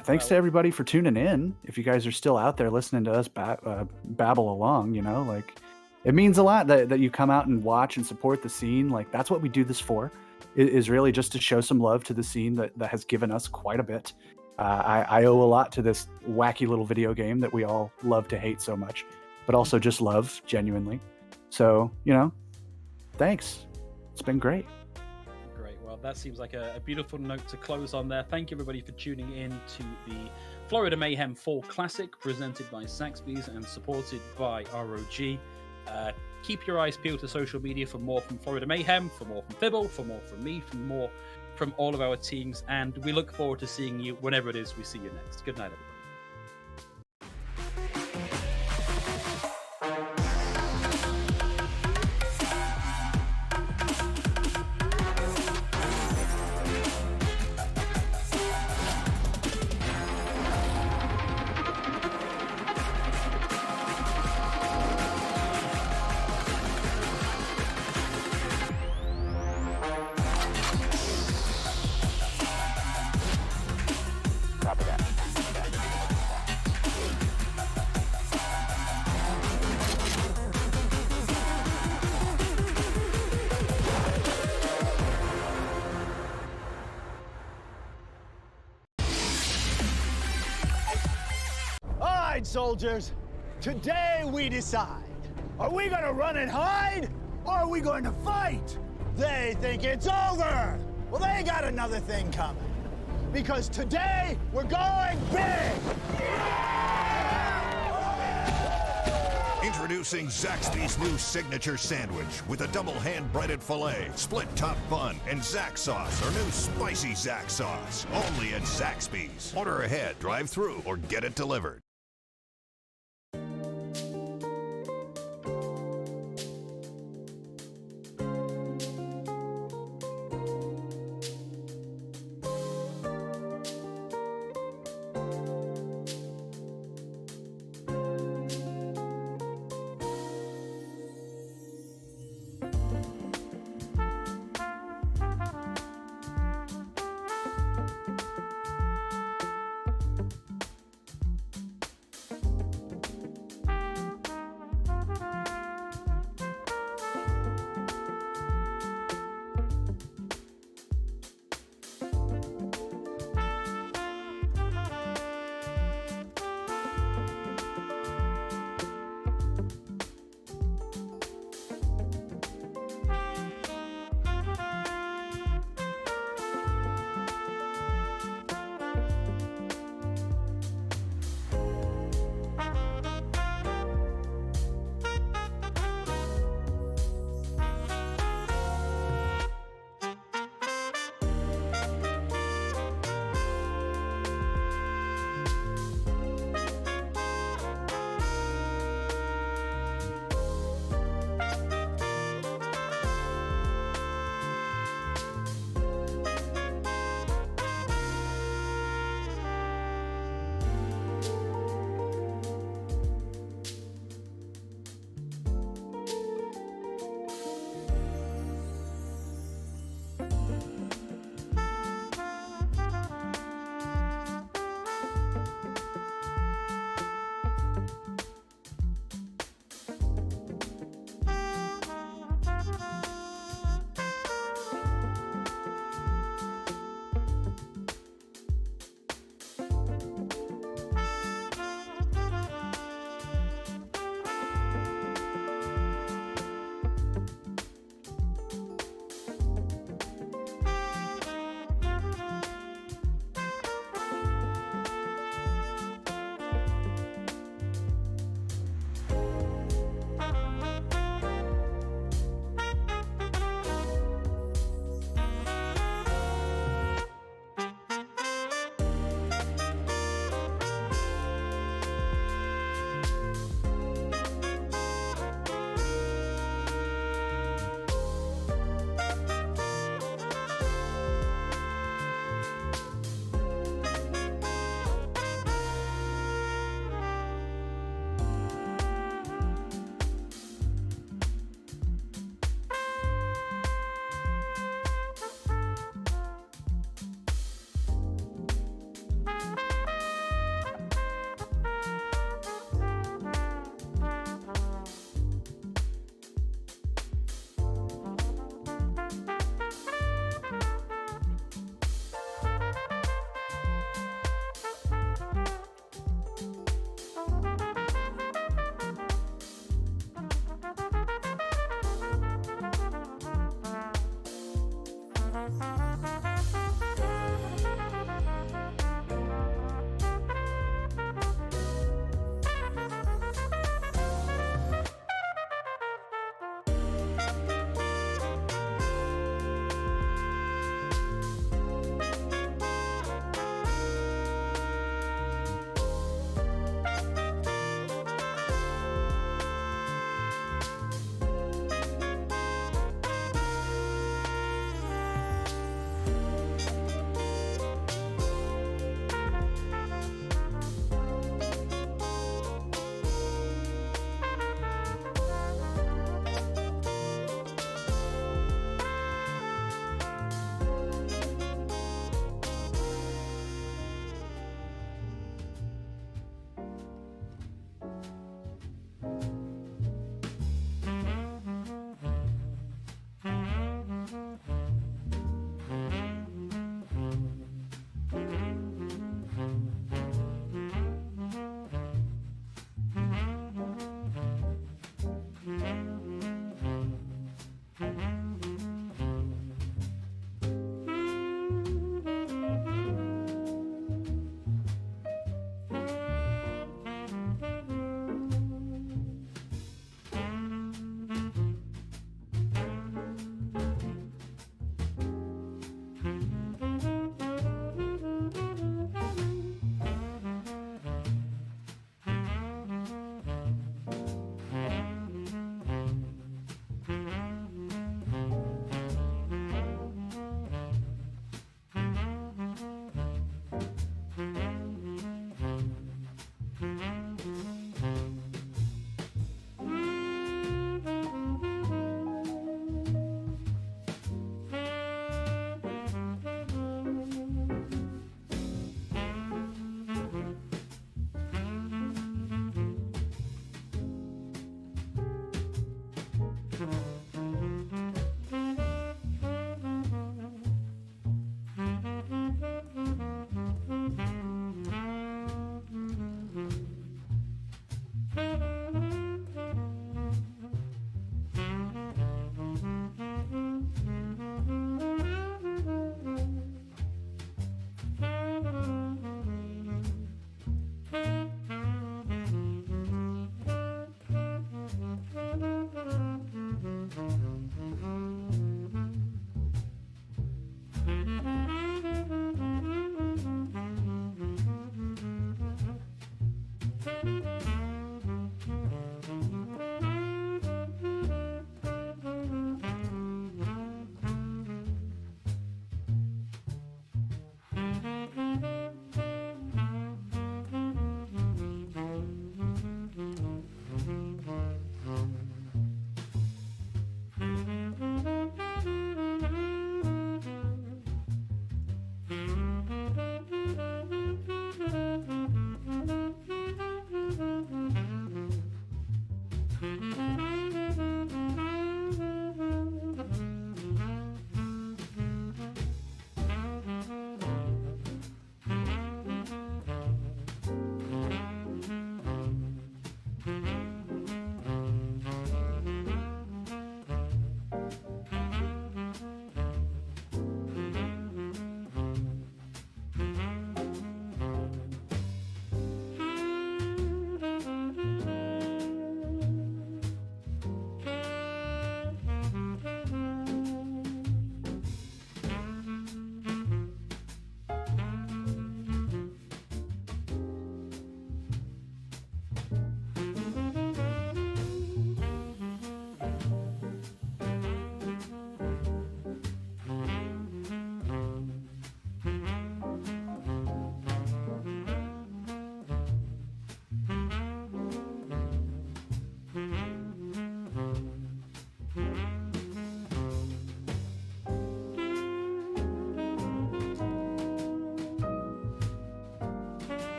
Thanks to everybody for tuning in. If you guys are still out there listening to us babble along, like, it means a lot that you come out and watch and support the scene. Like, that's what we do this for, is really just to show some love to the scene that has given us quite a bit. I owe a lot to this wacky little video game that we all love to hate so much, but also just love genuinely. So, thanks. It's been great. Great. Well, that seems like a beautiful note to close on there. Thank you, everybody, for tuning in to the Florida Mayhem Fall Classic, presented by Zaxby's and supported by ROG. Keep your eyes peeled to social media for more from Florida Mayhem, for more from Fibble, for more from me, for more from all of our teams, and we look forward to seeing you whenever it is we see you next. Good night, everybody. Copy that. right, soldiers. Today we decide. Are we gonna run and hide, or are we going to fight? They think it's over. Well, they got another thing coming. Because today, we're going big! Introducing Zaxby's new signature sandwich with a double hand-breaded filet, split top bun, and Zax sauce, or new spicy Zax sauce. Only at Zaxby's. Order ahead, drive through, or get it delivered.